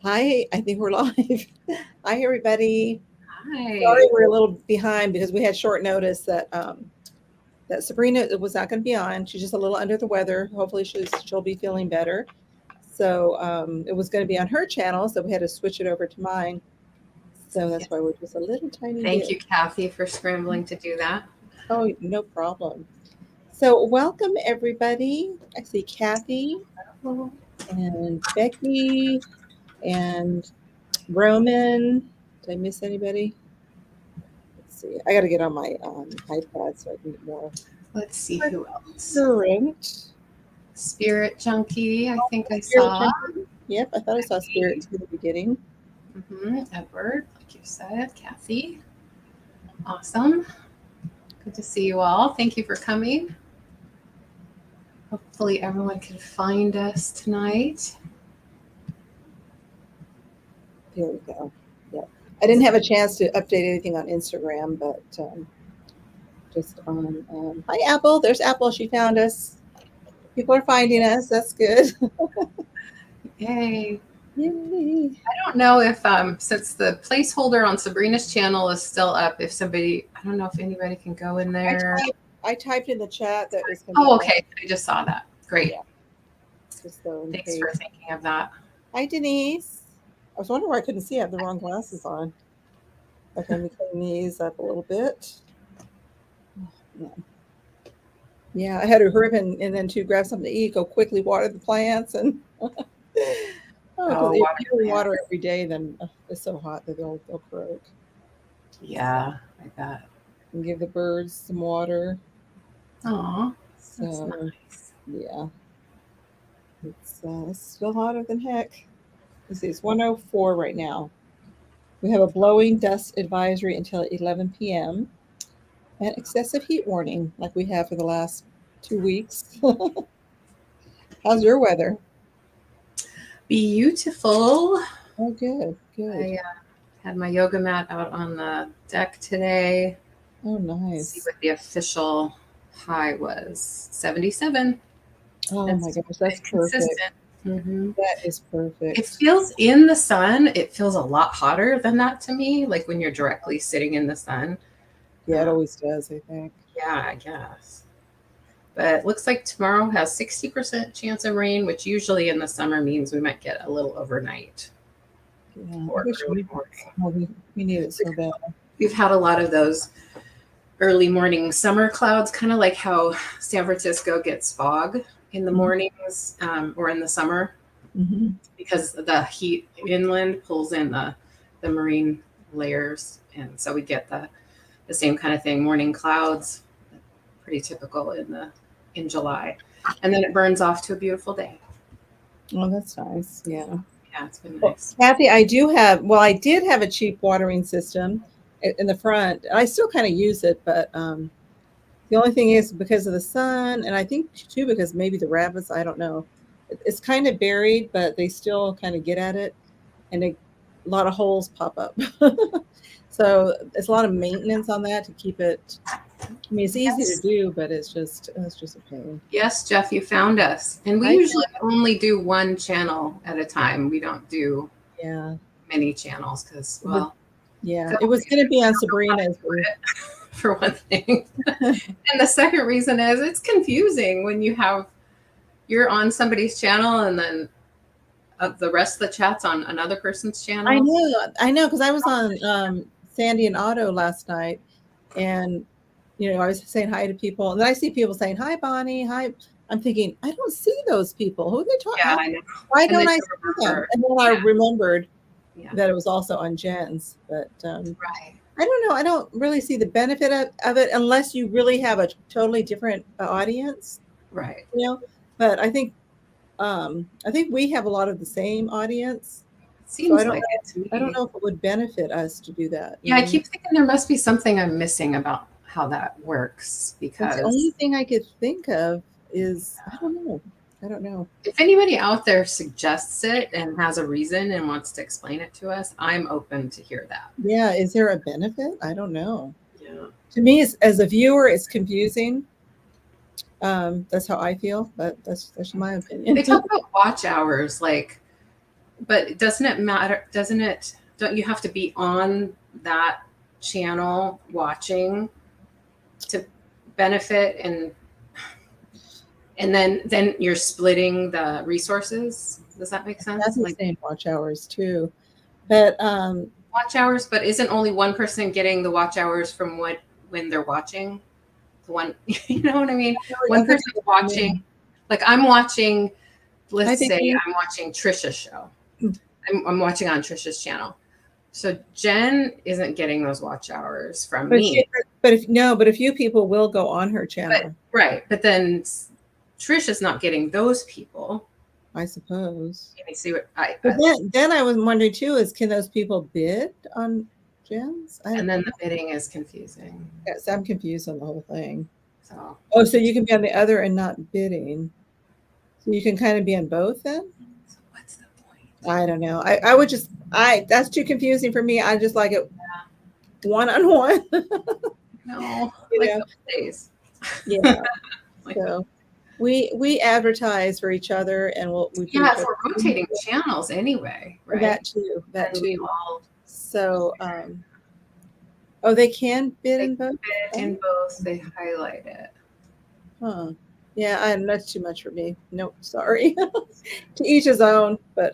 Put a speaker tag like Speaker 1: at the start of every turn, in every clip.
Speaker 1: Hi, I think we're live. Hi, everybody.
Speaker 2: Hi.
Speaker 1: Sorry, we're a little behind because we had short notice that Sabrina was not going to be on. She's just a little under the weather. Hopefully, she'll be feeling better. So it was going to be on her channel, so we had to switch it over to mine. So that's
Speaker 2: Yes.
Speaker 1: why we're just a little tiny
Speaker 2: Thank
Speaker 1: bit.
Speaker 2: you, Kathy, for scrambling to do that.
Speaker 1: Oh, no problem. So welcome everybody. I see Kathy
Speaker 2: Oh,
Speaker 1: and Becky and Roman. Did I miss anybody? Let's see. I got to get on my iPad so I can get more
Speaker 2: let's see who else.
Speaker 1: current.
Speaker 2: Spirit Junkie, I think I
Speaker 1: Spirit
Speaker 2: saw.
Speaker 1: Junkie. Yep, I thought I saw Spirit to the beginning.
Speaker 2: Edward, like you said. Kathy. Awesome. Good to see you all. Thank you for coming. Hopefully, everyone can find us tonight.
Speaker 1: Here we go. Yep. I didn't have a chance to update anything on Instagram, but just on. Hi, Apple. There's Apple. She found us. People are finding us. That's good.
Speaker 2: Yay.
Speaker 1: Yay.
Speaker 2: I don't know if, since the placeholder on Sabrina's channel is still up, if somebody, I don't know if anybody can go in there.
Speaker 1: I typed in the chat that it's going to be.
Speaker 2: Oh, okay. I just saw that. Great.
Speaker 1: Yeah. Just so
Speaker 2: Thanks for thinking of that.
Speaker 1: Hi, Denise. I was wondering why I couldn't see. I have the wrong glasses on. Okay, let me clean these up a little bit. Yeah, I had to hurry up and then to grab something to eat, go quickly water the plants. And because if you don't water every day, then it's so hot that they'll croak.
Speaker 2: Yeah, I bet.
Speaker 1: And give the birds some water.
Speaker 2: Aw,
Speaker 1: So,
Speaker 2: that's nice.
Speaker 1: yeah. It's still hotter than heck. Let's see, it's 104 right now. We have a blowing dust advisory until 11 p.m. and excessive heat warning like we have for the last 2 weeks. How's your weather?
Speaker 2: Beautiful.
Speaker 1: Oh, good, good.
Speaker 2: I had my yoga mat out on the deck today.
Speaker 1: Oh,
Speaker 2: Let's see
Speaker 1: nice.
Speaker 2: what the official high was. 77.
Speaker 1: Oh
Speaker 2: That's
Speaker 1: my gosh, that's perfect.
Speaker 2: consistent. Mm-hmm.
Speaker 1: That is perfect.
Speaker 2: It feels in the sun, it feels a lot hotter than that to me, like when you're directly sitting in the sun.
Speaker 1: Yeah, it always does, I think.
Speaker 2: Yeah, I guess. But it looks like tomorrow has 60% chance of rain, which usually in the summer means we might get a little overnight.
Speaker 1: Yeah, I
Speaker 2: Or
Speaker 1: wish
Speaker 2: early morning.
Speaker 1: we need it so bad.
Speaker 2: We've had a lot of those early morning summer clouds, kind of like how San Francisco gets fog in the mornings or in the summer, because the heat inland pulls in the marine layers. And so we get the same kind of thing, morning clouds, pretty typical in July. And then it burns off to a beautiful day.
Speaker 1: Oh, that's nice. Yeah.
Speaker 2: Yeah, it's been
Speaker 1: Well,
Speaker 2: nice.
Speaker 1: Kathy, I did have a cheap watering system in the front. I still kind of use it, but the only thing is because of the sun, and I think too because maybe the rabbits, I don't know. It's kind of buried, but they still kind of get at it, and a lot of holes pop up. So it's a lot of maintenance on that to keep it. I mean, it's easy to do, but it's just a pain.
Speaker 2: Yes, Jeff, you found us. And we usually only do one channel at a time. We don't do many channels because, well,
Speaker 1: yeah, it was going to be on Sabrina's
Speaker 2: for one thing. And the second reason is it's confusing when you're on somebody's channel and then the rest of the chat's on another person's channel.
Speaker 1: I know, because I was on Sandy and Otto last night, and I was saying hi to people, and then I see people saying hi, Bonnie, hi. I'm thinking, I don't see those people. Who are they talking?
Speaker 2: Yeah, I know.
Speaker 1: Why don't I see them? And then I remembered that it was also on Jen's, but
Speaker 2: right.
Speaker 1: I don't know. I don't really see the benefit of it unless you really have a totally different audience,
Speaker 2: right?
Speaker 1: But I think we have a lot of the same audience.
Speaker 2: Seems
Speaker 1: so
Speaker 2: like it to me.
Speaker 1: I don't know if it would benefit us to do that.
Speaker 2: Yeah, I keep thinking there must be something I'm missing about how that works, because
Speaker 1: the only thing I could think of is I don't know.
Speaker 2: If anybody out there suggests it and has a reason and wants to explain it to us, I'm open to hear that.
Speaker 1: Yeah, is there a benefit? I don't know.
Speaker 2: Yeah.
Speaker 1: To me, as a viewer, it's confusing. That's how I feel, but that's my opinion.
Speaker 2: They talk about watch hours, like But doesn't it matter? Don't you have to be on that channel watching to benefit, and then you're splitting the resources? Does that make sense?
Speaker 1: That's
Speaker 2: Like
Speaker 1: saying watch hours too. But
Speaker 2: watch hours, but isn't only one person getting the watch hours from when they're watching? The one, you know what I mean? One person's watching, like I'm watching, let's say I'm watching Trisha's show. I'm watching on Trisha's channel. So Jen isn't getting those watch hours from me.
Speaker 1: But a few people will go on her channel.
Speaker 2: But then Trisha's not getting those people,
Speaker 1: I suppose.
Speaker 2: Can you see what
Speaker 1: then I was wondering too, can those people bid on Jen's?
Speaker 2: And then the bidding is confusing.
Speaker 1: Yes, I'm confused on the whole thing.
Speaker 2: So
Speaker 1: you can be on the other and not bidding. So you can kind of be on both then?
Speaker 2: So what's the point?
Speaker 1: I don't know. I would just that's too confusing for me. I just like it one-on-one.
Speaker 2: No, like those days.
Speaker 1: Yeah. So we advertise for each other, and we're
Speaker 2: rotating channels anyway, right?
Speaker 1: That too. So they can bid in both.
Speaker 2: They highlight it.
Speaker 1: Huh. Yeah, that's too much for me. Nope, sorry. To each his own. But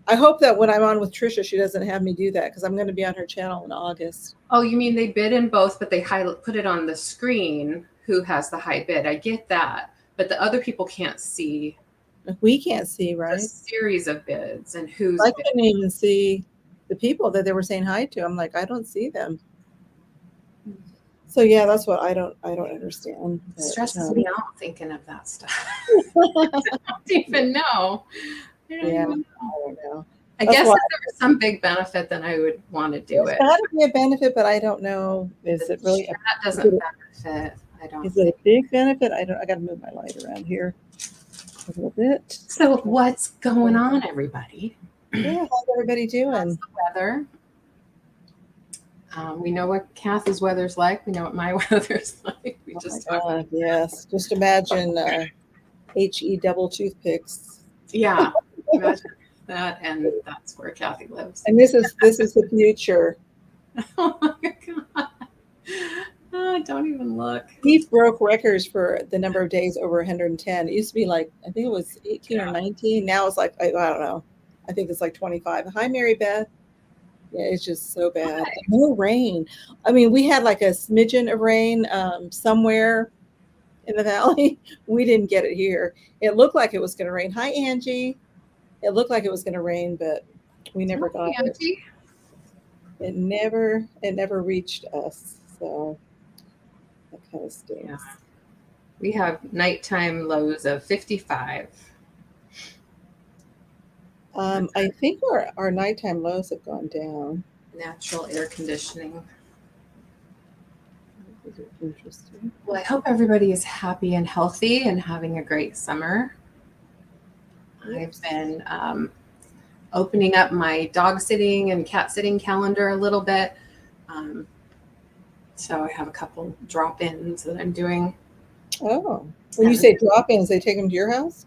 Speaker 1: I hope that when I'm on with Trisha, she doesn't have me do that, because I'm going to be on her channel in August.
Speaker 2: Oh, you mean they bid in both, but they put it on the screen who has the high bid. I get that, but the other people can't see.
Speaker 1: We can't see, right?
Speaker 2: A series of bids and who's.
Speaker 1: I couldn't even see the people that they were saying hi to. I'm like, I don't see them. So yeah, that's what I don't understand.
Speaker 2: It stresses me out thinking of that stuff. I don't even know. I don't know. I guess if there was some big benefit, then I would want to do it.
Speaker 1: It's got to be a benefit, but I don't know. Is it really?
Speaker 2: That doesn't benefit. I don't.
Speaker 1: Is it a big benefit? I got to move my light around here a little bit.
Speaker 2: So what's going on, everybody?
Speaker 1: Yeah, how's everybody doing?
Speaker 2: How's the weather? We know what Kathy's weather's like. We know what my weather's like. We just talked.
Speaker 1: Yes, just imagine HE double toothpicks.
Speaker 2: Yeah, imagine that, and that's where Kathy lives.
Speaker 1: And this is the future.
Speaker 2: Oh my God! Don't even look.
Speaker 1: He broke records for the number of days over 110. It used to be like, I think it was 18 or 19. Now it's like I don't know. I think it's like 25. Hi, Mary Beth. Yeah, it's just so bad. No rain. I mean, we had like a smidgen of rain somewhere in the valley. We didn't get it here. It looked like it was going to rain. Hi, Angie. It looked like it was going to rain, but we never got it. It never reached us. So that kind of stinks.
Speaker 2: Yeah. We have nighttime lows of 55.
Speaker 1: I think our nighttime lows have gone down.
Speaker 2: Natural air conditioning.
Speaker 1: Interesting.
Speaker 2: Well, I hope everybody is happy and healthy and having a great summer. I've been opening up my dog sitting and cat sitting calendar a little bit. So I have a couple drop-ins that I'm doing.
Speaker 1: Oh, when you say drop-ins, they take them to your house?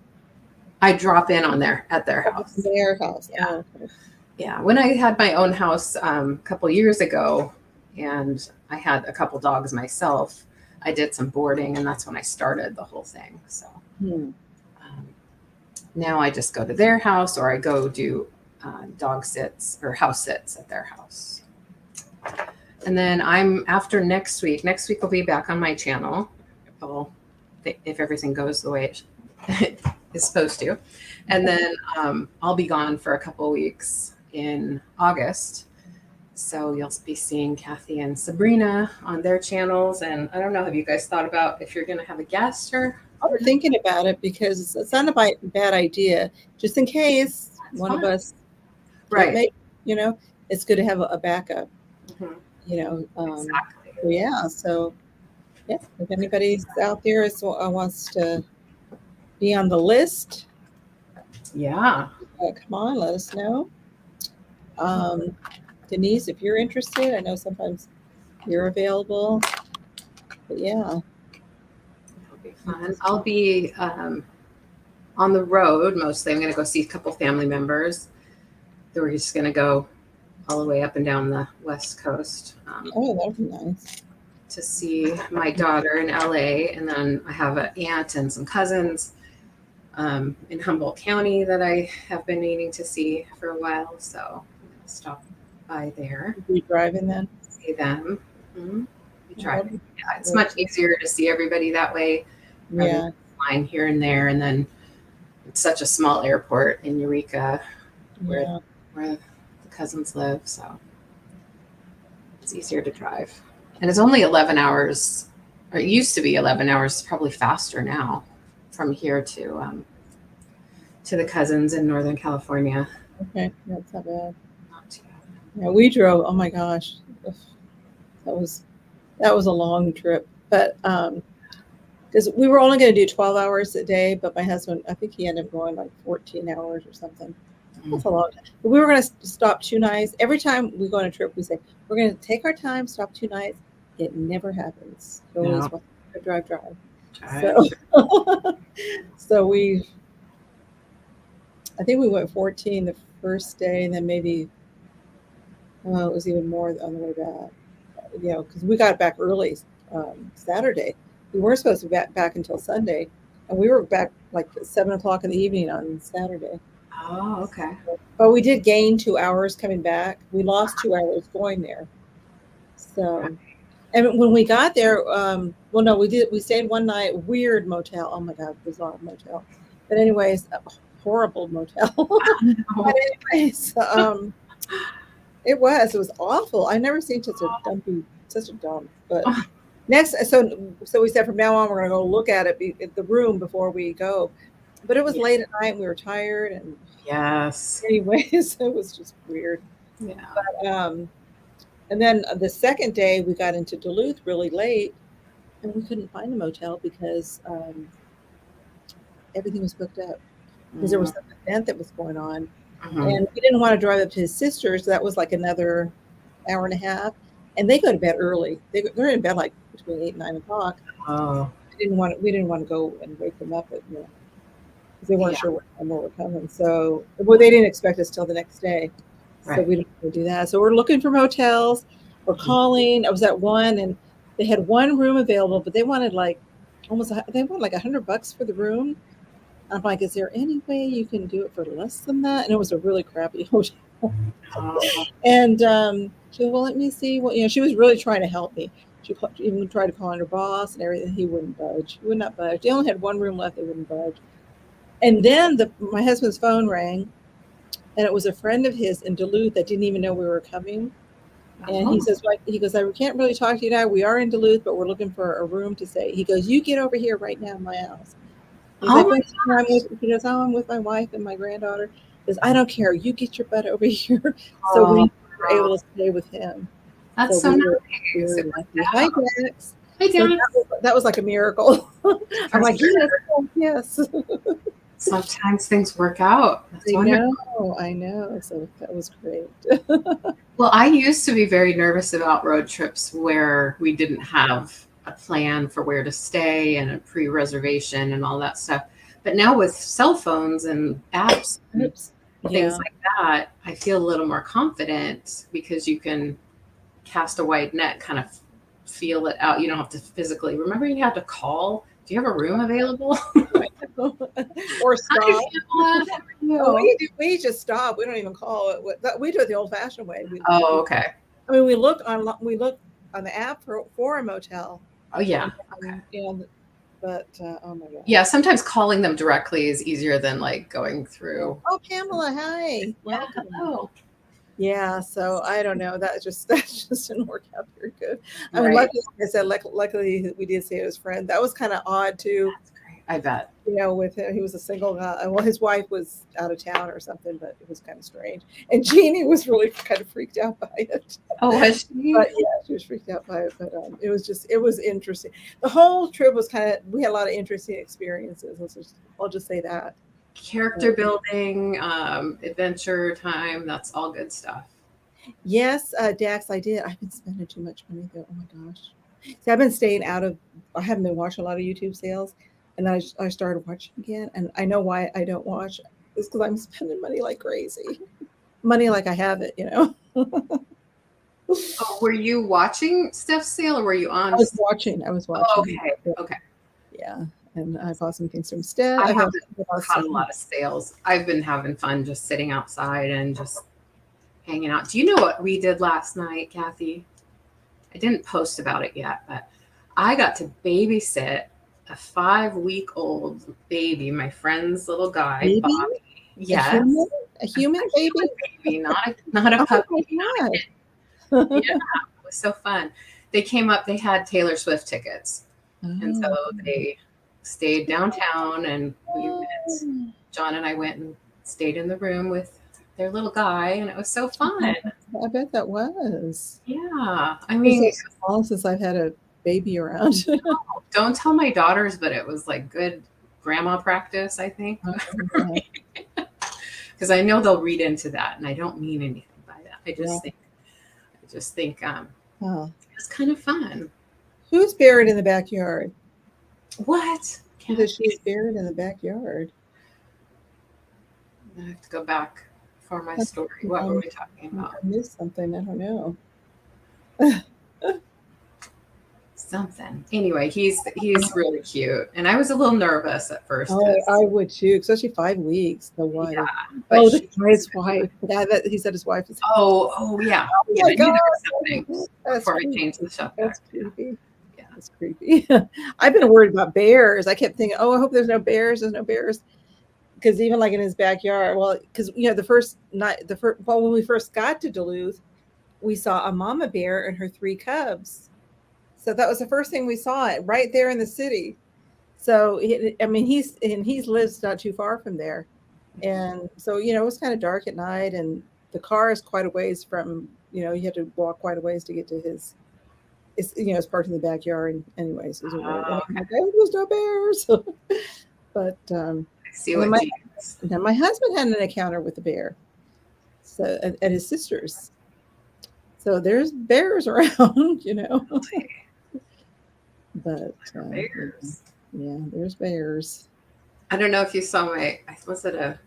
Speaker 2: I drop in at their house.
Speaker 1: Their house.
Speaker 2: Yeah.
Speaker 1: Oh, okay.
Speaker 2: Yeah. When I had my own house a couple years ago, and I had a couple dogs myself, I did some boarding, and that's when I started the whole thing. So now I just go to their house, or I go do dog sits or house sits at their house. And then after next week I'll be back on my channel. If everything goes the way it is supposed to. And then I'll be gone for a couple weeks in August. So you'll be seeing Kathy and Sabrina on their channels. And I don't know, have you guys thought about if you're going to have a guest or?
Speaker 1: I'm thinking about it, because it's not a bad idea, just in case one of us.
Speaker 2: Right.
Speaker 1: It's good to have a backup.
Speaker 2: Mm-hmm. Exactly.
Speaker 1: Yeah. So yeah, if anybody's out there wants to be on the list,
Speaker 2: yeah,
Speaker 1: come on, let us know. Denise, if you're interested, I know sometimes you're available, but yeah,
Speaker 2: it'll be fun. I'll be on the road mostly. I'm going to go see a couple family members, we're just going to go all the way up and down the West Coast
Speaker 1: Oh, that would be nice.
Speaker 2: to see my daughter in LA. And then I have an aunt and some cousins in Humboldt County that I have been meaning to see for a while. So I'm going to stop by there.
Speaker 1: Are you driving then?
Speaker 2: See them. Mm-hmm.
Speaker 1: Driving.
Speaker 2: Yeah, it's much easier to see everybody that way.
Speaker 1: Yeah.
Speaker 2: Flying here and there. And then it's such a small airport in Eureka where the cousins live. So it's easier to drive. And it's only 11 hours, or it used to be 11 hours, probably faster now from here to the cousins in Northern California.
Speaker 1: Okay, that's not bad.
Speaker 2: Not too bad.
Speaker 1: Yeah, we drove. Oh my gosh, that was a long trip. But because we were only going to do 12 hours a day, but my husband, I think he ended up going like 14 hours or something. That's a long time. But we were going to stop 2 nights. Every time we go on a trip, we say we're going to take our time, stop 2 nights. It never happens. We always want to drive. So I think we went 14 the first day, and then maybe, well, it was even more on the way back. You know, because we got back early Saturday. We weren't supposed to be back until Sunday, and we were back like 7 o'clock in the evening on Saturday.
Speaker 2: Oh, okay.
Speaker 1: But we did gain 2 hours coming back. We lost 2 hours going there. So, and when we got there, well, no, we stayed one night, weird motel. Oh my God, bizarre motel. But anyways, horrible motel. But anyways, it was awful. I never seen such a dump. But next, so we said from now on we're gonna go look at the room before we go. But it was late at night and we were tired, and anyways, it was just weird.
Speaker 2: Yeah.
Speaker 1: But, and then the second day we got into Duluth really late, and we couldn't find a motel because everything was booked up because there was some event that was going on, and we didn't want to drive up to his sister's. So that was like another hour and a half, and they go to bed early. They're in bed like between 8 and 9 o'clock.
Speaker 2: Oh.
Speaker 1: We didn't want to go and wake them up at, because they weren't sure what time we were coming. So, well, they didn't expect us till the next day. So we didn't want to do that. So we're looking for motels. We're calling. I was at one, and they had one room available, but they wanted like $100 for the room. I'm like, is there any way you can do it for less than that? And it was a really crappy hotel. And she said, well, let me see. Well, she was really trying to help me. She even tried to call on her boss and everything. He wouldn't budge. He would not budge. They only had one room left. They wouldn't budge. And then my husband's phone rang, and it was a friend of his in Duluth that didn't even know we were coming. And he says, he goes, I can't really talk to you now. We are in Duluth, but we're looking for a room to stay. He goes, you get over here right now in my house. He goes, I'm with my wife and my granddaughter. He goes, I don't care. You get your butt over here. So we were able to stay with him.
Speaker 2: That's so nice.
Speaker 1: Hi, Dex.
Speaker 2: Hi, Dex.
Speaker 1: That was like a miracle. I'm like, yes.
Speaker 2: Sometimes things work out.
Speaker 1: I know. So that was great.
Speaker 2: Well, I used to be very nervous about road trips where we didn't have a plan for where to stay and a pre-reservation and all that stuff. But now with cell phones and apps and things like that, I feel a little more confident because you can cast a wide net, kind of feel it out. You don't have to physically. Remember, you had to call. Do you have a room available?
Speaker 1: Or stop. We just stop. We don't even call it. We do it the old-fashioned way.
Speaker 2: Okay.
Speaker 1: I mean, we look on the app for a motel.
Speaker 2: Oh yeah.
Speaker 1: Okay. But oh my God.
Speaker 2: Yeah, sometimes calling them directly is easier than like going through.
Speaker 1: Oh, Pamela, hi.
Speaker 2: Welcome. Hello.
Speaker 1: Yeah, so I don't know. That just didn't work out very good. I mean, luckily, like I said, luckily we did see his friend. That was kind of odd too.
Speaker 2: That's great. I bet.
Speaker 1: With him, he was a single guy. Well, his wife was out of town or something, but it was kind of strange. And Jeannie was really kind of freaked out by it.
Speaker 2: Oh, was she?
Speaker 1: But yeah, she was freaked out by it. But it was interesting. The whole trip was we had a lot of interesting experiences. I'll just say that.
Speaker 2: Character building, adventure time. That's all good stuff.
Speaker 1: Yes, Dax, I did. I've been spending too much money though. Oh my gosh. See, I've been staying I haven't been watching a lot of YouTube sales, and I started watching again. And I know why I don't watch. It's because I'm spending money like crazy. money like I have it, you know.
Speaker 2: Oh, were you watching Steph's sale or were you on?
Speaker 1: I was watching.
Speaker 2: Oh, okay. Okay.
Speaker 1: Yeah. And I bought some things from Steph.
Speaker 2: I
Speaker 1: I
Speaker 2: haven't had a lot of sales. I've been having fun just sitting outside and just hanging out. Do you know what we did last night, Kathy? I didn't post about it yet, but I got to babysit a 5-week-old baby, my friend's little guy,
Speaker 1: baby?
Speaker 2: Bobby. Yes.
Speaker 1: A human baby?
Speaker 2: Baby, not a puppy. Not a kid. Yeah, it was so fun. They came up, they had Taylor Swift tickets. And so they stayed downtown and John and I went and stayed in the room with their little guy and it was so fun.
Speaker 1: I bet that was.
Speaker 2: Yeah. I mean,
Speaker 1: it's so long since I've had a baby around.
Speaker 2: Don't tell my daughters, but it was like good grandma practice, I think. Because I know they'll read into that and I don't mean anything by that. I just think it's kind of fun.
Speaker 1: Who's buried in the backyard?
Speaker 2: What?
Speaker 1: Because she's buried in the backyard.
Speaker 2: I have to go back for my story. What were we talking about?
Speaker 1: I missed something. I don't know.
Speaker 2: Something. Anyway, he's really cute, and I was a little nervous at first.
Speaker 1: Oh, I would too, especially 5 weeks. The wife.
Speaker 2: Yeah,
Speaker 1: the guy's wife. Yeah, he said his wife is.
Speaker 2: Oh yeah.
Speaker 1: Oh my God.
Speaker 2: Before I changed the subject.
Speaker 1: That's creepy. Yeah, that's creepy. I've been worried about bears. I kept thinking, oh, I hope there's no bears. There's no bears. Because even like in his backyard, well, because the first night, when we first got to Duluth, we saw a mama bear and her 3 cubs. So that was the first thing we saw, it right there in the city. So he's lives not too far from there, and so it was kind of dark at night, and the car is quite a ways from you had to walk quite a ways to get to his. It's parked in the backyard. Anyways, it was there's no bears, but
Speaker 2: see what
Speaker 1: then my husband had an encounter with a bear, so at his sister's. So there's bears around, But
Speaker 2: bears.
Speaker 1: Yeah, there's bears.
Speaker 2: I don't know if you saw was it a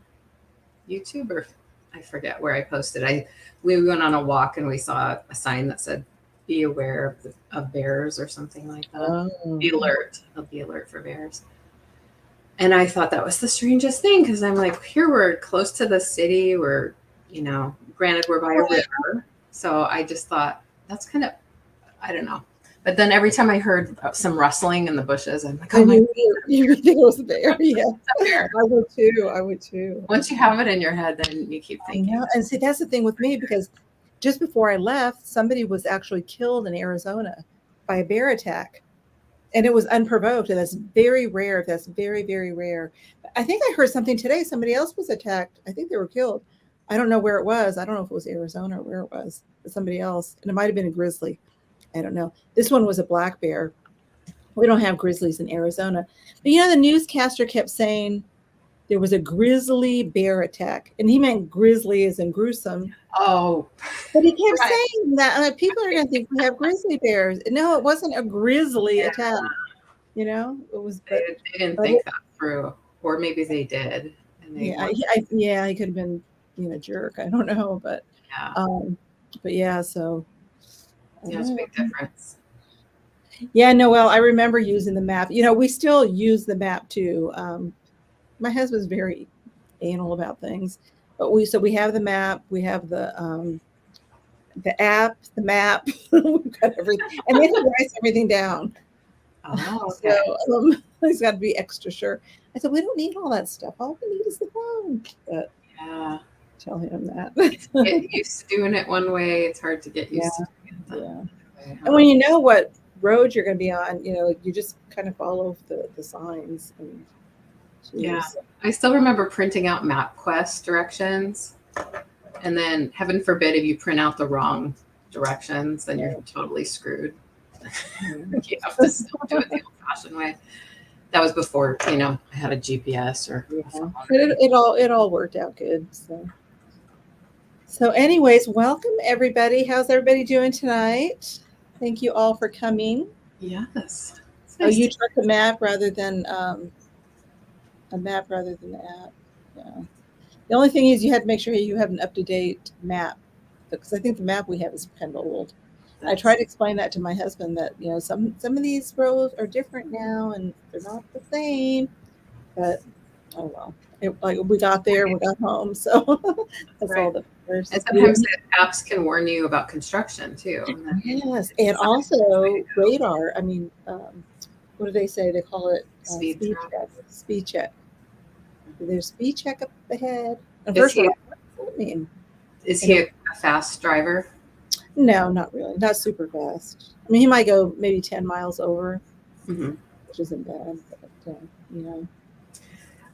Speaker 2: YouTube or I forget where I posted. We went on a walk and we saw a sign that said "Be aware of bears" or something like that.
Speaker 1: Oh.
Speaker 2: Be alert. Be alert for bears. And I thought that was the strangest thing because I'm like, here we're close to the city. We're, granted we're by a river. So I just thought that's kind of, I don't know. But then every time I heard some rustling in the bushes, I'm like, oh my God.
Speaker 1: You think it was a bear? Yeah. I would too.
Speaker 2: Once you have it in your head, then you keep thinking.
Speaker 1: I know. And see, that's the thing with me, because just before I left, somebody was actually killed in Arizona by a bear attack. And it was unprovoked. And that's very rare. That's very, very rare. I think I heard something today. Somebody else was attacked. I think they were killed. I don't know where it was. I don't know if it was Arizona or where it was. But somebody else. And it might have been a grizzly. I don't know. This one was a black bear. We don't have grizzlies in Arizona. But the newscaster kept saying there was a grizzly bear attack. And he meant grizzly as in gruesome.
Speaker 2: Oh.
Speaker 1: But he kept saying that. People are going to think we have grizzly bears. No, it wasn't a grizzly attack. It was.
Speaker 2: They didn't think that through. Or maybe they did. And
Speaker 1: he could have been being a jerk. I don't know. But so.
Speaker 2: Yeah, it's a big difference.
Speaker 1: Yeah, Noelle, I remember using the map. We still use the map too. My husband's very anal about things, but we have the map, we have the app, the map, we've got everything, and then he writes everything down.
Speaker 2: Oh, okay.
Speaker 1: So he's got to be extra sure. I said, we don't need all that stuff. All we need is the phone. But
Speaker 2: yeah,
Speaker 1: tell him that.
Speaker 2: Get used to doing it one way. It's hard to get used to.
Speaker 1: Yeah. And when you know what road you're going to be on, you just kind of follow the signs. And
Speaker 2: yeah. I still remember printing out MapQuest directions. And then heaven forbid if you print out the wrong directions, then you're totally screwed. You have to still do it the old-fashioned way. That was before, I had a GPS or
Speaker 1: it all worked out good. So anyways, welcome everybody. How's everybody doing tonight? Thank you all for coming.
Speaker 2: Yes.
Speaker 1: Nice you took a map rather than the app. Yeah. The only thing is you have to make sure you have an up-to-date map, because I think the map we have is kind of old. I try to explain that to my husband that, you know, some of these roads are different now and they're not the same. But oh well, like we got there, we got home, so that's
Speaker 2: Right.
Speaker 1: all that matters.
Speaker 2: And sometimes the apps can warn you about construction too.
Speaker 1: Yes, and also radar. I mean, what do they say? They call it
Speaker 2: Speed
Speaker 1: check. Speed check. There's speed check up ahead. And
Speaker 2: Is
Speaker 1: first
Speaker 2: he,
Speaker 1: we're like, what does that mean?
Speaker 2: is he a fast driver?
Speaker 1: No, not really. Not super fast. I mean, he might go maybe 10 miles over, which isn't bad. But, you know.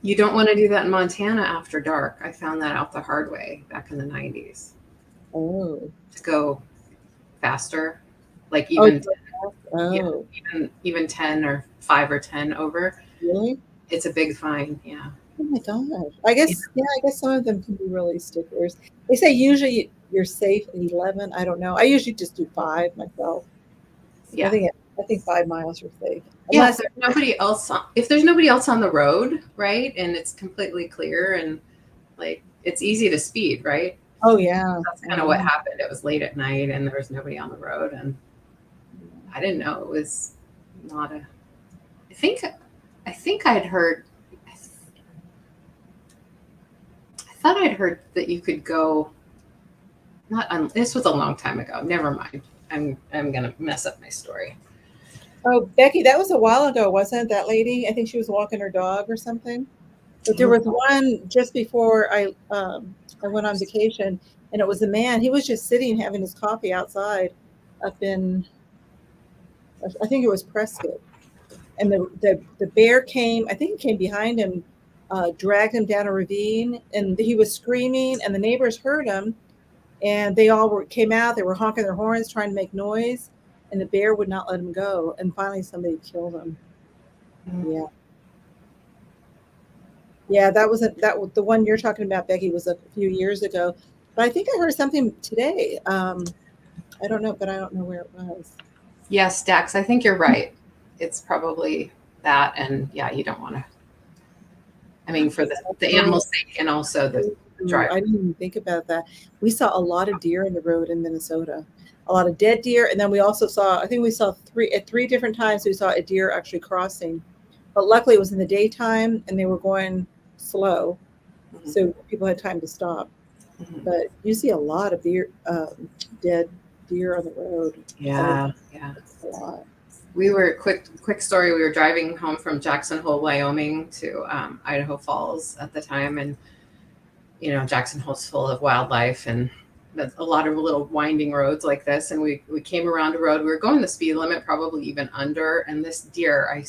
Speaker 2: You don't want to do that in Montana after dark. I found that out the hard way back in the 90s.
Speaker 1: Oh.
Speaker 2: To go faster, like even even 10 or 5 or 10 over.
Speaker 1: Really?
Speaker 2: It's a big fine. Yeah.
Speaker 1: Oh my gosh. I guess some of them can be really sticklers. They say usually you're safe at 11. I don't know. I usually just do 5 myself.
Speaker 2: Yeah.
Speaker 1: I think 5 miles are safe.
Speaker 2: Yeah, if there's nobody else on the road, right? And it's completely clear and like it's easy to speed, right?
Speaker 1: Oh yeah.
Speaker 2: That's kind of what happened. It was late at night and there was nobody on the road and I didn't know it was not a I think I'd heard I thought I'd heard that you could go this was a long time ago. Never mind. I'm gonna mess up my story.
Speaker 1: Oh, Becky, that was a while ago, wasn't it? That lady, I think she was walking her dog or something. But there was one just before I went on vacation, and it was a man. He was just sitting having his coffee outside, up in, I think it was Prescott, and the bear came. I think it came behind him, dragged him down a ravine, and he was screaming, and the neighbors heard him, and they all came out. They were honking their horns, trying to make noise. And the bear would not let him go. And finally somebody killed him. Yeah. Yeah, the one you're talking about, Becky, was a few years ago. But I think I heard something today. I don't know, but I don't know where it was.
Speaker 2: Yes, Dax, I think you're right. It's probably that. And yeah, you don't want to. I mean, for the animal's sake and also the driver.
Speaker 1: I didn't even think about that. We saw a lot of deer in the road in Minnesota. A lot of dead deer, and then we also saw, I think we saw three different times we saw a deer actually crossing, but luckily it was in the daytime and they were going slow, so people had time to stop. But you see a lot of dead deer on the road.
Speaker 2: Yeah.
Speaker 1: A lot.
Speaker 2: We were quick story. We were driving home from Jackson Hole, Wyoming to Idaho Falls at the time, and you know Jackson Hole's full of wildlife and a lot of little winding roads like this, and we came around a road. We were going the speed limit, probably even under, and this deer,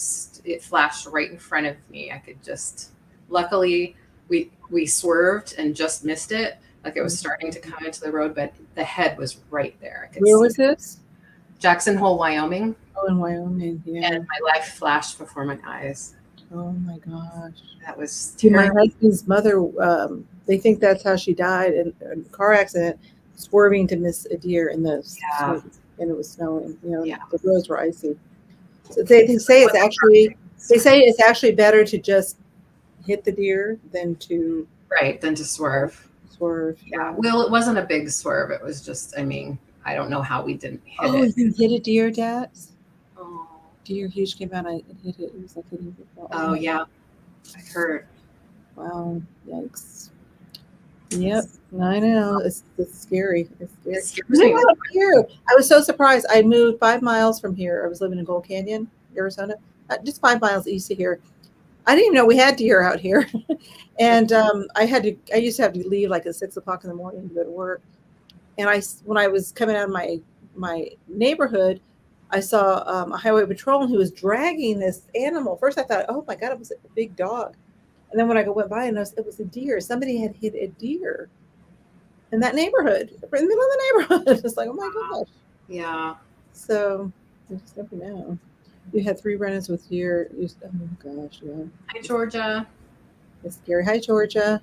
Speaker 2: it flashed right in front of me. I could just, luckily we swerved and just missed it. Like it was starting to come into the road, but the head was right there.
Speaker 1: Where was this?
Speaker 2: Jackson Hole, Wyoming.
Speaker 1: Oh, in Wyoming, yeah.
Speaker 2: And my life flashed before my eyes.
Speaker 1: Oh my gosh.
Speaker 2: That was terrible.
Speaker 1: My husband's mother, they think that's how she died in a car accident, swerving to miss a deer in the snow, and it was snowing. You know, the roads were icy. So they say it's actually better to just hit the deer than to
Speaker 2: swerve. Yeah. Well, it wasn't a big swerve. It was just, I mean, I don't know how we didn't hit it.
Speaker 1: Oh, you hit a deer, Dax? Oh, deer huge came out. I hit it. It was like hitting the ball.
Speaker 2: Oh yeah, I heard.
Speaker 1: Wow! Yikes! Yep, I know. It's scary. It's scary. Here, I was so surprised. I moved 5 miles from here. I was living in Gold Canyon, Arizona, just 5 miles east of here. I didn't even know we had deer out here, and I used to have to leave like at 6 o'clock in the morning to go to work. And when I was coming out of my neighborhood, I saw a highway patrolman who was dragging this animal. First, I thought, oh my God, it was a big dog. And then when I went by, I noticed it was a deer. Somebody had hit a deer in that neighborhood, in the middle of the neighborhood. It's like, oh my gosh.
Speaker 2: Yeah.
Speaker 1: So you just never know. You had 3 run-ins with deer. Oh my gosh, yeah.
Speaker 2: Hi, Georgia.
Speaker 1: It's scary. Hi, Georgia.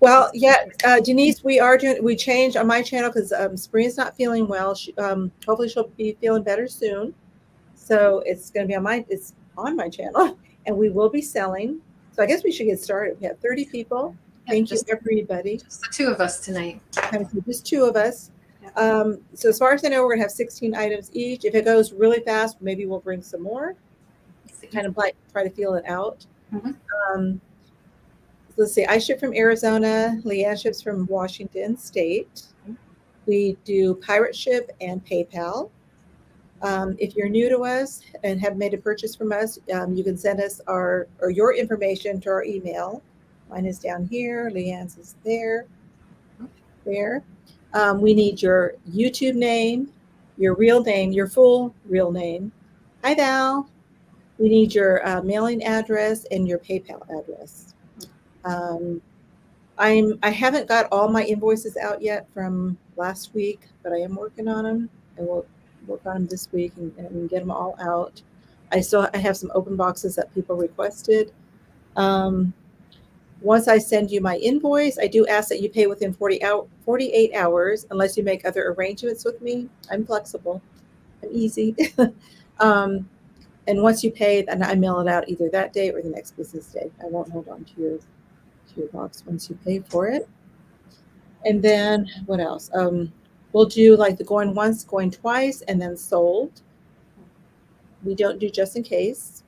Speaker 1: Well, yeah, Denise, we changed on my channel because Sabrina's not feeling well. Hopefully she'll be feeling better soon. So it's going to be on my channel, and we will be selling. So I guess we should get started. We have 30 people, Thank you, everybody.
Speaker 2: Just the two of us tonight.
Speaker 1: Just two of us.
Speaker 2: Yeah.
Speaker 1: So as far as I know, we're going to have 16 items each. If it goes really fast, maybe we'll bring some more. Kind of like try to feel it out. Let's see. I ship from Arizona. LeAnne ships from Washington State. We do pirate ship and PayPal. If you're new to us and have made a purchase from us, you can send us your information to our email. Mine is down here. LeAnne's is there. We need your YouTube name, your real name, your full real name. Hi, Val. We need your mailing address and your PayPal address. I haven't got all my invoices out yet from last week, but I am working on them, and we'll work on them this week and get them all out. I have some open boxes that people requested. Once I send you my invoice, I do ask that you pay within 48 hours, unless you make other arrangements with me. I'm flexible. I'm easy. And once you pay, then I mail it out either that day or the next business day. I won't hold on to your box once you pay for it. And then what else? We'll do like the going once, going twice, and then sold. We don't do just in case.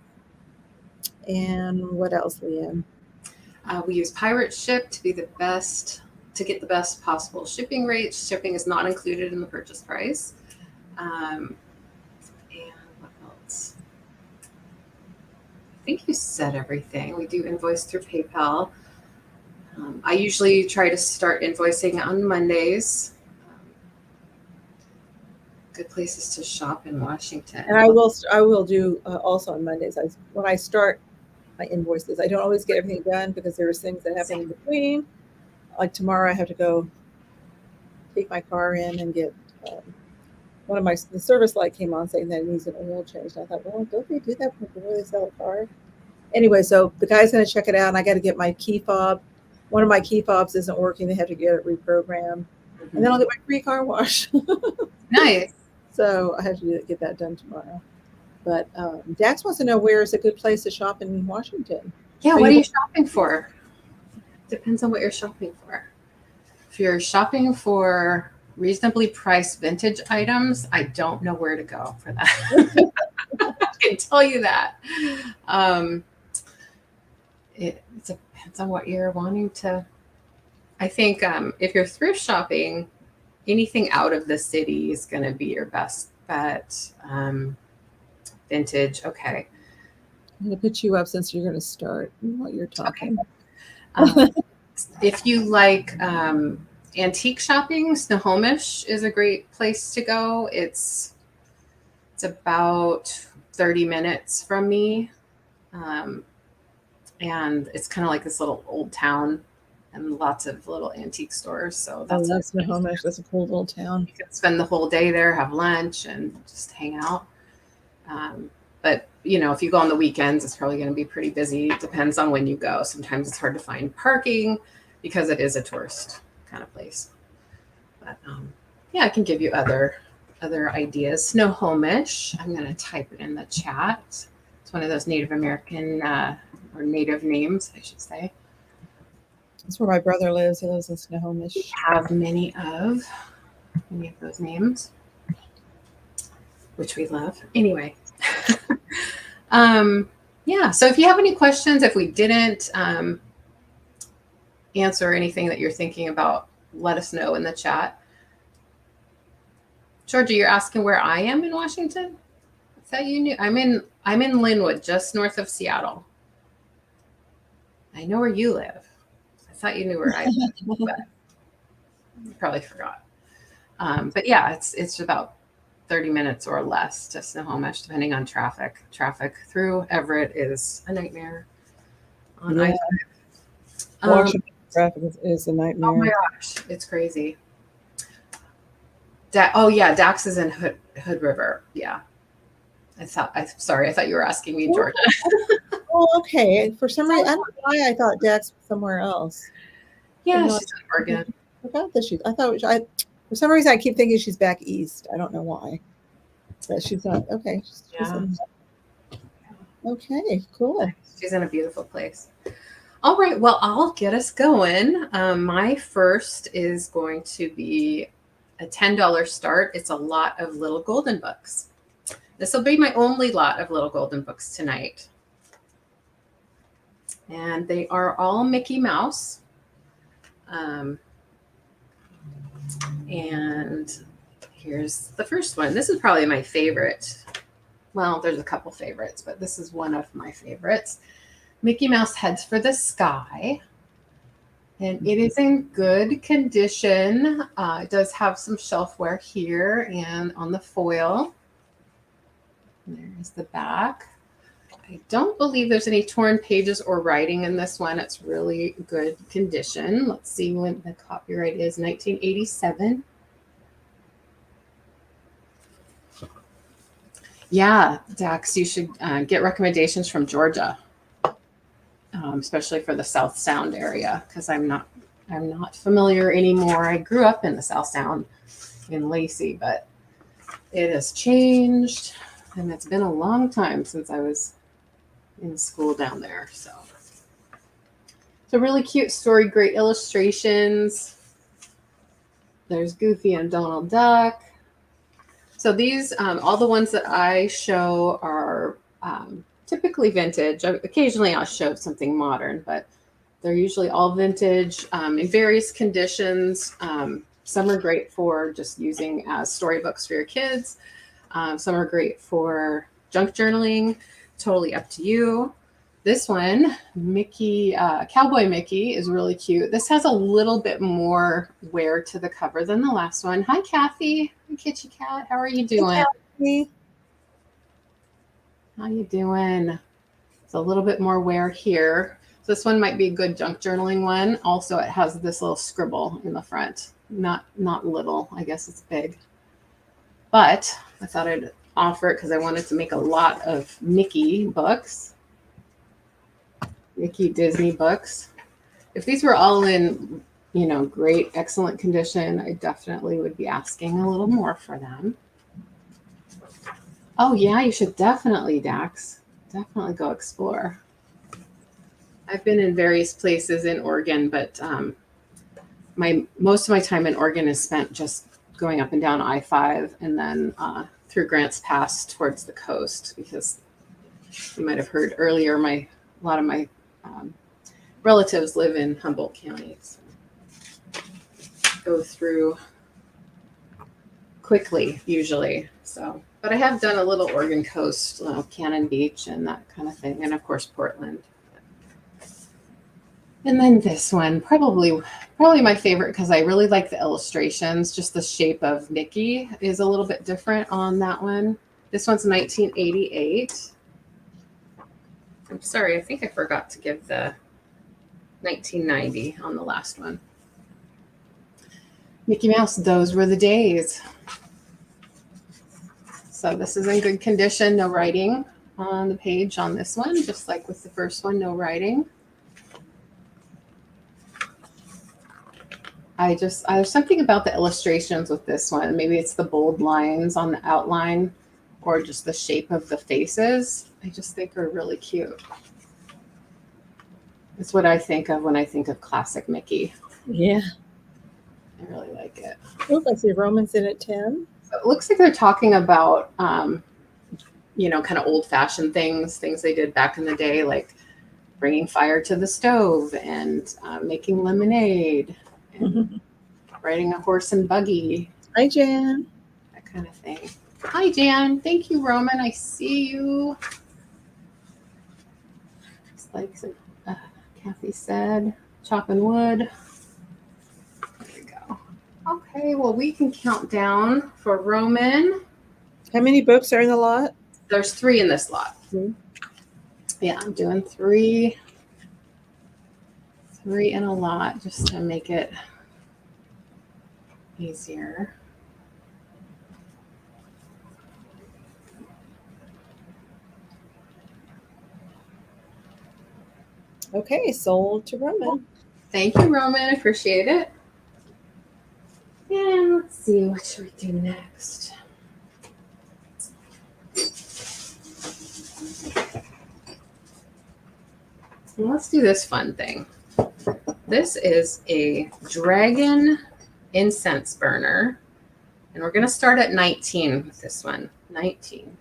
Speaker 1: And what else, LeAnne?
Speaker 2: We use pirate ship to get the best possible shipping rates. Shipping is not included in the purchase price. And what else? I think you said everything. We do invoice through PayPal. I usually try to start invoicing on Mondays. Good places to shop in Washington.
Speaker 1: And I will do also on Mondays. When I start my invoices, I don't always get everything done because there's things that happen in between. Like tomorrow, I have to go take my car in and get the service light came on saying that it needs an oil change. And I thought, well, don't they do that before they sell a car? Anyway, so the guy's going to check it out, and I got to get my key fob. One of my key fobs isn't working. They have to get it reprogrammed. And then I'll get my free car wash.
Speaker 2: Nice.
Speaker 1: So I have to get that done tomorrow. But Dax wants to know where is a good place to shop in Washington.
Speaker 2: Yeah, what are you shopping for? Depends on what you're shopping for. If you're shopping for reasonably priced vintage items, I don't know where to go for that. I can tell you that. It depends on what you're wanting to. I think if you're thrift shopping, anything out of the city is going to be your best bet. Vintage, okay.
Speaker 1: I'm going to put you up since you're going to start while you're talking.
Speaker 2: Okay. If you like antique shopping, Snohomish is a great place to go. It's about 30 minutes from me. And it's kind of like this little old town and lots of little antique stores. So that's
Speaker 1: Snohomish. That's a cool little town.
Speaker 2: You can spend the whole day there, have lunch, and just hang out. But if you go on the weekends, it's probably going to be pretty busy. It depends on when you go. Sometimes it's hard to find parking because it is a tourist kind of place. But yeah, I can give you other ideas. Snohomish. I'm going to type it in the chat. It's one of those Native American or native names, I should say.
Speaker 1: That's where my brother lives. He lives in Snohomish.
Speaker 2: We have many of those names, which we love. Anyway. Yeah. So if you have any questions, if we didn't answer anything that you're thinking about, let us know in the chat. Georgia, you're asking where I am in Washington? Is that you knew? I'm in Linwood, just north of Seattle. I know where you live. I thought you knew where I live, but you probably forgot. But yeah, it's about 30 minutes or less to Snohomish, depending on traffic. Traffic through Everett is a nightmare.
Speaker 1: Washington traffic is a nightmare.
Speaker 2: Oh my gosh, it's crazy. Dax is in Hood River. Yeah. I thought you were asking me, Georgia.
Speaker 1: Oh, okay. For some reason, I don't know why I thought Dax was somewhere else.
Speaker 2: Yeah, she's in Oregon.
Speaker 1: I forgot that for some reason, I keep thinking she's back east. I don't know why. But she's not. Okay.
Speaker 2: Yeah.
Speaker 1: Okay, cool.
Speaker 2: She's in a beautiful place. All right, well, I'll get us going. My first is going to be a $10 start. It's a lot of little golden books. This will be my only lot of little golden books tonight. And they are all Mickey Mouse. And here's the first one. This is probably my favorite. Well, there's a couple favorites, but this is one of my favorites. Mickey Mouse Heads for the Sky. And it is in good condition. It does have some shelfware here and on the foil. There's the back. I don't believe there's any torn pages or writing in this one. It's really good condition. Let's see when the copyright is, 1987. Yeah, Dax, you should get recommendations from Georgia. Especially for the South Sound area, because I'm not familiar anymore. I grew up in the South Sound in Lacey, but it has changed, and it's been a long time since I was in school down there. So it's a really cute story, great illustrations. There's Goofy and Donald Duck. So these, all the ones that I show are typically vintage. Occasionally I'll show something modern, but they're usually all vintage in various conditions. Some are great for just using as storybooks for your kids. Some are great for junk journaling, totally up to you. This one, Mickey, Cowboy Mickey, is really cute. This has a little bit more wear to the cover than the last one. Hi, Kathy. Hi, Kitty Cat. How are you doing?
Speaker 1: Hey,
Speaker 2: How you doing? It's a little bit more wear here. So this one might be a good junk journaling one. Also, it has this little scribble in the front. Not little. I guess it's big. But I thought I'd offer it because I wanted to make a lot of Mickey books. Mickey Disney books. If these were all in, great, excellent condition, I definitely would be asking a little more for them. Oh yeah, you should definitely, Dax. Definitely go explore. I've been in various places in Oregon, but most of my time in Oregon is spent just going up and down I-5 and then through Grants Pass towards the coast, because you might have heard earlier, a lot of my relatives live in Humboldt County. So go through quickly usually. So, but I have done a little Oregon coast, Cannon Beach and that kind of thing, and of course Portland. And then this one, probably my favorite, because I really like the illustrations. Just the shape of Mickey is a little bit different on that one. This one's 1988. I'm sorry, I think I forgot to give the 1990 on the last one. Mickey Mouse, those were the days. So this is in good condition, no writing on the page on this one, just like with the first one, no writing. There's something about the illustrations with this one. Maybe it's the bold lines on the outline or just the shape of the faces. I just think are really cute. It's what I think of when I think of classic Mickey.
Speaker 1: yeah.
Speaker 2: I really like it.
Speaker 1: Look, I see Romans in at 10.
Speaker 2: So it looks like they're talking about, kind of old-fashioned things they did back in the day, like bringing fire to the stove and making lemonade and riding a horse and buggy.
Speaker 1: Hi, Jan.
Speaker 2: That kind of thing. Hi, Jan. Thank you, Roman. I see you. Just like Kathy said, chopping wood. There we go. Okay, well, we can count down for Roman.
Speaker 1: How many books are in the lot?
Speaker 2: There's 3 in this lot.
Speaker 1: Mm-hmm.
Speaker 2: Yeah, I'm doing 3 in a lot just to make it easier.
Speaker 1: Okay, sold to Roman.
Speaker 2: Thank you, Roman. Appreciate it. And let's see, what should we do next? let's do this fun thing. This is a dragon incense burner. And we're going to start at 19 with this one. 19.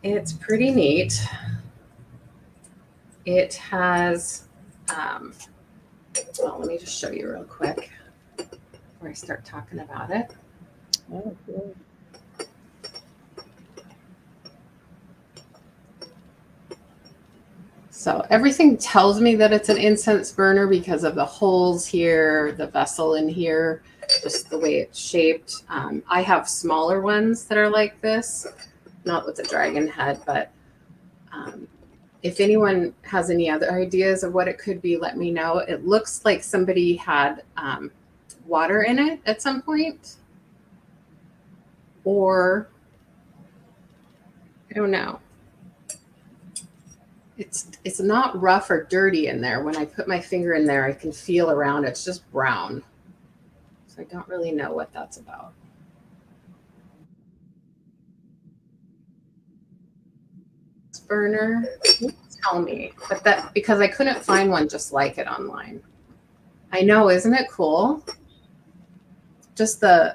Speaker 2: It's pretty neat. It has, well, let me just show you real quick before I start talking about it.
Speaker 1: Oh, cool.
Speaker 2: So everything tells me that it's an incense burner because of the holes here, the vessel in here, just the way it's shaped. I have smaller ones that are like this, not with the dragon head, but if anyone has any other ideas of what it could be, let me know. It looks like somebody had water in it at some point, or I don't know. It's not rough or dirty in there. When I put my finger in there, I can feel around. It's just brown. So I don't really know what that's about. Burner, tell me. But that, because I couldn't find one just like it online. I know, isn't it cool? Just the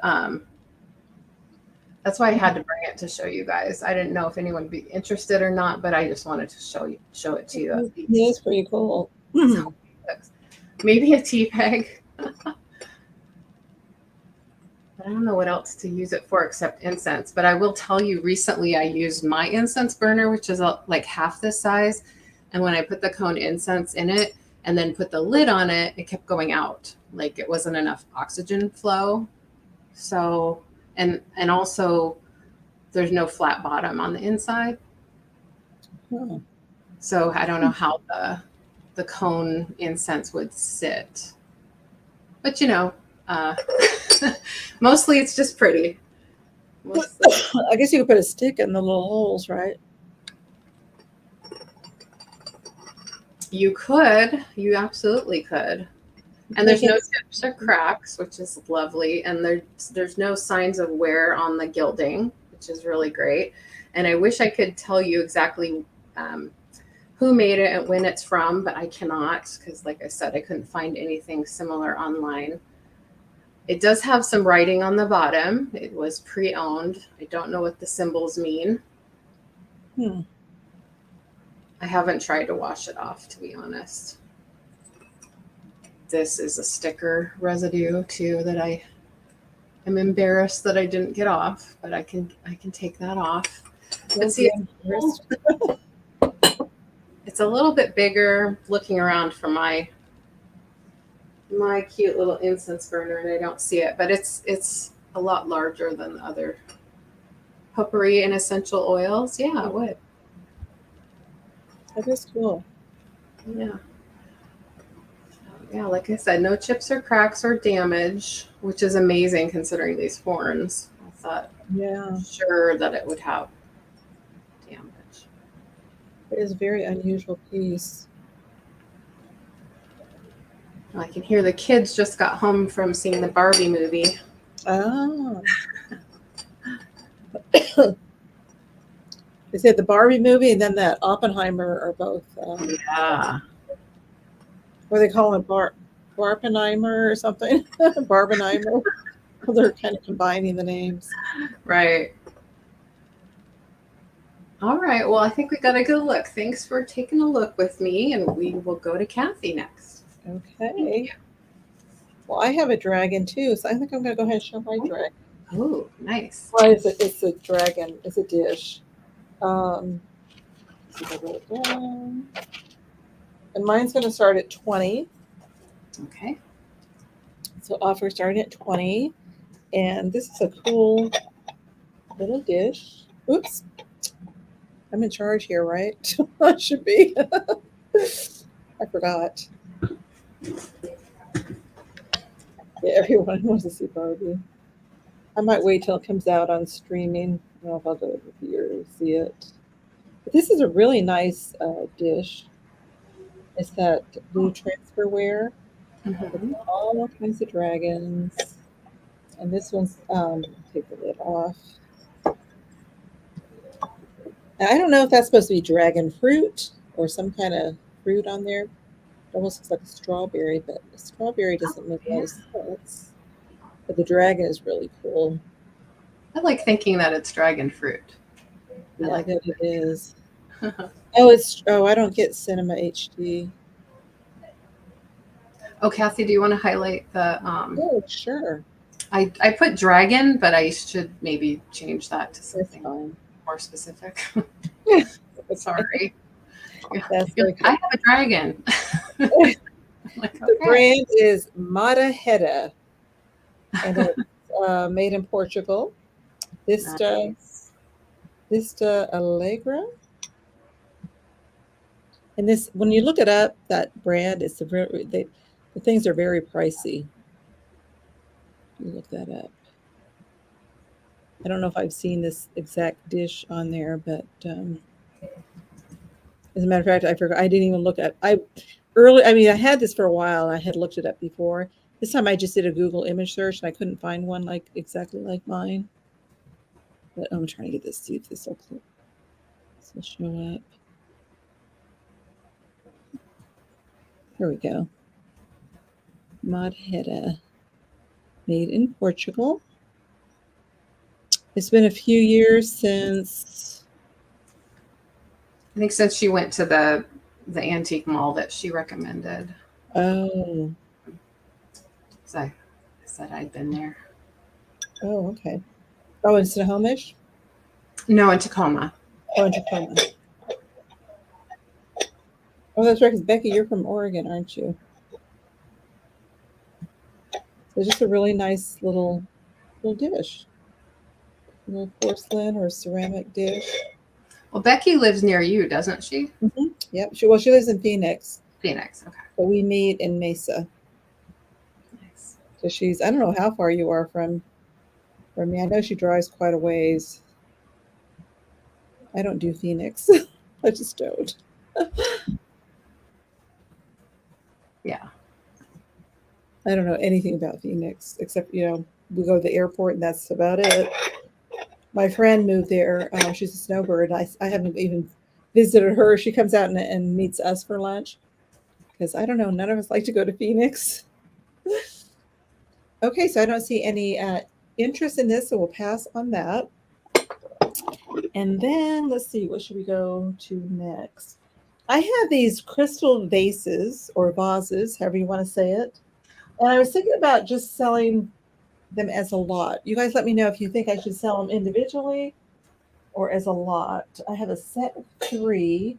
Speaker 2: that's why I had to bring it to show you guys. I didn't know if anyone would be interested or not, but I just wanted to show it to you.
Speaker 1: Yeah, it's pretty cool.
Speaker 2: Maybe a tea bag. But I don't know what else to use it for except incense. But I will tell you, recently I used my incense burner, which is like half this size. And when I put the cone incense in it and then put the lid on it, it kept going out. Like it wasn't enough oxygen flow. So, and also there's no flat bottom on the inside.
Speaker 1: Oh.
Speaker 2: So I don't know how the cone incense would sit. But you know, mostly it's just pretty.
Speaker 1: I guess you could put a stick in the little holes, right?
Speaker 2: You could. You absolutely could. And there's no chips or cracks, which is lovely. And there's no signs of wear on the gilding, which is really great. And I wish I could tell you exactly who made it and when it's from, but I cannot because, like I said, I couldn't find anything similar online. It does have some writing on the bottom. It was pre-owned. I don't know what the symbols mean. I haven't tried to wash it off, to be honest. This is a sticker residue too that I am embarrassed that I didn't get off, but I can take that off. But see, it's a little bit bigger looking around for my cute little incense burner, and I don't see it, but it's a lot larger than the other potpourri and essential oils. Yeah, it would.
Speaker 1: That is cool.
Speaker 2: Yeah. Yeah, like I said, no chips or cracks or damage, which is amazing considering these horns. I thought,
Speaker 1: yeah,
Speaker 2: sure that it would have damage.
Speaker 1: It is a very unusual piece.
Speaker 2: I can hear the kids just got home from seeing the Barbie movie.
Speaker 1: Oh. They said the Barbie movie and then that Oppenheimer are both.
Speaker 2: Yeah.
Speaker 1: What do they call it? Barbenheimer or something? Barbenheimer. They're kind of combining the names.
Speaker 2: Right. All right. Well, I think we got a good look. Thanks for taking a look with me, and we will go to Kathy next.
Speaker 1: Okay. Well, I have a dragon too, so I think I'm going to go ahead and show my dragon.
Speaker 2: Oh, nice.
Speaker 1: Why is it? It's a dragon. It's a dish. See if I wrote it down. And mine's going to start at 20.
Speaker 2: Okay.
Speaker 1: So offer starting at 20. And this is a cool little dish. Oops. I'm in charge here, right? I should be. I forgot. Yeah, everyone wants to see Barbie. I might wait till it comes out on streaming. I don't know if I'll go over here to see it. But this is a really nice dish. It's that blue transferware with all kinds of dragons. And this one's, take the lid off. And I don't know if that's supposed to be dragon fruit or some kind of fruit on there. It almost looks like a strawberry, but the strawberry doesn't make a lot of sense. But the dragon is really cool.
Speaker 2: I like thinking that it's dragon fruit.
Speaker 1: Yeah, I bet it is. Oh, I don't get Cinema HD.
Speaker 2: Oh, Kathy, do you want to highlight the?
Speaker 1: Oh, sure.
Speaker 2: I put dragon, but I should maybe change that to something more specific. Sorry.
Speaker 1: That's
Speaker 2: I have a dragon.
Speaker 1: Like, okay. The brand is Mataheda, and it's made in Portugal. Vista Allegra. And this, when you look it up, that brand, it's the things are very pricey. You look that up. I don't know if I've seen this exact dish on there, but as a matter of fact, I forgot. I didn't even look at. I had this for a while. I had looked it up before. This time I just did a Google image search and I couldn't find one like exactly like mine. But I'm trying to get this, see if this will show up. Here we go. Mataheda, made in Portugal. It's been a few years since.
Speaker 2: I think since she went to the antique mall that she recommended.
Speaker 1: Oh.
Speaker 2: So I said I'd been there.
Speaker 1: Oh, okay. Oh, in Snohomish?
Speaker 2: No, in Tacoma.
Speaker 1: Oh, in Tacoma. Oh, that's right, because Becky, you're from Oregon, aren't you? So just a really nice little dish. A little porcelain or ceramic dish.
Speaker 2: Well, Becky lives near you, doesn't she?
Speaker 1: Mm-hmm. Yep. She lives in Phoenix.
Speaker 2: Phoenix, okay.
Speaker 1: But we meet in Mesa.
Speaker 2: Nice.
Speaker 1: So I don't know how far you are from me. I know she drives quite a ways. I don't do Phoenix. I just don't.
Speaker 2: Yeah.
Speaker 1: I don't know anything about Phoenix except, we go to the airport and that's about it. My friend moved there. She's a snowbird. I haven't even visited her. She comes out and meets us for lunch because I don't know. None of us like to go to Phoenix. Okay, so I don't see any interest in this, so we'll pass on that. And then let's see, what should we go to next? I have these crystal vases or vases, however you want to say it. And I was thinking about just selling them as a lot. You guys let me know if you think I should sell them individually or as a lot. I have a set of 3.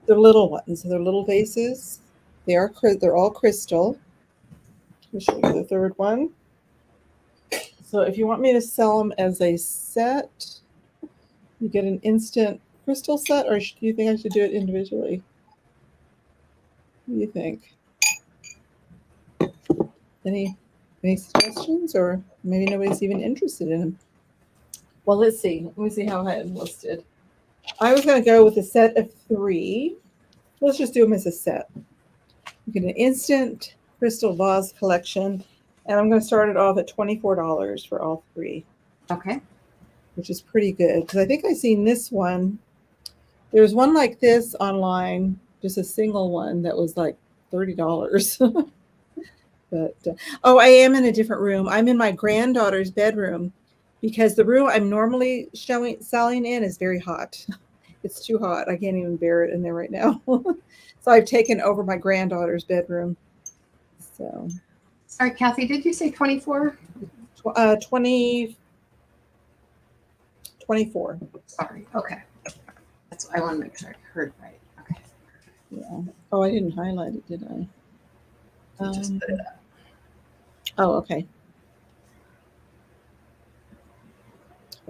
Speaker 1: They're little ones. So they're little vases. They're all crystal. Let me show you the third one. So if you want me to sell them as a set, you get an instant crystal set, or do you think I should do it individually? What do you think? Any suggestions, or maybe nobody's even interested in them? Well, let's see. Let me see how I had listed. I was going to go with a set of 3. Let's just do them as a set. You get an instant crystal vase collection, and I'm going to start it off at $24 for all 3.
Speaker 2: Okay.
Speaker 1: Which is pretty good because I think I've seen this one. There's one like this online, just a single one that was like $30. But I am in a different room. I'm in my granddaughter's bedroom because the room I'm normally selling in is very hot. It's too hot. I can't even bear it in there right now. So I've taken over my granddaughter's bedroom. So.
Speaker 2: Sorry, Kathy, did you say 24?
Speaker 1: 24.
Speaker 2: Sorry. Okay. I want to make sure I heard right. Okay.
Speaker 1: Yeah. Oh, I didn't highlight it, did I?
Speaker 2: Just put it up.
Speaker 1: Oh, okay.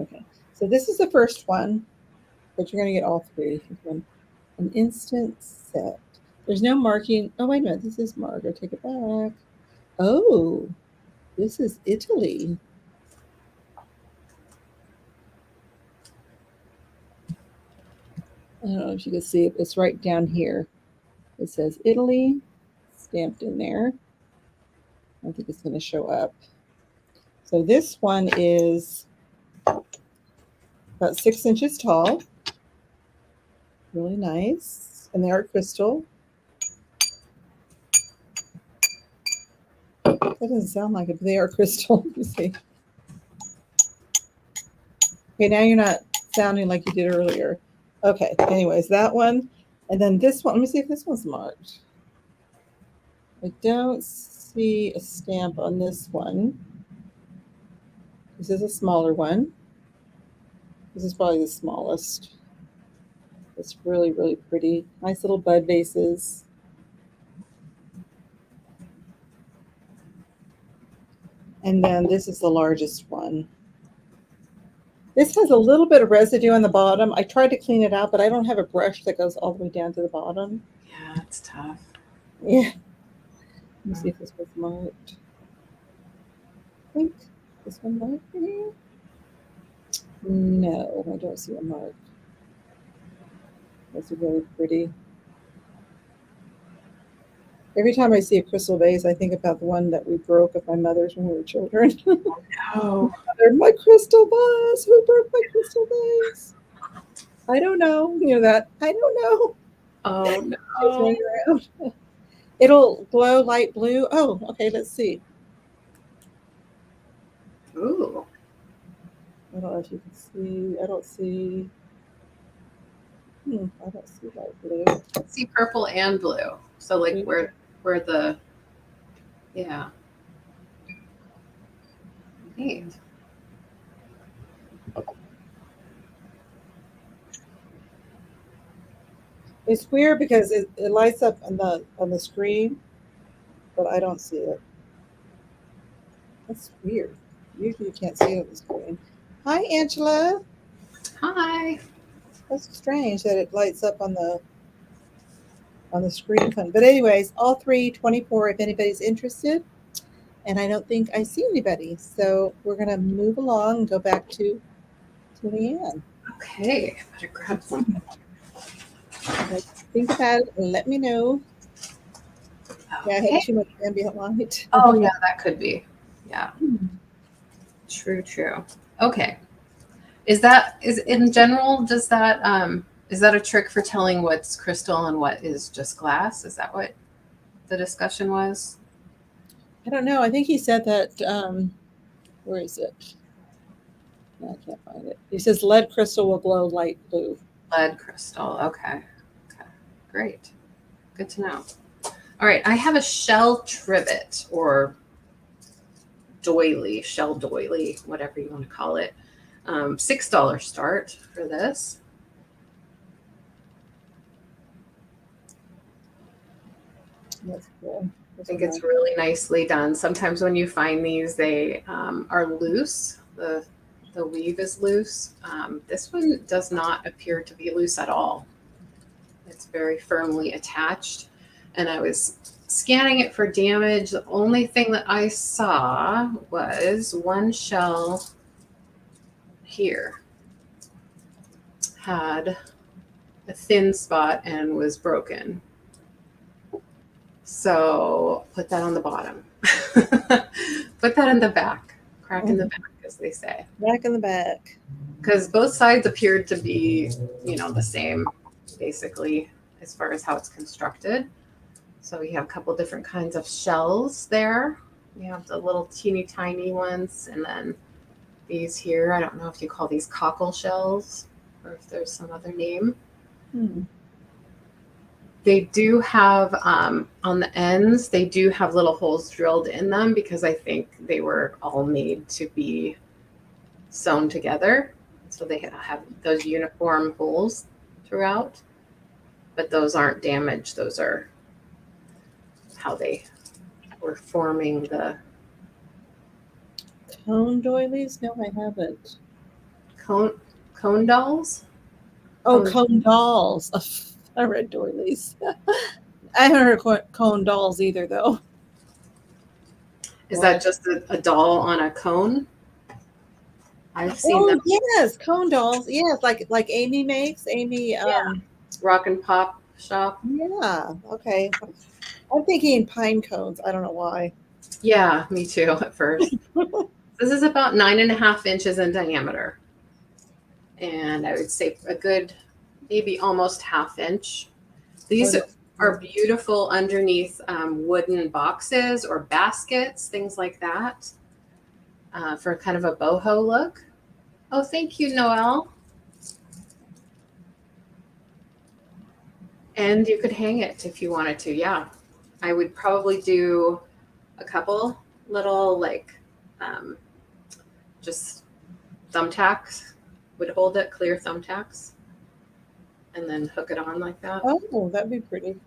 Speaker 1: Okay. So this is the first one, but you're going to get all 3. An instant set. There's no marking. Oh, wait a minute. This is marked. I take it back. Oh, this is Italy. I don't know if you can see it. It's right down here. It says Italy stamped in there. I don't think it's going to show up. So this one is about 6 inches tall. Really nice. And they are crystal. That doesn't sound like it, but they are crystal. Let me see. Okay, now you're not sounding like you did earlier. Okay, anyways, that one. And then this one, let me see if this one's marked. I don't see a stamp on this one. This is a smaller one. This is probably the smallest. It's really, really pretty. Nice little bud vases. And then this is the largest one. This has a little bit of residue on the bottom. I tried to clean it out, but I don't have a brush that goes all the way down to the bottom.
Speaker 2: Yeah, it's tough.
Speaker 1: Yeah. Let me see if this was marked. I think this one marked here. No, I don't see a mark. That's really pretty. Every time I see a crystal vase, I think about the one that we broke of my mother's when we were children.
Speaker 2: Oh,
Speaker 1: My crystal vase. Who broke my crystal vase? I don't know. You know that. I don't know.
Speaker 2: oh
Speaker 1: It's
Speaker 2: no.
Speaker 1: running around. It'll glow light blue. Oh, okay. Let's see.
Speaker 2: Ooh.
Speaker 1: I don't know if you can see. I don't see. I don't see light blue.
Speaker 2: I see purple and blue. So like where the, yeah. Neat.
Speaker 1: It's weird because it lights up on the screen, but I don't see it. That's weird. Usually you can't see it on the screen. Hi, Angela.
Speaker 2: Hi.
Speaker 1: That's strange that it lights up on the screen. But anyways, all three 24 if anybody's interested. And I don't think I see anybody. So we're gonna move along and go back to LeAnne.
Speaker 2: Okay, I better grab some.
Speaker 1: Think about it and let me know.
Speaker 2: Okay.
Speaker 1: Yeah, I had too much ambient light.
Speaker 2: Oh yeah, that could be. Yeah. True. Okay. Is in general, does that is that a trick for telling what's crystal and what is just glass? Is that what the discussion was?
Speaker 1: I don't know. I think he said that where is it? No, I can't find it. He says lead crystal will glow light blue.
Speaker 2: Lead crystal. Okay. Great. Good to know. All right. I have a shell trivet or doily, shell doily, whatever you want to call it. $6 start for this.
Speaker 1: That's cool.
Speaker 2: I think it's really nicely done. Sometimes when you find these, they are loose. The weave is loose. This one does not appear to be loose at all. It's very firmly attached. And I was scanning it for damage. The only thing that I saw was one shell here had a thin spot and was broken. So put that on the bottom. Put that in the back. Crack in the back, as they say.
Speaker 1: Back in the back.
Speaker 2: Because both sides appeared to be, the same, basically, as far as how it's constructed. So we have a couple different kinds of shells there. We have the little teeny tiny ones, and then these here. I don't know if you call these cockle shells or if there's some other name. They do have, on the ends, they do have little holes drilled in them because I think they were all made to be sewn together. So they have those uniform holes throughout, but those aren't damaged. Those are how they were forming the
Speaker 1: Cone doilies? No, I haven't.
Speaker 2: cone dolls.
Speaker 1: Oh, cone dolls. I read doilies. I haven't heard cone dolls either, though.
Speaker 2: Is that just a doll on a cone? I've seen them.
Speaker 1: Yes, cone dolls. Yes, like Amy makes. Amy.
Speaker 2: Rock and Pop shop.
Speaker 1: Yeah. Okay. I'm thinking pine cones. I don't know why.
Speaker 2: Yeah, me too at first. This is about 9.5 inches in diameter. and I would say a good, maybe almost 1/2 inch. These are beautiful underneath wooden boxes or baskets, things like that, for kind of a boho look. Oh, thank you, Noelle. And you could hang it if you wanted to. Yeah, I would probably do a couple little like just thumbtacks would hold it, clear thumbtacks, and then hook it on like that.
Speaker 1: Oh, that'd be pretty.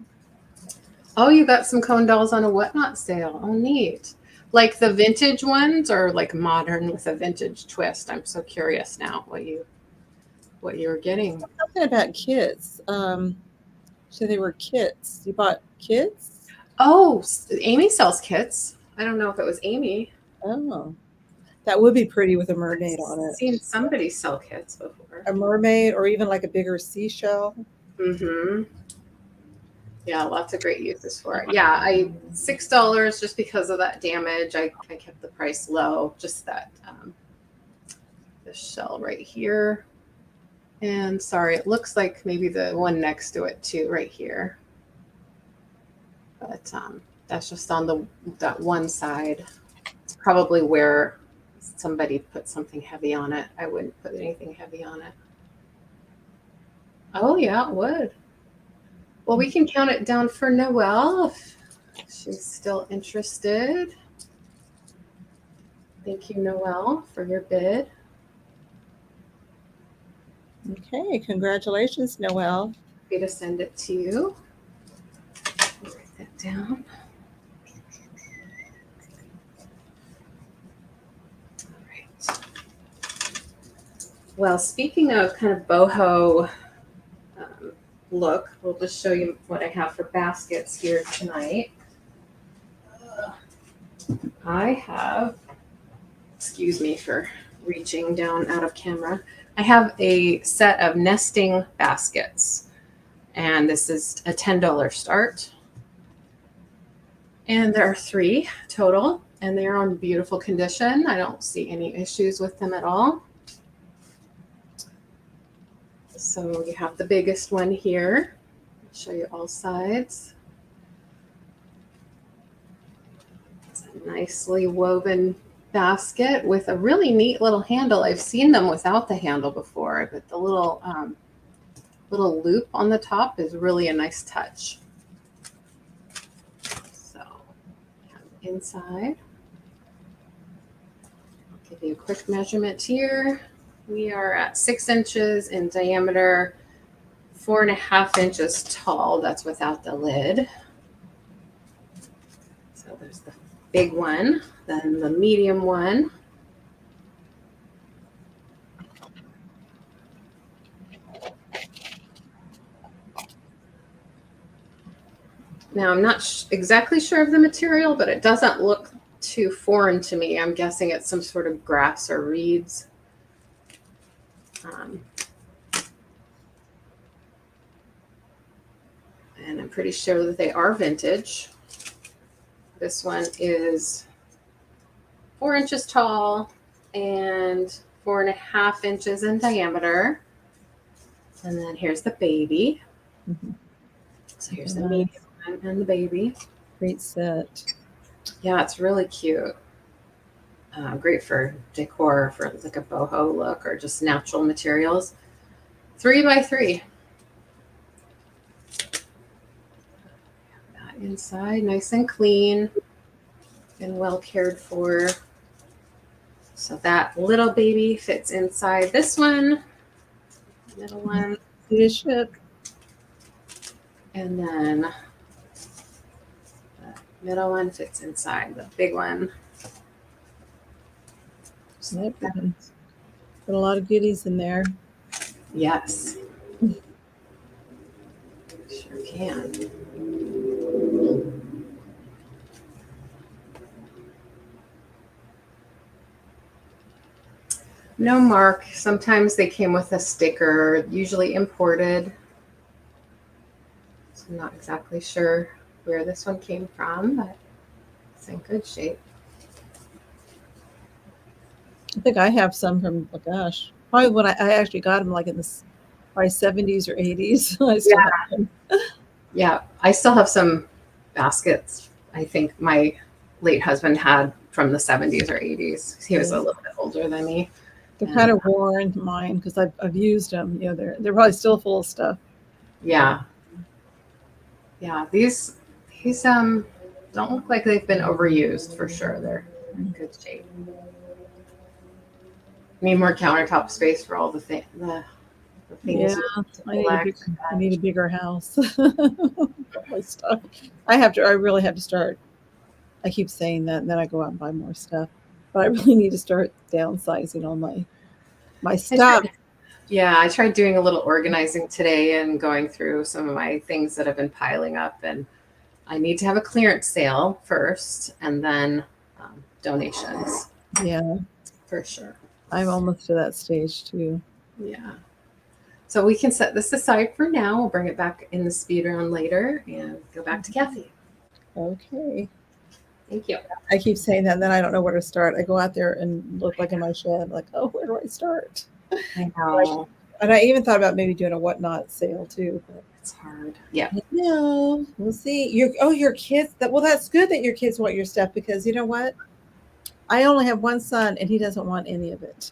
Speaker 2: Oh, you got some cone dolls on a whatnot sale. Oh, neat. Like the vintage ones or like modern with a vintage twist? I'm so curious now what you were getting.
Speaker 1: Something about kits. So they were kits. You bought kits?
Speaker 2: Oh, Amy sells kits. I don't know if it was Amy.
Speaker 1: Oh, that would be pretty with a mermaid on it.
Speaker 2: I've seen somebody sell kits before.
Speaker 1: A mermaid or even like a bigger seashell.
Speaker 2: Mm-hmm. Yeah, lots of great uses for it. Yeah, $6 just because of that damage. I kept the price low. Just that this shell right here. And sorry, it looks like maybe the one next to it too, right here. But that's just on that one side. It's probably where somebody put something heavy on it. I wouldn't put anything heavy on it. Oh yeah, it would. Well, we can count it down for Noelle if she's still interested. Thank you, Noelle, for your bid.
Speaker 1: Okay, congratulations, Noelle.
Speaker 2: Happy to send it to you. I'll write that down. All right. Well, speaking of kind of boho look, we'll just show you what I have for baskets here tonight. I have, excuse me for reaching down out of camera. I have a set of nesting baskets, and this is a $10 start. And there are 3 total, and they're on beautiful condition. I don't see any issues with them at all. So you have the biggest one here. I'll show you all sides. It's a nicely woven basket with a really neat little handle. I've seen them without the handle before, but the little loop on the top is really a nice touch. So inside, I'll give you a quick measurement here. We are at 6 inches in diameter, 4.5 inches tall. That's without the lid. So there's the big one, then the medium one. Now I'm not exactly sure of the material, but it doesn't look too foreign to me. I'm guessing it's some sort of grass or reeds. And I'm pretty sure that they are vintage. This one is 4 inches tall and 4.5 inches in diameter. And then here's the baby.
Speaker 1: Mm-hmm.
Speaker 2: So here's the medium one and the baby.
Speaker 1: Great set.
Speaker 2: Yeah, it's really cute. Great for decor, for like a boho look or just natural materials. 3 by 3. That inside, nice and clean and well cared for. So that little baby fits inside this one, middle one.
Speaker 1: Dish it.
Speaker 2: And then the middle one fits inside the big one.
Speaker 1: Yep. Put a lot of goodies in there.
Speaker 2: Yes. Sure can. No mark. Sometimes they came with a sticker, usually imported. So I'm not exactly sure where this one came from, but it's in good shape.
Speaker 1: I think I have some from, oh gosh, Probably when I actually got them like in the probably 70s or 80s. I still
Speaker 2: Yeah.
Speaker 1: have them.
Speaker 2: Yeah. I still have some baskets I think my late husband had from the 70s or 80s. He was a little bit older than me.
Speaker 1: They're kind of worn, mine, because I've used them. You know, they're probably still full of stuff.
Speaker 2: Yeah. Yeah. These don't look like they've been overused for sure. They're in good shape. Need more countertop space for all the things. The things
Speaker 1: Yeah,
Speaker 2: you
Speaker 1: I need a bigger house. My stuff. I really have to start. I keep saying that, and then I go out and buy more stuff. But I really need to start downsizing all my stuff.
Speaker 2: I tried doing a little organizing today and going through some of my things that have been piling up, and I need to have a clearance sale first, and then donations.
Speaker 1: Yeah,
Speaker 2: For sure.
Speaker 1: I'm almost to that stage too.
Speaker 2: Yeah. So we can set this aside for now. We'll bring it back in the speed round later and go back to Kathy.
Speaker 1: Okay.
Speaker 2: Thank you.
Speaker 1: I keep saying that, and then I don't know where to start. I go out there and look like in my shed, like, oh, where do I start?
Speaker 2: I know.
Speaker 1: And I even thought about maybe doing a whatnot sale too. But
Speaker 2: It's hard. Yeah.
Speaker 1: no, we'll see. Your kids. That's good that your kids want your stuff, because you know what? I only have one son, and he doesn't want any of it.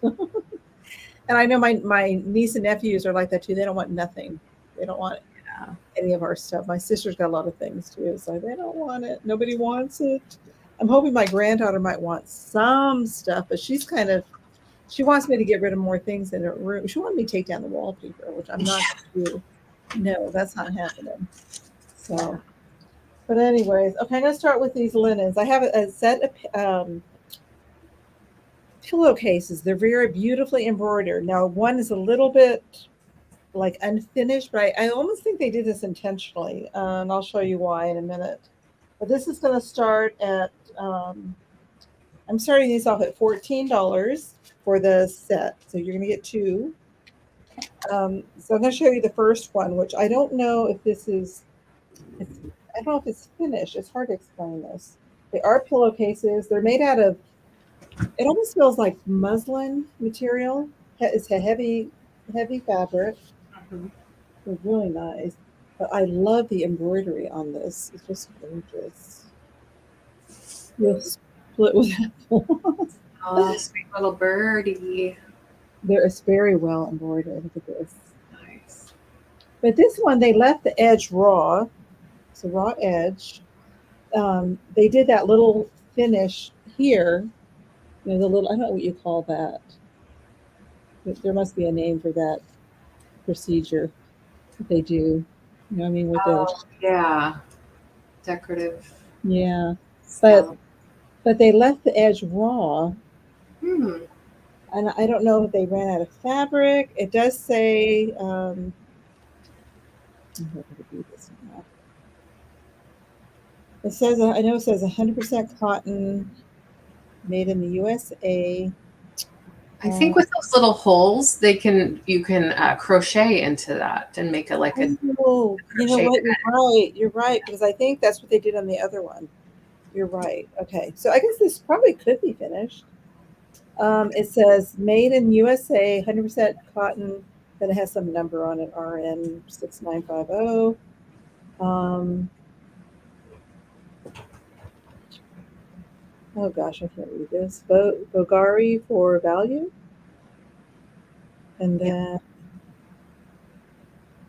Speaker 1: And I know my niece and nephews are like that too. They don't want nothing. They don't want any of our stuff. My sister's got a lot of things too, so they don't want it. Nobody wants it. I'm hoping my granddaughter might want some stuff, but she wants me to get rid of more things in her room. She wanted me to take down the wallpaper, which I'm not going to do. No, that's not happening. So, but anyways, okay, I'm going to start with these linens. I have a set of pillowcases. They're very beautifully embroidered. Now, one is a little bit like unfinished, but I almost think they did this intentionally, and I'll show you why in a minute. But this is going to start at I'm starting these off at $14 for the set, so you're going to get two. So I'm going to show you the first one, which I don't know if this is. I don't know if it's finished. It's hard to explain this. They are pillowcases. They're made out of. It almost feels like muslin material. It's a heavy fabric.
Speaker 2: Mm-hmm.
Speaker 1: They're really nice. But I love the embroidery on this. It's just gorgeous. You'll split with that.
Speaker 2: Oh, sweet little birdie.
Speaker 1: It's very well embroidered. Look at this.
Speaker 2: Nice.
Speaker 1: But this one, they left the edge raw. It's a raw edge. They did that little finish here. You know, the little, I don't know what you call that. There must be a name for that procedure that they do. You know what I mean? With
Speaker 2: Yeah. Decorative.
Speaker 1: yeah.
Speaker 2: Scallop.
Speaker 1: But they left the edge raw.
Speaker 2: Hmm.
Speaker 1: And I don't know if they ran out of fabric. It does say, it says, I know it says 100% cotton, made in the USA.
Speaker 2: I think with those little holes, you can crochet into that and make it like a.
Speaker 1: Oh, you know what? You're right. You're right, because I think that's what they did on the other one. You're right. Okay, so I guess this probably could be finished. It says made in USA, 100% cotton. Then it has some number on it, RN 6950. Oh gosh, I can't read this. Bulgari for value. And then,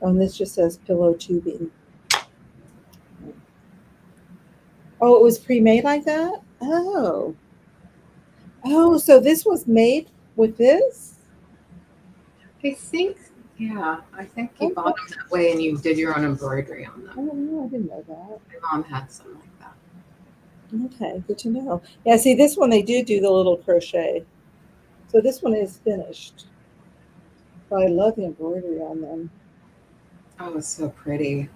Speaker 1: and this just says pillow tubing. Oh, it was pre-made like that? Oh. Oh, so this was made with this?
Speaker 2: I think, yeah, I think you bought them that way and you did your own embroidery on them.
Speaker 1: Oh, no, I didn't know that.
Speaker 2: My mom had some like that.
Speaker 1: Okay, good to know. Yeah, see, this one they do the little crochet. So this one is finished. But I love the embroidery on them.
Speaker 2: Oh, it's so pretty.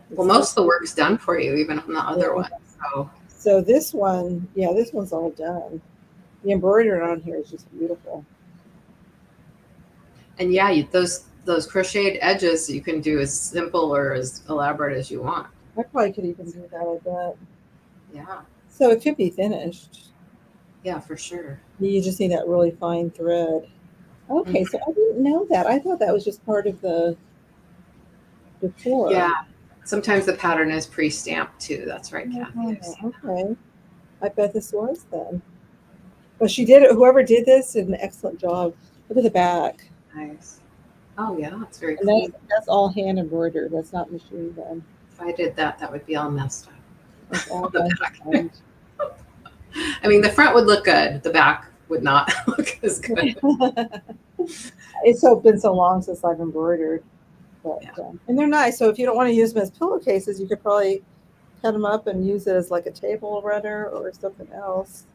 Speaker 2: Well, most of the work's done for you, even on the other one.
Speaker 1: So this one, yeah, this one's all done. The embroidery on here is just beautiful.
Speaker 2: And yeah, those crocheted edges you can do as simple or as elaborate as you want.
Speaker 1: I probably could even do that, I bet.
Speaker 2: Yeah.
Speaker 1: So it could be finished.
Speaker 2: Yeah, for sure.
Speaker 1: You just need that really fine thread. Okay, so I didn't know that. I thought that was just part of the decor.
Speaker 2: Yeah. Sometimes the pattern is pre-stamped too. That's right, Kathy.
Speaker 1: Oh, okay. I bet this was then. But she did it. Whoever did this did an excellent job. Look at the back.
Speaker 2: Nice. Oh yeah, it's very
Speaker 1: And
Speaker 2: clean.
Speaker 1: that's all hand embroidered. That's not machine done.
Speaker 2: If I did that, that would be all messed up.
Speaker 1: That's all
Speaker 2: The
Speaker 1: done.
Speaker 2: back. I mean, the front would look good. The back would not look as good.
Speaker 1: It's been so long since I've embroidered. But, and they're nice. So if you don't want to use them as pillowcases, you could probably cut them up and use it as like a table runner or something else.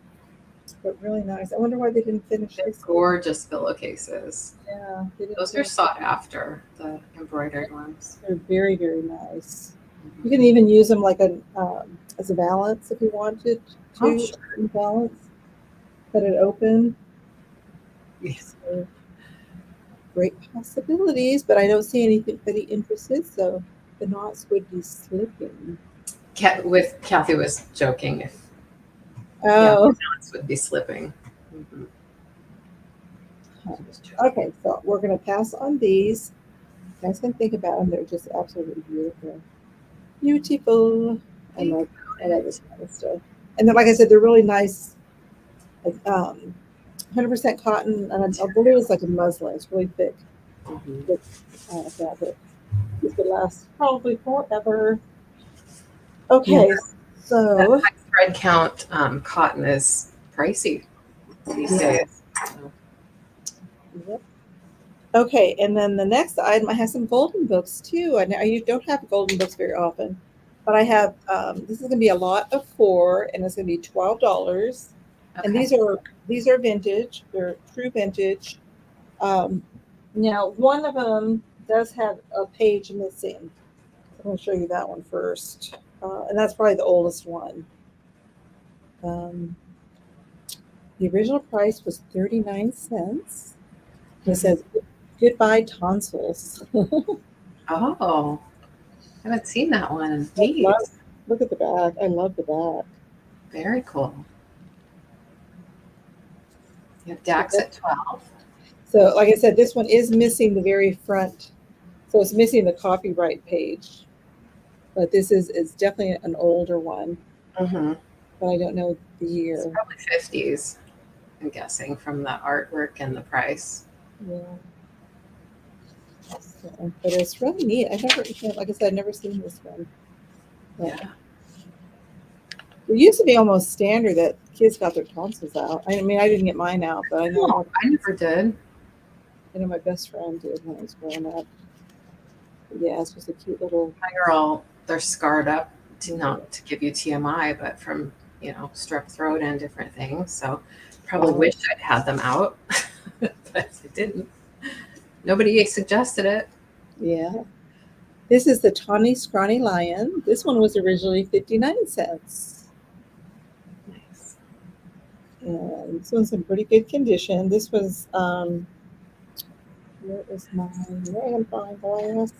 Speaker 1: But really nice. I wonder why they didn't finish
Speaker 2: They're
Speaker 1: this.
Speaker 2: gorgeous pillowcases.
Speaker 1: Yeah,
Speaker 2: those are sought after, the embroidered ones.
Speaker 1: They're very, very nice. You can even use them like as a valance if you wanted to.
Speaker 2: Sure.
Speaker 1: Valance. Cut it open.
Speaker 2: Yes.
Speaker 1: So, great possibilities, but I don't see anybody interested, so the knots would be slipping.
Speaker 2: With Kathy was joking.
Speaker 1: Oh,
Speaker 2: the knots would be slipping. Mm-hmm.
Speaker 1: Okay, so we're going to pass on these. You guys can think about them. They're just absolutely beautiful. Beautiful. I love this kind of stuff. And then, like I said, they're really nice. 100% cotton, and I believe it's like a muslin. It's really thick. Thick fabric. This would last probably forever. Okay, so
Speaker 2: that high thread count cotton is pricey these days. So.
Speaker 1: Yep. Okay, and then the next item, I have some golden books too. I don't have golden books very often, but I have. This is going to be a lot of 4, and it's going to be $12. Okay. And these are vintage. They're true vintage. Now, one of them does have a page missing. I'm going to show you that one first, and that's probably the oldest one. The original price was 39 cents. It says, "Goodbye tonsils."
Speaker 2: Oh, I haven't seen that one.
Speaker 1: Look at the back. I love the back.
Speaker 2: Very cool. You have Dax at 12.
Speaker 1: So, like I said, this one is missing the very front. So it's missing the copyright page. But this is definitely an older one.
Speaker 2: Mm-hmm.
Speaker 1: But I don't know the year.
Speaker 2: It's probably 50s, I'm guessing, from the artwork and the price.
Speaker 1: Yeah. So, but it's really neat. Like I said, I've never seen this one. But
Speaker 2: yeah.
Speaker 1: It used to be almost standard that kids got their tonsils out. I mean, I didn't get mine out, but I know
Speaker 2: I never did.
Speaker 1: I know my best friend did when I was growing up. But yeah, it's just a cute little.
Speaker 2: They're scarred up not to give you TMI, but from strep throat and different things. So probably wish I'd had them out, but I didn't. Nobody suggested it.
Speaker 1: Yeah. This is the Tawny Scrawny Lion. This one was originally 59 cents.
Speaker 2: Nice.
Speaker 1: And this one's in pretty good condition. This was, where is mine? Magnifying glass.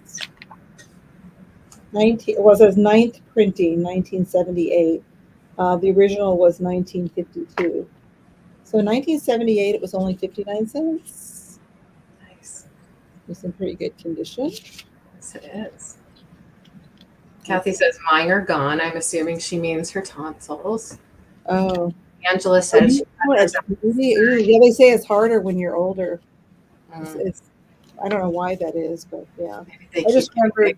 Speaker 1: It was his 9th printing, 1978. The original was 1952. So in 1978, it was only 59 cents.
Speaker 2: Nice.
Speaker 1: It's in pretty good condition.
Speaker 2: Yes, it is. Kathy says mine are gone. I'm assuming she means her tonsils.
Speaker 1: Oh.
Speaker 2: Angela says
Speaker 1: yeah, they say it's harder when you're older. It's I don't know why that is, but yeah. I just remember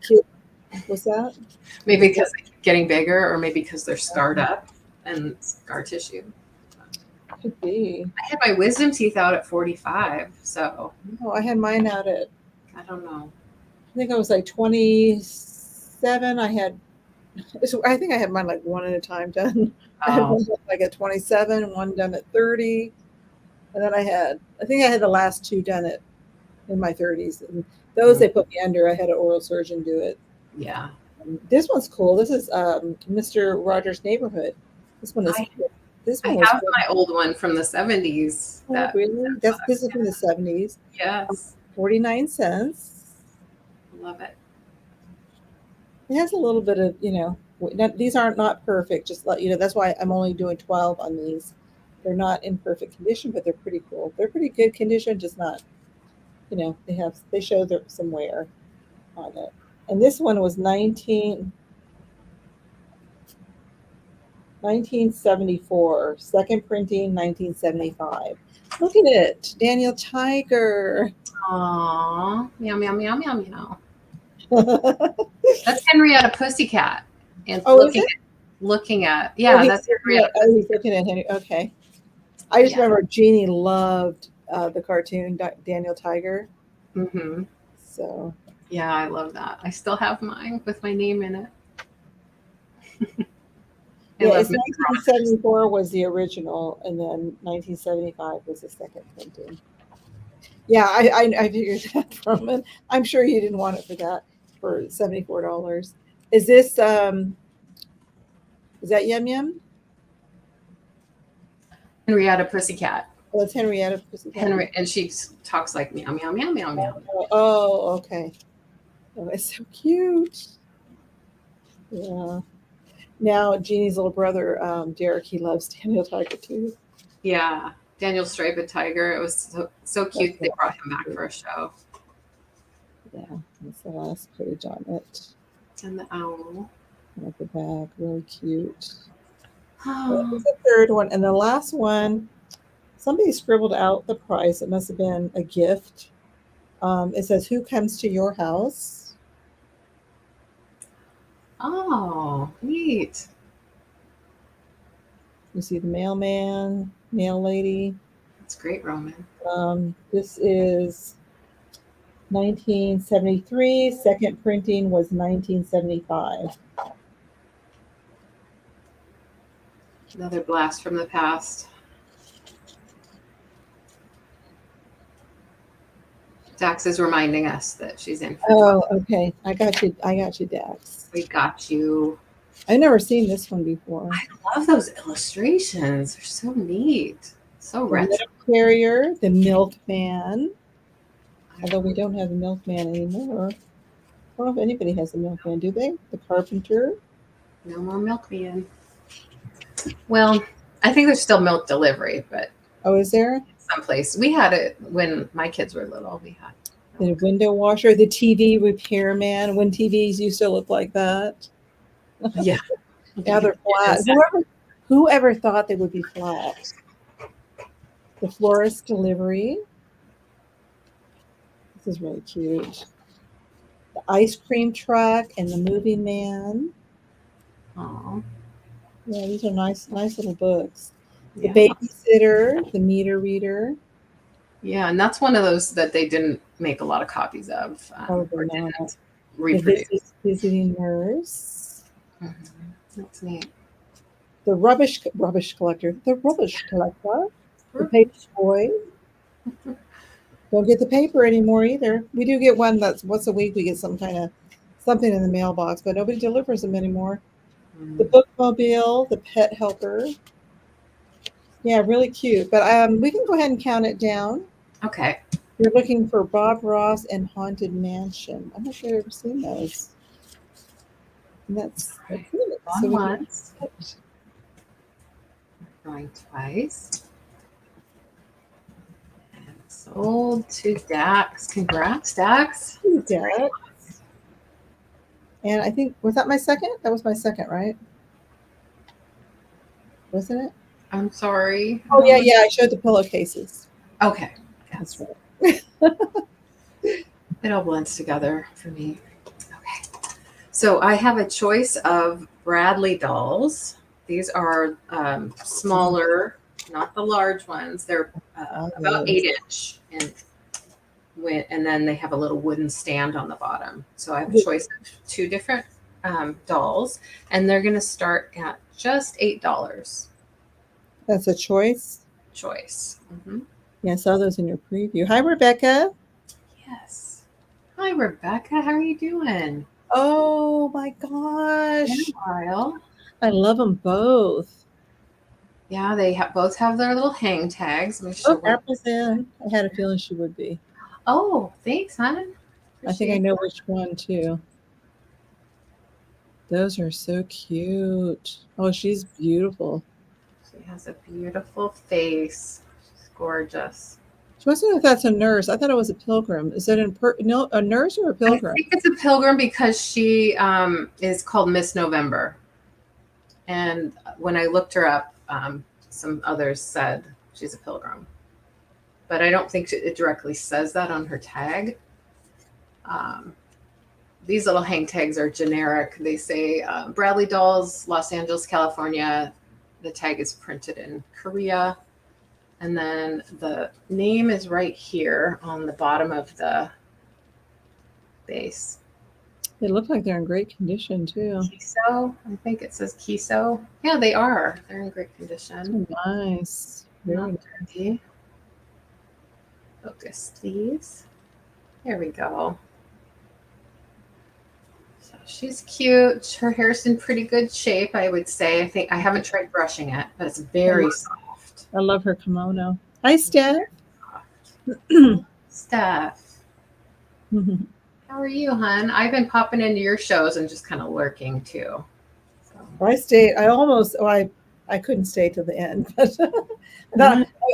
Speaker 1: what's that?
Speaker 2: Maybe because they keep getting bigger, or maybe because they're scarred up and scar tissue.
Speaker 1: Could be.
Speaker 2: I had my wisdom teeth out at 45, so.
Speaker 1: Oh, I had mine out at.
Speaker 2: I don't know.
Speaker 1: I think I was like 27. I think I had mine like one at a time done. I had one like at 27, one done at 30, and then I think I had the last 2 done in my 30s. And those they put me under. I had an oral surgeon do it.
Speaker 2: Yeah.
Speaker 1: This one's cool. This is Mr. Rogers' Neighborhood. This one is.
Speaker 2: I have my old one from the 70s.
Speaker 1: Oh, really? This is from the 70s.
Speaker 2: Yes.
Speaker 1: 49 cents.
Speaker 2: Love it.
Speaker 1: It has a little bit of, these aren't not perfect. Just let you know. That's why I'm only doing 12 on these. They're not in perfect condition, but they're pretty cool. They're pretty good condition, just not they show some wear on it. And this one was 1974, second printing 1975. Look at it, Daniel Tiger.
Speaker 2: Aww, meow, meow, meow, meow, meow. That's Henrietta Pussycat. And looking at, yeah, that's Henrietta.
Speaker 1: He's looking at Henry. Okay. I just remember Jeannie loved the cartoon Daniel Tiger.
Speaker 2: Mm-hmm.
Speaker 1: So.
Speaker 2: Yeah, I love that. I still have mine with my name in it.
Speaker 1: Yeah, it's 1974 was the original, and then 1975 was the second printing. Yeah, I figured that from it. I'm sure you didn't want it for $74. Is this is that Yum Yum?
Speaker 2: Henrietta Pussycat.
Speaker 1: Oh, it's Henrietta Pussycat.
Speaker 2: And she talks like meow, meow, meow, meow, meow.
Speaker 1: Oh, okay. Oh, it's so cute. Yeah. Now Jeannie's little brother, Derek, he loves Daniel Tiger too.
Speaker 2: Yeah, Daniel Striped Tiger. It was so cute. They brought him back for a show.
Speaker 1: Yeah, that's the last page on it.
Speaker 2: And the owl.
Speaker 1: At the back, really cute. That was the third one. And the last one, somebody scribbled out the price. It must have been a gift. It says, "Who comes to your house?"
Speaker 2: Oh, neat.
Speaker 1: You see the mailman, mail lady.
Speaker 2: That's great, Roman.
Speaker 1: This is 1973. Second printing was 1975.
Speaker 2: Another blast from the past. Dax is reminding us that she's in.
Speaker 1: Okay. I got you, Dax.
Speaker 2: We got you.
Speaker 1: I've never seen this one before.
Speaker 2: I love those illustrations. They're so neat. So retro.
Speaker 1: The carrier, the milkman. Although we don't have the milkman anymore. I don't know if anybody has a milkman, do they? The carpenter.
Speaker 2: No more milkman. Well, I think there's still milk delivery, but
Speaker 1: is there?
Speaker 2: Someplace. We had it when my kids were little. We had
Speaker 1: the window washer, the TV repairman, when TVs used to look like that.
Speaker 2: Yeah.
Speaker 1: Now they're flat. Whoever thought they would be flat? The florist delivery. This is really cute. The ice cream truck and the movie man.
Speaker 2: Oh.
Speaker 1: Yeah, these are nice little books. The babysitter, the meter reader.
Speaker 2: Yeah, and that's one of those that they didn't make a lot of copies of. Or didn't reproduce.
Speaker 1: The visiting nurse.
Speaker 2: Mm-hmm. That's neat.
Speaker 1: The rubbish collector. The rubbish collector. The paper boy. Don't get the paper anymore either. We do get one that's once a week. We get something in the mailbox, but nobody delivers them anymore. Mm. The bookmobile, the pet helper. Yeah, really cute. But we can go ahead and count it down.
Speaker 2: Okay.
Speaker 1: You're looking for Bob Ross and Haunted Mansion. I'm not sure I've ever seen those. And that's
Speaker 2: right.
Speaker 1: It.
Speaker 2: Going once. Going twice. And sold to Dax. Congrats, Dax.
Speaker 1: Dax. And I think, was that my second? That was my second, right? Wasn't it?
Speaker 2: I'm sorry.
Speaker 1: Oh, yeah. I showed the pillowcases.
Speaker 2: Okay.
Speaker 1: That's right.
Speaker 2: It all blends together for me. Okay. So I have a choice of Bradley dolls. These are smaller, not the large ones. They're about 8-inch. And then they have a little wooden stand on the bottom. So I have a choice of 2 different dolls. And they're going to start at just $8.
Speaker 1: That's a choice?
Speaker 2: Choice. Mm-hmm.
Speaker 1: Yeah, I saw those in your preview. Hi, Rebecca.
Speaker 2: Yes. Hi, Rebecca. How are you doing?
Speaker 1: Oh, my gosh.
Speaker 2: Been a while.
Speaker 1: I love them both.
Speaker 2: Yeah, they both have their little hang tags.
Speaker 1: Apple's in. I had a feeling she would be.
Speaker 2: Oh, thanks, hon.
Speaker 1: I think I know which one, too. Those are so cute. Oh, she's beautiful.
Speaker 2: She has a beautiful face. She's gorgeous.
Speaker 1: She wants to know if that's a nurse. I thought it was a pilgrim. Is it no, a nurse or a
Speaker 2: I
Speaker 1: pilgrim?
Speaker 2: think it's a pilgrim because she is called Miss November. And when I looked her up, some others said she's a pilgrim. But I don't think it directly says that on her tag. These little hang tags are generic. They say Bradley Dolls, Los Angeles, California. The tag is printed in Korea. And then the name is right here on the bottom of the base.
Speaker 1: They look like they're in great condition too.
Speaker 2: Kiso, I think it says Kiso. Yeah, they are. They're in great condition.
Speaker 1: Oh, nice. Very
Speaker 2: Not dirty. Focus, please. There we go. So she's cute. Her hair's in pretty good shape, I would say. I think I haven't tried brushing it, but it's very soft.
Speaker 1: I love her kimono. Hi, Steph.
Speaker 2: Steph, how are you, hon? I've been popping into your shows and just kind of lurking too. So.
Speaker 1: I stayed. I couldn't stay till the end, but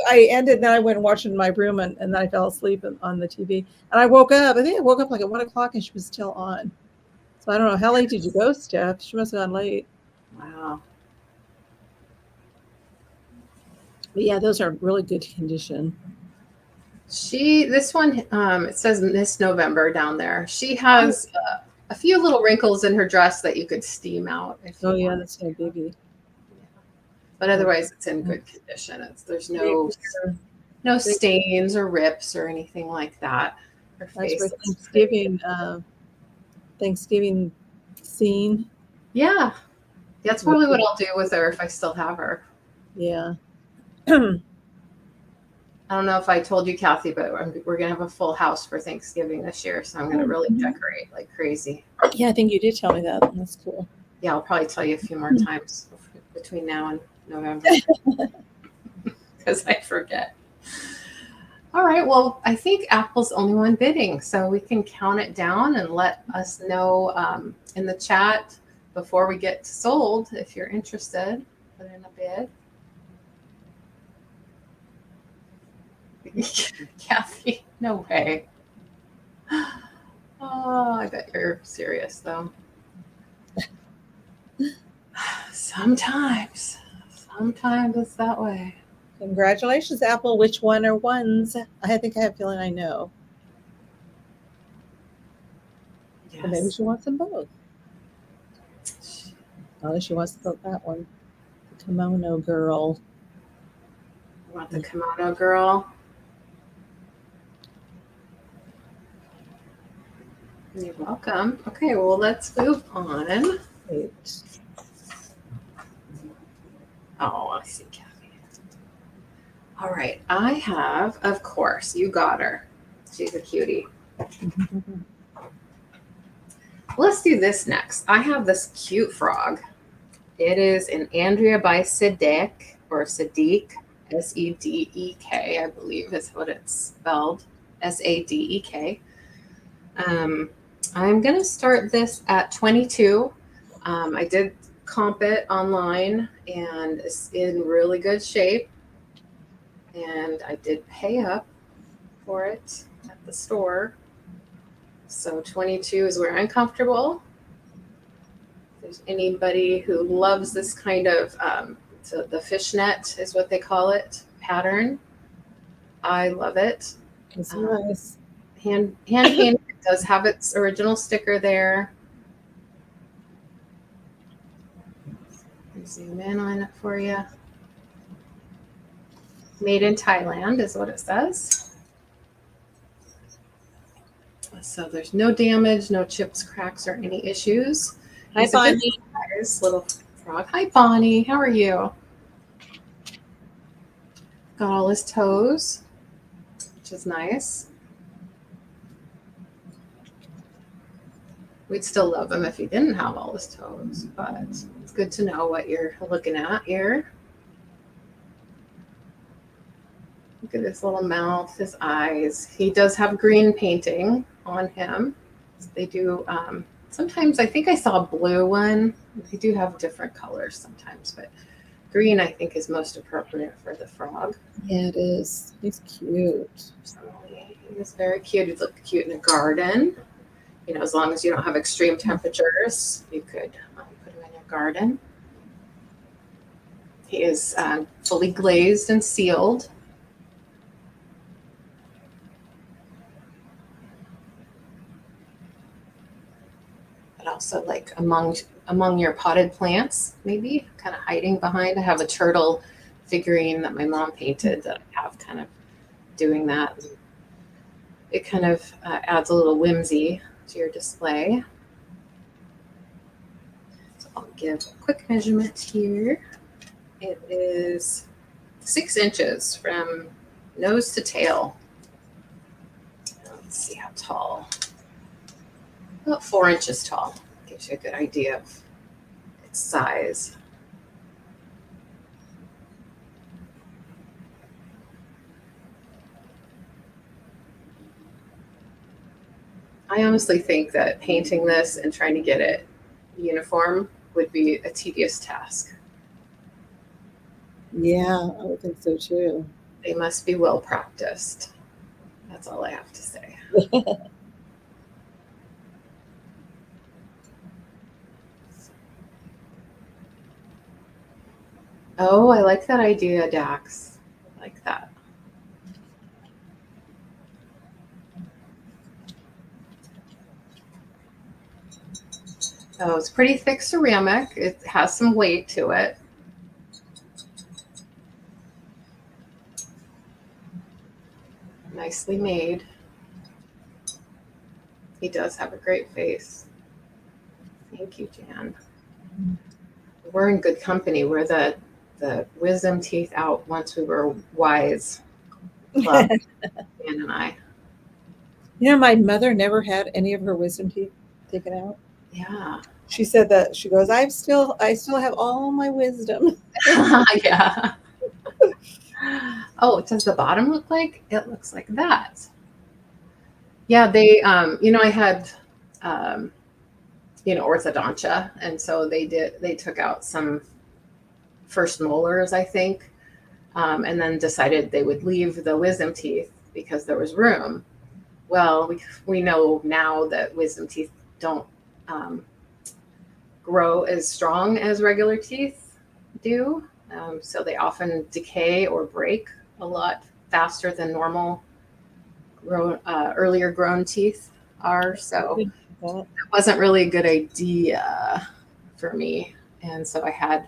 Speaker 1: I ended. And then I went and watched in my room, and then I fell asleep on the TV. And I woke up. I think I woke up like at 1 o'clock, and she was still on. So I don't know. How late did you go, Steph? She must have gone late.
Speaker 2: Wow.
Speaker 1: But yeah, those are really good condition.
Speaker 2: This one, it says Miss November down there. She has a few little wrinkles in her dress that you could steam out.
Speaker 1: Oh yeah, that's no biggie.
Speaker 2: But otherwise, it's in good condition. There's no stains or rips or anything like that. Her face
Speaker 1: for Thanksgiving scene.
Speaker 2: Yeah, that's probably what I'll do with her if I still have her.
Speaker 1: Yeah.
Speaker 2: I don't know if I told you, Kathy, but we're going to have a full house for Thanksgiving this year. So I'm going to really decorate like crazy.
Speaker 1: Yeah, I think you did tell me that. That's cool.
Speaker 2: Yeah, I'll probably tell you a few more times between now and November because I forget. All right. Well, I think Apple's the only one bidding. So we can count it down and let us know in the chat before we get sold if you're interested. Put in a bid. Kathy, no way. Oh, I bet you're serious though. Sometimes it's that way.
Speaker 1: Congratulations, Apple. Which one are ones? I think I have a feeling I know.
Speaker 2: Yes.
Speaker 1: Or maybe she wants them both. Oh, she wants that one. The kimono girl.
Speaker 2: You want the kimono girl? You're welcome. Okay, well, let's move on.
Speaker 1: Wait.
Speaker 2: Oh, I see Kathy. All right, I have, of course, you got her. She's a cutie. Let's do this next. I have this cute frog. It is an Andrea by Sadiq, or Sadiq, S-E-D-E-K, I believe is what it's spelled, S-A-D-E-K. I'm going to start this at 22. I did comp it online, and it's in really good shape. And I did pay up for it at the store. So 22 is where I'm comfortable. If there's anybody who loves this kind of, so the fishnet is what they call it, pattern. I love it.
Speaker 1: It's nice.
Speaker 2: Hand painted. It does have its original sticker there. Let me zoom in on it for you. Made in Thailand is what it says. So there's no damage, no chips, cracks, or any issues.
Speaker 1: Hi, Bonnie.
Speaker 2: Little frog. Hi, Bonnie. How are you? Got all his toes, which is nice. We'd still love him if he didn't have all his toes, but it's good to know what you're looking at here. Look at his little mouth, his eyes. He does have green painting on him. They do, sometimes I think I saw a blue one. They do have different colors sometimes, but Green, I think, is most appropriate for the frog.
Speaker 1: Yeah, it is. He's cute.
Speaker 2: He's very cute. He'd look cute in a garden. You know, as long as you don't have extreme temperatures, you could put him in your garden. He is fully glazed and sealed. But also like among your potted plants, maybe kind of hiding behind. I have a turtle figurine that my mom painted that I have kind of doing that. It kind of adds a little whimsy to your display. So I'll give a quick measurement here. It is 6 inches from nose to tail. Let's see how tall. About 4 inches tall. Gives you a good idea of its size. I honestly think that painting this and trying to get it uniform would be a tedious task.
Speaker 1: Yeah, I would think so too.
Speaker 2: They must be well practiced. That's all I have to say. Oh, I like that idea, Dax. I like that. Oh, it's pretty thick ceramic. It has some weight to it. Nicely made. He does have a great face. Thank you, Jan. We're in good company. We're the wisdom teeth out once we were wise club, Jan and I.
Speaker 1: You know, my mother never had any of her wisdom teeth taken out.
Speaker 2: Yeah.
Speaker 1: She said that she goes, I still have all my wisdom.
Speaker 2: Yeah. Oh, does the bottom look like? It looks like that. Yeah, they you know, I had you know, orthodontia, and so they took out some first molars, I think, and then decided they would leave the wisdom teeth because there was room. Well, we know now that wisdom teeth don't grow as strong as regular teeth do. So they often decay or break a lot faster than normal earlier grown teeth are. So it wasn't really a good idea for me. And so I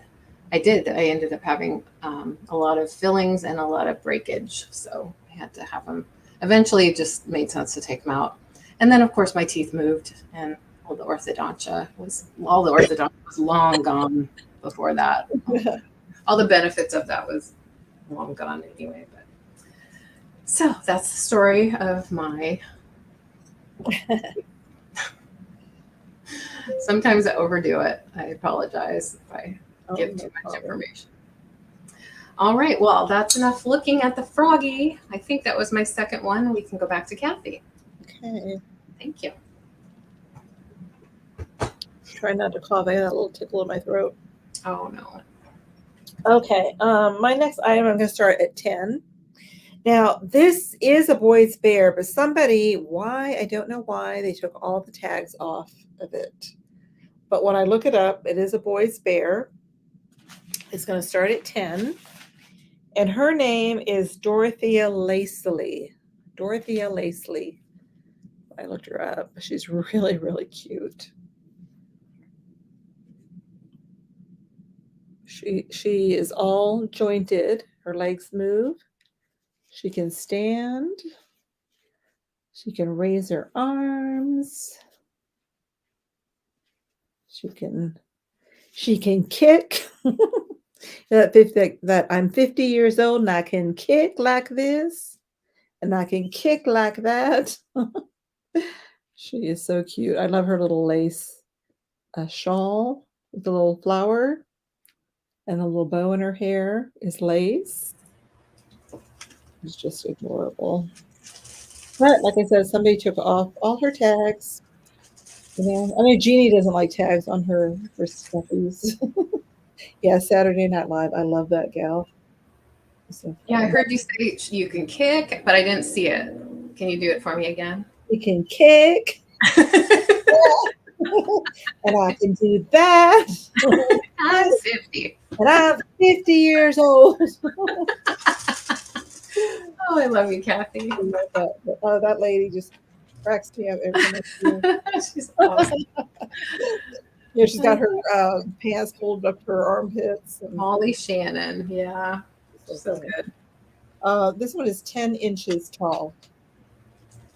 Speaker 2: ended up having a lot of fillings and a lot of breakage. So I had to have them. Eventually it just made sense to take them out. And then of course my teeth moved and all the orthodontia was long gone before that. All the benefits of that was long gone anyway. But so that's the story of my. Sometimes I overdo it. I apologize if I give too much information. All right, well, that's enough looking at the froggy. I think that was my second one. We can go back to Kathy.
Speaker 1: Okay.
Speaker 2: Thank you.
Speaker 1: Try not to cough. I got a little tickle in my throat.
Speaker 2: Oh, no.
Speaker 1: Okay, my next item, I'm going to start at 10. Now, this is a boy's bear, but I don't know why, they took all the tags off of it. But when I look it up, it is a boy's bear. It's going to start at 10. And her name is Dorothea Lacely. Dorothea Lacely. I looked her up. She's really, really cute. She is all jointed. Her legs move. She can stand. She can raise her arms. She can kick. that I'm 50 years old and I can kick like this and I can kick like that. She is so cute. I love her little lace shawl with the little flower and the little bow in her hair is lace. It's just adorable. But like I said, somebody took off all her tags. You know, I mean, Jeannie doesn't like tags on her stuffies. Yeah, Saturday Night Live. I love that gal. So
Speaker 2: Yeah, I
Speaker 1: funny.
Speaker 2: heard you say you can kick, but I didn't see it. Can you do it for me again?
Speaker 1: You can kick. And I can do that.
Speaker 2: I'm 50.
Speaker 1: And I'm 50 years old.
Speaker 2: Oh, I love you, Kathy.
Speaker 1: I love that. Oh, that lady just cracks me up every time I see her.
Speaker 2: She's awesome.
Speaker 1: Yeah, she's got her pants pulled up to her armpits. And
Speaker 2: Molly Shannon. Yeah.
Speaker 1: so
Speaker 2: She's so
Speaker 1: funny.
Speaker 2: good.
Speaker 1: This one is 10 inches tall.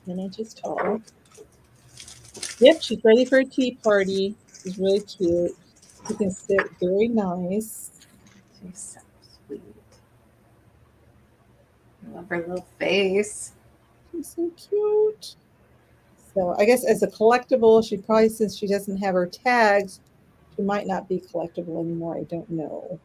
Speaker 1: 10 inches tall. Yep, she's ready for a tea party. She's really cute. She can sit very nice.
Speaker 2: She's so sweet. I love her little face.
Speaker 1: She's so cute. So I guess as a collectible, she probably, since she doesn't have her tags, she might not be collectible anymore. I don't know.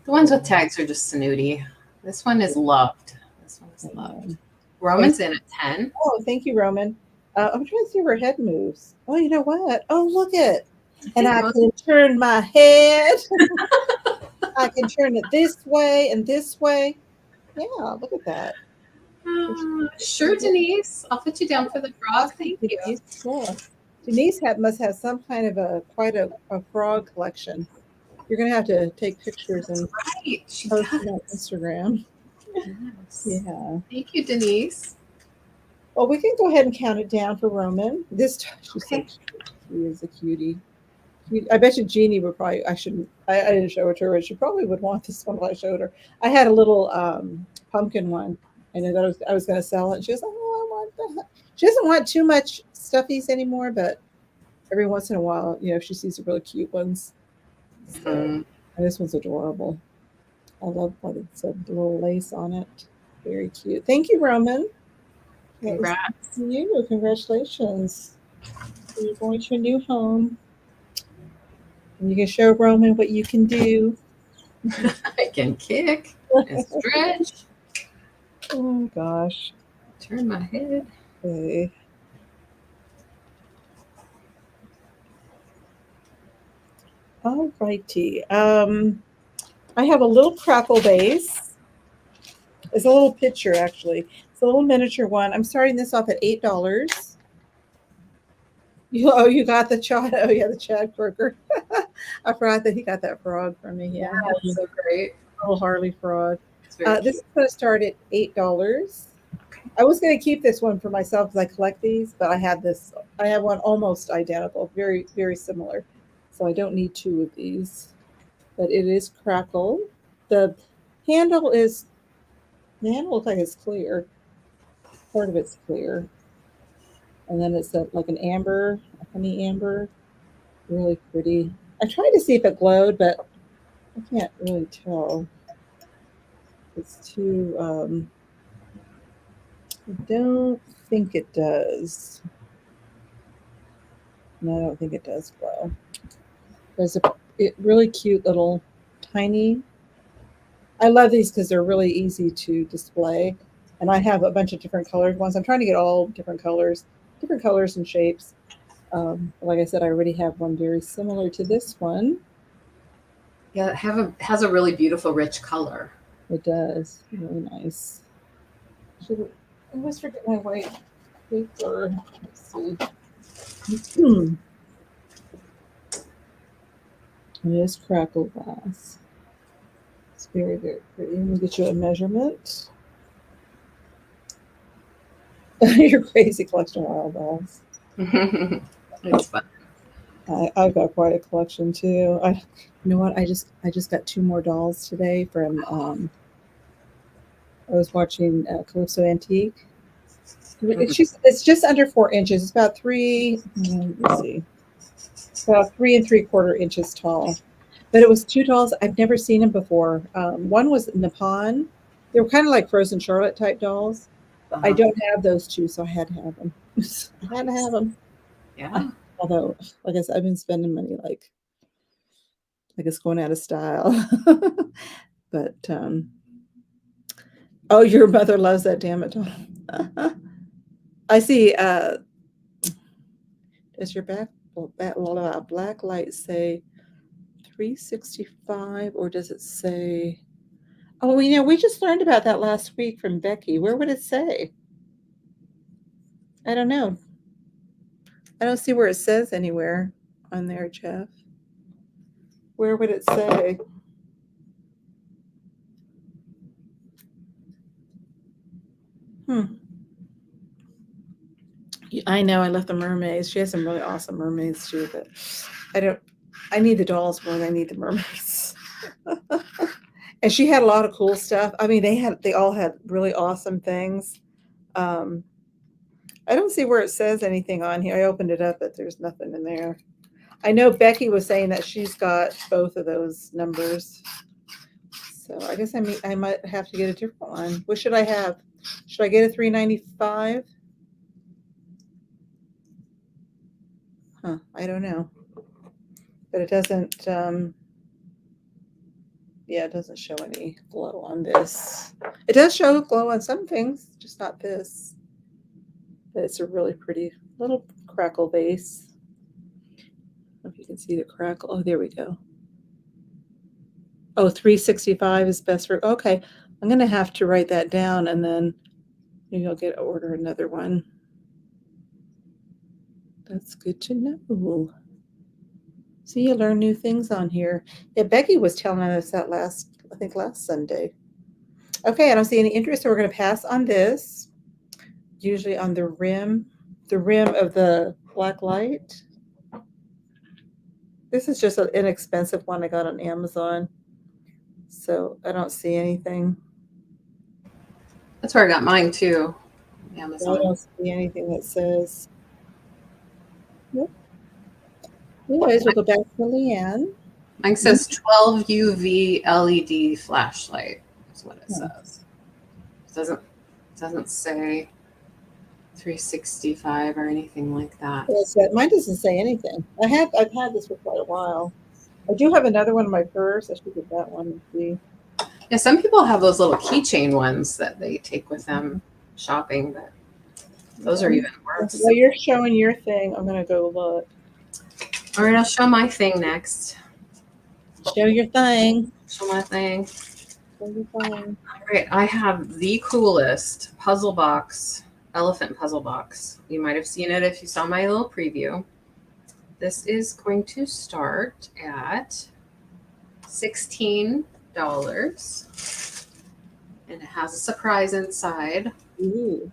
Speaker 2: The ones with tags are just snooty. This one is loved. This one is loved. Roman's in at 10.
Speaker 1: Oh, thank you, Roman. I'm trying to see if her head moves. Oh, you know what? Oh, look it. And I can turn my head. I can turn it this way and this way. Yeah, look at that.
Speaker 2: Sure, Denise. I'll put you down for the frog. Thank you.
Speaker 1: Yeah. Denise must have some kind of quite a frog collection. You're gonna have to take pictures and post it on Instagram.
Speaker 2: Yes.
Speaker 1: Yeah.
Speaker 2: Thank you, Denise.
Speaker 1: Well, we can go ahead and count it down for Roman. She is a cutie. I bet you Jeannie would probably. I didn't show it to her, but she probably would want this one if I showed her. I had a little pumpkin one, and I thought I was going to sell it. And she was like, "Oh, I want that." She doesn't want too much stuffies anymore, but every once in a while, if she sees the really cute ones. So, and this one's adorable. I love what it said, the little lace on it. Very cute. Thank you, Roman.
Speaker 2: Congrats.
Speaker 1: You. Congratulations. You're going to your new home. And you can show Roman what you can do.
Speaker 2: I can kick and stretch.
Speaker 1: Oh, gosh.
Speaker 2: Turn my head.
Speaker 1: Okay. All righty. I have a little crackle base. It's a little picture, actually. It's a little miniature one. I'm starting this off at $8. You got the Chad. Oh, yeah, the Chad Croker. I forgot that he got that frog from me. Yeah,
Speaker 2: that's so great.
Speaker 1: Little Harley frog. This is going to start at $8. Okay. I was going to keep this one for myself because I collect these, but I have one almost identical, very, very similar. So I don't need two of these. But it is crackle. The handle looks like it's clear. Part of it's clear. And then it's like an amber, a honey amber. Really pretty. I tried to see if it glowed, but I can't really tell. It's too, I don't think it does. No, I don't think it does glow. There's a really cute little tiny. I love these because they're really easy to display. And I have a bunch of different colored ones. I'm trying to get all different colors and shapes. Like I said, I already have one very similar to this one.
Speaker 2: Yeah, it has a really beautiful, rich color.
Speaker 1: It does. Really nice. I always forget my white paper. Let's see. It is crackle glass. It's very, very pretty. Let me get you a measurement. Your crazy collection of wild dolls.
Speaker 2: It's fun.
Speaker 1: I've got quite a collection too. You know what? I just got 2 more dolls today from. I was watching Calypso Antique. It's just under 4 inches. It's about 3. Let's see. It's about 3 3/4 inches tall. But it was 2 dolls. I've never seen them before. One was Nippon. They were kind of like Frozen Charlotte type dolls. I don't have those 2, so I had to have them. I had to have them.
Speaker 2: Yeah.
Speaker 1: Although, like I said, I've been spending money like it's going out of style. But oh, your mother loves that damn it doll. I see. Does your black light say 365, or does it say? Oh, we just learned about that last week from Becky. Where would it say? I don't know. I don't see where it says anywhere on there, Jeff. Where would it say? I know I left the mermaids. She has some really awesome mermaids too, but I need the dolls more than I need the mermaids. And she had a lot of cool stuff. I mean, they all had really awesome things. I don't see where it says anything on here. I opened it up, but there's nothing in there. I know Becky was saying that she's got both of those numbers. So I guess I might have to get a different one. What should I have? Should I get a 395? Huh, I don't know. But it doesn't, yeah, it doesn't show any glow on this. It does show glow on some things, just not this. But it's a really pretty little crackle vase. I don't know if you can see the crackle. Oh, there we go. Oh, 365 is best for, okay. I'm going to have to write that down, and then maybe I'll order another one. That's good to know. See, you learn new things on here. Yeah, Becky was telling us that last Sunday. Okay, I don't see any interest, so we're going to pass on this. Usually on the rim of the black light. This is just an inexpensive one I got on Amazon. So I don't see anything.
Speaker 2: That's where I got mine too. Amazon.
Speaker 1: I don't see anything that says. Nope. Anyways, we'll go back to LeAnne.
Speaker 2: Mine says 12 UV LED flashlight. That's what it says. It doesn't say 365 or anything like that.
Speaker 1: Mine doesn't say anything. I've had this for quite a while. I do have another one in my purse. I should get that one and see.
Speaker 2: Yeah, some people have those little keychain ones that they take with them shopping, but those are even worse.
Speaker 1: Well, you're showing your thing. I'm gonna go look.
Speaker 2: All right, I'll show my thing next.
Speaker 1: Show your thing.
Speaker 2: Show my thing.
Speaker 1: Show your thing.
Speaker 2: All right, I have the coolest puzzle box, elephant puzzle box. You might have seen it if you saw my little preview. This is going to start at $16. And it has a surprise inside.
Speaker 1: Ooh.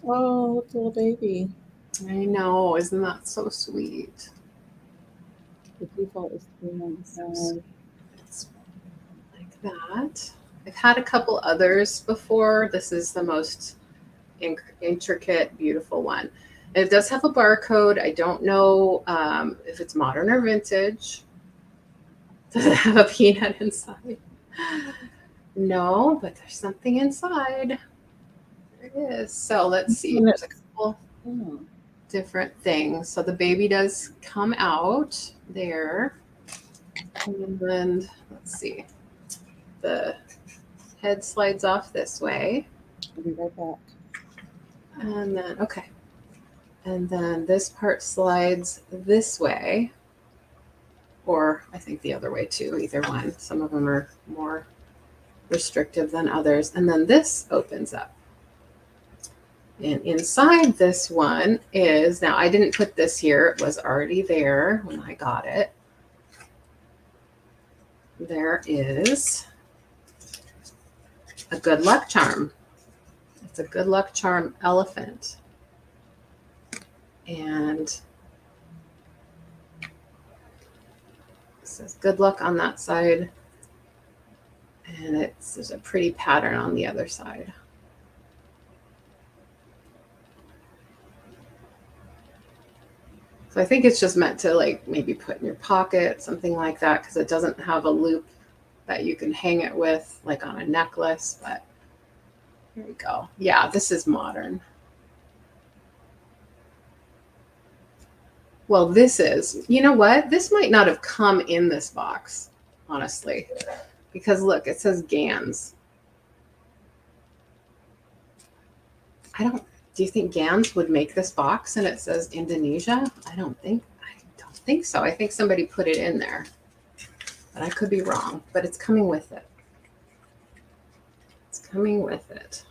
Speaker 1: Oh, look, little baby.
Speaker 2: I know, isn't that so sweet?
Speaker 1: The default is $3.95.
Speaker 2: It's like that. I've had a couple others before. This is the most intricate, beautiful one. It does have a barcode. I don't know if it's modern or vintage. Does it have a peanut inside? No, but there's something inside. There it is. So let's see. There's a couple different things. So the baby does come out there. And then let's see. The head slides off this way.
Speaker 1: I'll be right back.
Speaker 2: And then, okay. And then this part slides this way. Or I think the other way too, either one. Some of them are more restrictive than others. And then this opens up. And inside this one is, now I didn't put this here. It was already there when I got it. There is a good luck charm. It's a good luck charm elephant. And it says good luck on that side. And there's a pretty pattern on the other side. So I think it's just meant to like maybe put in your pocket, something like that, because it doesn't have a loop that you can hang it with like on a necklace, but here we go. Yeah, this is modern. Well, this is, you know what? This might not have come in this box, honestly, because look, it says Gans. Do you think Gans would make this box and it says Indonesia? I don't think think so. I think somebody put it in there, but I could be wrong, but it's coming with it. It's coming with it.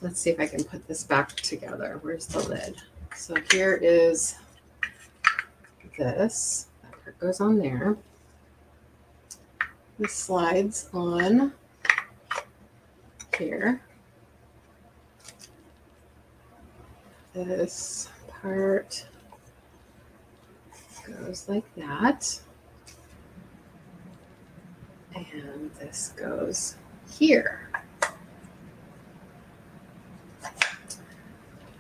Speaker 2: Let's see if I can put this back together. Where's the lid? So here is this. That part goes on there. This slides on here. This part goes like that. And this goes here.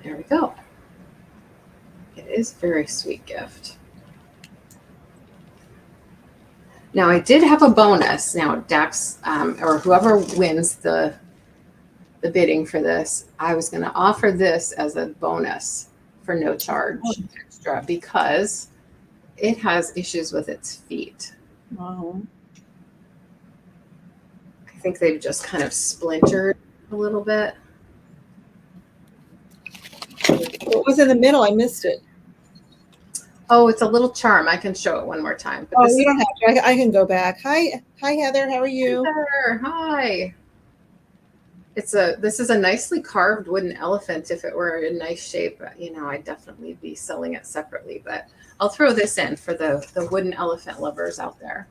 Speaker 2: There we go. It is a very sweet gift. Now I did have a bonus. Now Dax, or whoever wins the bidding for this, I was going to offer this as a bonus for no charge extra because it has issues with its feet.
Speaker 1: Wow.
Speaker 2: I think they've just kind of splintered a little bit.
Speaker 1: What was in the middle? I missed it.
Speaker 2: Oh, it's a little charm. I can show it one more time. But
Speaker 1: You don't have to. I can go back. Hi, Heather. How are you?
Speaker 2: Heather, hi. This is a nicely carved wooden elephant. If it were in nice shape, I'd definitely be selling it separately. But I'll throw this in for the wooden elephant lovers out there.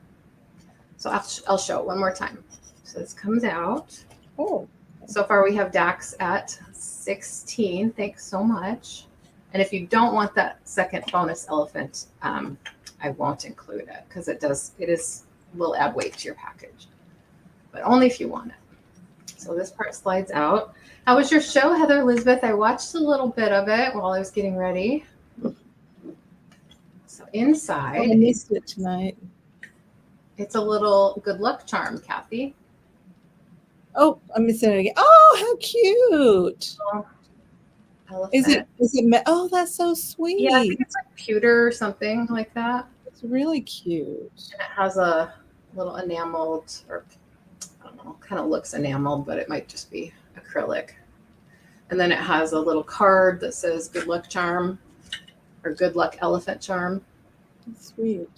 Speaker 2: So I'll show it one more time. So this comes out.
Speaker 1: Oh.
Speaker 2: So far we have Dax at 16. Thanks so much. And if you don't want that second bonus elephant, I won't include it because will add weight to your package, but only if you want it. So this part slides out. How was your show, Heather Elizabeth? I watched a little bit of it while I was getting ready. So inside,
Speaker 1: I missed it tonight. It's
Speaker 2: a little good luck charm, Kathy.
Speaker 1: Oh, I'm missing it again. Oh, how cute. Is it? Oh, that's so sweet.
Speaker 2: Yeah, I think it's like pewter or something like that.
Speaker 1: It's really cute.
Speaker 2: And it has a little enameled, or I don't know, kind of looks enameled, but it might just be acrylic. And then it has a little card that says good luck charm or good luck elephant charm.
Speaker 1: That's sweet.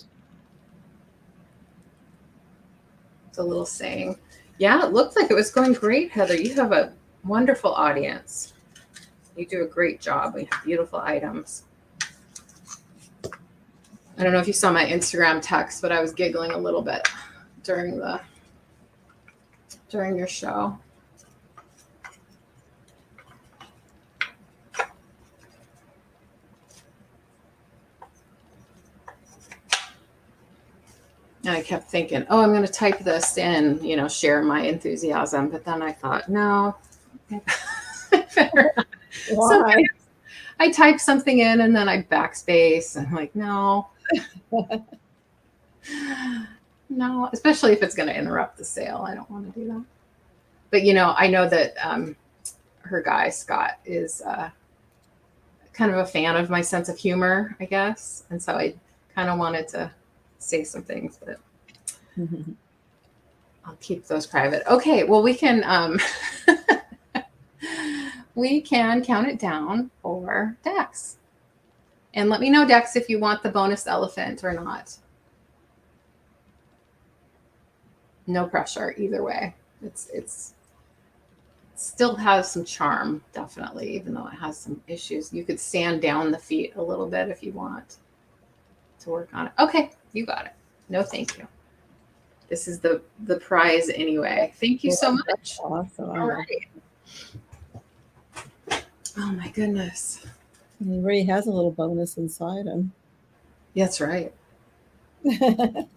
Speaker 2: It's a little saying. Yeah, it looked like it was going great, Heather. You have a wonderful audience. You do a great job. We have beautiful items. I don't know if you saw my Instagram text, but I was giggling a little bit during your show. And I kept thinking, oh, I'm going to type this in, share my enthusiasm. But then I thought, no.
Speaker 1: Why?
Speaker 2: I type something in and then I backspace. And I'm like, no. No, especially if it's going to interrupt the sale. I don't want to do that. But, I know that her guy, Scott, is kind of a fan of my sense of humor, I guess. And so I kind of wanted to say some things, but I'll keep those private. Okay, well, we can count it down for Dax. And let me know, Dax, if you want the bonus elephant or not. No pressure either way. It's still has some charm, definitely, even though it has some issues. You could sand down the feet a little bit if you want to work on it. Okay, you got it. No, thank you. This is the prize anyway. Thank you so much.
Speaker 1: Awesome.
Speaker 2: All right. Oh my goodness.
Speaker 1: He already has a little bonus inside him.
Speaker 2: That's right. Let's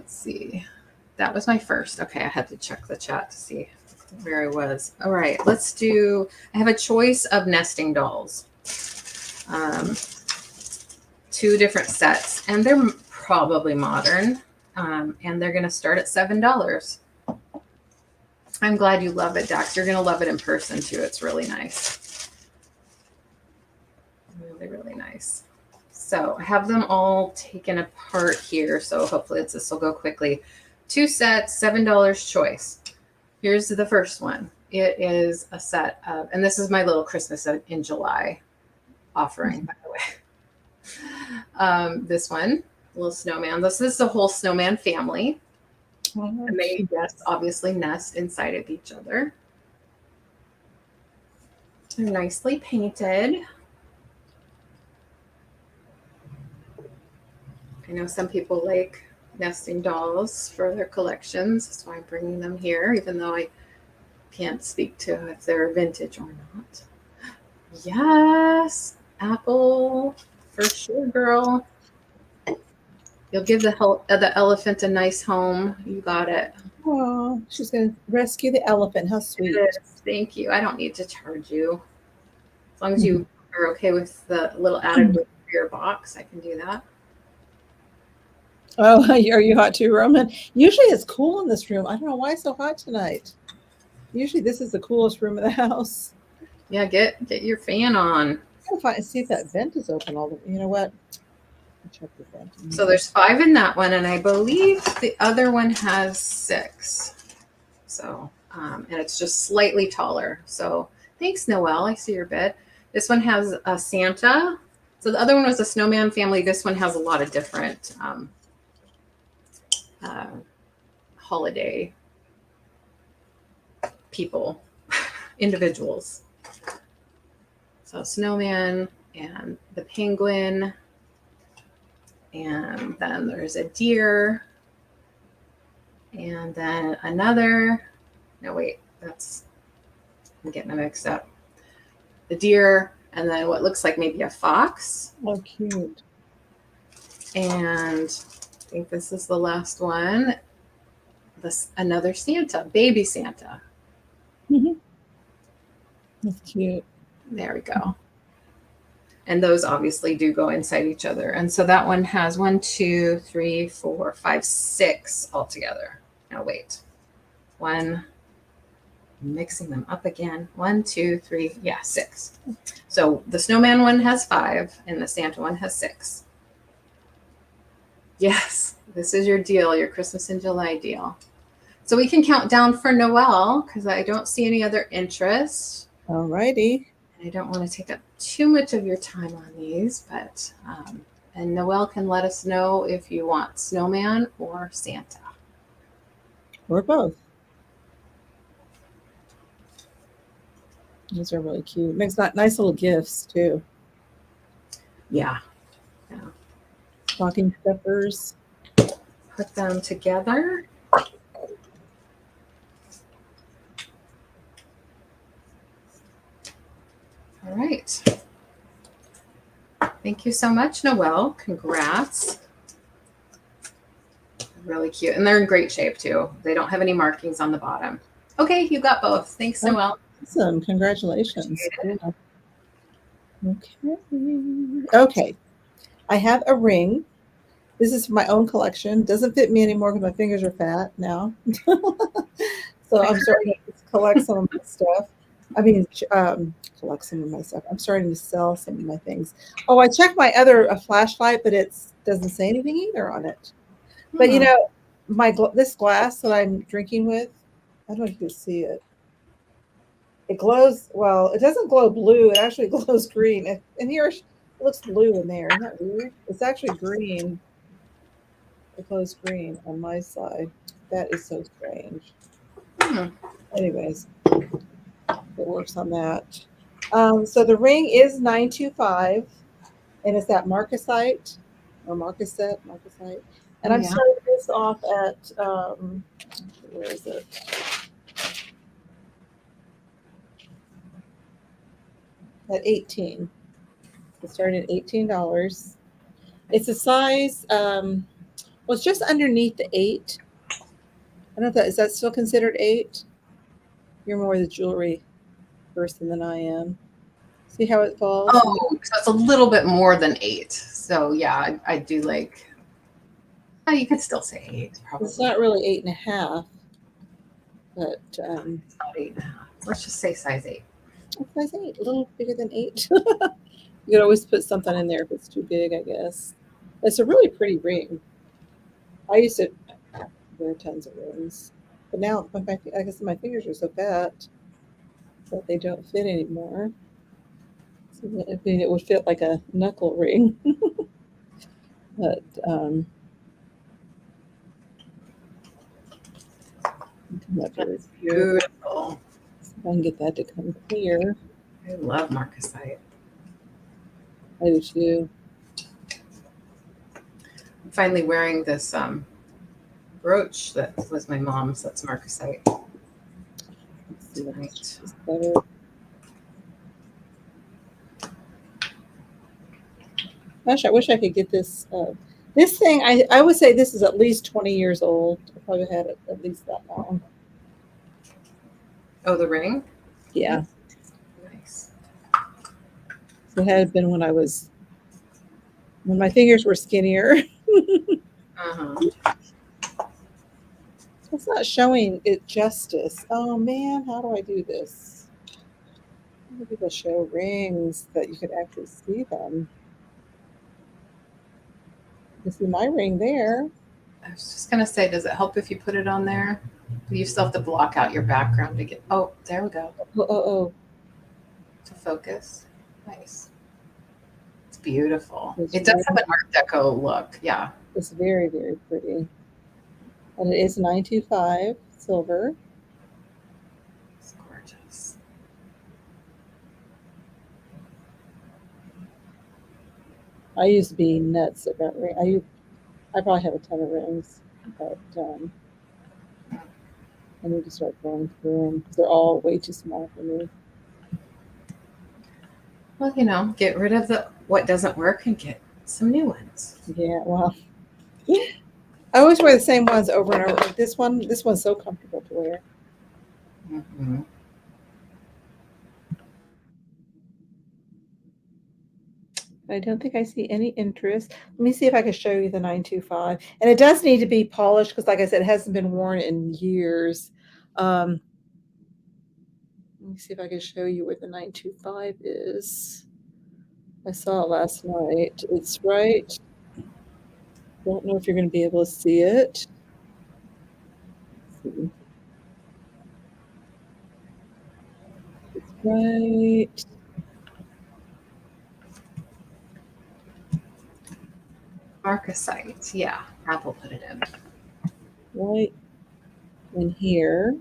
Speaker 2: see. That was my first. Okay, I had to check the chat to see where I was. All right, let's do, I have a choice of nesting dolls. 2 different sets, and they're probably modern, and they're going to start at $7. I'm glad you love it, Dax. You're going to love it in person, too. It's really nice. Really, really nice. So I have them all taken apart here, so hopefully this will go quickly. 2 sets, $7 choice. Here's the first one. It is a set of, and this is my little Christmas in July offering, by the way. This one, little snowman. This is the whole snowman family. And they, yes, obviously nest inside of each other. They're nicely painted. I know some people like nesting dolls for their collections. That's why I'm bringing them here, even though I can't speak to if they're vintage or not. Yes, Apple, for sure, girl. You'll give the elephant a nice home. You got it.
Speaker 1: Oh, she's going to rescue the elephant. How sweet.
Speaker 2: Yes, thank you. I don't need to charge you. As long as you are okay with the little added weight for your box, I can do that.
Speaker 1: Oh, are you hot too, Roman? Usually it's cool in this room. I don't know why it's so hot tonight. Usually this is the coolest room in the house.
Speaker 2: Yeah, get your fan on.
Speaker 1: See if that vent is open. You know what? I'll check the vent.
Speaker 2: So there's 5 in that one, and I believe the other one has 6. So, and it's just slightly taller. So thanks, Noelle. I see your bed. This one has a Santa. So the other one was a snowman family. This one has a lot of different holiday people, individuals. So snowman and the penguin, and then there's a deer, and then another, no wait, I'm getting them mixed up. The deer, and then what looks like maybe a fox.
Speaker 1: Oh, cute.
Speaker 2: And I think this is the last one. Another Santa, baby Santa.
Speaker 1: That's cute.
Speaker 2: There we go. And those obviously do go inside each other. And so that one has 1, 2, 3, 4, 5, 6 altogether. Now wait. I'm mixing them up again. 1, 2, 3, 6. So the snowman one has 5 and the Santa one has 6. Yes, this is your deal, your Christmas in July deal. So we can count down for Noelle because I don't see any other interest.
Speaker 1: All righty.
Speaker 2: I don't want to take up too much of your time on these, but and Noelle can let us know if you want snowman or Santa.
Speaker 1: Or both. These are really cute. Makes nice little gifts too.
Speaker 2: Yeah.
Speaker 1: Stocking stuffers.
Speaker 2: Put them together. All right. Thank you so much, Noelle. Congrats. Really cute. And they're in great shape too. They don't have any markings on the bottom. Okay, you got both. Thanks, Noelle.
Speaker 1: Awesome. Congratulations. Yeah. Okay. I have a ring. This is for my own collection. Doesn't fit me anymore because my fingers are fat now. So I'm starting to collect some of my stuff. Collect some of my stuff. I'm starting to sell some of my things. Oh, I checked my other flashlight, but it doesn't say anything either on it. But you know, this glass that I'm drinking with, I don't know if you can see it. It glows. Well, it doesn't glow blue. It actually glows green. And here it looks blue in there. Isn't that weird? It's actually green. It glows green on my side. That is so strange. Anyways, it works on that. So the ring is 925, and it's that marcasite or marcasite. And I'm starting this off at where is it? At 18. It's starting at $18. It's a size. Well, it's just underneath the 8. I don't know if is that still considered 8. You're more the jewelry person than I am. See how it falls?
Speaker 2: Oh, so it's a little bit more than 8. So yeah, I do like. Oh, you could still say 8. Probably.
Speaker 1: It's not really 8.5, but
Speaker 2: it's not 8.5. Let's just say size 8.
Speaker 1: Size 8, a little bigger than 8. You could always put something in there if it's too big, I guess. It's a really pretty ring. I used to wear tons of rings, but now I guess my fingers are so fat that they don't fit anymore. So it would fit like a knuckle ring. But
Speaker 2: That's beautiful.
Speaker 1: See if I can get that to come clear.
Speaker 2: I love marcasite.
Speaker 1: I do too.
Speaker 2: I'm finally wearing this brooch that was my mom's. That's marcasite.
Speaker 1: Tonight. Better. Gosh, I wish I could get this. This thing, I would say this is at least 20 years old. I probably had it at least that long.
Speaker 2: Oh, the ring?
Speaker 1: Yeah.
Speaker 2: Nice.
Speaker 1: So it had been when my fingers were skinnier. It's not showing it justice. Oh man, how do I do this? Maybe they'll show rings that you can actually see them. You see my ring there.
Speaker 2: I was just going to say, does it help if you put it on there? You still have to block out your background to get, oh, there we go.
Speaker 1: Oh.
Speaker 2: To focus. Nice. It's beautiful.
Speaker 1: It's
Speaker 2: it does have an Art Deco look. Yeah.
Speaker 1: It's very, very pretty. And it is 925 silver.
Speaker 2: It's gorgeous.
Speaker 1: I used to be nuts about rings. I probably have a ton of rings, but I need to start going through them because they're all way too small for me.
Speaker 2: Well, get rid of what doesn't work and get some new ones.
Speaker 1: Yeah, well, I always wear the same ones over and over. This one's so comfortable to wear.
Speaker 2: Mm-hmm.
Speaker 1: I don't think I see any interest. Let me see if I can show you the 925. And it does need to be polished because, like I said, it hasn't been worn in years. Let me see if I can show you where the 925 is. I saw it last night. It's right. Don't know if you're going to be able to see it. Let's see. It's right.
Speaker 2: Marcasite. Yeah. Apple put it in.
Speaker 1: Right in here.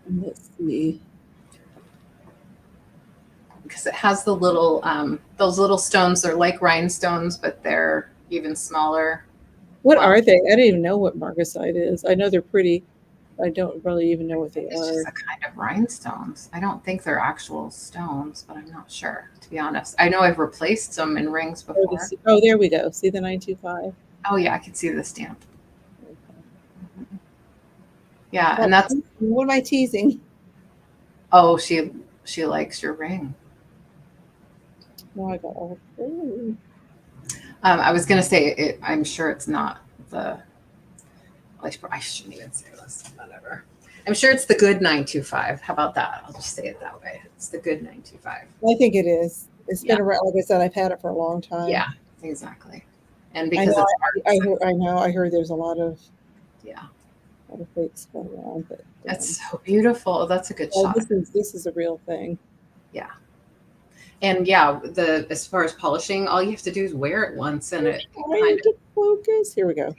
Speaker 1: And let's see.
Speaker 2: Because it has the little, those little stones. They're like rhinestones, but they're even smaller.
Speaker 1: What are they? I don't even know what marcasite is. I know they're pretty. I don't really even know what they are.
Speaker 2: It's just a kind of rhinestones. I don't think they're actual stones, but I'm not sure, to be honest. I know I've replaced them in rings before.
Speaker 1: Oh, there we go. See the 925?
Speaker 2: Oh, yeah, I can see the stamp. Okay. Yeah, and that's...
Speaker 1: What am I teasing?
Speaker 2: Oh, she likes your ring.
Speaker 1: No, I got all three.
Speaker 2: I was going to say, I'm sure it's not the... I shouldn't even say this. Whatever. I'm sure it's the good 925. How about that? I'll just say it that way. It's the good 925.
Speaker 1: I think it is. It's been around. Like I said, I've had it for a long time.
Speaker 2: Yeah, exactly. And because
Speaker 1: I heard there's a lot of fakes going around. But
Speaker 2: that's so beautiful. That's a good shot.
Speaker 1: This is a real thing.
Speaker 2: Yeah. And yeah, as far as polishing, all you have to do is wear it once, and it kind of
Speaker 1: focus. Here we go.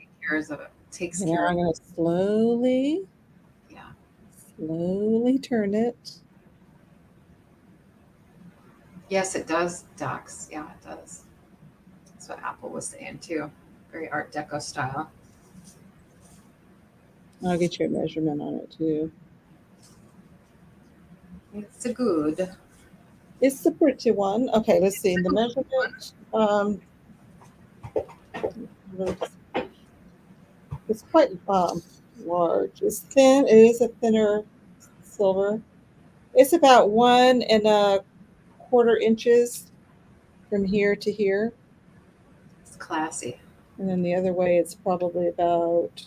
Speaker 2: Takes care.
Speaker 1: I'm going to slowly turn it.
Speaker 2: Yes, it does, Dax. Yeah, it does. That's what Apple was saying too. Very Art Deco style.
Speaker 1: I'll get you a measurement on it too.
Speaker 2: It's a good.
Speaker 1: It's the pretty one. Okay, let's see. The measurement. It's quite large. It's thin. It is a thinner silver. It's about 1 1/4 inches from here to here.
Speaker 2: It's classy.
Speaker 1: And then the other way, it's probably about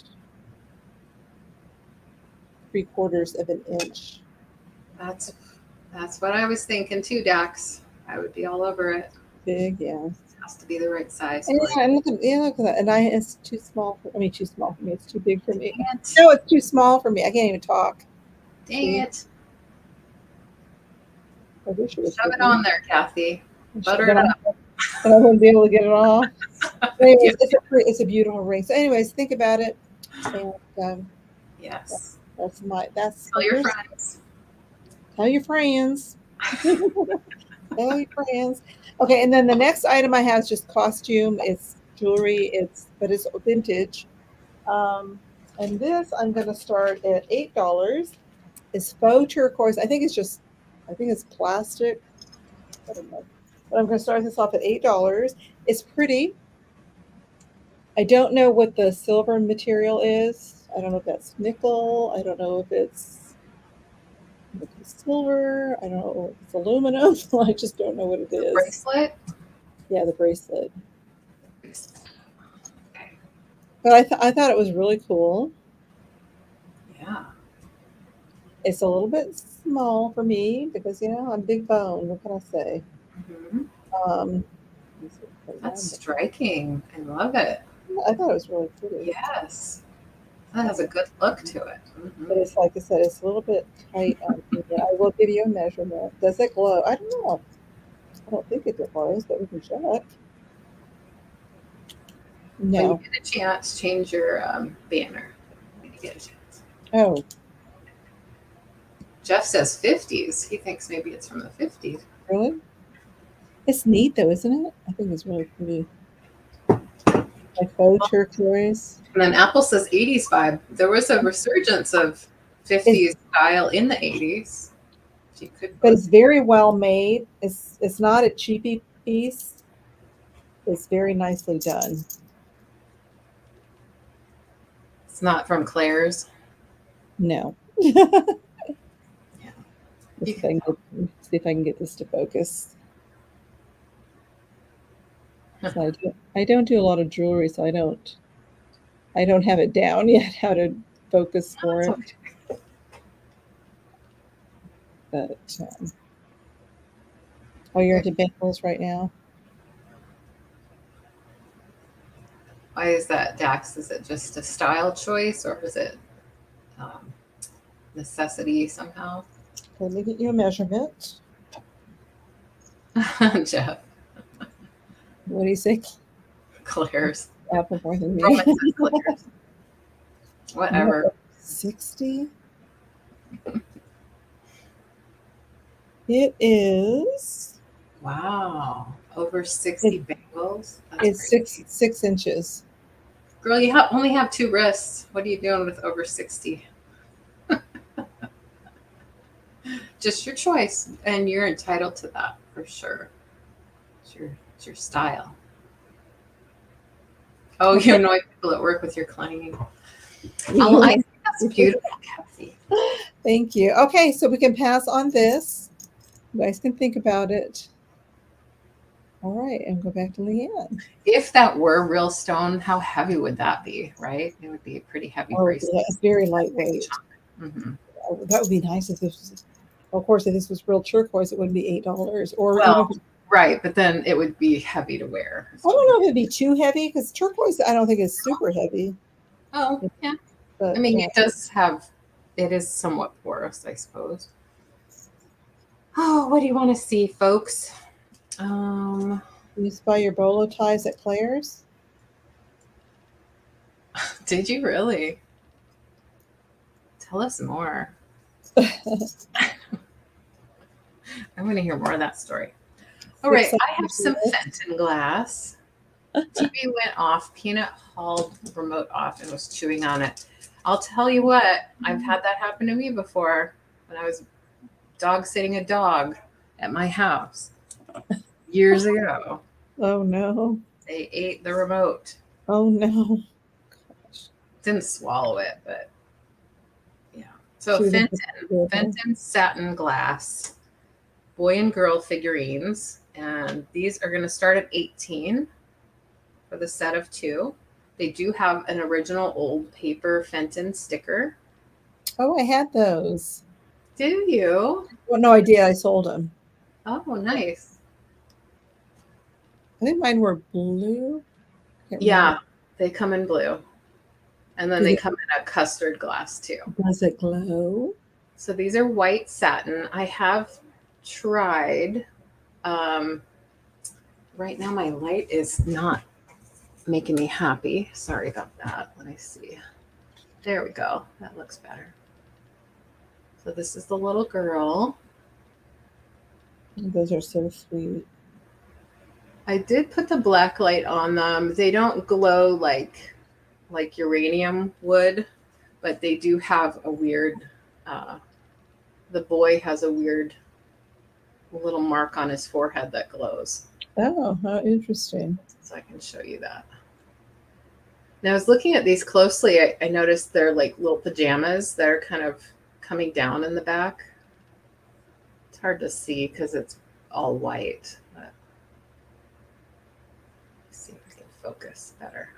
Speaker 1: 3/4 of an inch.
Speaker 2: That's what I was thinking too, Dax. I would be all over it.
Speaker 1: Big, yeah.
Speaker 2: Has to be the right size.
Speaker 1: And look at that. And it's too small. Too small for me. It's too big for me. No, it's too small for me. I can't even talk.
Speaker 2: Dang it.
Speaker 1: I wish it was.
Speaker 2: Shove it on there, Kathy. Butter it up.
Speaker 1: and I wouldn't be able to get it off.
Speaker 2: Yeah.
Speaker 1: Anyways, it's a beautiful ring. So, anyways, think about it, and
Speaker 2: Yes.
Speaker 1: that's
Speaker 2: Tell your friends.
Speaker 1: tell your friends. Tell your friends. Okay, and then the next item I have is just costume. It's jewelry. But it's vintage. Um, and this I'm going to start at $8. It's faux turquoise. I think it's plastic. I don't know. But I'm going to start this off at $8. It's pretty. I don't know what the silver material is. I don't know if that's nickel. I don't know if it's silver. I don't know if it's aluminum. I just don't know what it
Speaker 2: The
Speaker 1: is.
Speaker 2: bracelet.
Speaker 1: Yeah, the bracelet.
Speaker 2: Okay.
Speaker 1: But I thought it was really cool.
Speaker 2: Yeah.
Speaker 1: It's a little bit small for me because I'm big bone. What can I say?
Speaker 2: Mm-hmm.
Speaker 1: Um,
Speaker 2: That's striking. I love it.
Speaker 1: I thought it was really pretty.
Speaker 2: Yes. That has a good look to it. Mm-hmm.
Speaker 1: But it's like I said, it's a little bit tight on me. I will give you a measurement. Does it glow? I don't know. I don't think it glows, but we can check.
Speaker 2: When you
Speaker 1: No.
Speaker 2: get a chance, change your banner. When you get a chance.
Speaker 1: Oh,
Speaker 2: Jeff says 50s. He thinks maybe it's from the 50s.
Speaker 1: really? It's neat though, isn't it? I think it's really pretty. Like faux turquoise.
Speaker 2: And then Apple says 80s vibe. There was a resurgence of 50s style in the 80s. You could
Speaker 1: But it's very well made. It's not a cheapy piece. It's very nicely done.
Speaker 2: It's not from Claire's.
Speaker 1: No.
Speaker 2: Yeah.
Speaker 1: See if I can get this to focus. So I don't do a lot of jewelry, so I don't have it down yet how to focus for it.
Speaker 2: Okay.
Speaker 1: But you're into bangles right now?
Speaker 2: Why is that, Dax? Is it just a style choice or is it necessity somehow?
Speaker 1: Let me get you a measurement.
Speaker 2: Jeff.
Speaker 1: What do you say?
Speaker 2: Claire's.
Speaker 1: Apple more than me.
Speaker 2: Claire's. Whatever.
Speaker 1: 60. It is.
Speaker 2: Wow. Over 60 bangles.
Speaker 1: It's
Speaker 2: crazy.
Speaker 1: 6 inches.
Speaker 2: Girl, you only have 2 wrists. What are you doing with over 60? Just your choice. And you're entitled to that for sure. It's your style. Oh, you annoy people at work with your clanging. Oh, I think that's beautiful, Kathy.
Speaker 1: Thank you. Okay, so we can pass on this. You guys can think about it. All right, and go back to LeAnne.
Speaker 2: If that were real stone, how heavy would that be, right? It would be a pretty heavy bracelet.
Speaker 1: Yeah, it's very lightweight.
Speaker 2: Mm-hmm.
Speaker 1: That would be nice if this was, of course, if this was real turquoise, it wouldn't be $8. Or
Speaker 2: right, but then it would be heavy to wear.
Speaker 1: I don't know if it'd be too heavy because turquoise, I don't think is super heavy.
Speaker 2: Oh, yeah.
Speaker 1: But,
Speaker 2: I mean, it is somewhat porous, I suppose. Oh, what do you want to see, folks?
Speaker 1: You used to buy your bolo ties at Claire's?
Speaker 2: Did you really? Tell us more. I'm going to hear more of that story. All right, I have some Fenton glass. TV went off. Peanut hauled the remote off and was chewing on it. I'll tell you what, I've had that happen to me before when I was dog sitting a dog at my house years ago.
Speaker 1: Oh, no.
Speaker 2: They ate the remote.
Speaker 1: Oh, no. Gosh.
Speaker 2: Didn't swallow it, but yeah. So Fenton satin glass, boy and girl figurines. And these are going to start at $18 for the set of 2. They do have an original old paper Fenton sticker.
Speaker 1: Oh, I had those.
Speaker 2: Do you?
Speaker 1: Well, no idea. I sold them.
Speaker 2: Oh, nice.
Speaker 1: I think mine were blue.
Speaker 2: Yeah, they come in blue. And then they come in a custard glass too.
Speaker 1: Does it glow?
Speaker 2: So these are white satin. I have tried right now my light is not making me happy. Sorry about that. Let me see. There we go. That looks better. So this is the little girl.
Speaker 1: Those are so sweet.
Speaker 2: I did put the black light on them. They don't glow like uranium would, but they do have a weird, the boy has a weird little mark on his forehead that glows.
Speaker 1: Oh, how interesting.
Speaker 2: So I can show you that. Now I was looking at these closely. I noticed they're like little pajamas that are kind of coming down in the back. It's hard to see because it's all white. But let's see if I can focus better.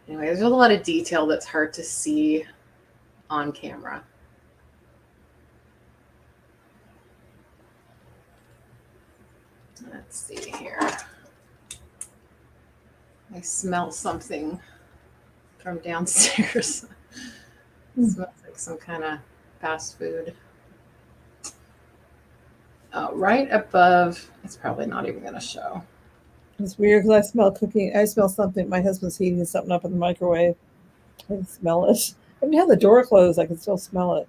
Speaker 2: Anyway, there's a lot of detail that's hard to see on camera. Let's see here. I smell something from downstairs. It smells like some kind of fast food. Oh, right above, it's probably not even going to show.
Speaker 1: It's weird because I smell cooking. I smell something. My husband's heating something up in the microwave. I can smell it. I mean, have the door closed. I can still smell it.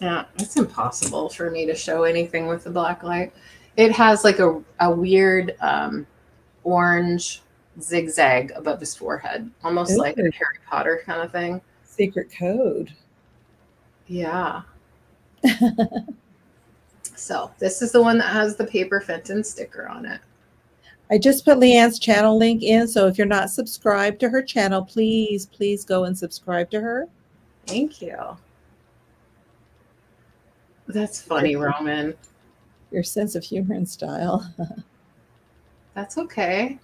Speaker 2: Yeah, it's impossible for me to show anything with the black light. It has like a weird orange zigzag above his forehead, almost like a Harry Potter kind of thing.
Speaker 1: Secret code.
Speaker 2: Yeah. So this is the one that has the paper Fenton sticker on it.
Speaker 1: I just put LeAnne's channel link in, so if you're not subscribed to her channel, please go and subscribe to her.
Speaker 2: Thank you. That's funny, Roman.
Speaker 1: Your sense of humor and style.
Speaker 2: That's okay.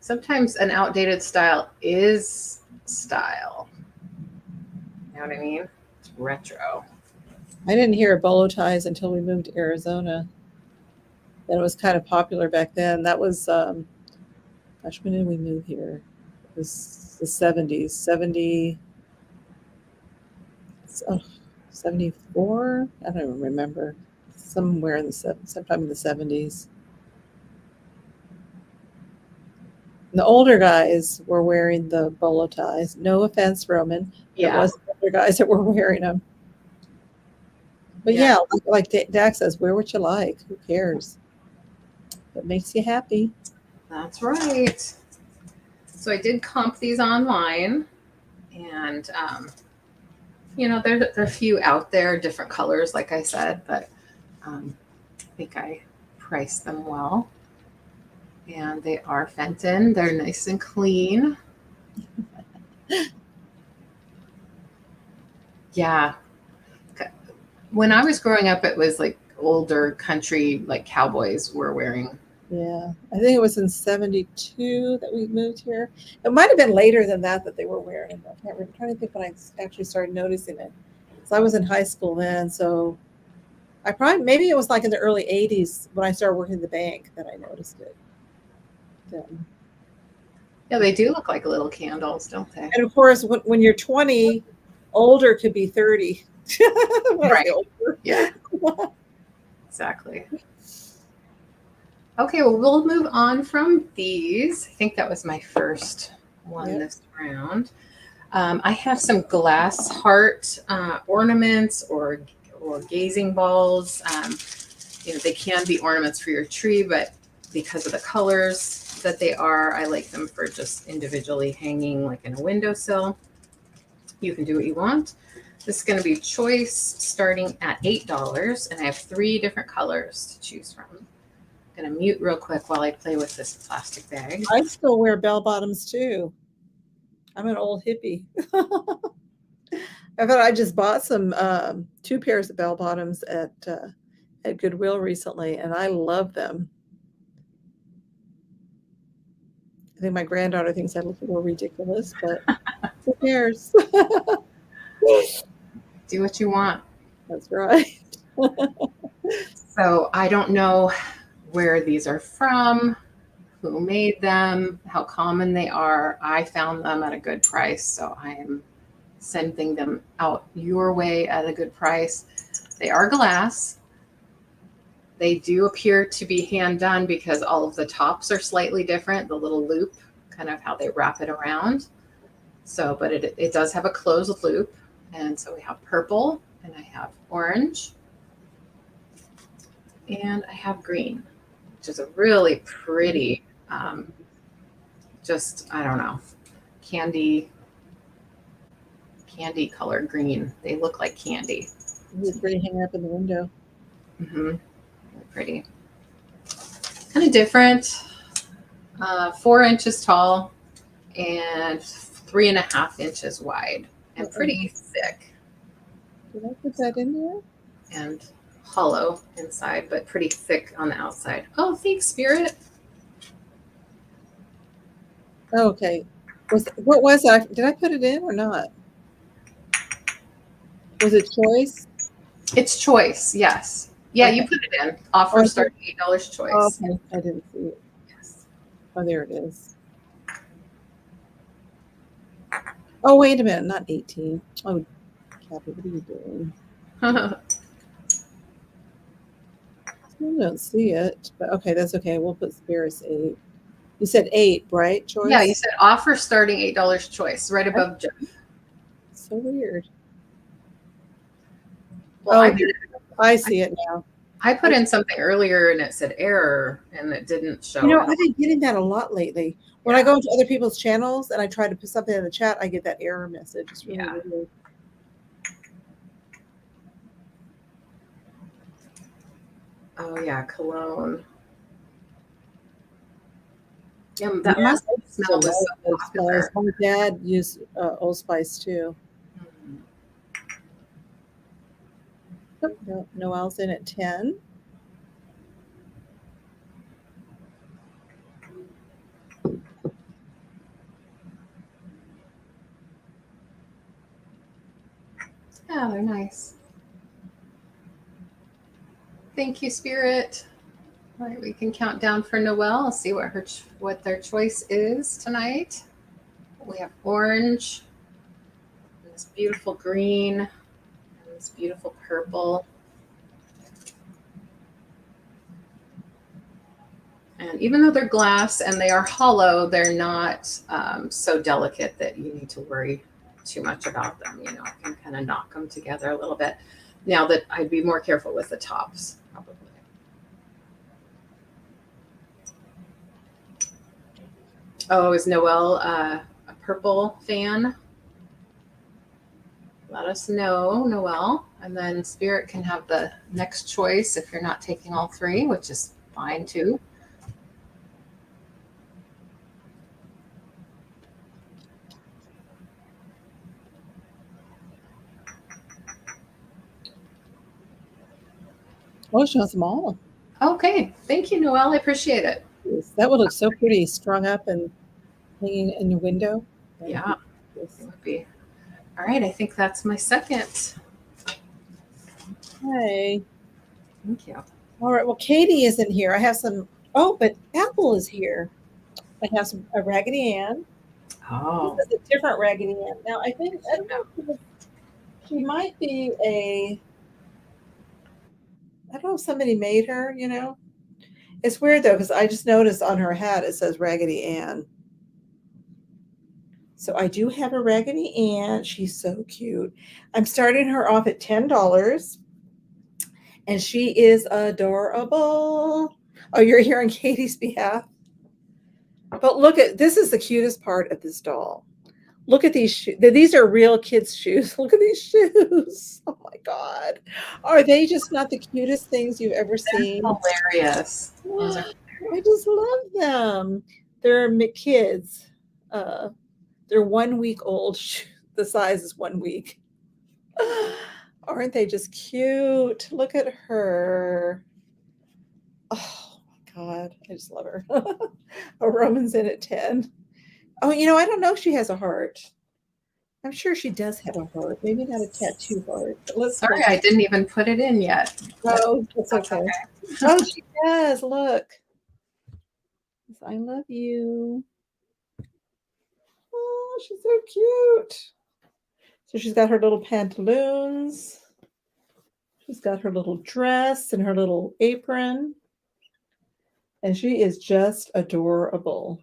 Speaker 2: Sometimes an outdated style is style. You know what I mean? It's retro.
Speaker 1: I didn't hear of bolo ties until we moved to Arizona. And it was kind of popular back then. That was, gosh, when did we move here? It was the 70s, 74? I don't even remember. Somewhere in sometime in the 70s. And the older guys were wearing the bolo ties. No offense, Roman.
Speaker 2: Yeah.
Speaker 1: It was the older guys that were wearing them. But yeah, like Dak says, wear what you like. Who cares? What makes you happy.
Speaker 2: That's right. So I did comp these online, and you know, there are a few out there, different colors, like I said, but I think I priced them well. And they are Fenton. They're nice and clean. Yeah. When I was growing up, it was like older country, like cowboys were wearing.
Speaker 1: Yeah, I think it was in 72 that we moved here. It might have been later than that they were wearing it. I'm trying to think when I actually started noticing it. So I was in high school then, so maybe it was like in the early 80s when I started working at the bank that I noticed it.
Speaker 2: Yeah, they do look like little candles, don't they?
Speaker 1: And of course, when you're 20, older could be 30.
Speaker 2: Right. Yeah. Exactly. Okay, well, we'll move on from these. I think that was my first one this round. I have some glass heart ornaments or gazing balls. You know, they can be ornaments for your tree, but because of the colors that they are, I like them for just individually hanging like in a windowsill. You can do what you want. This is going to be choice starting at $8, and I have 3 different colors to choose from. I'm going to mute real quick while I play with this plastic bag.
Speaker 1: I still wear bell bottoms too. I'm an old hippie. I thought I just bought some 2 pairs of bell bottoms at Goodwill recently, and I love them. I think my granddaughter thinks I look a little ridiculous, but who cares?
Speaker 2: Do what you want.
Speaker 1: That's right.
Speaker 2: So I don't know where these are from, who made them, how common they are. I found them at a good price, so I am sending them out your way at a good price. They are glass. They do appear to be hand done because all of the tops are slightly different. The little loop, kind of how they wrap it around. So, but it does have a closed loop. And so we have purple and I have orange and I have green, which is a really pretty, just, I don't know, candy colored green. They look like candy.
Speaker 1: It's pretty hanging up in the window.
Speaker 2: Really pretty. Kind of different. 4 inches tall and 3.5 inches wide and pretty thick.
Speaker 1: Did I put that in there?
Speaker 2: And hollow inside, but pretty thick on the outside. Oh, thanks, Spirit.
Speaker 1: Okay. What was that? Did I put it in or not? Was it choice?
Speaker 2: It's choice, yes. Yeah, okay. You put it in. Offer starting $8 choice.
Speaker 1: Oh, okay. I didn't see it.
Speaker 2: Yes.
Speaker 1: Oh, there it is. Oh, wait a minute. Not 18. Oh, Kathy, what are you doing? I don't see it, but okay, that's okay. We'll put Spirits 8. You said 8, right? Choice?
Speaker 2: Yeah, you said offer starting $8 choice, right above Jeff.
Speaker 1: So weird.
Speaker 2: Well,
Speaker 1: oh, I see it now.
Speaker 2: I put in something earlier and it said error and it didn't show.
Speaker 1: You know, I've been getting that a lot lately. When I go into other people's channels and I try to put something in the chat, I get that error message. It's really weird.
Speaker 2: Oh yeah, cologne. Yeah, that must smell was so popular.
Speaker 1: My dad used Old Spice too. Oh, Noelle's in at 10.
Speaker 2: Yeah, they're nice. Thank you, Spirit. All right, we can count down for Noelle. I'll see what their choice is tonight. We have orange, and this beautiful green, and this beautiful purple. And even though they're glass and they are hollow, they're not so delicate that you need to worry too much about them. You know, I can kind of knock them together a little bit. Now that I'd be more careful with the tops, probably. Oh, is Noelle a purple fan? Let us know, Noelle. And then Spirit can have the next choice if you're not taking all 3, which is fine too.
Speaker 1: Oh, she wants them all.
Speaker 2: Okay. Thank you, Noelle. I appreciate it.
Speaker 1: That would look so pretty strung up and hanging in the window.
Speaker 2: Yeah, it would be. All right. I think that's my second.
Speaker 1: Hey.
Speaker 2: Thank you.
Speaker 1: All right. Well, Katie isn't here. I have some. Oh, but Apple is here. I have a Raggedy Ann.
Speaker 2: Oh.
Speaker 1: This is a different Raggedy Ann. Now, I don't know. She might be I don't know if somebody made her, you know. It's weird, though, because I just noticed on her hat it says Raggedy Ann. So I do have a Raggedy Ann. She's so cute. I'm starting her off at $10. And she is adorable. Oh, you're here on Katie's behalf? But look this is the cutest part of this doll. Look at these shoes. These are real kids' shoes. Look at these shoes. Oh my God. Are they just not the cutest things you've ever seen?
Speaker 2: Hilarious.
Speaker 1: I just love them. They're kids. They're 1 week old. The size is 1 week. Aren't they just cute? Look at her. Oh my God. I just love her. Roman's in at 10. Oh, you know, I don't know if she has a heart. I'm sure she does have a heart. Maybe not a tattoo heart. But
Speaker 2: Sorry, I didn't even put it in yet.
Speaker 1: Oh, that's okay. Oh, she does. Look. I love you. Oh, she's so cute. So she's got her little pantaloons. She's got her little dress and her little apron. And she is just adorable.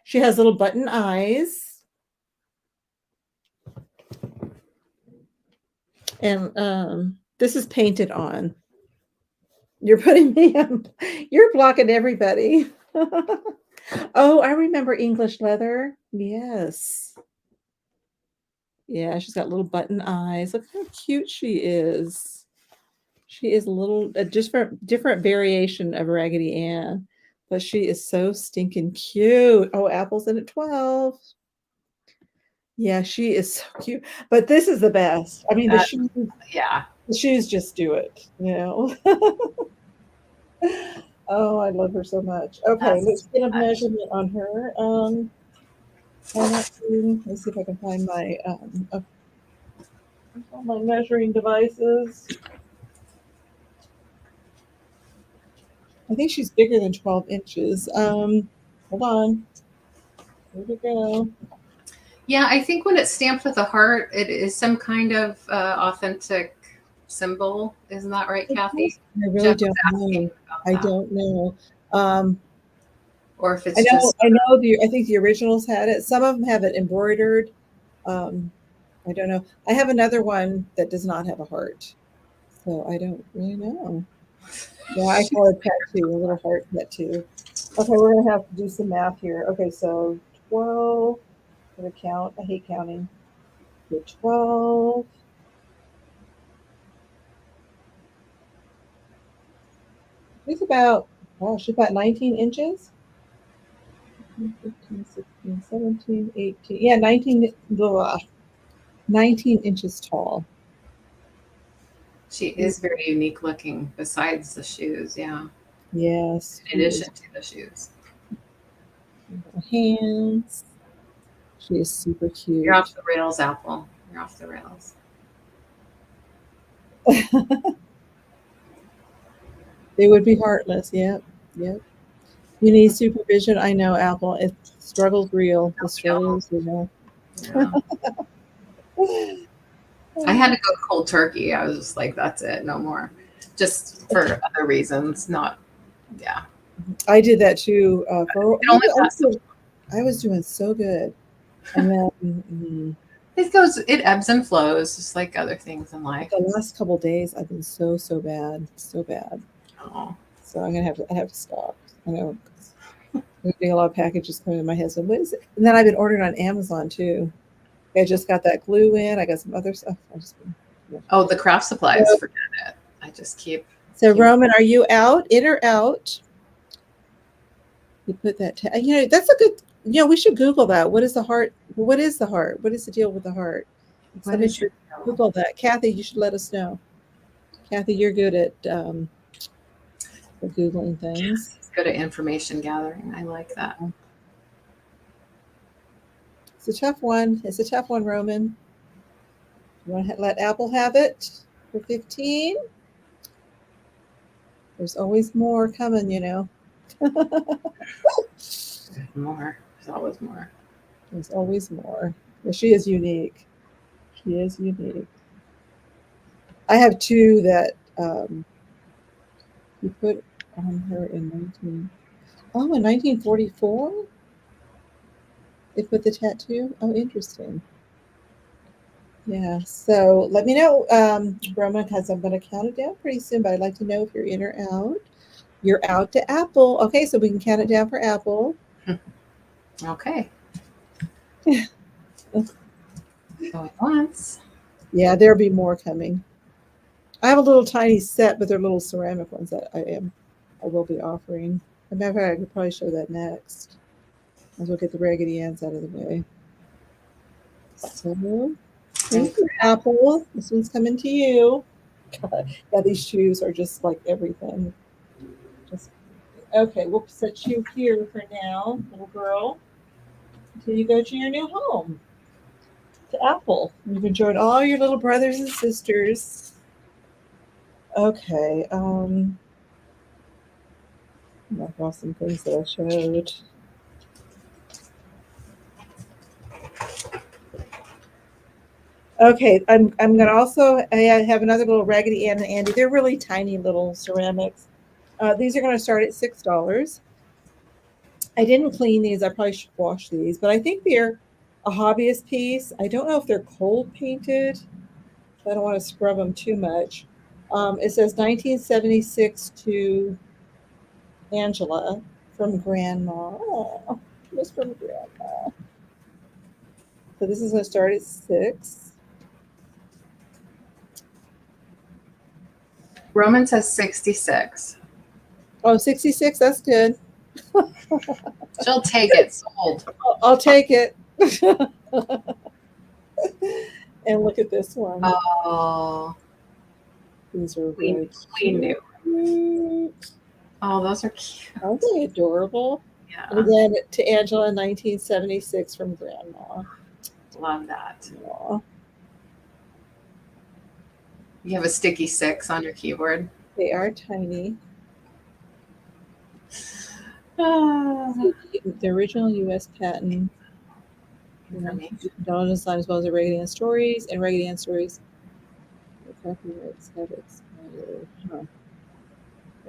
Speaker 1: She has little button eyes. And this is painted on. You're putting me on. You're blocking everybody. Oh, I remember English leather. Yes. Yeah, she's got little button eyes. Look how cute she is. She is a different variation of Raggedy Ann, but she is so stinking cute. Oh, Apple's in at 12. Yeah, she is so cute. But this is the best. I mean, the shoes just do it, you know. Oh, I love her so much. Okay, let's get a measurement on her. Let's see if I can find my measuring devices. I think she's bigger than 12 inches. Hold on. Here we go.
Speaker 2: Yeah, I think when it's stamped with a heart, it is some kind of authentic symbol. Isn't that right, Kathy?
Speaker 1: I really don't know. I don't know.
Speaker 2: Or if it's
Speaker 1: I think the originals had it. Some of them have it embroidered. I don't know. I have another one that does not have a heart. So I don't really know. Yeah, I call it tattoo, a little heart tattoo. Okay, we're gonna have to do some math here. Okay, so 12. I'm gonna count. I hate counting. 12. She's about 19 inches. 15, 16, 17, 18. Yeah, 19 inches tall.
Speaker 2: She is very unique looking besides the shoes, yeah.
Speaker 1: Yes.
Speaker 2: In addition to the shoes.
Speaker 1: Hands. She is super cute.
Speaker 2: You're off the rails, Apple. You're off the rails.
Speaker 1: They would be heartless. Yep. Yep. You need supervision. I know, Apple. It struggle's real. The struggle is real.
Speaker 2: Yeah. I had to go cold turkey. I was just like, that's it, no more. Just for other reasons, not, yeah.
Speaker 1: I did that too. I was doing so good, and then
Speaker 2: it ebbs and flows, just like other things in life.
Speaker 1: The last couple of days, I've been so bad, so bad.
Speaker 2: Oh.
Speaker 1: So I have to stop. I know there's getting a lot of packages coming to my head. So what is it? And then I've been ordering on Amazon too. I just got that glue in. I got some other stuff.
Speaker 2: Oh, the craft supplies. Forget it. I just keep.
Speaker 1: Roman, are you out? In or out? You put that. That's a good. We should Google that. What is the heart? What is the heart? What is the deal with the heart? Somebody should Google that. Kathy, you should let us know. Kathy, you're good at Googling things.
Speaker 2: It's good at information gathering. I like that.
Speaker 1: It's a tough one. It's a tough one, Roman. You want to let Apple have it for 15? There's always more coming,
Speaker 2: More. There's always more.
Speaker 1: There's always more. But she is unique. She is unique. I have two that you put on her in 1944? They put the tattoo? Oh, interesting. Yeah, so let me know, Roman, because I'm going to count it down pretty soon, but I'd like to know if you're in or out. You're out to Apple. Okay, so we can count it down for Apple.
Speaker 2: Okay. Going once.
Speaker 1: Yeah, there'll be more coming. I have a little tiny set, but they're little ceramic ones that I will be offering. As a matter of fact, I could probably show that next. As we'll get the Raggedy Anns out of the way. So, thank you, Apple. This one's coming to you. God, yeah, these shoes are just like everything. Okay, we'll set you here for now, little girl, until you go to your new home, to Apple. You've enjoyed all your little brothers and sisters. Okay, knock off some things that I showed. Okay, I'm gonna also I have another little Raggedy Ann and Andy. They're really tiny little ceramics. These are gonna start at $6. I didn't clean these. I probably should wash these, but I think they're a hobbyist piece. I don't know if they're cold painted. I don't want to scrub them too much. It says 1976 to Angela from Grandma. Oh, just from Grandma. So this is going to start at 6.
Speaker 2: Roman says 66.
Speaker 1: Oh, 66. That's good.
Speaker 2: She'll take it. Sold.
Speaker 1: I'll take it. And look at this one.
Speaker 2: Oh,
Speaker 1: These are
Speaker 2: we
Speaker 1: really
Speaker 2: knew.
Speaker 1: cute.
Speaker 2: Oh, those are cute.
Speaker 1: Aren't they adorable?
Speaker 2: Yeah.
Speaker 1: And again, to Angela, 1976 from Grandma.
Speaker 2: Love that.
Speaker 1: Aww.
Speaker 2: You have a sticky 6 on your keyboard.
Speaker 1: They are tiny.
Speaker 2: Ah.
Speaker 1: The original U.S. patent. Donald design as well as the Raggedy Ann stories and Raggedy Ann stories. The copyrights have expired. Huh.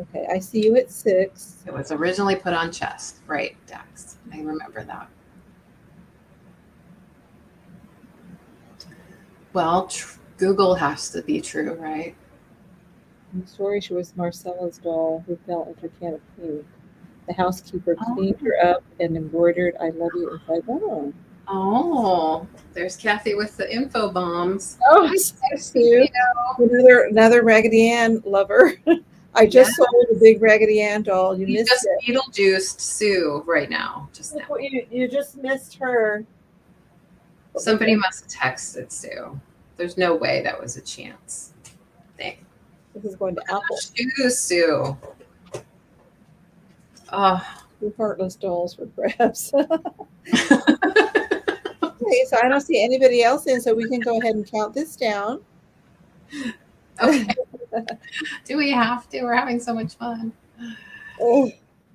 Speaker 1: Okay, I see you at 6.
Speaker 2: It was originally put on chest. Right, Dax. I remember that. Well, Google has to be true, right?
Speaker 1: In the story, she was Marcella's doll who fell into a can of paint. The housekeeper cleaned her up and embroidered "I love you" inside.
Speaker 2: Oh, there's Kathy with the info bombs.
Speaker 1: Oh, so cute. Another Raggedy Ann lover. I just sold a big Raggedy Ann doll. You missed
Speaker 2: just
Speaker 1: it.
Speaker 2: Beetlejuiced Sue right now. Just now.
Speaker 1: You just missed her.
Speaker 2: Somebody must have texted Sue. There's no way that was a chance thing.
Speaker 1: This is going to Apple.
Speaker 2: Shoes, Sue. Oh.
Speaker 1: Two heartless dolls for grabs. Okay, so I don't see anybody else in, so we can go ahead and count this down.
Speaker 2: Okay. Do we have to? We're having so much fun.
Speaker 1: Oh.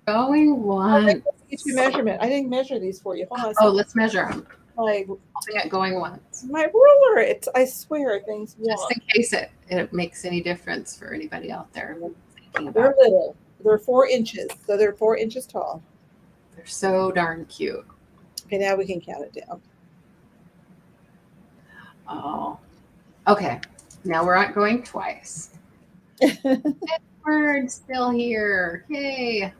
Speaker 2: Going once.
Speaker 1: Get your measurement. I didn't measure these for you. Hold on.
Speaker 2: Oh, let's measure them.
Speaker 1: Like,
Speaker 2: holding it going once.
Speaker 1: My ruler. I swear things
Speaker 2: just in case it makes any difference for anybody out there.
Speaker 1: They're little. They're 4 inches, so they're 4 inches tall.
Speaker 2: They're so darn cute.
Speaker 1: Okay, now we can count it down.
Speaker 2: Oh, okay. Now we're not going twice. Edward's still here. Yay.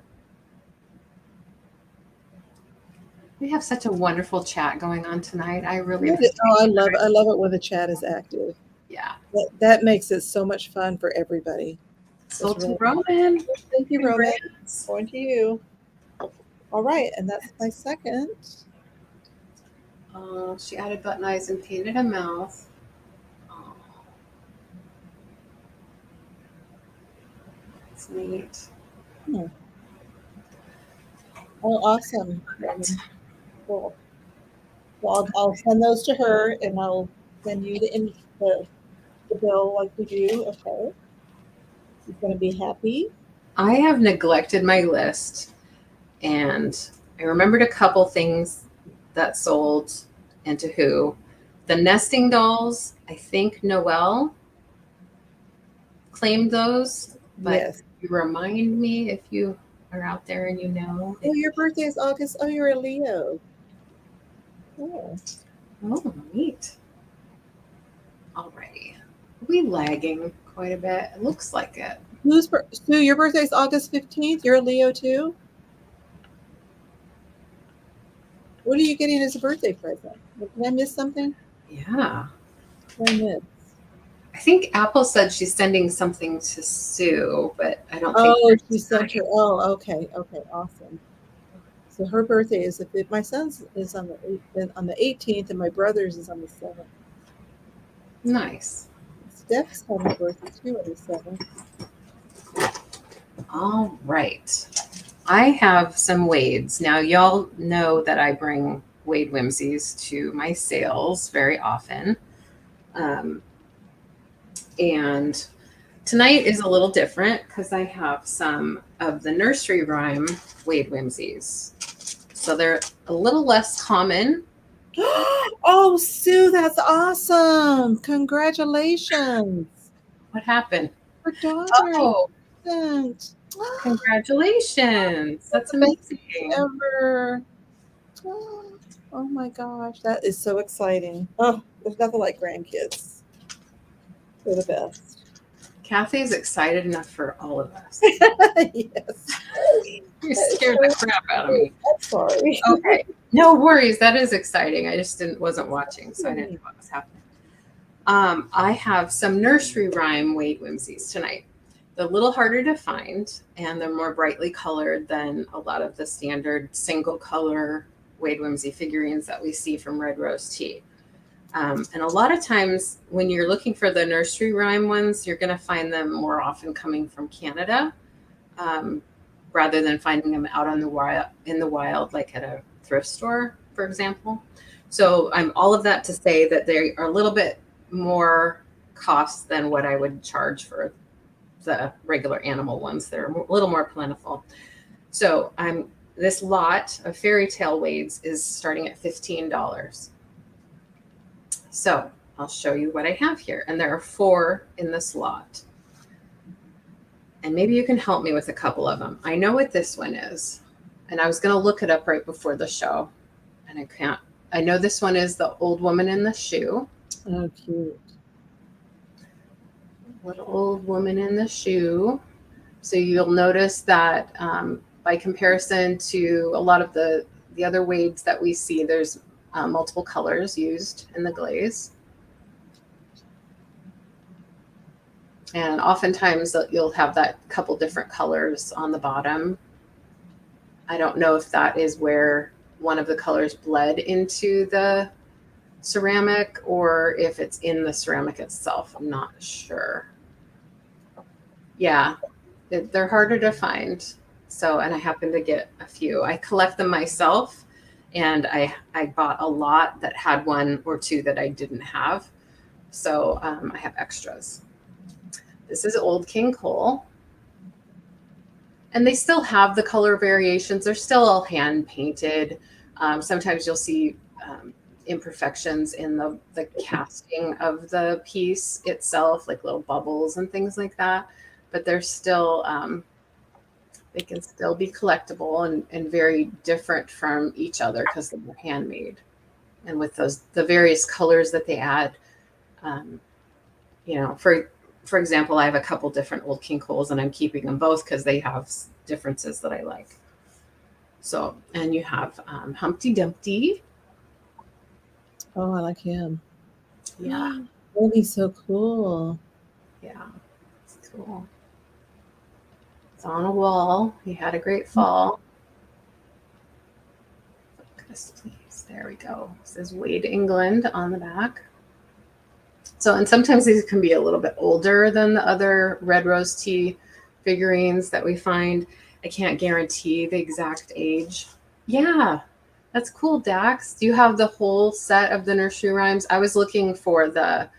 Speaker 2: We have such a wonderful chat going on tonight. I really
Speaker 1: I love it. I love it when the chat is active.
Speaker 2: Yeah.
Speaker 1: That makes it so much fun for everybody.
Speaker 2: So to Roman.
Speaker 1: Thank you, Roman. Going to you. All right, and that's my second.
Speaker 2: She added button eyes and painted a mouth. Oh. That's neat.
Speaker 1: Oh, awesome. Cool. Well, I'll send those to her, and I'll send you the bill like we do. Okay. She's going to be happy.
Speaker 2: I have neglected my list, and I remembered a couple things that sold and to who. The nesting dolls, I think Noelle claimed those, but
Speaker 1: yes.
Speaker 2: You remind me if you are out there and you know.
Speaker 1: Oh, your birthday is August. Oh, you're a Leo.
Speaker 2: Oh, neat. Alrighty. Are we lagging quite a bit? It looks like it.
Speaker 1: Sue, your birthday is August 15th. You're a Leo too? What are you getting as a birthday present? Did I miss something?
Speaker 2: Yeah.
Speaker 1: What did I miss?
Speaker 2: I think Apple said she's sending something to Sue, but I don't think.
Speaker 1: Oh, she sent her. Oh, okay. Okay, awesome. So her birthday is my son's is on the 18th, and my brother's is on the 7th.
Speaker 2: Nice.
Speaker 1: Steph's having a birthday too on the 7th.
Speaker 2: All right. I have some Wades. Now, y'all know that I bring Wade Whimsies to my sales very often. And tonight is a little different because I have some of the nursery rhyme Wade Whimsies. So they're a little less common
Speaker 1: Oh, Sue, that's awesome. Congratulations.
Speaker 2: What happened?
Speaker 1: Her daughter.
Speaker 2: Oh,
Speaker 1: Congratulations.
Speaker 2: congratulations. That's
Speaker 1: The best
Speaker 2: amazing.
Speaker 1: ever. Oh my gosh, that is so exciting. Oh, there's nothing like grandkids. They're the best.
Speaker 2: Kathy's excited enough for all of us.
Speaker 1: Yes.
Speaker 2: You scared the crap out of me.
Speaker 1: I'm sorry.
Speaker 2: Okay. No worries. That is exciting. I just wasn't watching, so I didn't know what was happening. I have some nursery rhyme Wade Whimsies tonight. They're a little harder to find, and they're more brightly colored than a lot of the standard single color Wade Whimsy figurines that we see from Red Rose Tea. And a lot of times when you're looking for the nursery rhyme ones, you're going to find them more often coming from Canada, rather than finding them out on the wild, in the wild, like at a thrift store, for example. So I'm all of that to say that they are a little bit more cost than what I would charge for the regular animal ones. They're a little more plentiful. So this lot of fairy tale wades is starting at $15. So I'll show you what I have here. And there are 4 in this lot. And maybe you can help me with a couple of them. I know what this one is. And I was going to look it up right before the show. And I can't. I know this one is the old woman in the shoe.
Speaker 1: Oh, cute.
Speaker 2: Little old woman in the shoe. So you'll notice that by comparison to a lot of the other wades that we see, there's multiple colors used in the glaze. And oftentimes you'll have that couple different colors on the bottom. I don't know if that is where one of the colors bled into the ceramic or if it's in the ceramic itself. I'm not sure. Yeah, they're harder to find. So, and I happen to get a few. I collect them myself, and I bought a lot that had 1 or 2 that I didn't have. So I have extras. This is Old King Cole. And they still have the color variations. They're still all hand painted. Sometimes you'll see imperfections in the casting of the piece itself, like little bubbles and things like that. But they're still, they can still be collectible and very different from each other because they're handmade. And with the various colors that they add, for example, I have a couple different Old King Coles and I'm keeping them both because they have differences that I like. So, and you have Humpty Dumpty.
Speaker 1: Oh, I like him.
Speaker 2: Yeah.
Speaker 1: Oh, he's so cool.
Speaker 2: Yeah, it's cool. It's on a wall. He had a great fall. Focus, please. There we go. It says Wade, England on the back. So, and sometimes these can be a little bit older than the other Red Rose Tea figurines that we find. I can't guarantee the exact age. Yeah, that's cool, Dax. Do you have the whole set of the nursery rhymes? I was looking for the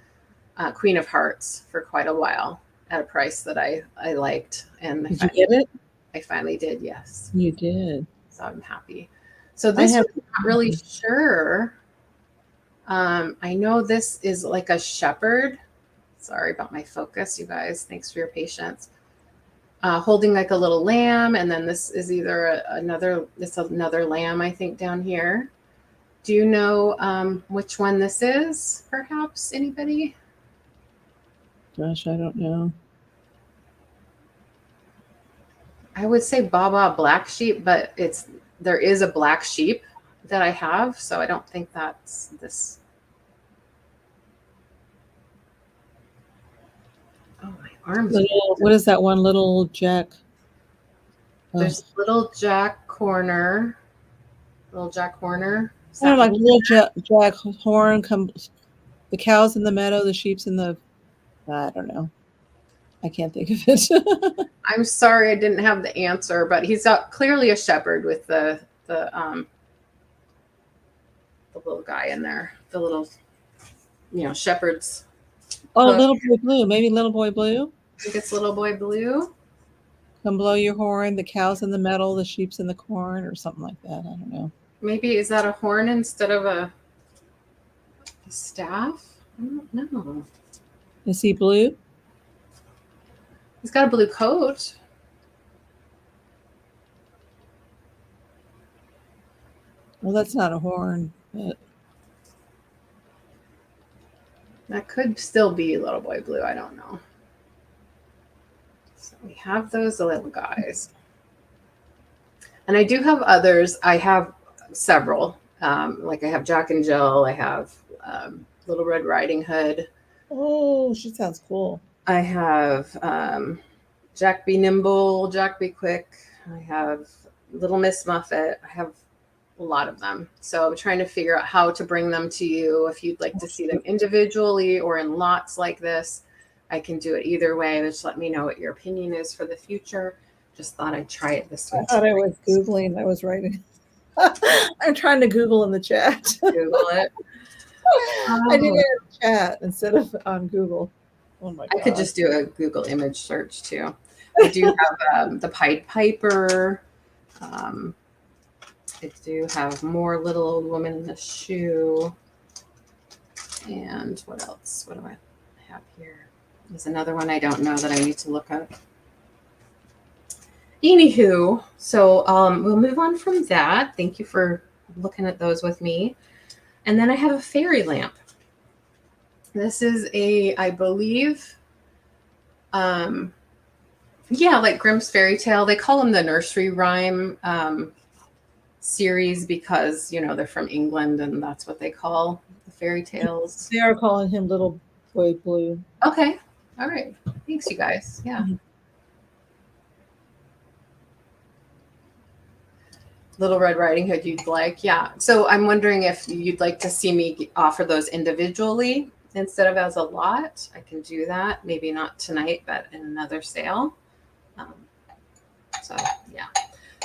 Speaker 2: Queen of Hearts for quite a while at a price that I liked. And
Speaker 1: Did you get it?
Speaker 2: I finally did, yes.
Speaker 1: You did.
Speaker 2: So I'm happy. So this I'm not really sure. I know this is like a shepherd. Sorry about my focus, you guys. Thanks for your patience. Holding like a little lamb, and then this is either another lamb, I think, down here. Do you know which one this is? Perhaps anybody?
Speaker 1: Gosh, I don't know.
Speaker 2: I would say Baba Black Sheep, but there is a black sheep that I have, so I don't think that's this. Oh, my arms.
Speaker 1: What is that one, little Jack?
Speaker 2: There's little Jack Horner. Little Jack Horner.
Speaker 1: I don't like little Jack Horn. The cows in the meadow, the sheep's in the. I don't know. I can't think of it.
Speaker 2: I'm sorry, I didn't have the answer, but he's clearly a shepherd with the little guy in there, the little, shepherds.
Speaker 1: Oh, Little Boy Blue. Maybe Little Boy Blue.
Speaker 2: I think it's Little Boy Blue.
Speaker 1: Come blow your horn. The cow's in the meadow, the sheep's in the corn, or something like that. I don't know.
Speaker 2: Maybe is that a horn instead of a The staff? I don't know.
Speaker 1: Is he blue?
Speaker 2: He's got a blue coat.
Speaker 1: Well, that's not a horn, but
Speaker 2: That could still be Little Boy Blue. I don't know. So we have those little guys. And I do have others. I have several. Like I have Jack and Jill. I have Little Red Riding Hood.
Speaker 1: oh, she sounds cool.
Speaker 2: I have Jack Be Nimble, Jack Be Quick. I have Little Miss Muffet. I have a lot of them. So I'm trying to figure out how to bring them to you. If you'd like to see them individually or in lots like this, I can do it either way. Just let me know what your opinion is for the future. Just thought I'd try it this way.
Speaker 1: I thought I was Googling. I was writing. I'm trying to Google in the chat.
Speaker 2: Google it.
Speaker 1: I did it in chat instead of on Google. Oh my God.
Speaker 2: I could just do a Google image search too. I do have the Pied Piper. I do have more Little Old Woman in the Shoe. And what else? What do I have here? There's another one I don't know that I need to look up. Anywho, so we'll move on from that. Thank you for looking at those with me. And then I have a fairy lamp. This is I believe, yeah, like Grimm's Fairy Tale. They call them the nursery rhyme series because, you know, they're from England and that's what they call the fairy tales.
Speaker 1: They are calling him Little Boy Blue.
Speaker 2: Okay. All right. Thanks, you guys. Yeah.
Speaker 1: Mm-hmm.
Speaker 2: Little Red Riding Hood you'd like. Yeah. So I'm wondering if you'd like to see me offer those individually instead of as a lot. I can do that. Maybe not tonight, but in another sale. So yeah.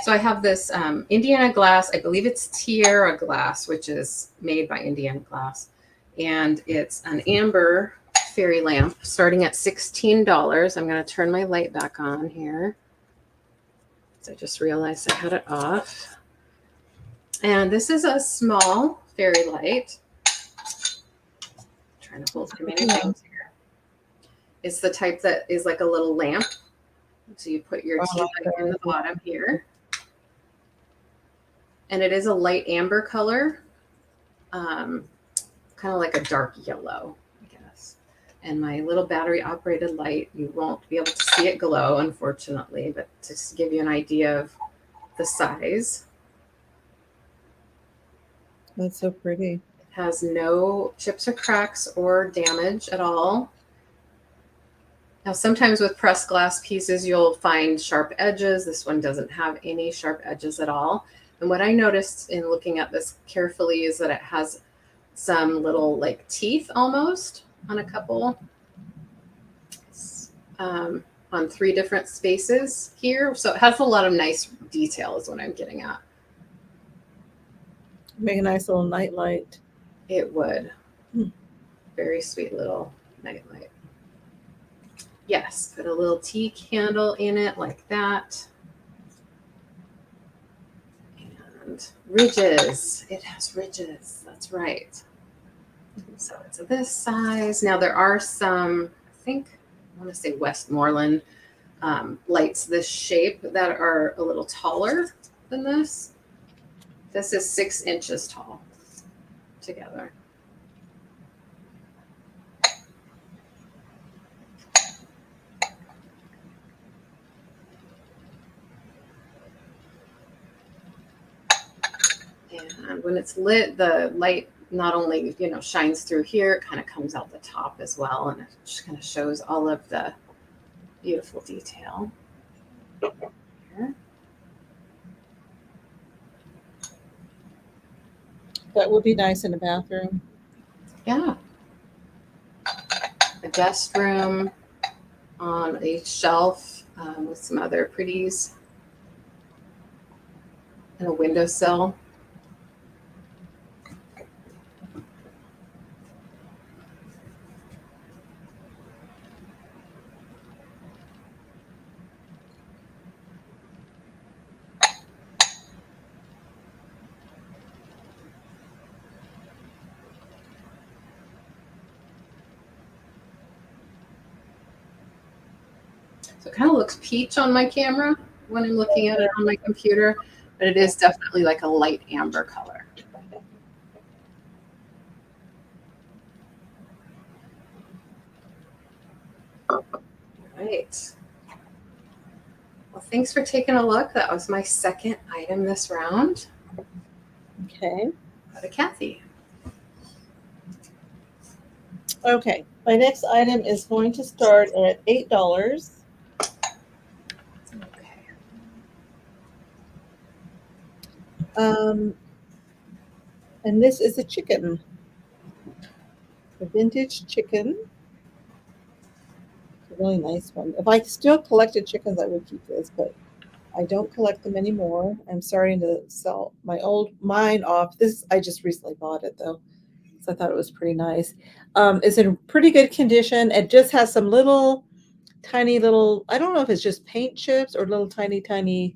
Speaker 2: So I have this Indiana glass. I believe it's Tierra glass, which is made by Indiana Glass. And it's an amber fairy lamp starting at $16. I'm going to turn my light back on here. So I just realized I had it off. And this is a small fairy light. I'm trying to hold too many things here. It's the type that is like a little lamp. So you put your tea light in the bottom here. And it is a light amber color, kind of like a dark yellow, I guess. And my little battery operated light, you won't be able to see it glow, unfortunately, but to just give you an idea of the size.
Speaker 1: That's so pretty.
Speaker 2: It has no chips or cracks or damage at all. Now, sometimes with pressed glass pieces, you'll find sharp edges. This one doesn't have any sharp edges at all. And what I noticed in looking at this carefully is that it has some little like teeth almost on a couple, on 3 different spaces here. So it has a lot of nice detail is what I'm getting at.
Speaker 1: Make a nice little night light.
Speaker 2: It would. Very sweet little night light. Yes, put a little tea candle in it like that. And ridges. It has ridges. That's right. So it's this size. Now there are some, I think, I want to say Westmoreland lights this shape that are a little taller than this. This is 6 inches tall together. And when it's lit, the light not only, you know, shines through here, it kind of comes out the top as well. And it just kind of shows all of the beautiful detail here.
Speaker 1: That would be nice in a bathroom.
Speaker 2: Yeah. A guest room on a shelf with some other pretties. And a windowsill. So it kind of looks peach on my camera when I'm looking at it on my computer, but it is definitely like a light amber color. All right. Well, thanks for taking a look. That was my second item this round.
Speaker 1: Okay.
Speaker 2: Go to Kathy.
Speaker 1: Okay. My next item is going to start at $8.
Speaker 2: Okay.
Speaker 1: And this is a chicken. A vintage chicken. It's a really nice one. If I still collected chickens, I would keep this, but I don't collect them anymore. I'm starting to sell my old mine off. This I just recently bought it though, so I thought it was pretty nice. It's in pretty good condition. It just has some little tiny little, I don't know if it's just paint chips or little tiny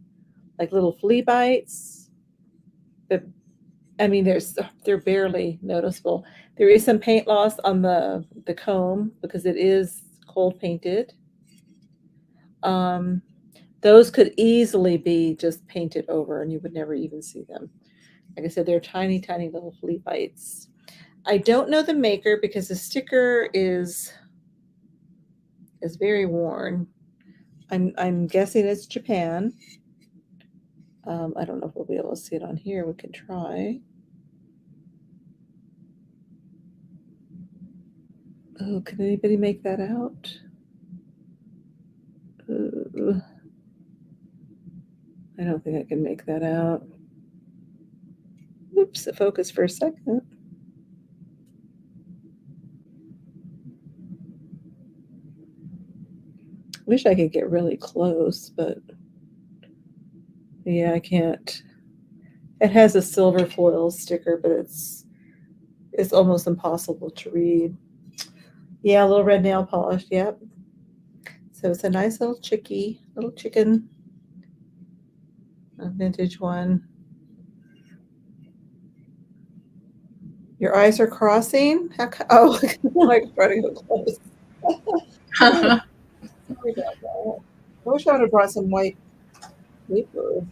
Speaker 1: like little flea bites. But I mean, they're barely noticeable. There is some paint loss on the comb because it is cold painted. Those could easily be just painted over and you would never even see them. Like I said, they're tiny little flea bites. I don't know the maker because the sticker is very worn. I'm guessing it's Japan. I don't know if we'll be able to see it on here. We can try. Oh, can anybody make that out? I don't think I can make that out. Oops, it focused for a second. Wish I could get really close, but yeah, I can't. It has a silver foil sticker, but it's almost impossible to read. Yeah, a little red nail polish, yep. So it's a nice little chicken, a vintage one. Your eyes are crossing? Oh, I'm trying to go close. Sorry about that. I wish I would have brought some white paper.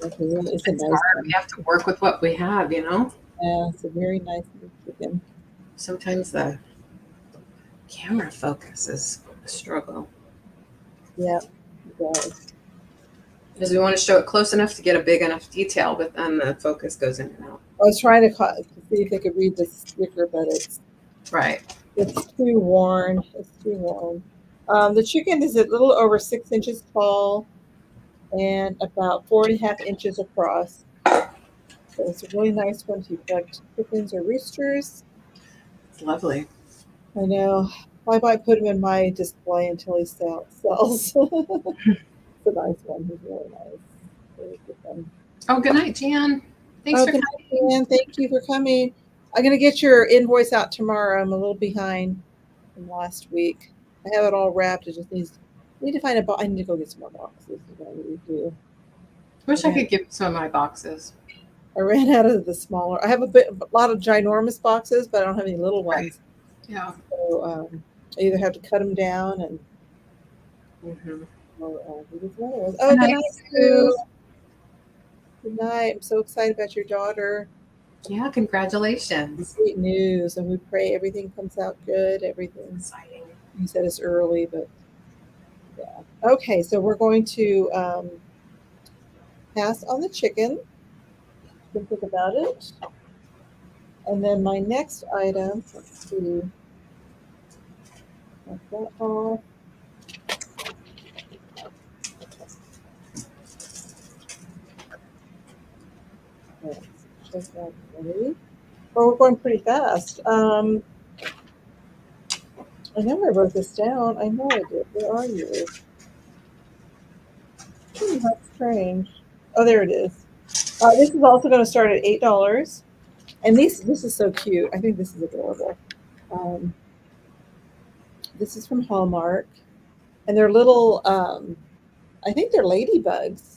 Speaker 1: It's a nice
Speaker 2: hard.
Speaker 1: one.
Speaker 2: We have to work with what we have, you know?
Speaker 1: Yeah, it's a very nice little chicken.
Speaker 2: Sometimes the camera focus is a struggle.
Speaker 1: Yeah, it does.
Speaker 2: Because we want to show it close enough to get a big enough detail, but then the focus goes in and out.
Speaker 1: I was trying to see if they could read the sticker, but it's too worn. It's too worn. The chicken is a little over 6 inches tall and about 4.5 inches across. So it's a really nice one to collect chickens or roosters.
Speaker 2: It's lovely.
Speaker 1: I know. I might put him in my display until he sells. It's a nice one. He's really nice. Really good one.
Speaker 2: Oh, good night, Jan. Thanks for
Speaker 1: coming. Jan. Thank you for coming. I'm going to get your invoice out tomorrow. I'm a little behind from last week. I have it all wrapped. It just need to find a box. I need to go get some more boxes. Is what I need to do.
Speaker 2: Wish I could give some of my boxes.
Speaker 1: I ran out of the smaller. I have a lot of ginormous boxes, but I don't have any little ones.
Speaker 2: Right. Yeah.
Speaker 1: So I either have to cut them down and.
Speaker 2: Mm-hmm.
Speaker 1: Do some other ones. Oh, good night, Sue. Good night. I'm so excited about your daughter.
Speaker 2: Yeah, congratulations.
Speaker 1: Great news, and we pray everything comes out good. Everything.
Speaker 2: Exciting.
Speaker 1: You said it's early, but yeah. Okay, so we're going to pass on the chicken. Think about it. And then my next item, let's see. Knock that off. Let's check that ready. Oh, we're going pretty fast. I know I wrote this down. I know I did. Where are you? That's strange. Oh, there it is. This is also going to start at $8. And this is so cute. I think this is adorable. This is from Hallmark. And they're little, I think they're ladybugs.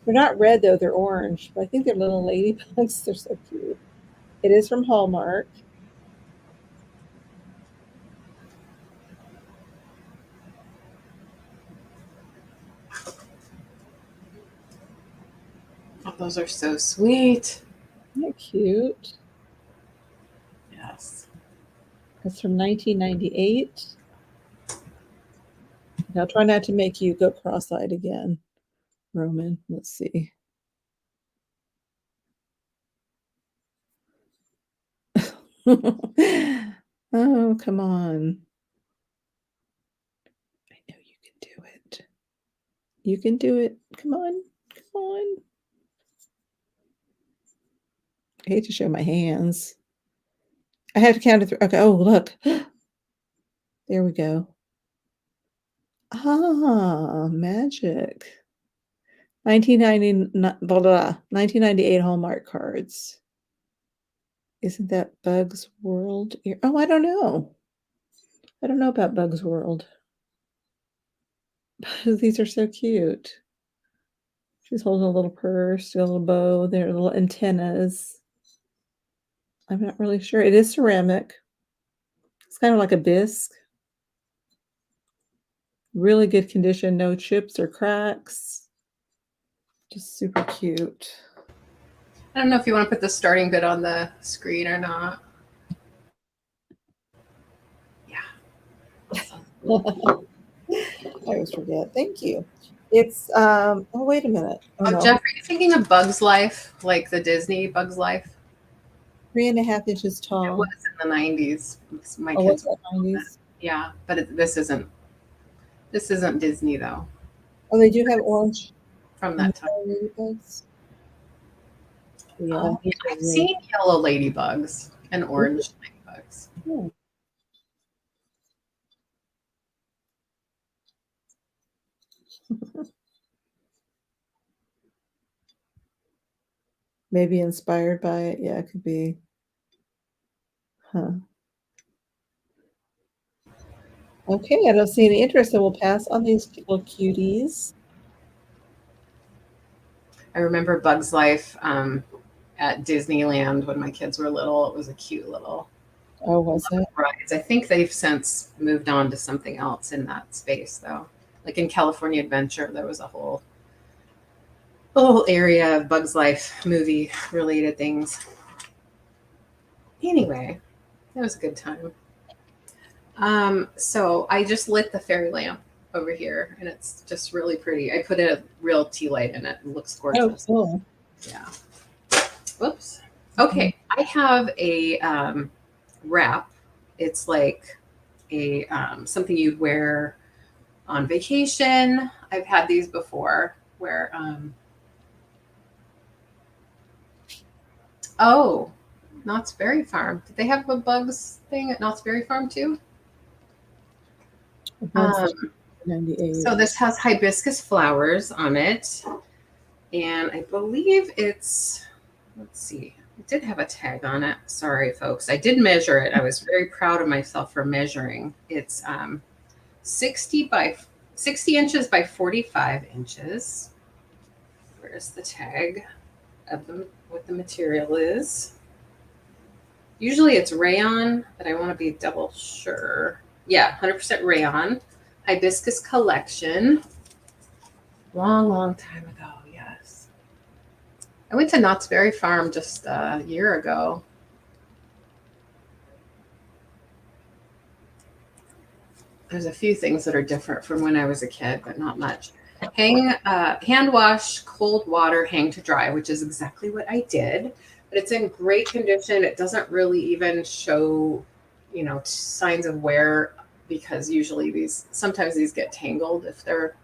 Speaker 1: They're not red, though. They're orange. But I think they're little ladybugs. They're so cute. It is from Hallmark.
Speaker 2: those are so sweet.
Speaker 1: Isn't that cute?
Speaker 2: Yes.
Speaker 1: It's from 1998. Now try not to make you go cross-eyed again, Roman. Let's see. Oh, come on. I know you can do it. You can do it. Come on. Come on. I hate to show my hands. I have to count to 3. Okay. Oh, look. There we go. Ah, magic. 1998 Hallmark cards. Isn't that Bug's World? Oh, I don't know. I don't know about Bug's World. These are so cute. She's holding a little purse, a little bow, their little antennas. I'm not really sure. It is ceramic. It's kind of like a bisque. Really good condition, no chips or cracks. Just super cute.
Speaker 2: I don't know if you want to put the starting bid on the screen or not. Yeah.
Speaker 1: I always forget. Thank you. It's oh wait a minute.
Speaker 2: Oh,
Speaker 1: no.
Speaker 2: Jeff, are you thinking of Bug's Life, like the Disney Bug's Life?
Speaker 1: 3.5 inches
Speaker 2: It
Speaker 1: tall.
Speaker 2: was in the 90s. My
Speaker 1: Oh,
Speaker 2: kids.
Speaker 1: what's that, 90s?
Speaker 2: Yeah, but this isn't Disney though.
Speaker 1: Oh, they do have orange
Speaker 2: From that time.
Speaker 1: ladybugs. Yeah.
Speaker 2: Oh, yeah, I've seen yellow ladybugs and orange ladybugs.
Speaker 1: Yeah. Maybe inspired by it. Yeah, it could be. Huh. Okay, I don't see any interest, so we'll pass on these little cuties.
Speaker 2: I remember Bug's Life at Disneyland when my kids were little. It was a cute little
Speaker 1: Oh, was it?
Speaker 2: rides. I think they've since moved on to something else in that space, though. Like in California Adventure, there was a whole area of Bug's Life movie related things. Anyway, it was a good time. So I just lit the fairy lamp over here, and it's just really pretty. I put a real tea light in it. It looks gorgeous.
Speaker 1: Oh, cool.
Speaker 2: Yeah. Whoops. Okay, I have a wrap. It's like a something you'd wear on vacation. I've had these before where oh, Knott's Berry Farm. Did they have a bugs thing at Knott's Berry Farm too?
Speaker 1: 98.
Speaker 2: So this has hibiscus flowers on it. And I believe it's, let's see, it did have a tag on it. Sorry, folks. I did measure it. I was very proud of myself for measuring. It's 60 inches by 45 inches. Where's the tag of what the material is? Usually it's rayon, but I want to be double sure. Yeah, 100% rayon. Hibiscus collection. Long time ago, yes. I went to Knott's Berry Farm just a year ago. There's a few things that are different from when I was a kid, but not much. Hand wash, cold water, hang to dry, which is exactly what I did. But it's in great condition. It doesn't really even show, signs of wear, because usually sometimes these get tangled if they're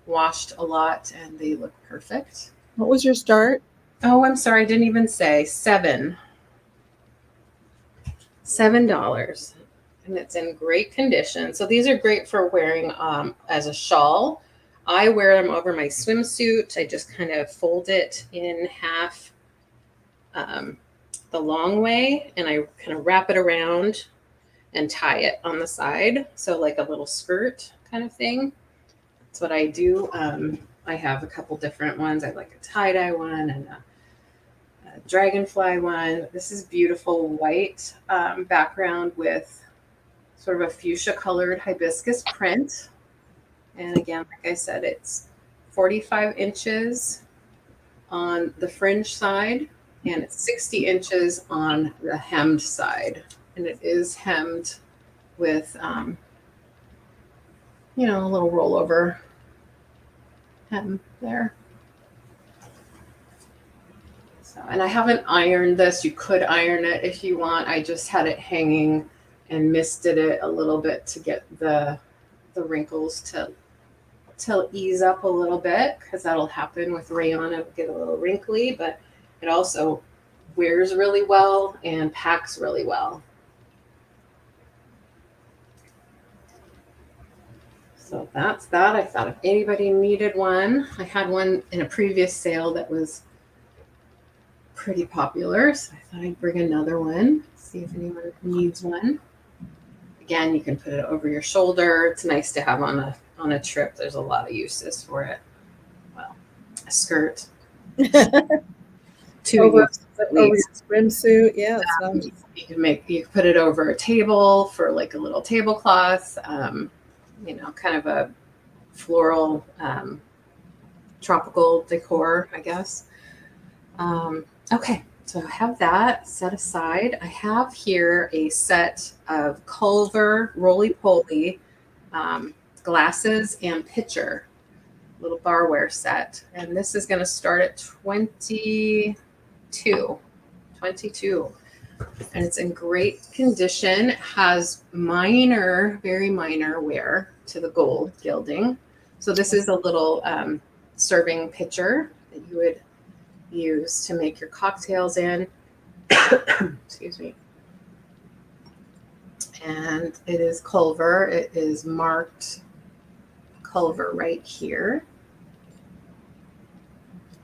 Speaker 2: washed a lot, and they look perfect.
Speaker 1: What was your start?
Speaker 2: Oh, I'm sorry. I didn't even say $7. $7. And it's in great condition. So these are great for wearing as a shawl. I wear them over my swimsuit. I just kind of fold it in half the long way, and I kind of wrap it around and tie it on the side. So like a little skirt kind of thing. That's what I do. I have a couple different ones. I have like a tie-dye one and a dragonfly one. This is beautiful white background with sort of a fuchsia colored hibiscus print. And again, like I said, it's 45 inches on the fringe side, and it's 60 inches on the hemmed side. And it is hemmed with, you know, a little rollover hem there. So, and I haven't ironed this. You could iron it if you want. I just had it hanging and misted it a little bit to get the wrinkles to ease up a little bit, because that'll happen with rayon. It'll get a little wrinkly, but it also wears really well and packs really well. So that's that. I thought if anybody needed one, I had one in a previous sale that was pretty popular, so I thought I'd bring another one, see if anyone needs one. Again, you can put it over your shoulder. It's nice to have on a trip. There's a lot of uses for it. Well, a skirt.
Speaker 1: Over your swimsuit. Yeah, nice.
Speaker 2: You can put it over a table for like a little tablecloth. You know, kind of a floral, tropical decor, I guess. Okay, so I have that set aside. I have here a set of Culver roly-poly glasses and pitcher, little barware set. And this is going to start at 22. And it's in great condition. It has minor, very minor wear to the gold gilding. So this is a little serving pitcher that you would use to make your cocktails in. Excuse me. And it is Culver. It is marked Culver right here.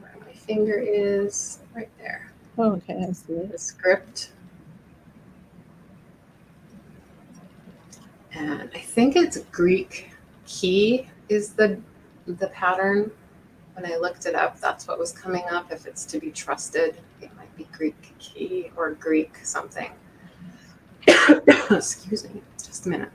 Speaker 2: Where my finger is, right there.
Speaker 1: Oh, okay, I see it.
Speaker 2: The script. And I think it's Greek key is the pattern. When I looked it up, that's what was coming up. If it's to be trusted, it might be Greek key or Greek something. Excuse me, just a minute.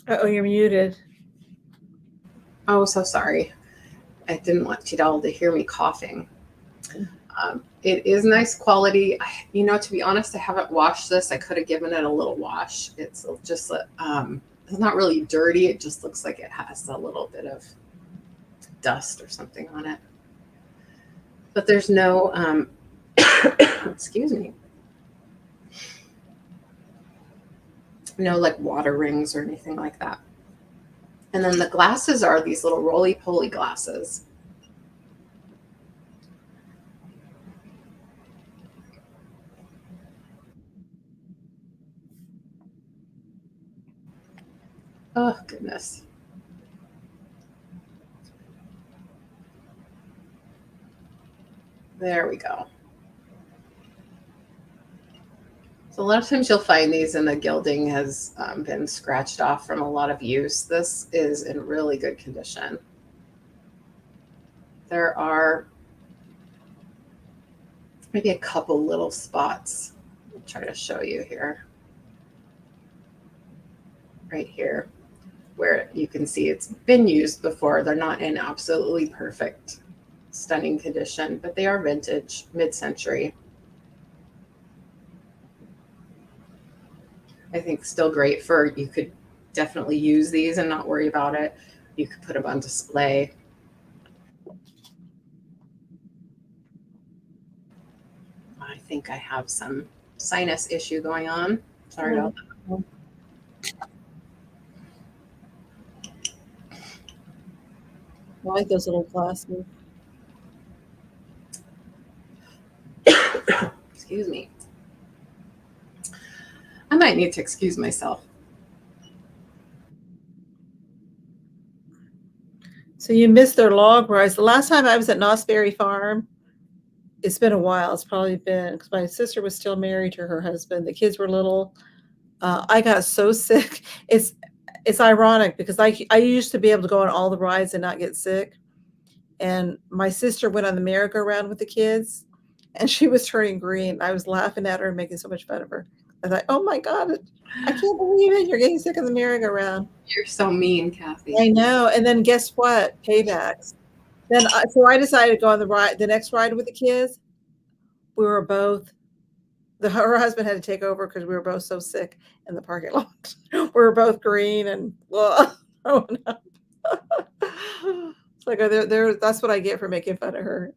Speaker 1: Oh, you're muted.
Speaker 2: Oh, so sorry. I didn't want you all to hear me coughing. It is nice quality. You know, to be honest, I haven't washed this. I could have given it a little wash. It's just, it's not really dirty. It just looks like it has a little bit of dust or something on it. But there's no, excuse me, no like water rings or anything like that. And then the glasses are these little roly-poly glasses. Oh, goodness. There we go. So a lot of times you'll find these and the gilding has been scratched off from a lot of use. This is in really good condition. There are maybe a couple little spots. I'll try to show you here. Right here, where you can see it's been used before. They're not in absolutely perfect, stunning condition, but they are vintage, mid-century. I think still great for, you could definitely use these and not worry about it. You could put them on display. I think I have some sinus issue going on. Sorry about that.
Speaker 1: I like those little glasses.
Speaker 2: Excuse me. I might need to excuse myself.
Speaker 1: So you missed their log rides. The last time I was at Nosberry Farm, it's been a while. It's probably been, because my sister was still married to her husband. The kids were little. I got so sick. It's ironic because I used to be able to go on all the rides and not get sick. And my sister went on the merry-go-round with the kids, and she was turning green. I was laughing at her and making so much fun of her. I thought, oh my God, I can't believe it. You're getting sick of the merry-go-round.
Speaker 2: You're so mean, Kathy.
Speaker 1: I know. And then guess what? Paybacks. Then so I decided to go on the next ride with the kids. We were both, her husband had to take over because we were both so sick in the parking lot. We were both green and throwing up. It's like, that's what I get for making fun of her.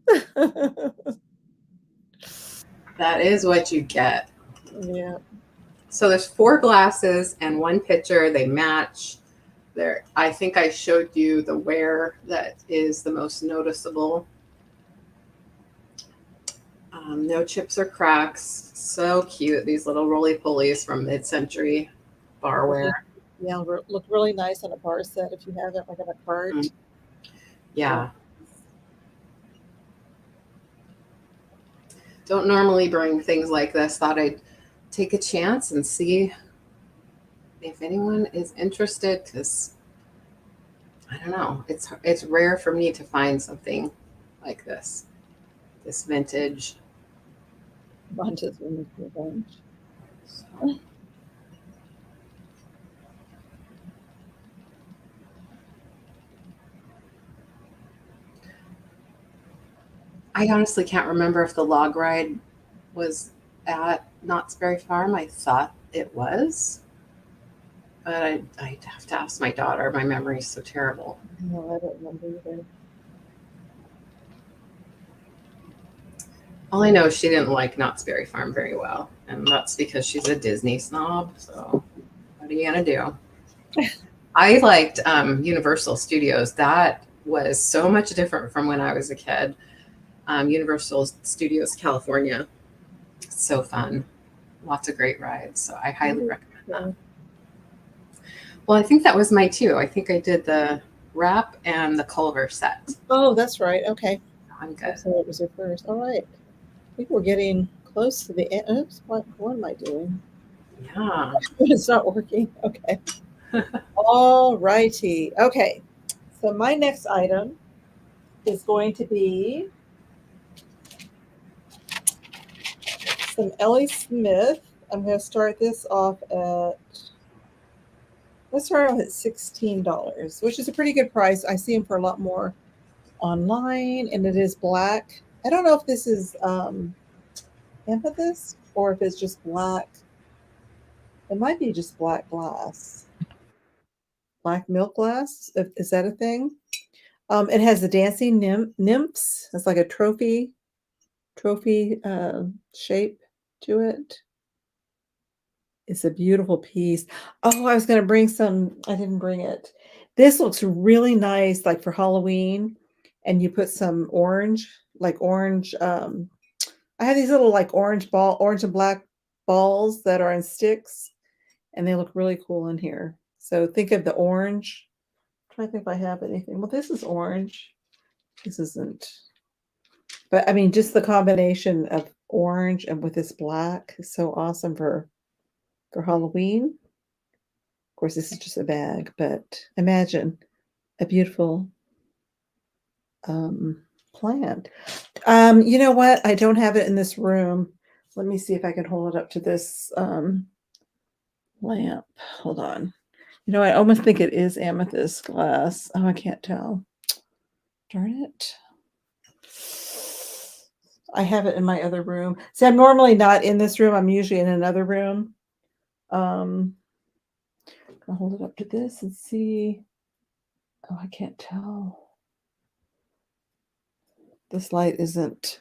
Speaker 2: That is what you get.
Speaker 1: Yeah.
Speaker 2: So there's 4 glasses and 1 pitcher. They match. There, I think I showed you the wear that is the most noticeable. No chips or cracks. So cute. These little roly-polies from mid-century barware.
Speaker 1: Yeah, look really nice on a bar set if you have it like in a cart.
Speaker 2: Yeah. Don't normally bring things like this. Thought I'd take a chance and see if anyone is interested, because I don't know. It's rare for me to find something like this vintage.
Speaker 1: Bunches of revenge.
Speaker 2: So. I honestly can't remember if the log ride was at Knott's Berry Farm. I thought it was, but I'd have to ask my daughter. My memory is so terrible.
Speaker 1: No, I don't remember either.
Speaker 2: All I know is she didn't like Knott's Berry Farm very well, and that's because she's a Disney snob. So what are you gonna do? I liked Universal Studios. That was so much different from when I was a kid. Universal Studios California, so fun. Lots of great rides. So I highly recommend that. Well, I think that was my 2. I think I did the wrap and the Culver set.
Speaker 1: Oh, that's right. Okay.
Speaker 2: I'm good.
Speaker 1: So it was your first. All right. I think we're getting close to the end. Oops, what am I doing?
Speaker 2: Yeah.
Speaker 1: It's not working. Okay. All righty. Okay. So my next item is going to be some Ellie Smith. I'm going to start this off at, let's start off at $16, which is a pretty good price. I see them for a lot more online, and it is black. I don't know if this is amethyst or if it's just black. It might be just black glass. Black milk glass. Is that a thing? It has the dancing nymphs. It's like a trophy shape to it. It's a beautiful piece. Oh, I was going to bring some. I didn't bring it. This looks really nice, like for Halloween. And you put some orange, like orange. I have these little like orange and black balls that are in sticks, and they look really cool in here. So think of the orange. I'm trying to think if I have anything. Well, this is orange. This isn't. But I mean, just the combination of orange and with this black is so awesome for Halloween. Of course, this is just a bag, but imagine a beautiful plant. You know what? I don't have it in this room. Let me see if I can hold it up to this lamp. Hold on. You know, I almost think it is amethyst glass. Oh, I can't tell. Darn it. I have it in my other room. See, I'm normally not in this room. I'm usually in another room. I'll hold it up to this and see. Oh, I can't tell. This light isn't.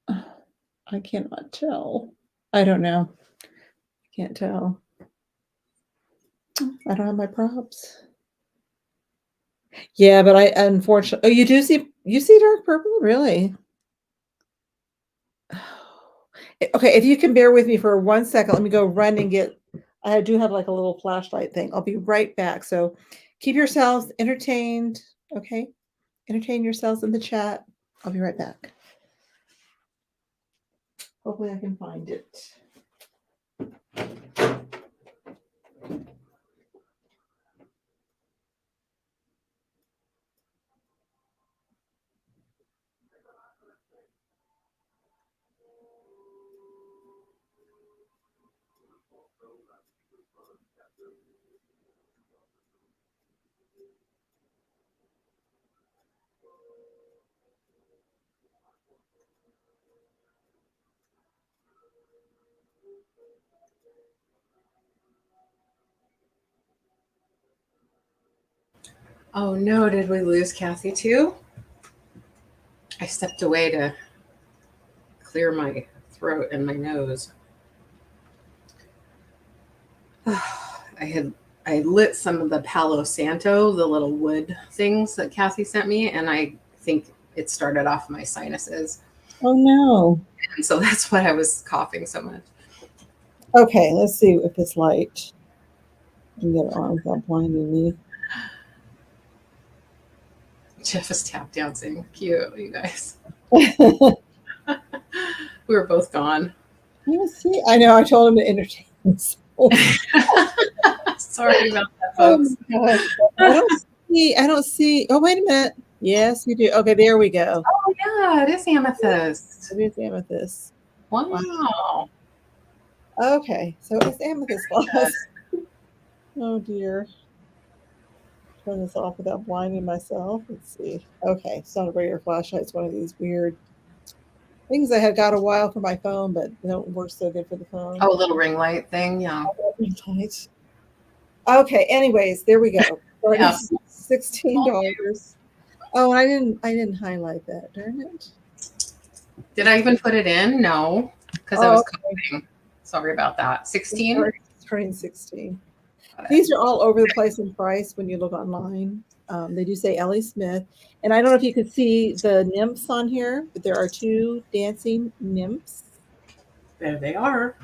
Speaker 1: I cannot tell. I don't know. I can't tell. I don't have my props. Yeah, but I unfortunately. Oh, you see dark purple? Really? Okay, if you can bear with me for 1 second, let me go run and get. I do have like a little flashlight thing. I'll be right back. So keep yourselves entertained. Okay, entertain yourselves in the chat. I'll be right back. Hopefully, I can find it.
Speaker 2: Oh no, did we lose Kathy too? I stepped away to clear my throat and my nose. I had lit some of the Palo Santo, the little wood things that Kathy sent me, and I think it started off my sinuses.
Speaker 1: Oh no.
Speaker 2: And so that's why I was coughing so much.
Speaker 1: Okay, let's see if it's light. You get it on without blinding me.
Speaker 2: Jeff is tap dancing. Cute, you guys. We were both gone.
Speaker 1: Let's see. I know. I told him to entertain himself.
Speaker 2: Sorry about that, folks.
Speaker 1: Oh I don't see. Oh, wait a minute. Yes, you do. Okay, there we go.
Speaker 2: Oh yeah, it is amethyst.
Speaker 1: It is amethyst.
Speaker 2: Wow.
Speaker 1: Okay, so it's amethyst gloss. Oh dear. Turn this off without blinding myself. Let's see. Okay, it's not a regular flashlight. It's one of these weird things I had got a while for my phone, but they don't work so good for the phone.
Speaker 2: Oh, a little ring light thing, yeah.
Speaker 1: Okay, anyways, there we go.
Speaker 2: Yeah.
Speaker 1: $16. Oh, and I didn't highlight that, darn it.
Speaker 2: Did I even put it in? No, because I was coughing. Sorry about that. 16?
Speaker 1: Turning 16. These are all over the place in price when you look online. They do say Ellie Smith. And I don't know if you can see the nymphs on here, but there are 2 dancing nymphs.
Speaker 2: There they are.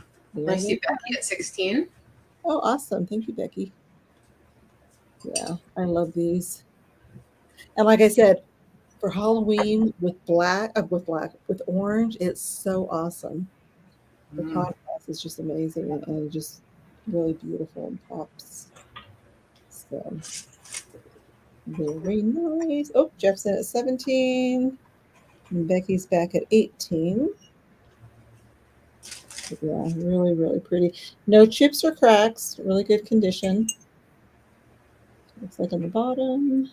Speaker 2: I see Becky at 16.
Speaker 1: Oh, awesome. Thank you, Becky. Yeah, I love these. And like I said, for Halloween with orange, it's so awesome. The contrast is just amazing and just really beautiful and pops. So very nice. Oh, Jeff's in at 17. And Becky's back at 18. Yeah, really, really pretty. No chips or cracks. Really good condition. Looks like on the bottom.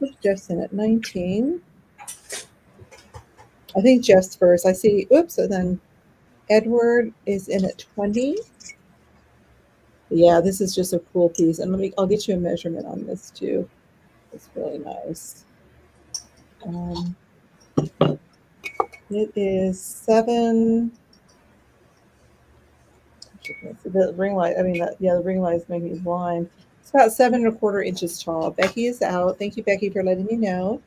Speaker 1: Oops, Jeff's in at 19. I think Jeff's first. I see, oops, and then Edward is in at 20. Yeah, this is just a cool piece. And I'll get you a measurement on this too. It's really nice. It is 7. The ring light, the ring light is making me blind. It's about 7¼ inches tall. Becky is out. Thank you, Becky, for letting me know.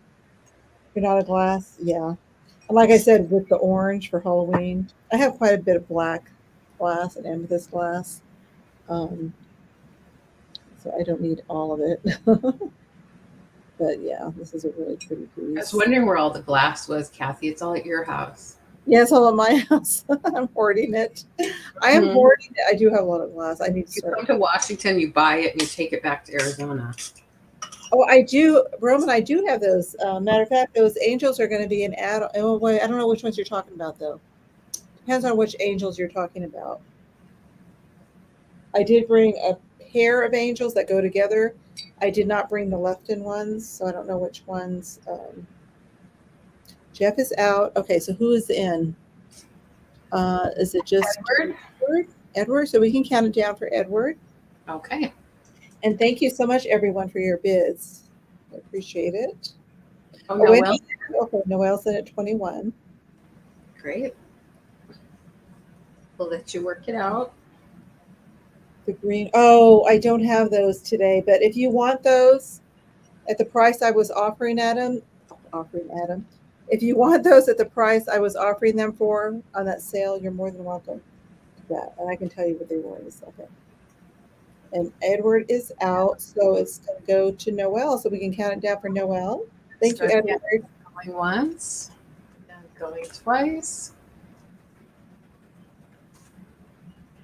Speaker 1: You're not a glass. Yeah. And like I said, with the orange for Halloween, I have quite a bit of black glass and amethyst glass. So I don't need all of it. But yeah, this is a really pretty piece.
Speaker 2: I was wondering where all the glass was, Kathy. It's all at your house.
Speaker 1: Yeah, it's all at my house. I'm hoarding it. I am hoarding it. I do have a lot of glass. I need to start.
Speaker 2: You come to Washington, you buy it, and you take it back to Arizona.
Speaker 1: Oh, I do, Roman. I do have those. Matter of fact, those angels are going to be an add. Oh, wait, I don't know which ones you're talking about, though. Depends on which angels you're talking about. I did bring a pair of angels that go together. I did not bring the left-in ones, so I don't know which ones. Jeff is out. Okay, so who is in? Is it just Edward? So we can count it down for Edward.
Speaker 2: Okay.
Speaker 1: And thank you so much, everyone, for your bids. I appreciate it.
Speaker 2: Oh, Noelle.
Speaker 1: Okay, Noelle's in at 21.
Speaker 2: Great. We'll let you work it out.
Speaker 1: The green. Oh, I don't have those today, but if you want those at the price I was offering Adam, if you want those at the price I was offering them for on that sale, you're more than welcome to that. And I can tell you what they were in a second. And Edward is out, so it's going to go to Noelle, so we can count it down for Noelle. Thank you, Edward.
Speaker 2: Going once, and going twice.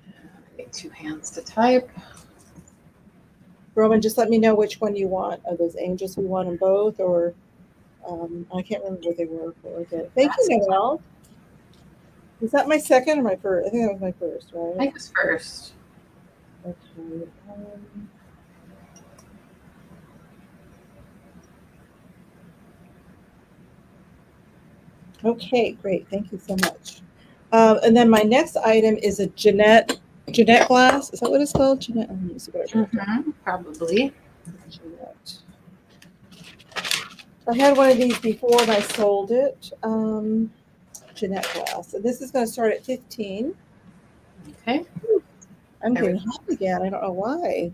Speaker 2: I need 2 hands to type.
Speaker 1: Roman, just let me know which one you want. Are those angels? We want them both, or I can't remember what they were for. Okay. Thank you, Noelle. Is that my second or my first? I think that was my first,
Speaker 2: I
Speaker 1: right?
Speaker 2: think it was first.
Speaker 1: Okay. Okay, great. Thank you so much. And then my next item is a Jeanette glass. Is that what it's called? Jeanette. Let me see what I wrote down.
Speaker 2: Probably.
Speaker 1: Jeanette. I had one of these before and I sold it. Jeanette glass. And this is going to start at 15.
Speaker 2: Okay.
Speaker 1: I'm getting hot again. I don't know why.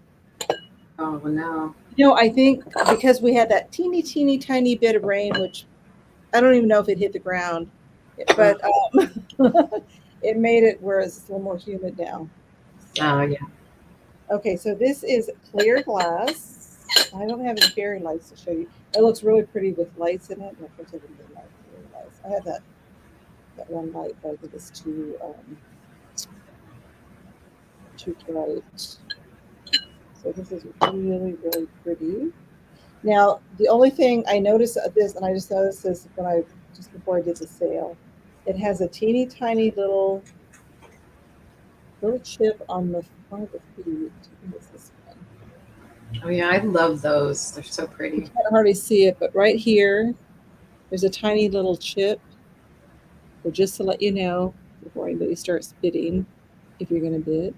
Speaker 2: Oh no.
Speaker 1: I think because we had that teeny tiny bit of rain, which I don't even know if it hit the ground, but it made it where it's a little more humid now. So.
Speaker 2: Oh yeah.
Speaker 1: Okay, so this is clear glass. I don't have any fairy lights to show you. It looks really pretty with lights in it. And of course, I didn't get my fairy lights. I have that one light, but I think it's too bright. So this is really pretty. Now, the only thing I noticed of this, and I just noticed this just before I did the sale, it has a teeny tiny little chip on the front of the feet. I think it's this one.
Speaker 2: Oh yeah, I love those. They're so pretty.
Speaker 1: You can't hardly see it, but right here, there's a tiny little chip. So just to let you know, before anybody starts bidding, if you're going to bid.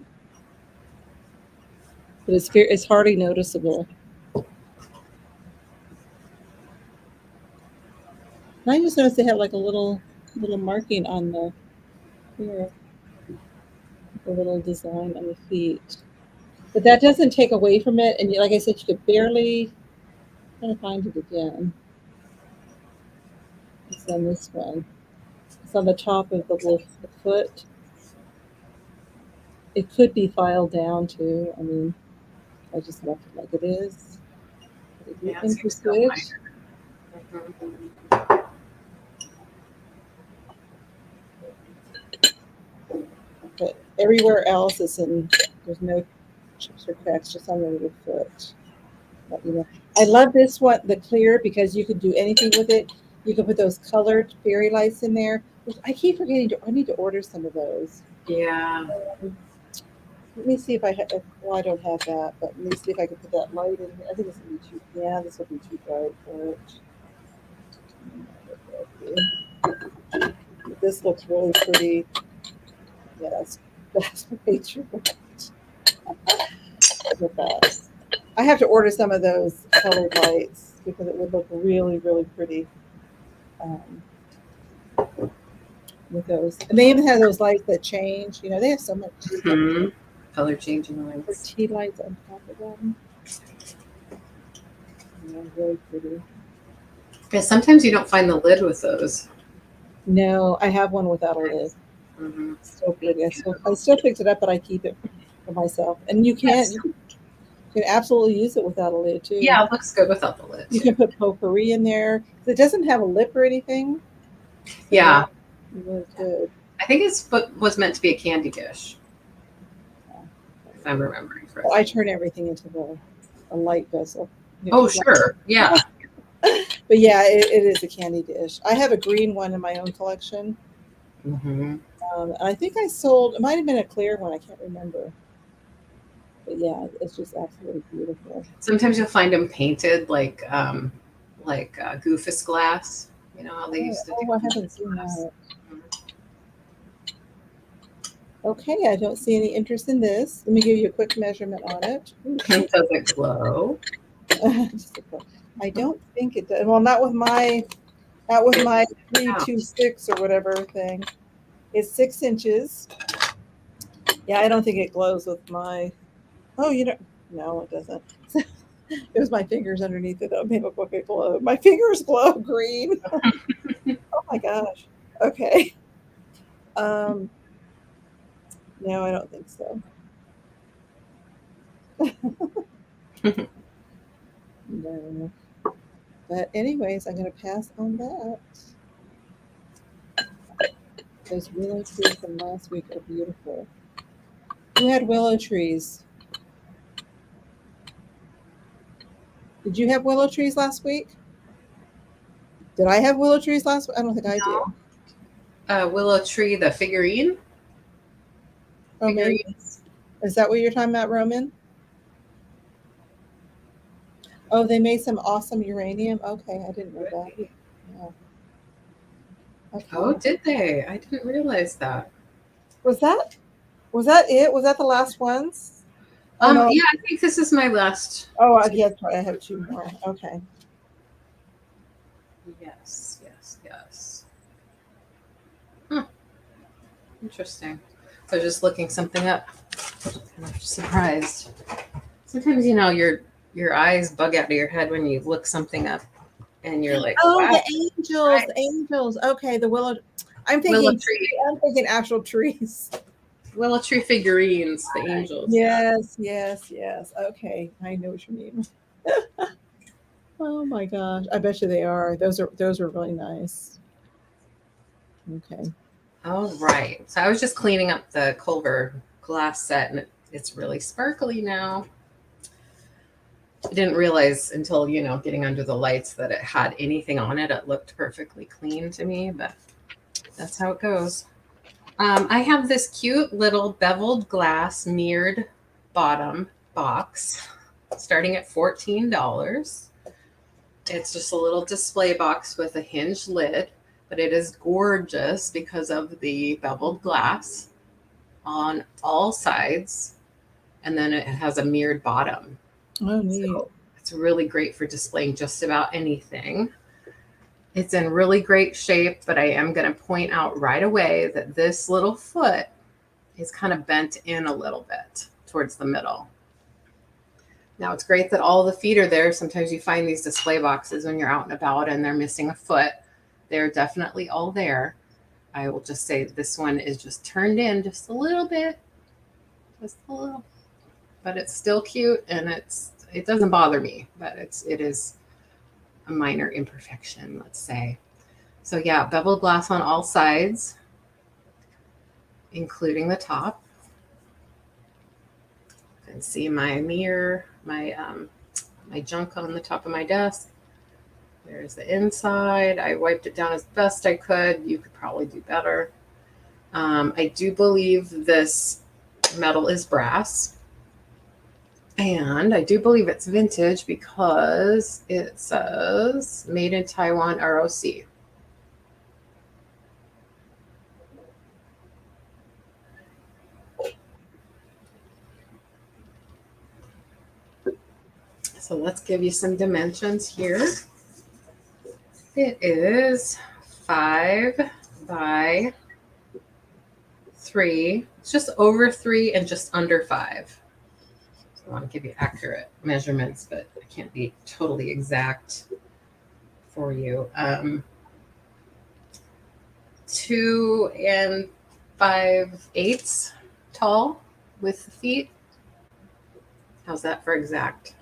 Speaker 1: But it's hardly noticeable. And I just noticed they have like a little marking on the here, a little design on the feet. But that doesn't take away from it. And like I said, you could barely, I'm trying to find it again. It's on this one. It's on the top of the foot. It could be filed down too. I mean, I just left it like it is. If you're interested. But everywhere else there's no chips or cracks, just on the little foot. But, I love this one, the clear, because you can do anything with it. You can put those colored fairy lights in there. I keep forgetting I need to order some of those.
Speaker 2: Yeah.
Speaker 1: Let me see if I have. Well, I don't have that, but let me see if I can put that light in here. I think this will be too. Yeah, this will be too bright for it. This looks really pretty. Yes, that's way too bright. Look at that. I have to order some of those colored lights because it would look really pretty with those. And they even have those lights that change. They have so much
Speaker 2: color changing lights.
Speaker 1: Or tea lights on top of them. Really pretty.
Speaker 2: Yeah, sometimes you don't find the lid with those.
Speaker 1: No, I have one without a lid.
Speaker 2: Mm-hmm.
Speaker 1: So pretty. I still picked it up, but I keep it for myself. And you can absolutely use it without a lid too.
Speaker 2: Yeah, it looks good without the lid.
Speaker 1: You can put potpourri in there. It doesn't have a lip or anything.
Speaker 2: Yeah.
Speaker 1: Really good.
Speaker 2: I think was meant to be a candy dish. If I'm remembering correctly.
Speaker 1: Well, I turn everything into a light vessel.
Speaker 2: Oh, sure. Yeah.
Speaker 1: But yeah, it is a candy dish. I have a green one in my own collection.
Speaker 2: Mm-hmm.
Speaker 1: I think I sold, it might have been a clear one. I can't remember. But yeah, it's just absolutely beautiful.
Speaker 2: Sometimes you'll find them painted like Goofus glass. You know how they used to do.
Speaker 1: Oh, I haven't seen that. Okay, I don't see any interest in this. Let me give you a quick measurement on it.
Speaker 2: Does it glow?
Speaker 1: I don't think it does. Well, not with my 326 or whatever thing. It's 6 inches. Yeah, I don't think it glows with my. Oh, no, it doesn't. It was my fingers underneath it that made it look like it glowed. My fingers glow green. Oh my gosh. Okay. No, I don't think so. No. But anyways, I'm going to pass on that. Those willow trees from last week are beautiful. Who had willow trees? Did you have willow trees last week? Did I have willow trees last week? I don't think I did.
Speaker 2: willow tree, the figurine.
Speaker 1: Oh, maybe. Is that what you're talking about, Roman? Oh, they made some awesome uranium. Okay, I didn't know that. Yeah. Okay.
Speaker 2: Oh, did they? I didn't realize that.
Speaker 1: Was that it? Was that the last ones?
Speaker 2: Oh, no. Yeah, I think this is my last.
Speaker 1: Oh, yes, I have 2 more. Okay.
Speaker 2: Yes. Huh. Interesting. I was just looking something up. Kind of surprised. Sometimes, your eyes bug out of your head when you look something up, and you're like,
Speaker 1: oh,
Speaker 2: wow.
Speaker 1: The angels. Okay, the willow. I'm thinking actual trees.
Speaker 2: Willow tree figurines, the angels.
Speaker 1: Yes. Okay, I know what you mean. Oh my gosh, I bet you they are. Those are really nice. Okay.
Speaker 2: All right. So I was just cleaning up the Culver glass set, and it's really sparkly now. I didn't realize until, getting under the lights that it had anything on it. It looked perfectly clean to me, but that's how it goes. I have this cute little beveled glass mirrored bottom box starting at $14. It's just a little display box with a hinged lid, but it is gorgeous because of the beveled glass on all sides, and then it has a mirrored bottom.
Speaker 1: Oh, neat.
Speaker 2: So it's really great for displaying just about anything. It's in really great shape, but I am going to point out right away that this little foot is kind of bent in a little bit towards the middle. Now, it's great that all the feet are there. Sometimes you find these display boxes when you're out and about and they're missing a foot. They're definitely all there. I will just say this one is just turned in just a little bit. Just a little. But it's still cute, and it doesn't bother me, but it is a minor imperfection, let's say. So yeah, beveled glass on all sides, including the top. You can see my mirror, my junk on the top of my desk. There's the inside. I wiped it down as best I could. You could probably do better. I do believe this metal is brass. And I do believe it's vintage because it says made in Taiwan ROC. So let's give you some dimensions here. It is 5 by 3. It's just over 3 and just under 5. So I want to give you accurate measurements, but I can't be totally exact for you. 2 5/8 tall with the feet. How's that for exact?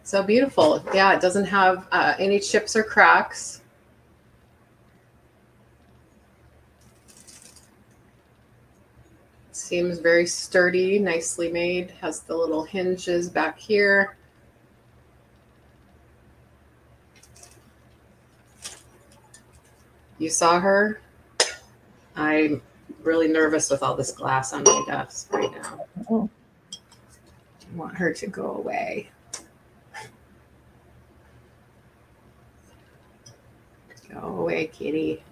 Speaker 2: So beautiful. Yeah, it doesn't have any chips or cracks. Seems very sturdy, nicely made. Has the little hinges back here. You saw her? I'm really nervous with all this glass on my desk right now.
Speaker 1: Oh.
Speaker 2: I want her to go away. Go away, kitty.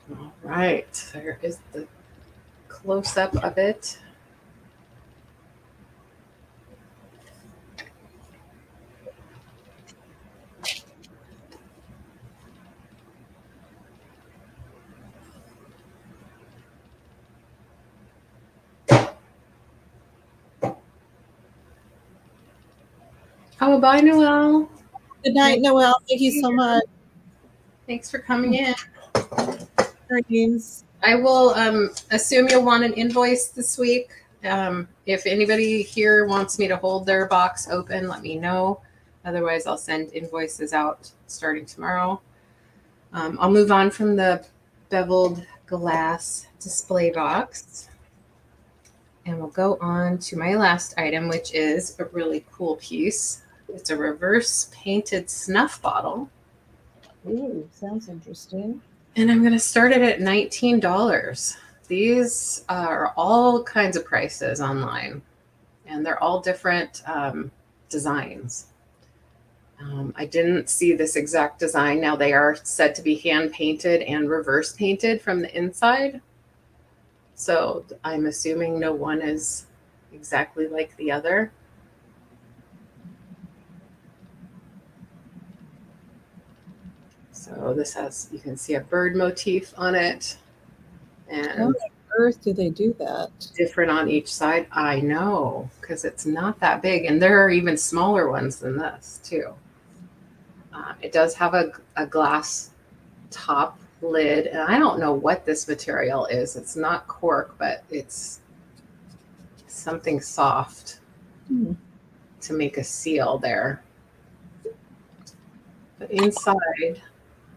Speaker 2: All right, there is the close-up of it. Oh, bye, Noelle.
Speaker 1: Good night, Noelle. Thank you so much.
Speaker 2: Thanks for coming in.
Speaker 1: Dreams.
Speaker 2: I will assume you'll want an invoice this week. If anybody here wants me to hold their box open, let me know. Otherwise, I'll send invoices out starting tomorrow. I'll move on from the beveled glass display box. And we'll go on to my last item, which is a really cool piece. It's a reverse painted snuff bottle.
Speaker 1: Ooh, sounds interesting.
Speaker 2: And I'm going to start it at $19. These are all kinds of prices online, and they're all different designs. I didn't see this exact design. Now they are said to be hand painted and reverse painted from the inside. So I'm assuming no one is exactly like the other. So this has, you can see a bird motif on it, and
Speaker 1: How on earth do they do that?
Speaker 2: different on each side. I know, because it's not that big, and there are even smaller ones than this too. It does have a glass top lid, and I don't know what this material is. It's not cork, but it's something soft to make a seal there. But inside,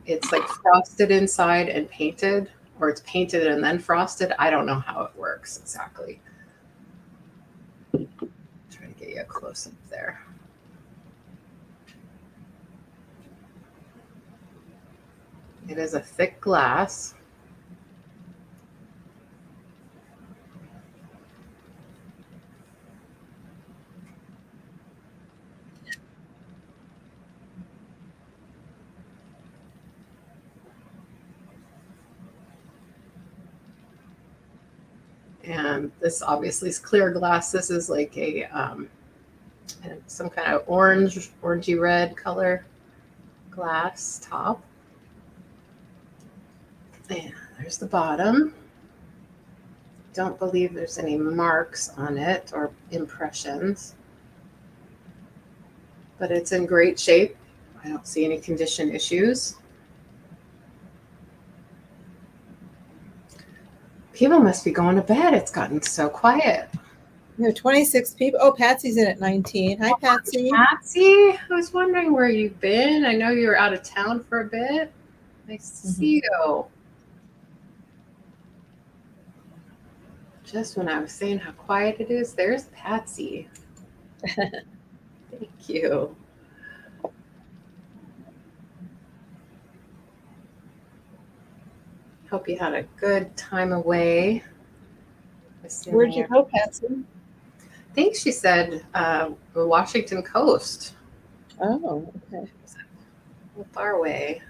Speaker 2: it's like frosted inside and painted, or it's painted and then frosted. I don't know how it works exactly. Try to get you a close up there. It is a thick glass. And this obviously is clear glass. This is like a some kind of orangey red color glass top. And there's the bottom. Don't believe there's any marks on it or impressions, but it's in great shape. I don't see any condition issues. People must be going to bed. It's gotten so quiet.
Speaker 1: We have 26 people. Oh, Patsy's in at 19. Hi, Patsy.
Speaker 2: Patsy, I was wondering where you've been. I know you were out of town for a bit. Nice to see you. Just when I was saying how quiet it is, there's Patsy. Thank you. Hope you had a good time away.
Speaker 1: Where'd you go, Patsy?
Speaker 2: I think she said the Washington coast.
Speaker 1: Oh, okay.
Speaker 2: Far away.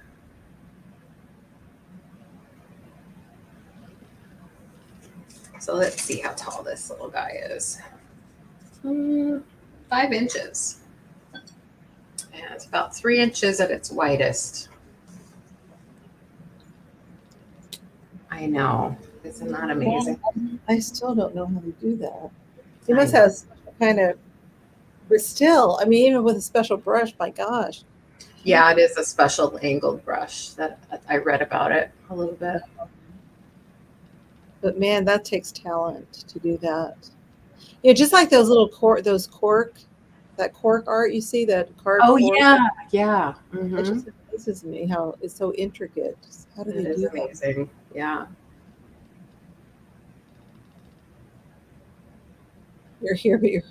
Speaker 2: So let's see how tall this little guy is. 5 inches. And it's about 3 inches at its widest. I know. Isn't that amazing?
Speaker 1: I still don't know how to do that. You must have kind of, but still, I mean, even with a special brush, my gosh.
Speaker 2: Yeah, it is a special angled brush that I read about it a little bit.
Speaker 1: But man, that takes talent to do that. You know, just like those little cork art you see, that card.
Speaker 2: Oh
Speaker 1: cork.
Speaker 2: yeah.
Speaker 1: It just amazes me how it's so intricate. How do they do that?
Speaker 2: Amazing. Yeah.
Speaker 1: You're here, but you're.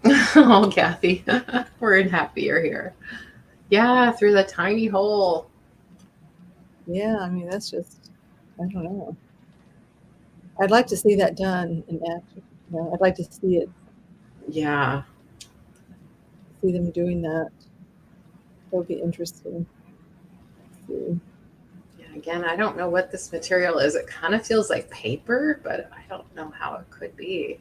Speaker 2: Oh, Kathy, we're happy you're here. Yeah, through the tiny hole.
Speaker 1: Yeah, I mean, that's just, I don't know. I'd like to see that done in action. You know, I'd like to see it.
Speaker 2: Yeah.
Speaker 1: See them doing that. That would be interesting.
Speaker 2: Yeah, again, I don't know what this material is. It kind of feels like paper, but I don't know how it could be.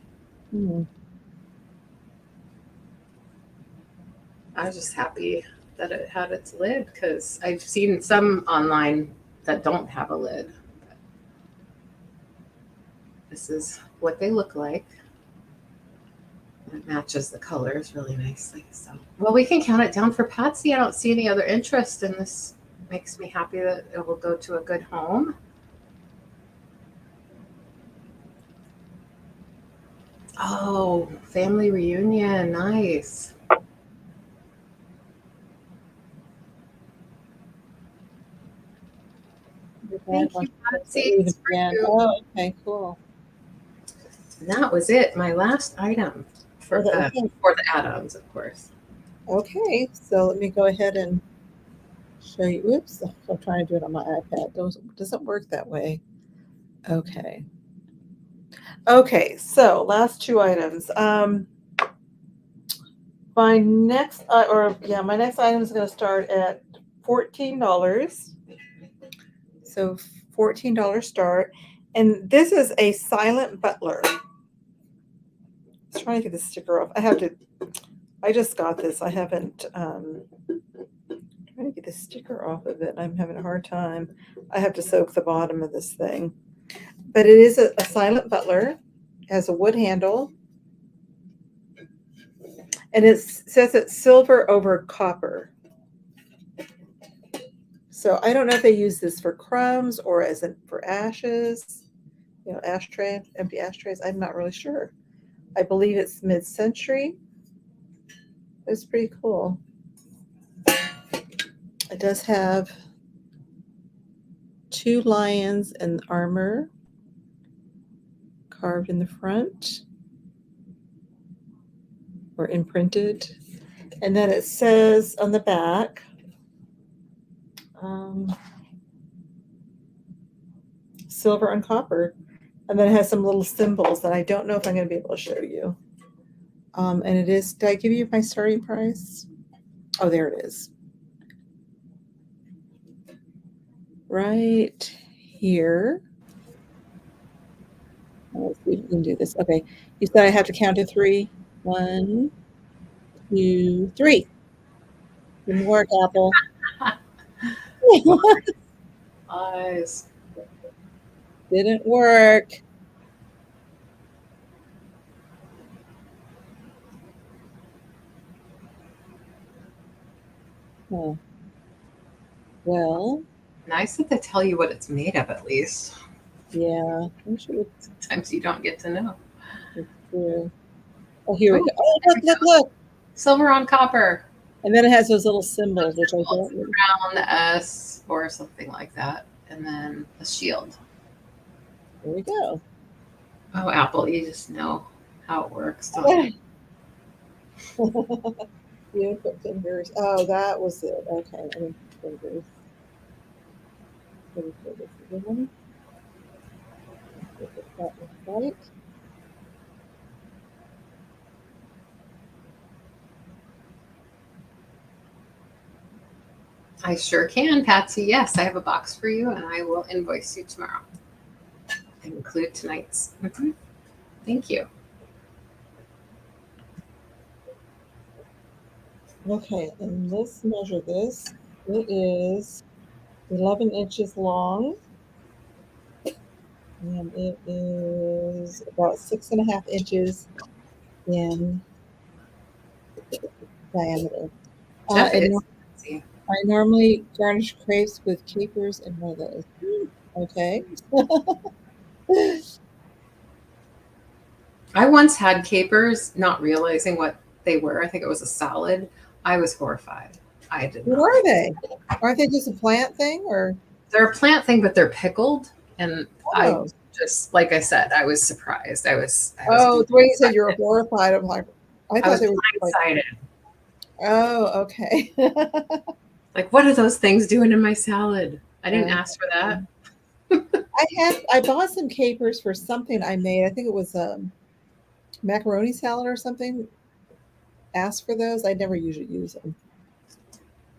Speaker 2: I was just happy that it had its lid, because I've seen some online that don't have a lid. This is what they look like. It matches the colors really nicely. So, well, we can count it down for Patsy. I don't see any other interest in this. Makes me happy that it will go to a good home. Oh, family reunion. Nice. Thank you, Patsy. It's for you.
Speaker 1: Oh, okay, cool.
Speaker 2: And that was it. My last item for the add-ons, of course.
Speaker 1: Okay, so let me go ahead and show you. Oops, I'm trying to do it on my iPad. Doesn't work that way. Okay. Okay, so last two items. My next item is going to start at $14. So $14 start, and this is a silent butler. I was trying to get the sticker off. I just got this. I haven't trying to get the sticker off of it. I'm having a hard time. I have to soak the bottom of this thing. But it is a silent butler. It has a wood handle. And it says it's silver over copper. So I don't know if they use this for crumbs or for ashes, empty ashtrays. I'm not really sure. I believe it's mid-century. It's pretty cool. It does have 2 lions in armor carved in the front or imprinted. And then it says on the back, silver and copper. And then it has some little symbols that I don't know if I'm going to be able to show you. And it is, did I give you my starting price? Oh, there it is. Right here. Let's see if we can do this. Okay. You said I have to count to 3. 1, 2, 3. Didn't work, Apple.
Speaker 2: Eyes.
Speaker 1: Didn't work. Oh. Well.
Speaker 2: Nice that they tell you what it's made of, at least.
Speaker 1: Yeah.
Speaker 2: Sometimes you don't get to know.
Speaker 1: It's true. Oh, here we go. Oh, look.
Speaker 2: Silver on copper.
Speaker 1: And then it has those little symbols, which I don't
Speaker 2: know. Crown, the S, or something like that. And then a shield.
Speaker 1: There we go.
Speaker 2: Oh, Apple, you just know how it works, don't you?
Speaker 1: You put fingers. Oh, that was it. Okay, I mean fingers. Let me put this again. That was right.
Speaker 2: I sure can, Patsy. Yes, I have a box for you, and I will invoice you tomorrow. Include tonight's. Thank you.
Speaker 1: Okay, and let's measure this. It is 11 inches long, and it is about 6.5 inches in diameter. I normally garnish crepes with capers and one of those. Okay.
Speaker 2: I once had capers, not realizing what they were. I think it was a salad. I was horrified. I did not.
Speaker 1: What are they? Aren't they just a plant thing, or?
Speaker 2: They're a plant thing, but they're pickled. And I just, like I said, I was surprised. I was
Speaker 1: the way you said you were horrified. I'm like, I thought they were
Speaker 2: excited.
Speaker 1: Oh, okay.
Speaker 2: Like, what are those things doing in my salad? I didn't ask for that.
Speaker 1: I bought some capers for something I made. I think it was macaroni salad or something. Asked for those. I never usually use them.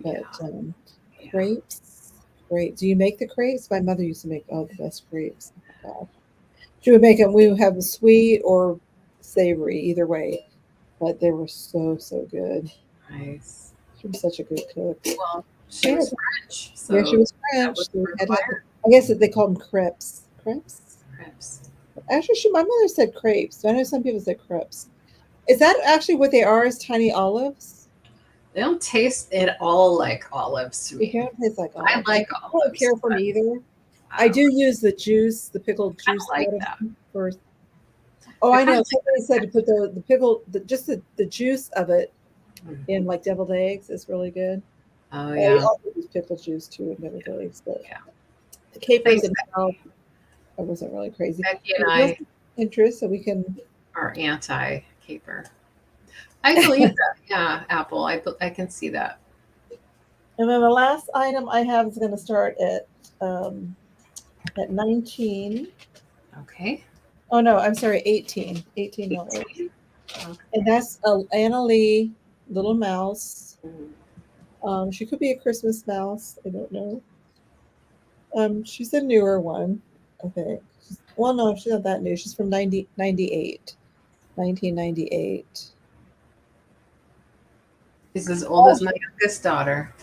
Speaker 1: But crepes, great. Do you make the crepes? My mother used to make the best crepes. Oh, she would make them. We would have the sweet or savory, either way. But they were so good.
Speaker 2: Nice.
Speaker 1: She was such a good cook.
Speaker 2: Well, she was French. So
Speaker 1: yeah, she was French. I guess they called them crepes. Crepes?
Speaker 2: Crepes.
Speaker 1: Actually, my mother said crepes. I know some people said crepes. Is that actually what they are? Is tiny olives?
Speaker 2: They don't taste at all like olives to me.
Speaker 1: They don't taste like olives.
Speaker 2: I like olives.
Speaker 1: I don't care for them either. I do use the juice, the pickled juice.
Speaker 2: I like that.
Speaker 1: First. Oh, I know. Somebody said to put the pickle, just the juice of it in like deviled eggs is really good.
Speaker 2: Oh yeah.
Speaker 1: I also use pickle juice too in deviled eggs, but
Speaker 2: yeah.
Speaker 1: The capers
Speaker 2: Thanks,
Speaker 1: themselves, I wasn't really crazy.
Speaker 2: Becky and
Speaker 1: But
Speaker 2: I
Speaker 1: interest, so we can.
Speaker 2: are anti-caper. I believe that. Yeah, Apple. I can see that.
Speaker 1: And then the last item I have is going to start at 19.
Speaker 2: Okay.
Speaker 1: Oh no, I'm sorry, $18. $18.
Speaker 2: Okay.
Speaker 1: And that's Anna Lee, little mouse. She could be a Christmas mouse. I don't know. She's a newer one, I think. Well, no, she's not that new. She's from 1998.
Speaker 2: He's as old as my youngest daughter.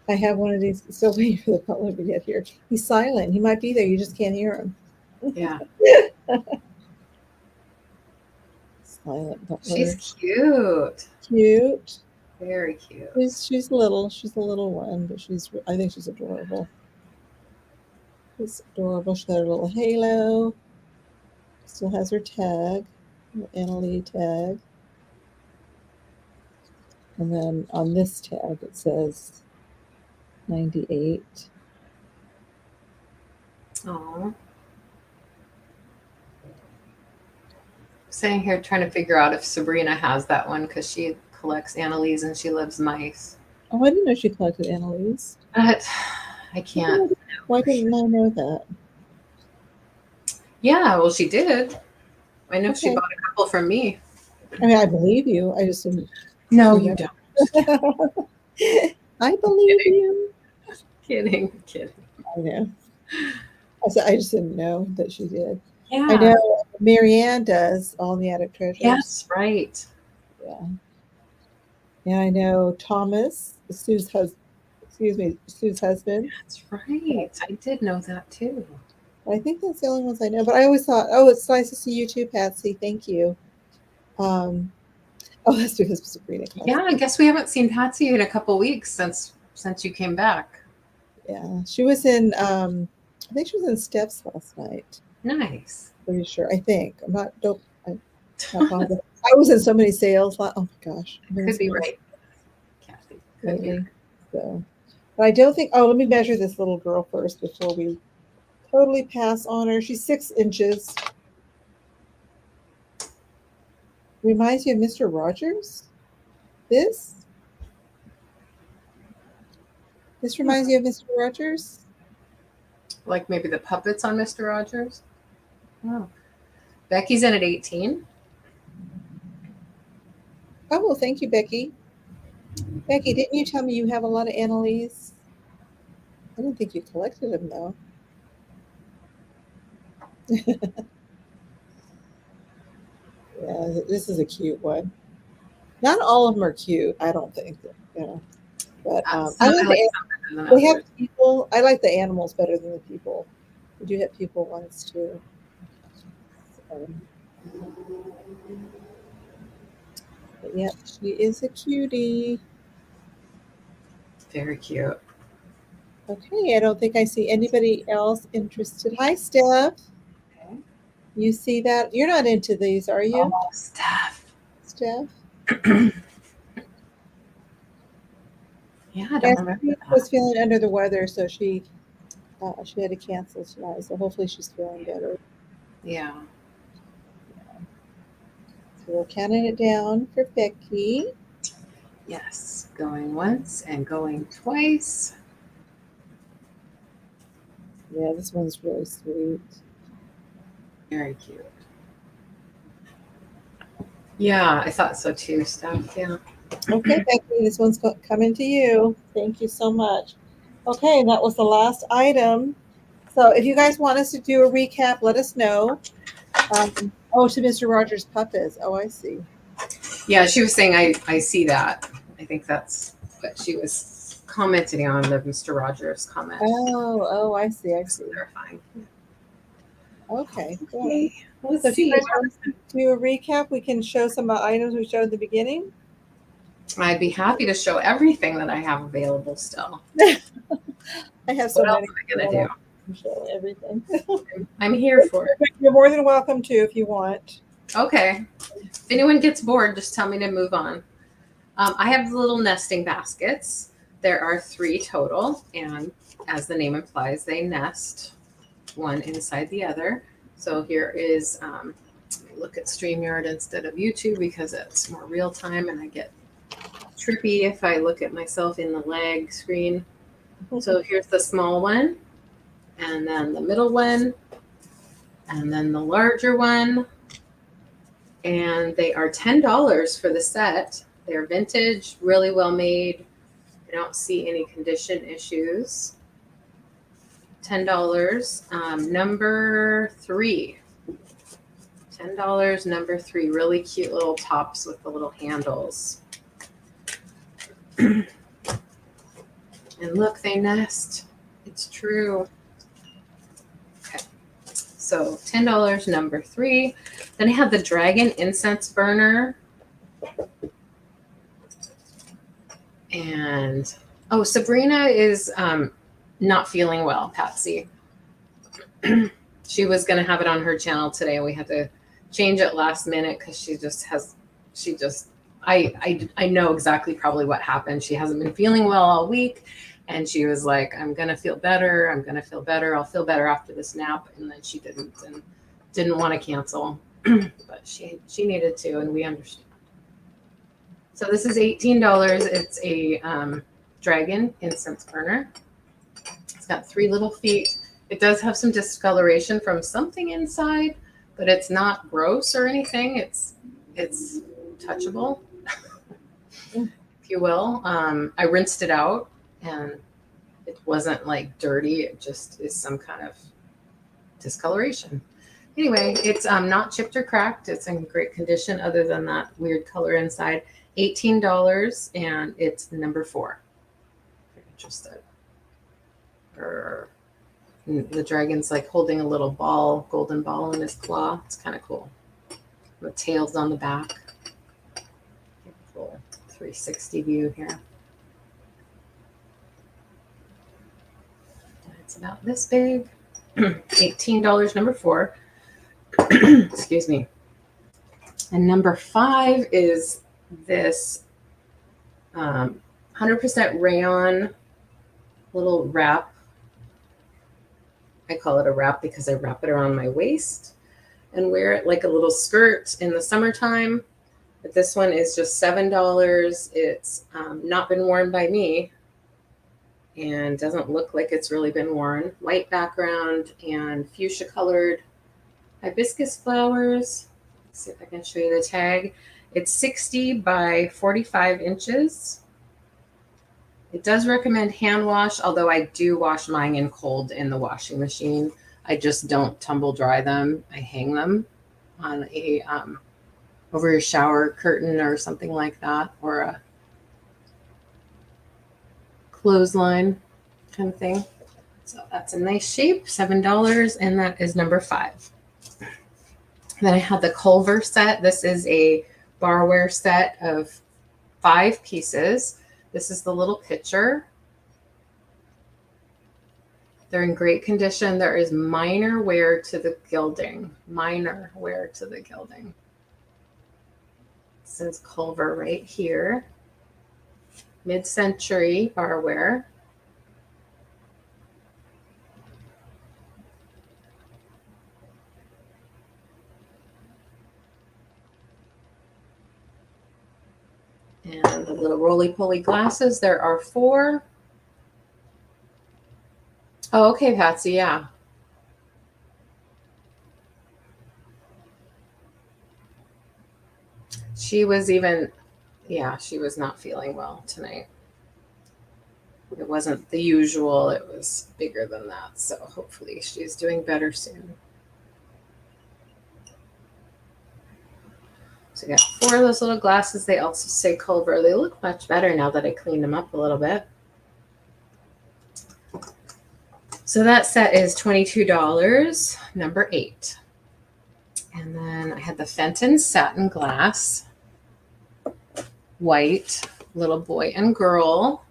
Speaker 1: I have one of these. Still waiting for the butler to get here. He's silent. He might be there. You just can't hear him.
Speaker 2: Yeah.
Speaker 1: Silent butler.
Speaker 2: She's cute.
Speaker 1: Cute.
Speaker 2: Very cute.
Speaker 1: She's little. She's a little one, but I think she's adorable. She's adorable. She got her little halo. Still has her tag, her Anna Lee tag. And then on this tag it says 98.
Speaker 2: Oh. Sitting here trying to figure out if Sabrina has that one because she collects Annalise and she loves mice.
Speaker 1: Oh, I didn't know she collected Annalise.
Speaker 2: But I can't.
Speaker 1: Why didn't I know that?
Speaker 2: Yeah, well, she did. I know she
Speaker 1: Okay.
Speaker 2: bought a couple from me.
Speaker 1: I mean, I believe you. I just didn't.
Speaker 2: No, you don't.
Speaker 1: I believe you.
Speaker 2: Kidding.
Speaker 1: I know. I just didn't know that she did.
Speaker 2: Yeah.
Speaker 1: I know Marianne does all the attic treasures.
Speaker 2: Yes, right.
Speaker 1: Yeah. And I know Thomas, Sue's husband.
Speaker 2: That's right. I did know that too.
Speaker 1: I think that's the only ones I know. But I always thought, oh, it's nice to see you too, Patsy. Thank you. That's because Sabrina.
Speaker 2: Yeah, I guess we haven't seen Patsy in a couple weeks since you came back.
Speaker 1: Yeah, she was in. I think she was in Steps last night.
Speaker 2: Nice.
Speaker 1: Pretty sure. I think. I'm not positive. I was in so many sales. Oh my gosh.
Speaker 2: Could be right. Kathy. Could be right.
Speaker 1: So, but I don't think. Oh, let me measure this little girl first before we totally pass on her. She's 6 inches. Reminds you of Mr. Rogers? This reminds you of Mr. Rogers?
Speaker 2: Like maybe the puppets on Mr. Rogers? Oh. Becky's in at 18.
Speaker 1: Oh, well, thank you, Becky. Becky, didn't you tell me you have a lot of Annalise? I didn't think you collected them, though. Yeah, this is a cute one. Not all of them are cute, I don't think. But I like they have people. I like the animals better than the people. We do have people ones too. But yeah, she is a cutie.
Speaker 2: Very cute.
Speaker 1: Okay, I don't think I see anybody else interested. Hi, Steph.
Speaker 2: Okay.
Speaker 1: You see that? You're not into these, are you?
Speaker 2: Oh, Steph. Yeah, I don't remember.
Speaker 1: She was feeling under the weather, so she had to cancel tonight. So hopefully she's feeling better.
Speaker 2: Yeah.
Speaker 1: So we're counting it down for Becky.
Speaker 2: Yes, going once and going twice.
Speaker 1: Yeah, this one's really sweet.
Speaker 2: Very cute. Yeah, I thought so too, Steph. Yeah.
Speaker 1: Okay, Becky, this one's coming to you. Thank you so much. Okay, that was the last item. So if you guys want us to do a recap, let us know. To Mr. Rogers' puppets. Oh, I see.
Speaker 2: Yeah, she was saying I see that. I think that's what she was commenting on, the Mr. Rogers comment.
Speaker 1: Oh, I see.
Speaker 2: Clarifying.
Speaker 1: Okay.
Speaker 2: Okay. Let's
Speaker 1: So
Speaker 2: see.
Speaker 1: if you guys want to do a recap, we can show some items we showed at the beginning.
Speaker 2: I'd be happy to show everything that I have available still.
Speaker 1: I have so
Speaker 2: what
Speaker 1: many.
Speaker 2: else am I gonna do?
Speaker 1: Show everything.
Speaker 2: I'm here for it.
Speaker 1: You're more than welcome to if you want.
Speaker 2: Okay. If anyone gets bored, just tell me to move on. I have little nesting baskets. There are 3 total, and as the name implies, they nest one inside the other. So here is, let me look at StreamYard instead of YouTube because it's more real time and I get trippy if I look at myself in the lag screen. So here's the small one, and then the middle one, and then the larger one. And they are $10 for the set. They're vintage, really well made. I don't see any condition issues. $10. Number 3. $10, number 3. Really cute little tops with the little handles. And look, they nest. It's true. Okay. So $10, number 3. Then I have the dragon incense burner. And, oh, Sabrina is not feeling well, Patsy. She was going to have it on her channel today, and we had to change it last minute because I know exactly probably what happened. She hasn't been feeling well all week, and she was like, I'm going to feel better. I'm going to feel better. I'll feel better after this nap. And then she didn't and didn't want to cancel, but she needed to, and we understand. So this is $18. It's a dragon incense burner. It's got 3 little feet. It does have some discoloration from something inside, but it's not gross or anything. It's touchable, if you will. I rinsed it out, and it wasn't like dirty. It just is some kind of discoloration. Anyway, it's not chipped or cracked. It's in great condition other than that weird color inside. $18, and it's number 4. If you're interested. The dragon's like holding a little ball, golden ball in his claw. It's kind of cool. The tail's on the back. Cool 360 view here. It's about this big. $18, number 4. Excuse me. And number 5 is this 100% rayon little wrap. I call it a wrap because I wrap it around my waist and wear it like a little skirt in the summertime. But this one is just $7. It's not been worn by me and doesn't look like it's really been worn. White background and fuchsia colored hibiscus flowers. Let's see if I can show you the tag. It's 60 by 45 inches. It does recommend hand wash, although I do wash mine in cold in the washing machine. I just don't tumble dry them. I hang them on a over your shower curtain or something like that, or a clothesline kind of thing. So that's a nice shape, $7, and that is number 5. Then I have the Culver set. This is a barware set of 5 pieces. This is the little pitcher. They're in great condition. There is minor wear to the gilding. Minor wear to the gilding. It says Culver right here. Mid-century barware. And the little roly-poly glasses, there are 4. Oh, okay, Patsy, yeah. She was she was not feeling well tonight. It wasn't the usual, it was bigger than that. So hopefully she's doing better soon. So I got 4 of those little glasses. They also say Culver. They look much better now that I cleaned them up a little bit. So that set is $22, number 8. And then I had the Fenton satin glass, white, little boy and girl,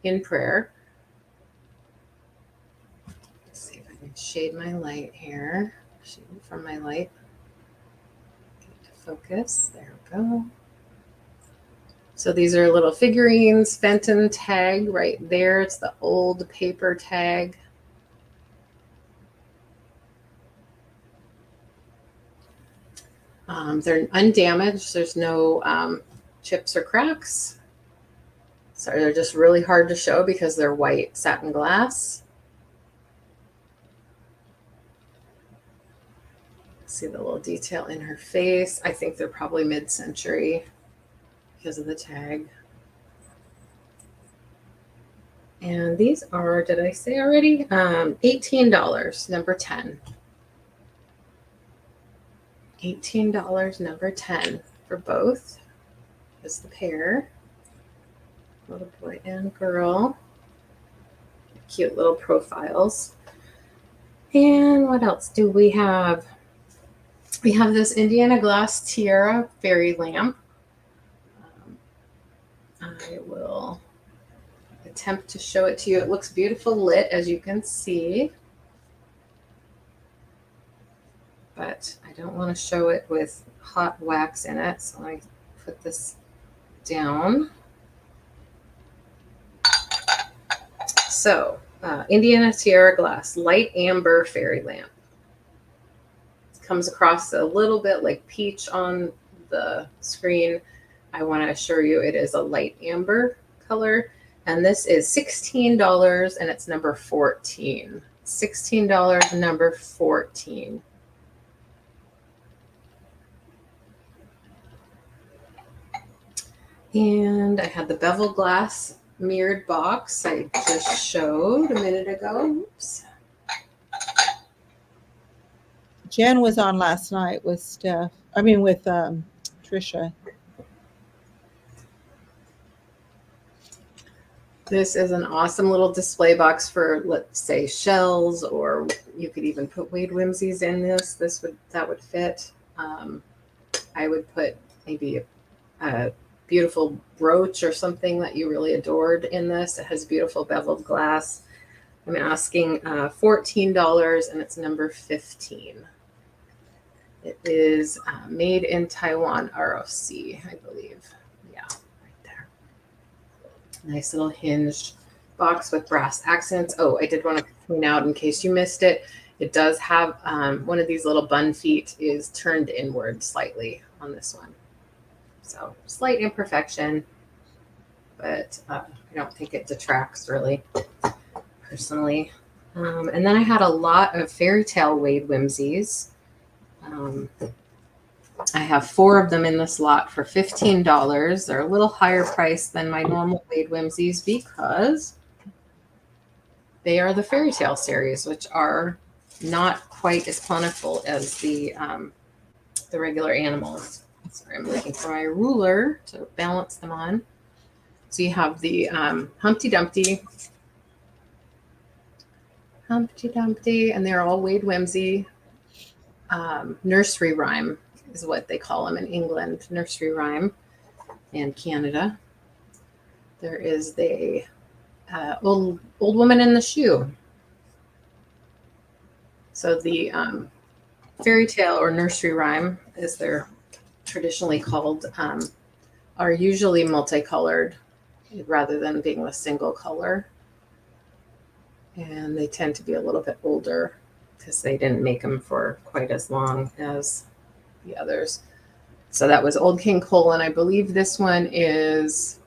Speaker 2: in prayer. Let's see if I can shade my light here. Shade from my light. Focus. There we go. So these are little figurines, Fenton tag right there. It's the old paper tag. They're undamaged. There's no chips or cracks. So they're just really hard to show because they're white satin glass. See the little detail in her face. I think they're probably mid-century because of the tag. And these are, did I say already? $18, number 10. $18, number 10 for both. Is the pair. Little boy and girl. Cute little profiles. And what else do we have? We have this Indiana glass tiara fairy lamp. I will attempt to show it to you. It looks beautiful lit, as you can see. But I don't want to show it with hot wax in it. So let me put this down. So, Indiana Tiara Glass, light amber fairy lamp. It comes across a little bit like peach on the screen. I want to assure you it is a light amber color. And this is $16 and it's number 14. $16, number 14. And I had the bevel glass mirrored box I just showed a minute ago. Oops.
Speaker 1: Jen was on last night with Steph. I mean, with Trisha.
Speaker 2: This is an awesome little display box for, let's say, shells, or you could even put Wade Whimsies in this. That would fit. I would put maybe a beautiful brooch or something that you really adored in this. It has beautiful beveled glass. I'm asking $14 and it's number 15. It is made in Taiwan, ROC, I believe. Yeah, right there. Nice little hinged box with brass accents. Oh, I did want to point out, in case you missed it, it does have one of these little bun feet is turned inward slightly on this one. So slight imperfection, but I don't think it detracts really, personally. And then I had a lot of fairy tale Wade Whimsies. I have 4 of them in this lot for $15. They're a little higher price than my normal Wade Whimsies because they are the fairy tale series, which are not quite as plentiful as the regular animals. Sorry, I'm looking for my ruler to balance them on. So you have the Humpty Dumpty, and they're all Wade Whimsy. Nursery rhyme is what they call them in England, nursery rhyme, and Canada. There is the old woman in the shoe. So the fairy tale or nursery rhyme, as they're traditionally called, are usually multicolored rather than being a single color. And they tend to be a little bit older because they didn't make them for quite as long as the others. So that was Old King Cole, and I believe this one is,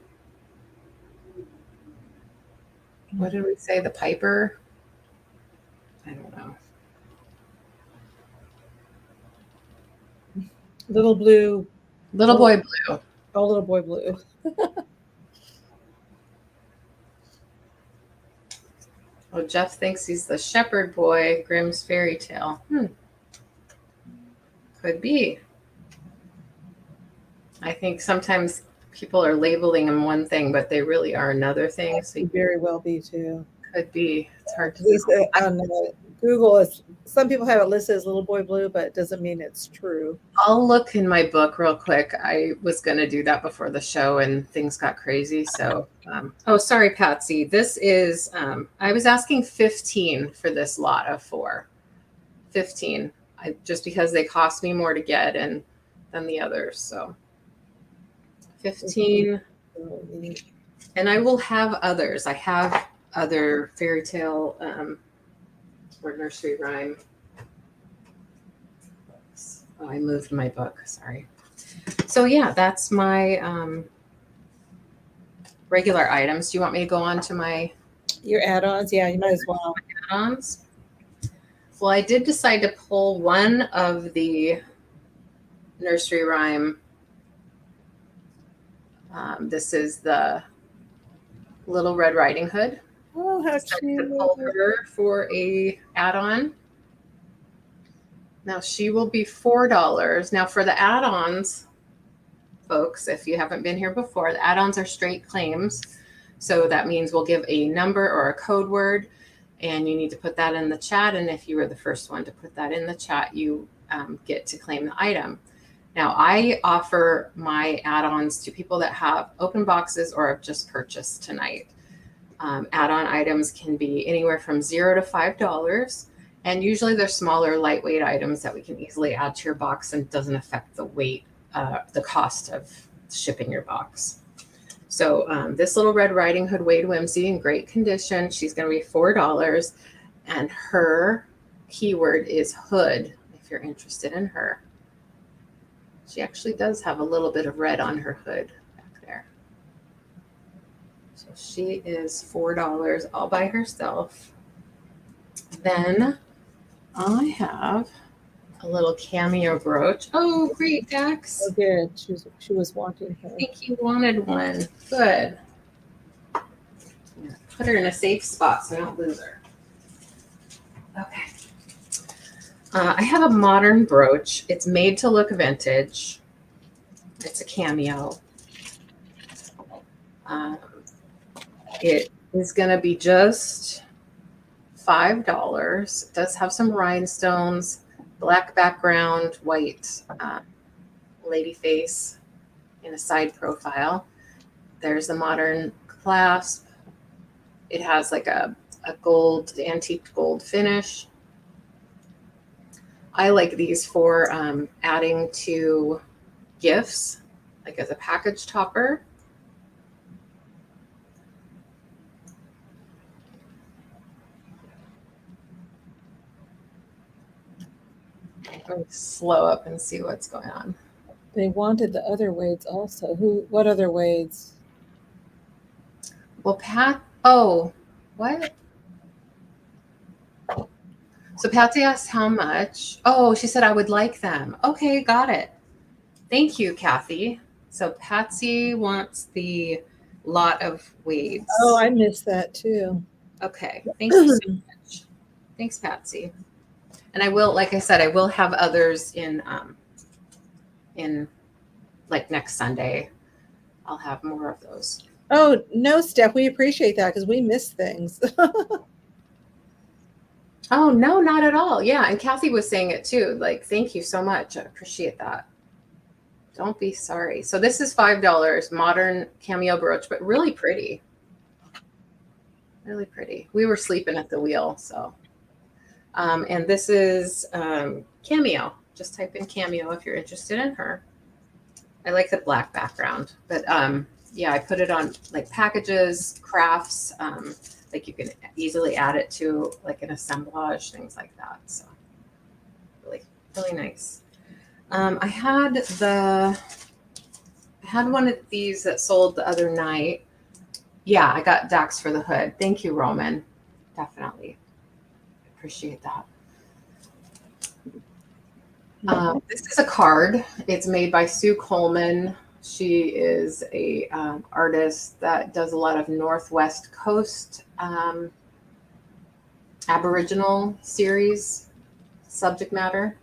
Speaker 2: what did we say, the Piper? I don't know.
Speaker 1: Little Blue.
Speaker 2: Little Boy Blue.
Speaker 1: Oh, Little Boy Blue.
Speaker 2: Oh, Jeff thinks he's the shepherd boy, Grimm's fairy tale. Could be. I think sometimes people are labeling them one thing, but they really are another thing. So
Speaker 1: Could very well be too.
Speaker 2: Could be. It's hard to
Speaker 1: say. On Google, some people have it listed as Little Boy Blue, but it doesn't mean it's true.
Speaker 2: I'll look in my book real quick. I was going to do that before the show and things got crazy. So, oh, sorry, Patsy. This is, I was asking 15 for this lot of 4. 15, just because they cost me more to get than the others. So 15
Speaker 1: So neat.
Speaker 2: And I will have others. I have other fairy tale or nursery rhyme. Oh, I moved my book. Sorry. So yeah, that's my regular items. Do you want me to go on to my
Speaker 1: Your add-ons? Yeah, you might as well.
Speaker 2: add-ons? Well, I did decide to pull one of the nursery rhyme. This is the Little Red Riding Hood.
Speaker 1: Oh, how
Speaker 2: Decided to
Speaker 1: cute.
Speaker 2: pull her for a add-on. Now she will be $4. Now for the add-ons, folks, if you haven't been here before, the add-ons are straight claims. So that means we'll give a number or a code word, and you need to put that in the chat. And if you were the first one to put that in the chat, you get to claim the item. Now I offer my add-ons to people that have open boxes or have just purchased tonight. Add-on items can be anywhere from $0 to $5. And usually they're smaller, lightweight items that we can easily add to your box and doesn't affect the weight, the cost of shipping your box. So this Little Red Riding Hood Wade Whimsy in great condition. She's going to be $4. And her keyword is hood, if you're interested in her. She actually does have a little bit of red on her hood back there. So she is $4 all by herself. Then I have a little cameo brooch. Oh, great, Dax.
Speaker 1: Oh, good. She was wanting her.
Speaker 2: I think you wanted one. Good. Yeah, put her in a safe spot so I don't lose her. Okay. I have a modern brooch. It's made to look vintage. It's a cameo. It is going to be just $5. It does have some rhinestones, black background, white lady face in a side profile. There's the modern clasp. It has like a gold, antique gold finish. I like these for adding to gifts, like as a package topper. Let me slow up and see what's going on.
Speaker 1: They wanted the other Wades also. What other Wades?
Speaker 2: Well, Pat, oh, what? So Patsy asked how much. Oh, she said I would like them. Okay, got it. Thank you, Kathy. So Patsy wants the lot of Wades.
Speaker 1: Oh, I missed that too.
Speaker 2: Okay, thank you so much. Thanks, Patsy. And I will, like I said, I will have others in like next Sunday. I'll have more of those.
Speaker 1: Oh, no, Steph, we appreciate that because we miss things.
Speaker 2: Oh, no, not at all. Yeah, and Kathy was saying it too. Like, thank you so much. I appreciate that. Don't be sorry. So this is $5, modern cameo brooch, but really pretty. Really pretty. We were sleeping at the wheel, so. And this is cameo. Just type in cameo if you're interested in her. I like the black background, but yeah, I put it on like packages, crafts. Like you can easily add it to like an assemblage, things like that. So really, really nice. I had one of these that sold the other night. Yeah, I got Dax for the hood. Thank you, Roman. Definitely. Appreciate that. This is a card. It's made by Sue Coleman. She is a artist that does a lot of Northwest Coast Aboriginal series subject matter.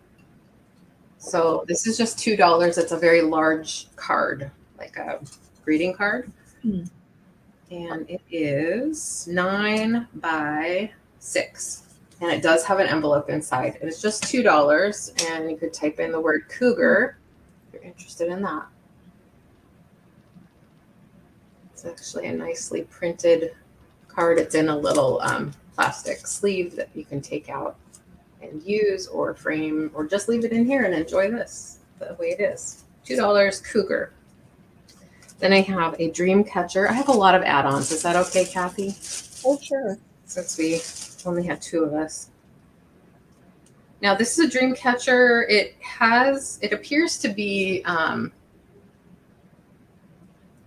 Speaker 2: So this is just $2. It's a very large card, like a greeting card. And it is 9 by 6. And it does have an envelope inside. It's just $2. And you could type in the word cougar if you're interested in that. It's actually a nicely printed card. It's in a little plastic sleeve that you can take out and use or frame or just leave it in here and enjoy this the way it is. $2 cougar. Then I have a dream catcher. I have a lot of add-ons. Is that okay, Kathy?
Speaker 1: Oh, sure.
Speaker 2: Since we only have 2 of us. Now this is a dream catcher. It appears to be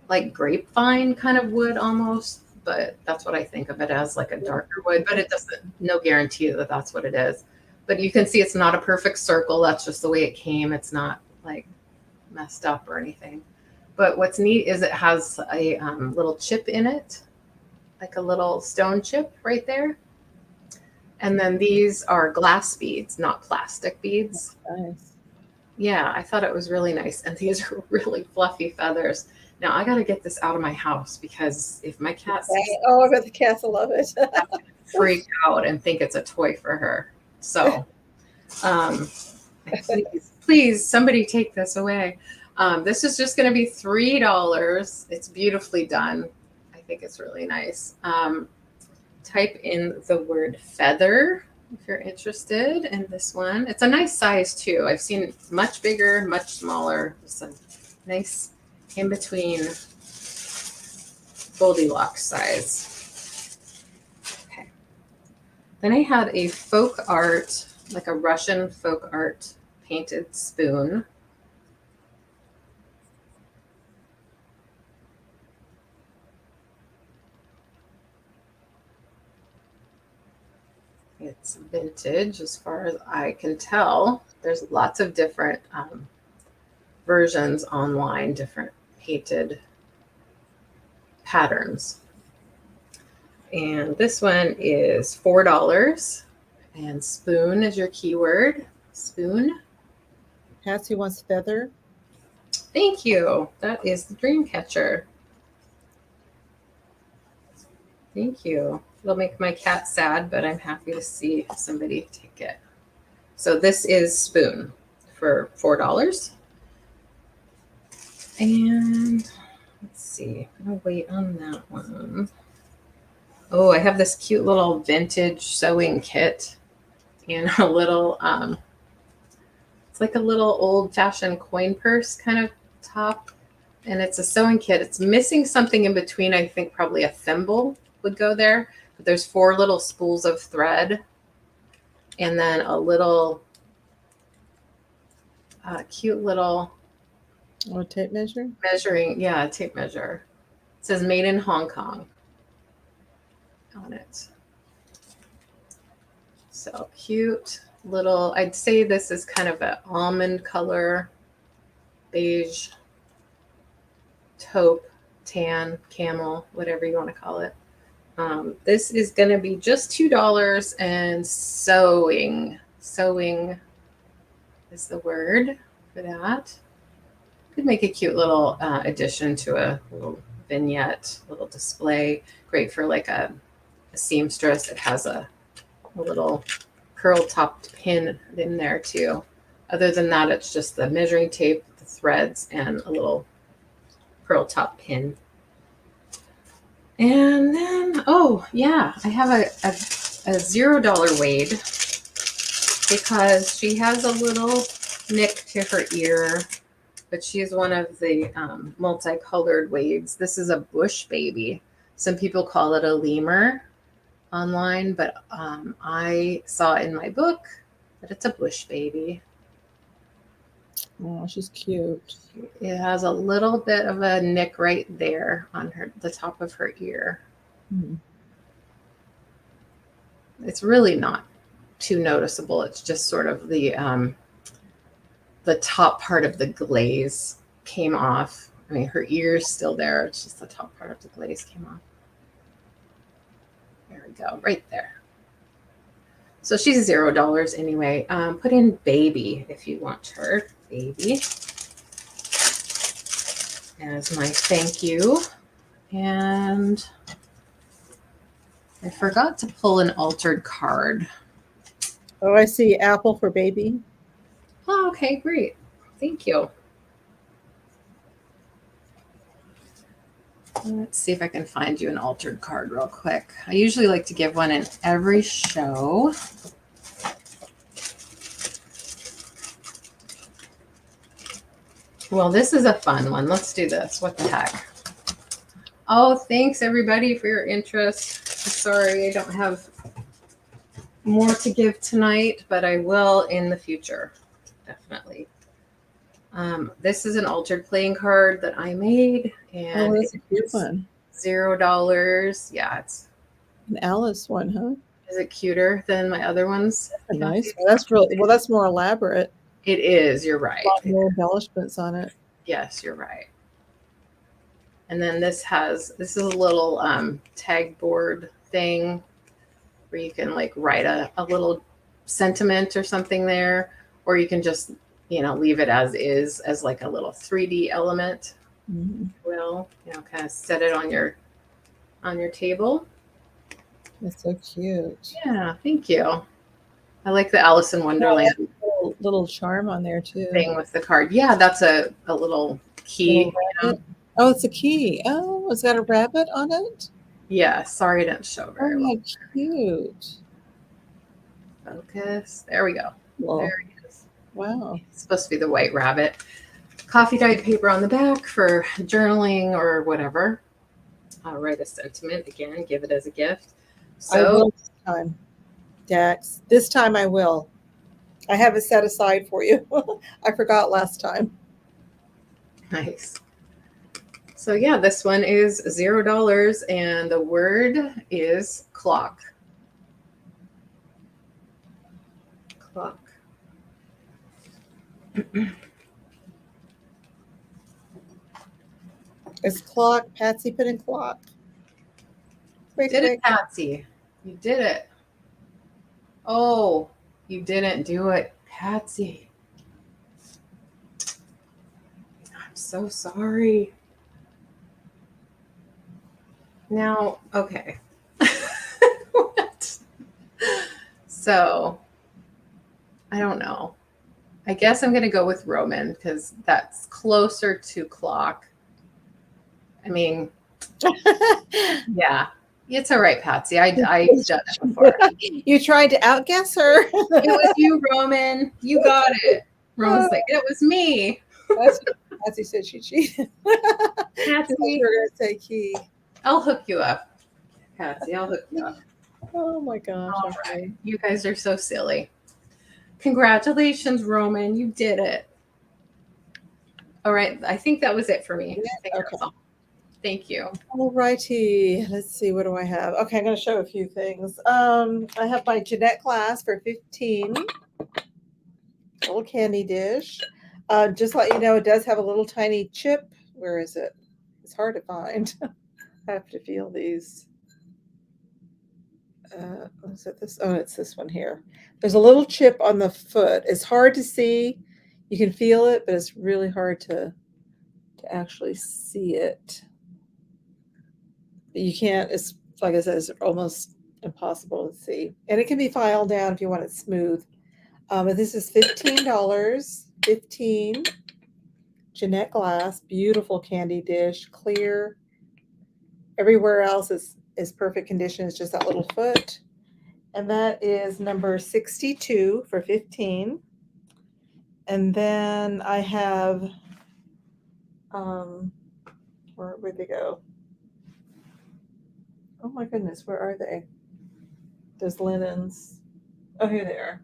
Speaker 2: like grapevine kind of wood almost, but that's what I think of it as, like a darker wood, but it doesn't, no guarantee that that's what it is. But you can see it's not a perfect circle. That's just the way it came. It's not like messed up or anything. But what's neat is it has a little chip in it, like a little stone chip right there. And then these are glass beads, not plastic beads.
Speaker 1: Nice.
Speaker 2: Yeah, I thought it was really nice. And these are really fluffy feathers. Now I got to get this out of my house because if my cat sees it,
Speaker 1: oh, I bet the cats will love it.
Speaker 2: freak out and think it's a toy for her. So please, somebody take this away. This is just going to be $3. It's beautifully done. I think it's really nice. Type in the word feather if you're interested in this one. It's a nice size too. I've seen much bigger, much smaller. It's a nice in between Goldilocks size. Okay. Then I had a folk art, like a Russian folk art painted spoon. It's vintage as far as I can tell. There's lots of different versions online, different painted patterns. And this one is $4. And spoon is your keyword. Spoon.
Speaker 1: Patsy wants feather.
Speaker 2: Thank you. That is the dream catcher. Thank you. It'll make my cat sad, but I'm happy to see somebody take it. So this is spoon for $4. And let's see. I'm gonna wait on that one. Oh, I have this cute little vintage sewing kit and a little it's like a little old-fashioned coin purse kind of top, and it's a sewing kit. It's missing something in between. I think probably a thimble would go there, but there's 4 little spools of thread and then a little cute little
Speaker 1: tape measure?
Speaker 2: Measuring, yeah, tape measure. It says made in Hong Kong on it. So cute little, I'd say this is kind of an almond color, beige, taupe, tan, camel, whatever you want to call it. This is going to be just $2, and sewing is the word for that. Could make a cute little addition to a little vignette, little display. Great for like a seamstress. It has a little pearl topped pin in there too. Other than that, it's just the measuring tape, the threads, and a little pearl top pin. And then, oh yeah, I have a $0 Wade because she has a little nick to her ear, but she's one of the multicolored Wades. This is a bush baby. Some people call it a lemur online, but I saw in my book that it's a bush baby.
Speaker 1: Oh, she's cute.
Speaker 2: It has a little bit of a nick right there on the top of her ear.
Speaker 1: Mm-hmm.
Speaker 2: It's really not too noticeable. It's just sort of the top part of the glaze came off. I mean, her ear's still there. It's just the top part of the glaze came off. There we go, right there. So she's $0 anyway. Put in baby if you want her. Baby as my thank you. And I forgot to pull an altered card.
Speaker 1: Oh, I see. Apple for baby.
Speaker 2: Oh, okay, great. Thank you. Let's see if I can find you an altered card real quick. I usually like to give one in every show. Well, this is a fun one. Let's do this. What the heck? Oh, thanks everybody for your interest. Sorry, I don't have more to give tonight, but I will in the future. Definitely. This is an altered playing card that I made, and
Speaker 1: that's a cute one.
Speaker 2: $0. Yeah, it's
Speaker 1: An Alice one, huh?
Speaker 2: Is it cuter than my other ones?
Speaker 1: That's a nice one. That's really well. That's more elaborate.
Speaker 2: It is. You're right.
Speaker 1: A lot more embellishments on it.
Speaker 2: Yes, you're right. And then this is a little tag board thing where you can like write a little sentiment or something there, or you can just, leave it as is, as like a little 3D element. Well, kind of set it on your table.
Speaker 1: That's so cute.
Speaker 2: Yeah, thank you. I like the Alice in Wonderland
Speaker 1: little charm on there too.
Speaker 2: Thing with the card. Yeah, that's a little key.
Speaker 1: Oh, it's a key. Oh, it's got a rabbit on it?
Speaker 2: Yeah, sorry it didn't show very well.
Speaker 1: Cute.
Speaker 2: Focus. There we go.
Speaker 1: Whoa.
Speaker 2: There he is.
Speaker 1: Wow.
Speaker 2: It's supposed to be the white rabbit. Coffee dyed paper on the back for journaling or whatever. I'll write a sentiment again, give it as a gift. So
Speaker 1: I will this time, Dax. This time I will. I have it set aside for you. I forgot last time.
Speaker 2: Nice. So yeah, this one is $0 and the word is clock. Clock.
Speaker 1: It's clock. Patsy put in clock.
Speaker 2: You did it, Patsy. You did it. Oh, you didn't do it, Patsy. I'm so sorry. Now, okay. What? So, I don't know. I guess I'm going to go with Roman because that's closer to clock. I mean, yeah, it's all right, Patsy. I've done it before.
Speaker 1: You tried to outguess her.
Speaker 2: It was you, Roman. You got it. Roman's like, it was me.
Speaker 1: Patsy said she cheated.
Speaker 2: Patsy,
Speaker 1: we're going to say key.
Speaker 2: I'll hook you up, Patsy. I'll hook you up.
Speaker 1: Oh my gosh.
Speaker 2: All right. You guys are so silly. Congratulations, Roman. You did it. All right. I think that was it for me.
Speaker 1: Okay.
Speaker 2: Thank you.
Speaker 1: All righty. Let's see. What do I have? Okay, I'm going to show a few things. I have my Jeanette glass for 15. Little candy dish. Just let you know, it does have a little tiny chip. Where is it? It's hard to find. I have to feel these. Is it this? Oh, it's this one here. There's a little chip on the foot. It's hard to see. You can feel it, but it's really hard to actually see it. You can't, it's like I said, it's almost impossible to see. And it can be filed down if you want it smooth. But this is $15. 15. Jeanette glass, beautiful candy dish, clear. Everywhere else is perfect condition. It's just that little foot. And that is number 62 for 15. And then I have, where'd they go? Oh my goodness, where are they? Those linens. Oh, here they are.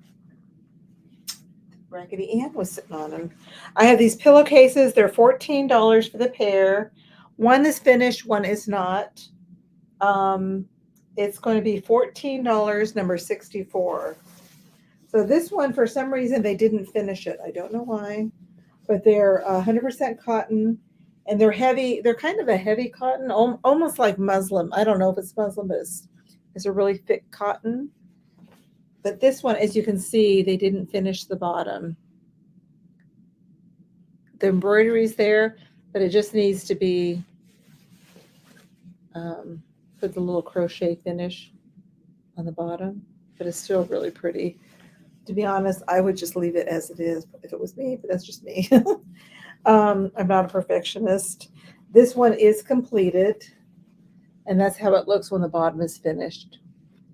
Speaker 1: Raggedy Ann was sitting on them. I have these pillowcases. They're $14 for the pair. One is finished, one is not. It's going to be $14, number 64. So this one, for some reason, they didn't finish it. I don't know why, but they're 100% cotton, and they're heavy. They're kind of a heavy cotton, almost like muslin. I don't know if it's muslin, but it's a really thick cotton. But this one, as you can see, they didn't finish the bottom. The embroidery's there, but it just needs to be put the little crochet finish on the bottom. But it's still really pretty. To be honest, I would just leave it as it is if it was me, but that's just me. I'm not a perfectionist. This one is completed, and that's how it looks when the bottom is finished.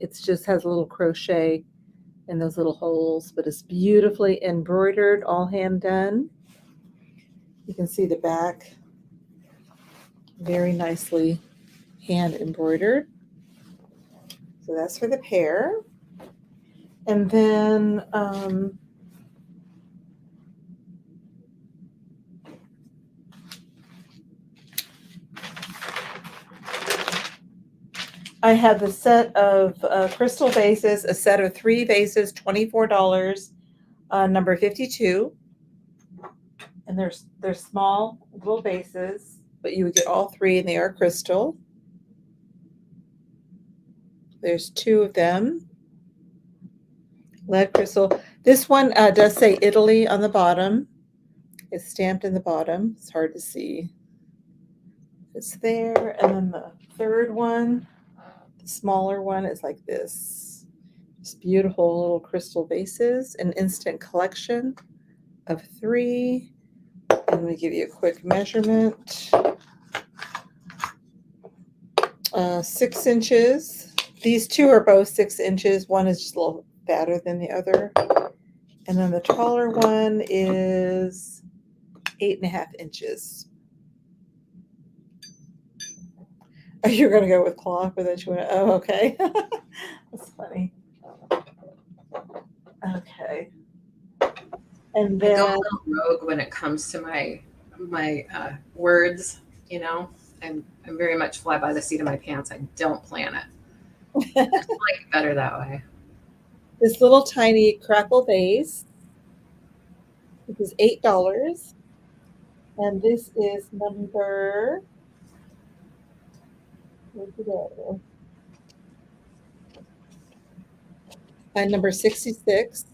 Speaker 1: It just has a little crochet in those little holes, but it's beautifully embroidered, all hand done. You can see the back, very nicely hand embroidered. So that's for the pair. And then I have the set of crystal vases, a set of 3 vases, $24, number 52. And they're small little vases, but you would get all 3 and they are crystal. There's 2 of them. Lead crystal. This one does say Italy on the bottom. It's stamped in the bottom. It's hard to see. It's there. And then the third one, the smaller one, is like this. Just beautiful little crystal vases, an instant collection of 3. And let me give you a quick measurement. 6 inches. These 2 are both 6 inches. One is just a little fatter than the other. And then the taller one is 8.5 inches. Oh, you're going to go with cloth, but then you want to, oh, okay. That's funny. Okay. And then
Speaker 2: I go a little rogue when it comes to my words, you know. I'm very much fly by the seat of my pants. I don't plan it. I like it better that way.
Speaker 1: This little tiny crackle vase. This is $8. And this is number, where'd you go? Number 66.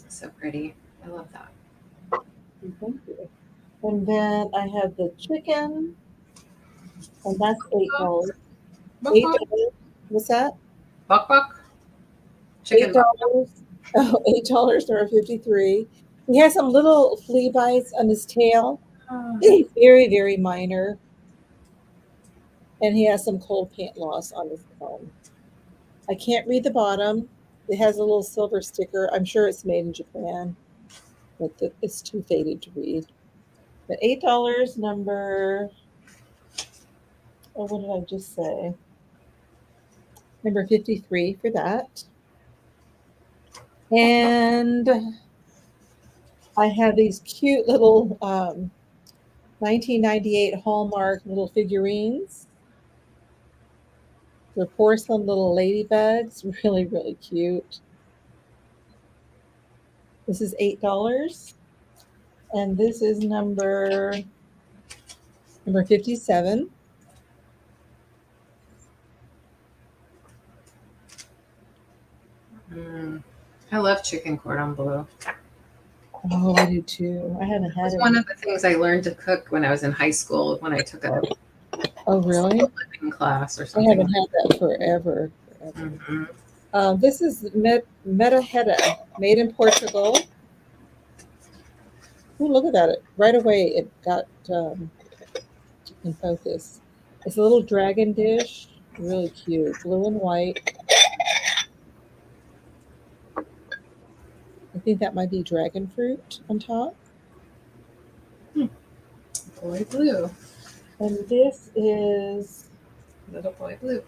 Speaker 2: So pretty. I love that.
Speaker 1: Thank you. And then I have the chicken, and that's $8. $8. What's that?
Speaker 2: Buck. Chicken.
Speaker 1: $8. Oh, $8.53. He has some little flea bites on his tail. Very, very minor. And he has some cold paint loss on his comb. I can't read the bottom. It has a little silver sticker. I'm sure it's made in Japan, but it's too faded to read. But $8, number, oh, what did I just say? Number 53 for that. And I have these cute little 1998 Hallmark little figurines. They're porcelain little ladybugs, really, really cute. This is $8. And this is number 57.
Speaker 2: I love chicken cordon bleu.
Speaker 1: Oh, I do too. I haven't had it.
Speaker 2: One of the things I learned to cook when I was in high school when I took a living class or something.
Speaker 1: I haven't had that forever.
Speaker 2: Mm-hmm.
Speaker 1: This is Metaheta, made in Portugal. Oh, look at that. Right away it got in focus. It's a little dragon dish. Really cute. Blue and white. I think that might be dragon fruit on top.
Speaker 2: Boy blue.
Speaker 1: And this is
Speaker 2: Little boy blue.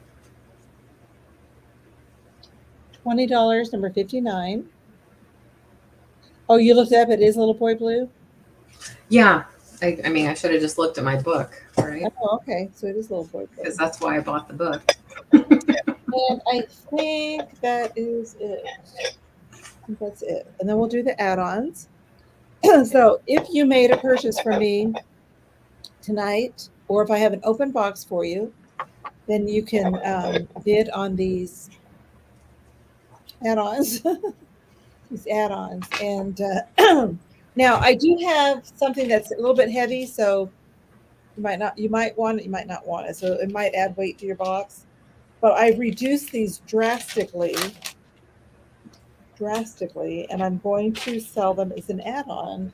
Speaker 1: $20, number 59. Oh, you looked it up. It is Little Boy Blue?
Speaker 2: Yeah. I mean, I should have just looked at my book, right?
Speaker 1: Oh, okay. So it is Little Boy Blue.
Speaker 2: Because that's why I bought the book.
Speaker 1: And I think that is it. I think that's it. And then we'll do the add-ons. So if you made a purchase from me tonight, or if I have an open box for you, then you can bid on these add-ons. These add-ons. And now I do have something that's a little bit heavy, so you might want it, you might not want it. So it might add weight to your box. But I've reduced these drastically, and I'm going to sell them as an add-on.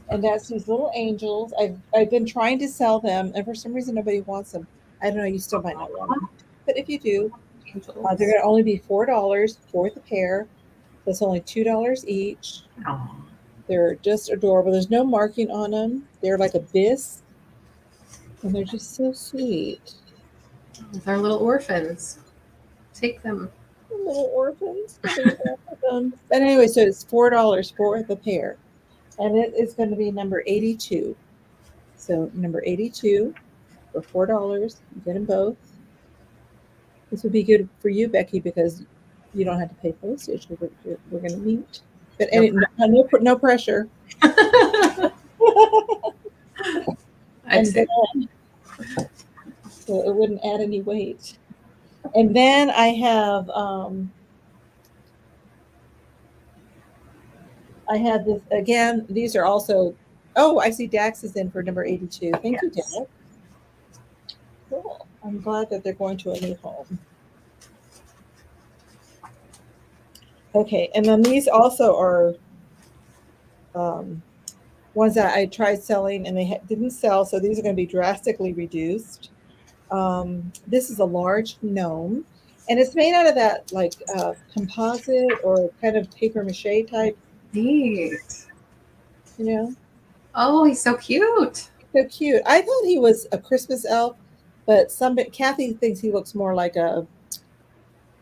Speaker 1: And that's these little angels. I've been trying to sell them, and for some reason nobody wants them. I don't know, you still might not want them. But if you do, they're going to only be $4 for the pair. That's only $2 each.
Speaker 2: Oh,
Speaker 1: They're just adorable. There's no marking on them. They're like a bisque, and they're just so sweet.
Speaker 2: they're little orphans. Take them.
Speaker 1: The little orphans. But anyway, so it's $4 for the pair, and it is going to be number 82. So number 82 for $4. You get them both. This would be good for you, Becky, because you don't have to pay postage. We're going to meet. But no pressure.
Speaker 2: I'd say.
Speaker 1: So it wouldn't add any weight. And then I have this again. These are also. Oh, I see Dax is in for number 82. Thank you, Dax. Cool. I'm glad that they're going to a new home. Okay, and then these also are ones that I tried selling and they didn't sell, so these are going to be drastically reduced. This is a large gnome, and it's made out of that like composite or kind of paper mache type.
Speaker 2: Neat.
Speaker 1: You know?
Speaker 2: Oh, he's so cute.
Speaker 1: So cute. I thought he was a Christmas elf, but Kathy thinks he looks more like a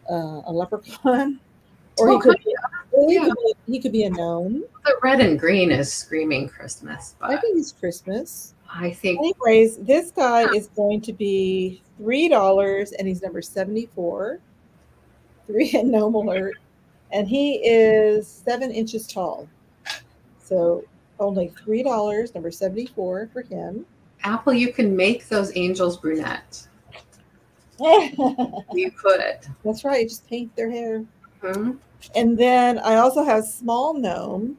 Speaker 1: leprechaun, or he could be a gnome.
Speaker 2: The red and green is screaming Christmas. But
Speaker 1: I think it's Christmas.
Speaker 2: I think.
Speaker 1: Anyways, this guy is going to be $3, and he's number 74. 3 at Gnome Alert, and he is 7 inches tall. So only $3, number 74 for him.
Speaker 2: Apple, you can make those angels brunette. You could.
Speaker 1: That's right. Just paint their hair.
Speaker 2: Mm-hmm.
Speaker 1: And then I also have small gnome,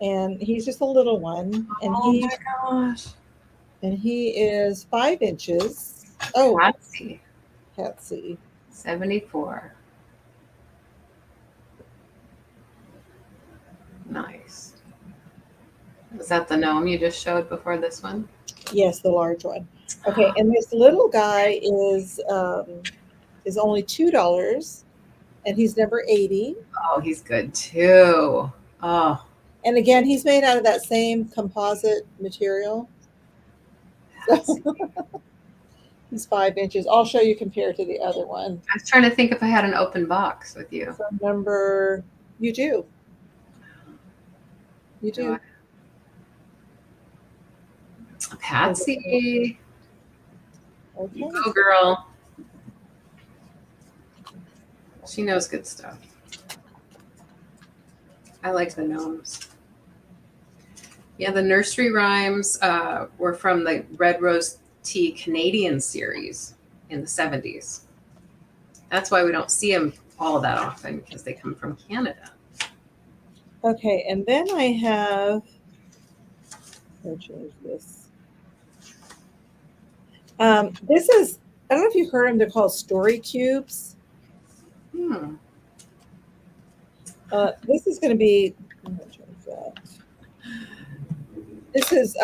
Speaker 1: and he's just a little one. And
Speaker 2: my gosh.
Speaker 1: And he is 5 inches. Oh, Patsy.
Speaker 2: 74. Nice. Was that the gnome you just showed before this one?
Speaker 1: Yes, the large one. Okay, and this little guy is only $2, and he's number 80.
Speaker 2: Oh, he's good too. Oh.
Speaker 1: And again, he's made out of that same composite material. He's 5 inches. I'll show you compared to the other one.
Speaker 2: I was trying to think if I had an open box with you.
Speaker 1: So you do. You do.
Speaker 2: Patsy.
Speaker 1: Okay.
Speaker 2: Go girl. She knows good stuff. I like the gnomes. Yeah, the nursery rhymes were from the Red Rose Tea Canadian series in the 70s. That's why we don't see them all that often, because they come from Canada.
Speaker 1: Okay, and then I have, I'll change this. This is, I don't know if you've heard them, they're called story cubes. This is going to be, this is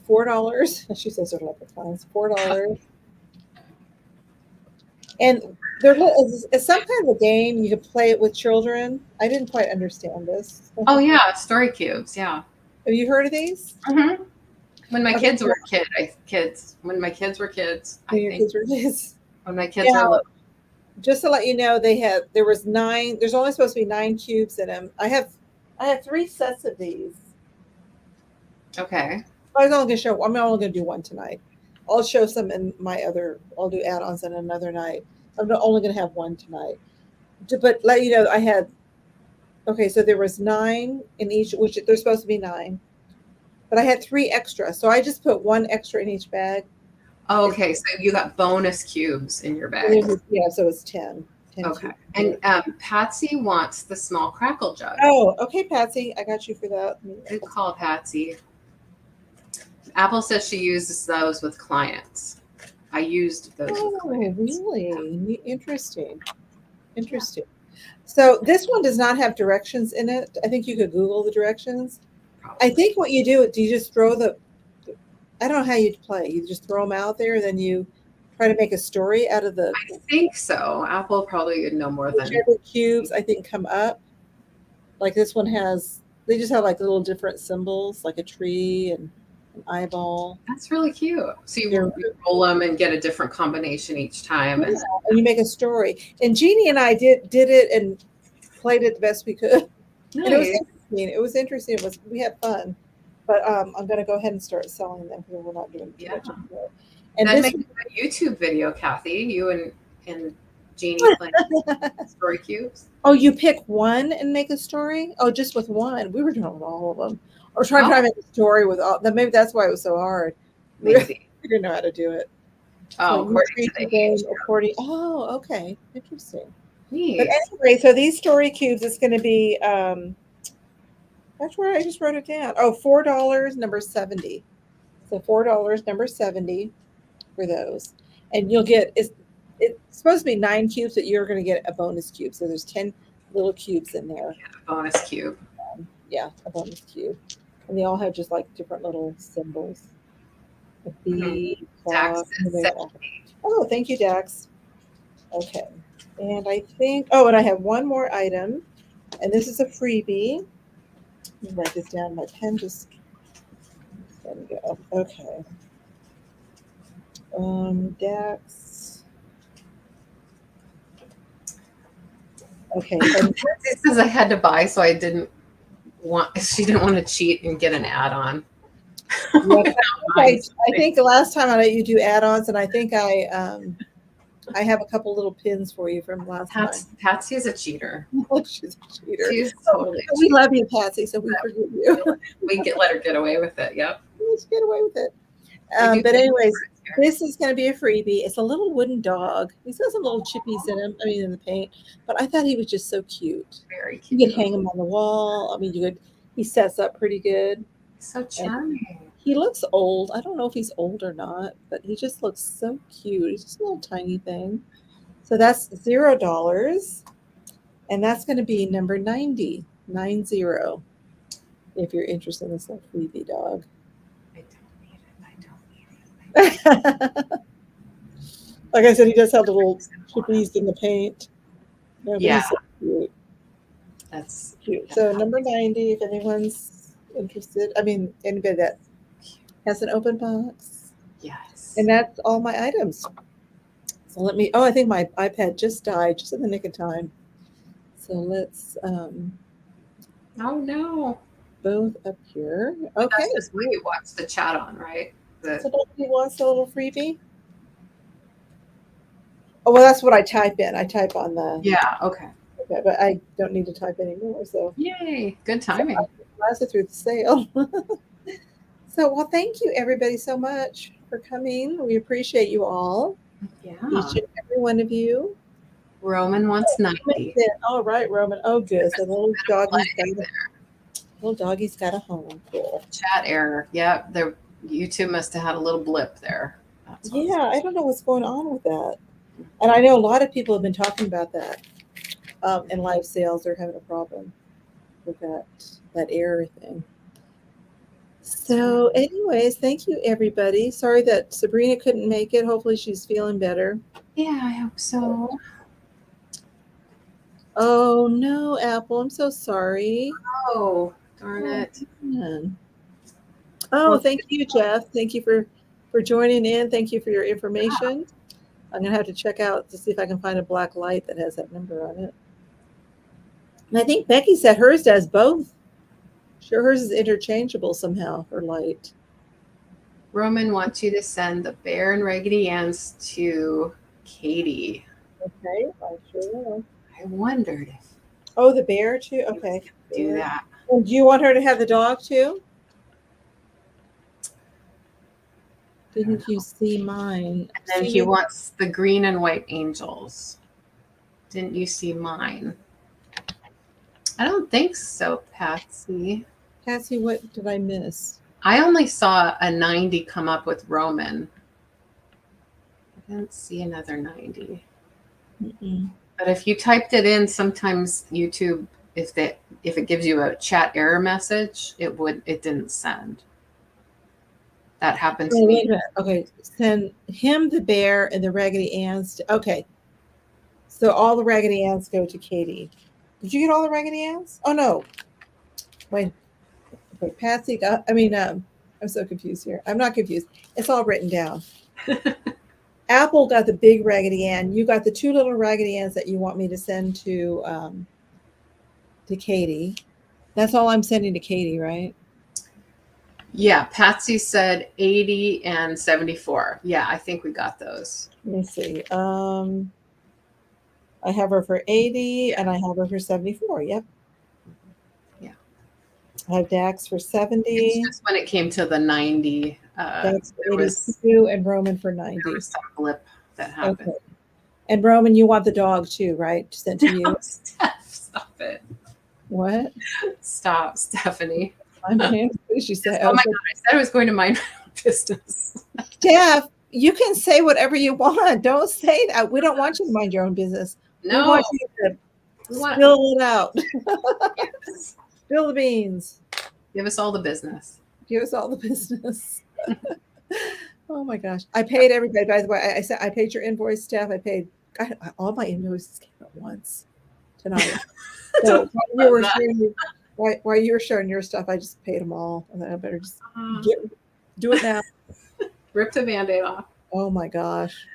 Speaker 1: $4. She says they're leprechauns, $4. And it's some kind of a game. You can play it with children. I didn't quite understand this.
Speaker 2: Oh yeah, story cubes. Yeah.
Speaker 1: Have you heard of these?
Speaker 2: Mm-hmm. When my kids were kids. When my kids were kids. When my kids were little.
Speaker 1: Just to let you know, there was 9. There's only supposed to be 9 cubes in them. I have 3 sets of these.
Speaker 2: Okay.
Speaker 1: I'm only going to do one tonight. I'll show some in my other. I'll do add-ons in another night. I'm only going to have one tonight. But let you know, I had. Okay, so there was 9 in each, which there's supposed to be 9, but I had 3 extra, so I just put 1 extra in each bag.
Speaker 2: Oh, okay, so you got bonus cubes in your bag.
Speaker 1: Yeah, so it's 10.
Speaker 2: Okay, and Patsy wants the small crackle jug.
Speaker 1: Oh, okay, Patsy, I got you for that.
Speaker 2: Good call, Patsy. Apple says she uses those with clients. I used those with clients.
Speaker 1: Really? Interesting. So this one does not have directions in it. I think you could Google the directions. Probably. I think what you do you just throw I don't know how you'd play. You just throw them out there, and then you try to make a story out of the
Speaker 2: I think so. Apple probably would know more than.
Speaker 1: whichever cubes I think come up. Like this one has, they just have like little different symbols, like a tree and an eyeball.
Speaker 2: That's really cute. So
Speaker 1: They're
Speaker 2: you roll them and get a different combination each time.
Speaker 1: Yeah, and you make a story. And Jeannie and I did it and played it the best we could. And it was
Speaker 2: Nice.
Speaker 1: interesting. It was interesting. We had fun. But I'm going to go ahead and start selling them because we're not doing too much of it. And
Speaker 2: then
Speaker 1: this
Speaker 2: make a YouTube video, Kathy. You and Jeannie playing story cubes.
Speaker 1: Oh, you pick one and make a story? Oh, just with one. We were doing all of them. Or trying to make a story with all. Maybe that's why it was so hard.
Speaker 2: Maybe.
Speaker 1: We didn't know how to do it.
Speaker 2: Oh,
Speaker 1: So according. Oh, okay. Interesting.
Speaker 2: Neat.
Speaker 1: But anyway, so these story cubes, it's going to be, that's where I just wrote it down. Oh, $4, number 70. So $4, number 70 for those. And you'll get, it's supposed to be 9 cubes, but you're going to get a bonus cube. So there's 10 little cubes in there.
Speaker 2: A bonus cube.
Speaker 1: Yeah, a bonus cube. And they all have just like different little symbols. A bee,
Speaker 2: Dax is
Speaker 1: oh, thank you, Dax. Okay. And I think, oh, and I have one more item, and this is a freebie. Let me write this down. My pen just let me go. Okay. Dax. Okay.
Speaker 2: It says I had to buy, so I didn't want. She didn't want to cheat and get an add-on.
Speaker 1: Yep. I think the last time I let you do add-ons, and I think I have a couple little pins for you from last time.
Speaker 2: Patsy is a cheater.
Speaker 1: She's a cheater.
Speaker 2: She's totally.
Speaker 1: We love you, Patsy, so we forgive you.
Speaker 2: We let her get away with it. Yep.
Speaker 1: Let's get away with it. But anyways, this is going to be a freebie. It's a little wooden dog. He's got some little chippies in him. I mean, in the paint. But I thought he was just so cute.
Speaker 2: Very cute.
Speaker 1: You could hang him on the wall. I mean, you could. He sets up pretty good.
Speaker 2: So charming.
Speaker 1: And he looks old. I don't know if he's old or not, but he just looks so cute. He's just a little tiny thing. So that's $0. And that's going to be number 90, 90, if you're interested in this little freebie dog.
Speaker 2: I don't need it.
Speaker 1: Like I said, he does have the little chippies in the paint.
Speaker 2: Yeah.
Speaker 1: So cute.
Speaker 2: That's
Speaker 1: cute. So number 90, if anyone's interested. I mean, anybody that has an open box.
Speaker 2: Yes.
Speaker 1: And that's all my items. So let me, I think my iPad just died just in the nick of time. So let's,
Speaker 2: oh no.
Speaker 1: Both up here. Okay.
Speaker 2: That's just what you watch the chat on, right?
Speaker 1: So nobody wants a little freebie? Oh, well, that's what I type in. I type on the.
Speaker 2: Yeah, okay.
Speaker 1: Okay, but I don't need to type anymore. So.
Speaker 2: Yay, good timing.
Speaker 1: So lasted through the sale. So, well, thank you everybody so much for coming. We appreciate you all.
Speaker 2: Yeah.
Speaker 1: Each and every one of you.
Speaker 2: Roman wants 90.
Speaker 1: All right, Roman. Oh, good. So the little doggy's got a home. Cool.
Speaker 2: Chat error. Yeah, YouTube must have had a little blip there.
Speaker 1: Yeah, I don't know what's going on with that. And I know a lot of people have been talking about that in live sales. They're having a problem with that error thing. So anyways, thank you, everybody. Sorry that Sabrina couldn't make it. Hopefully she's feeling better.
Speaker 2: Yeah, I hope so.
Speaker 1: Oh, no, Apple. I'm so sorry.
Speaker 2: Oh, darn it.
Speaker 1: Oh, thank you, Jeff. Thank you for joining in. Thank you for your information. I'm going to have to check out to see if I can find a black light that has that number on it. And I think Becky said hers does both. Sure, hers is interchangeable somehow, her light.
Speaker 2: Roman wants you to send the Bear and Raggedy Ann's to Katie.
Speaker 1: Okay, I sure will.
Speaker 2: I wondered if.
Speaker 1: Oh, the bear too? Okay.
Speaker 2: Do that.
Speaker 1: And do you want her to have the dog too? Didn't you see mine?
Speaker 2: And then he wants the green and white angels. Didn't you see mine? I don't think so, Patsy.
Speaker 1: Patsy, what did I miss?
Speaker 2: I only saw a 90 come up with Roman. I didn't see another 90.
Speaker 1: Mm-mm.
Speaker 2: But if you typed it in, sometimes YouTube, if it gives you a chat error message, it didn't send. That happened to
Speaker 1: Oh,
Speaker 2: me.
Speaker 1: wait a minute. Okay, send him the bear and the Raggedy Anns. Okay, so all the Raggedy Anns go to Katie. Did you get all the Raggedy Anns? Oh no, wait, Patsy got. I mean, I'm so confused here. I'm not confused. It's all written down. Apple got the big Raggedy Ann. You got the two little Raggedy Anns that you want me to send to Katie. That's all I'm sending to Katie, right?
Speaker 2: Yeah, Patsy said 80 and 74. Yeah, I think we got those.
Speaker 1: Let me see. I have her for 80 and I have her for 74. Yep.
Speaker 2: Yeah.
Speaker 1: I have Dax for 70.
Speaker 2: It's just when it came to the 90,
Speaker 1: Dax for
Speaker 2: there
Speaker 1: 82 and Roman for 90.
Speaker 2: There was some blip that happened.
Speaker 1: Okay. And Roman, you want the dog too, right? Sent to you.
Speaker 2: Steph, stop it.
Speaker 1: What?
Speaker 2: Stop, Stephanie.
Speaker 1: I'm she said.
Speaker 2: Oh my God, I said I was going to mind my own business.
Speaker 1: Steph, you can say whatever you want. Don't say that. We don't want you to mind your own business.
Speaker 2: No.
Speaker 1: We want you to spill it out. Yes. Spill the beans.
Speaker 2: Give us all the business.
Speaker 1: Give us all the business. Oh my gosh. I paid everybody. By the way, I said I paid your invoice, Steph. I paid all my invoices came at once tonight. So while you were showing your stuff, I just paid them all. And then I better just do it now.
Speaker 2: Rip the Band-Aid off.
Speaker 1: Oh my gosh.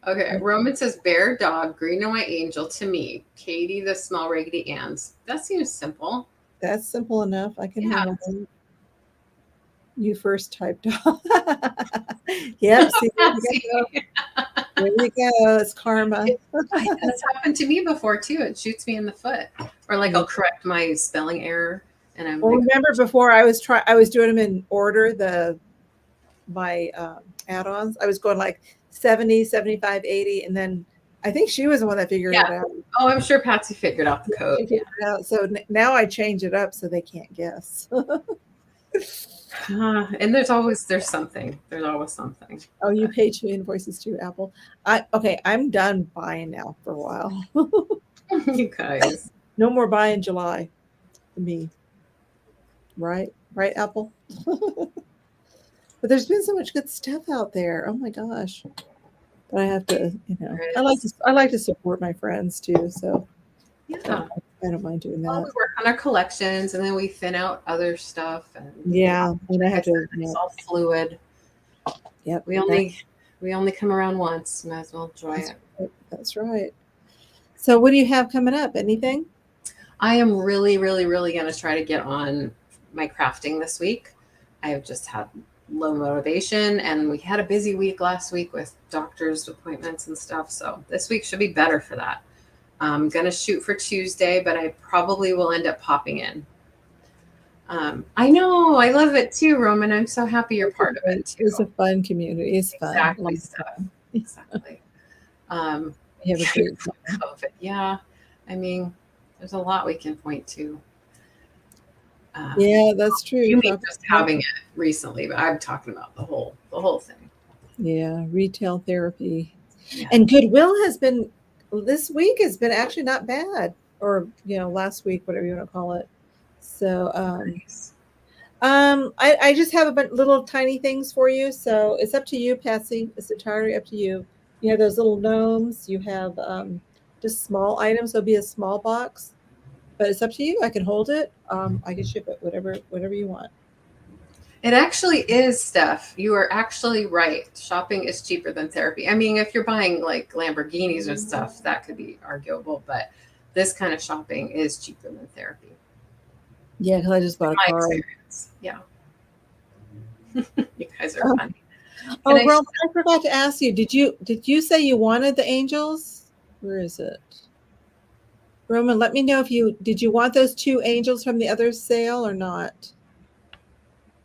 Speaker 2: Okay, Roman says bear, dog, green and white angel to me. Katie, the small Raggedy Anns. That seems simple.
Speaker 1: That's simple enough. I can handle it. You first typed off. Yep. See, there you go. It's karma.
Speaker 2: That's happened to me before too. It shoots me in the foot, or like I'll correct my spelling error, and I'm.
Speaker 1: Well, remember before I was doing them in order. My add-ons. I was going like 70, 75, 80, and then I think she was the one that figured it out.
Speaker 2: Oh, I'm sure Patsy figured out the code.
Speaker 1: She figured it out. So now I change it up so they can't guess.
Speaker 2: And there's always something. There's always something.
Speaker 1: Oh, you pay 2 invoices too, Apple. I'm done buying now for a while.
Speaker 2: You guys.
Speaker 1: No more buy in July for me. Right, Apple? But there's been so much good stuff out there. Oh my gosh. But I have to, I like to support my friends too. So
Speaker 2: yeah.
Speaker 1: I don't mind doing that.
Speaker 2: Well, we work on our collections and then we thin out other stuff. And
Speaker 1: and I have to.
Speaker 2: It's all fluid.
Speaker 1: Yep.
Speaker 2: We only come around once. Might as well enjoy it.
Speaker 1: That's right. So what do you have coming up? Anything?
Speaker 2: I am really, really, really going to try to get on my crafting this week. I have just had low motivation and we had a busy week last week with doctor's appointments and stuff. So this week should be better for that. I'm going to shoot for Tuesday, but I probably will end up popping in. I know. I love it too, Roman. I'm so happy you're part of it too.
Speaker 1: It's a fun community. It's fun.
Speaker 2: Exactly.
Speaker 1: You have a great time.
Speaker 2: COVID. Yeah. I mean, there's a lot we can point to.
Speaker 1: Yeah, that's true.
Speaker 2: You mean just having it recently, but I'm talking about the whole thing.
Speaker 1: Yeah, retail therapy. Yeah. And Goodwill this week has been actually not bad, or last week, whatever you want to call it. So
Speaker 2: nice.
Speaker 1: I just have a little tiny things for you. So it's up to you, Patsy. It's entirely up to you. You have those little gnomes. You have just small items. There'll be a small box, but it's up to you. I can hold it. I can ship it, whatever you want.
Speaker 2: It actually is, Steph. You are actually right. Shopping is cheaper than therapy. I mean, if you're buying like Lamborghinis or stuff, that could be arguable, but this kind of shopping is cheaper than therapy.
Speaker 1: Yeah, because I just bought a car.
Speaker 2: Experience. Yeah. You guys are funny.
Speaker 1: Oh, Roman, I forgot to ask you. Did you say you wanted the angels? Where is it? Roman, let me know did you want those 2 angels from the other sale or not?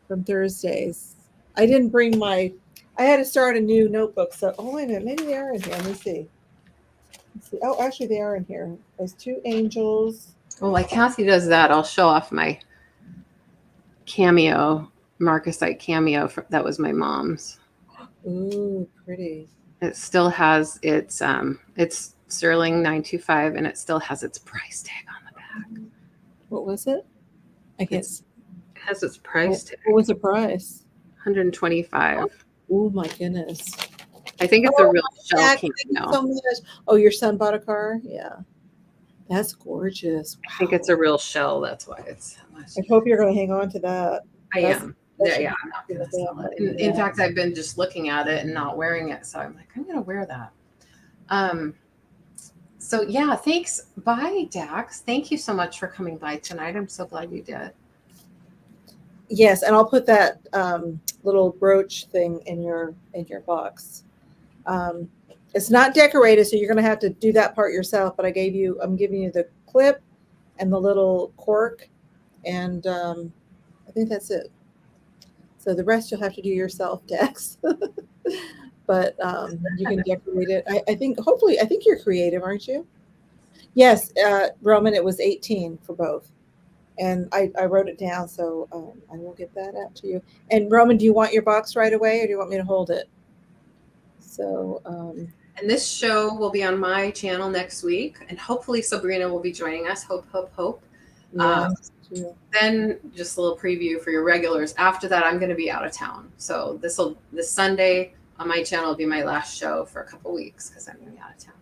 Speaker 1: From Thursdays. I didn't bring I had to start a new notebook. So, wait a minute. Maybe they are in here. Let me see. Oh, actually they are in here. Those 2 angels.
Speaker 2: Well, like Kathy does that, I'll show off my cameo, Marcusite cameo. That was my mom's.
Speaker 1: Ooh, pretty.
Speaker 2: It still has it's sterling 925 and it still has its price tag on the back.
Speaker 1: What was it? I guess
Speaker 2: it has its price tag.
Speaker 1: What was the price?
Speaker 2: 125.
Speaker 1: Oh my goodness.
Speaker 2: I think it's a real shell
Speaker 1: Jack,
Speaker 2: cam
Speaker 1: thank you
Speaker 2: now.
Speaker 1: so much. Oh, your son bought a car? Yeah. That's gorgeous.
Speaker 2: I think it's a real shell. That's why it's that much.
Speaker 1: I hope you're going to hang on to that.
Speaker 2: I am.
Speaker 1: That should
Speaker 2: Yeah,
Speaker 1: be
Speaker 2: I'm not going to
Speaker 1: the
Speaker 2: sell it.
Speaker 1: family.
Speaker 2: In fact, I've been just looking at it and not wearing it. So I'm like, I'm going to wear that. So yeah, thanks. Bye, Dax. Thank you so much for coming by tonight. I'm so glad you did.
Speaker 1: Yes, and I'll put that little brooch thing in your box. It's not decorated, so you're going to have to do that part yourself. But I'm giving you the clip and the little cork, and I think that's it. So the rest you'll have to do yourself, Dex. But you can decorate it. I think you're creative, aren't you? Yes, Roman, it was 18 for both. And I wrote it down, so I will get that out to you. And Roman, do you want your box right away, or do you want me to hold it? So,
Speaker 2: and this show will be on my channel next week, and hopefully Sabrina will be joining us. Hope.
Speaker 1: yeah.
Speaker 2: Then just a little preview for your regulars. After that, I'm going to be out of town. So this Sunday on my channel will be my last show for a couple weeks because I'm going to be out of town.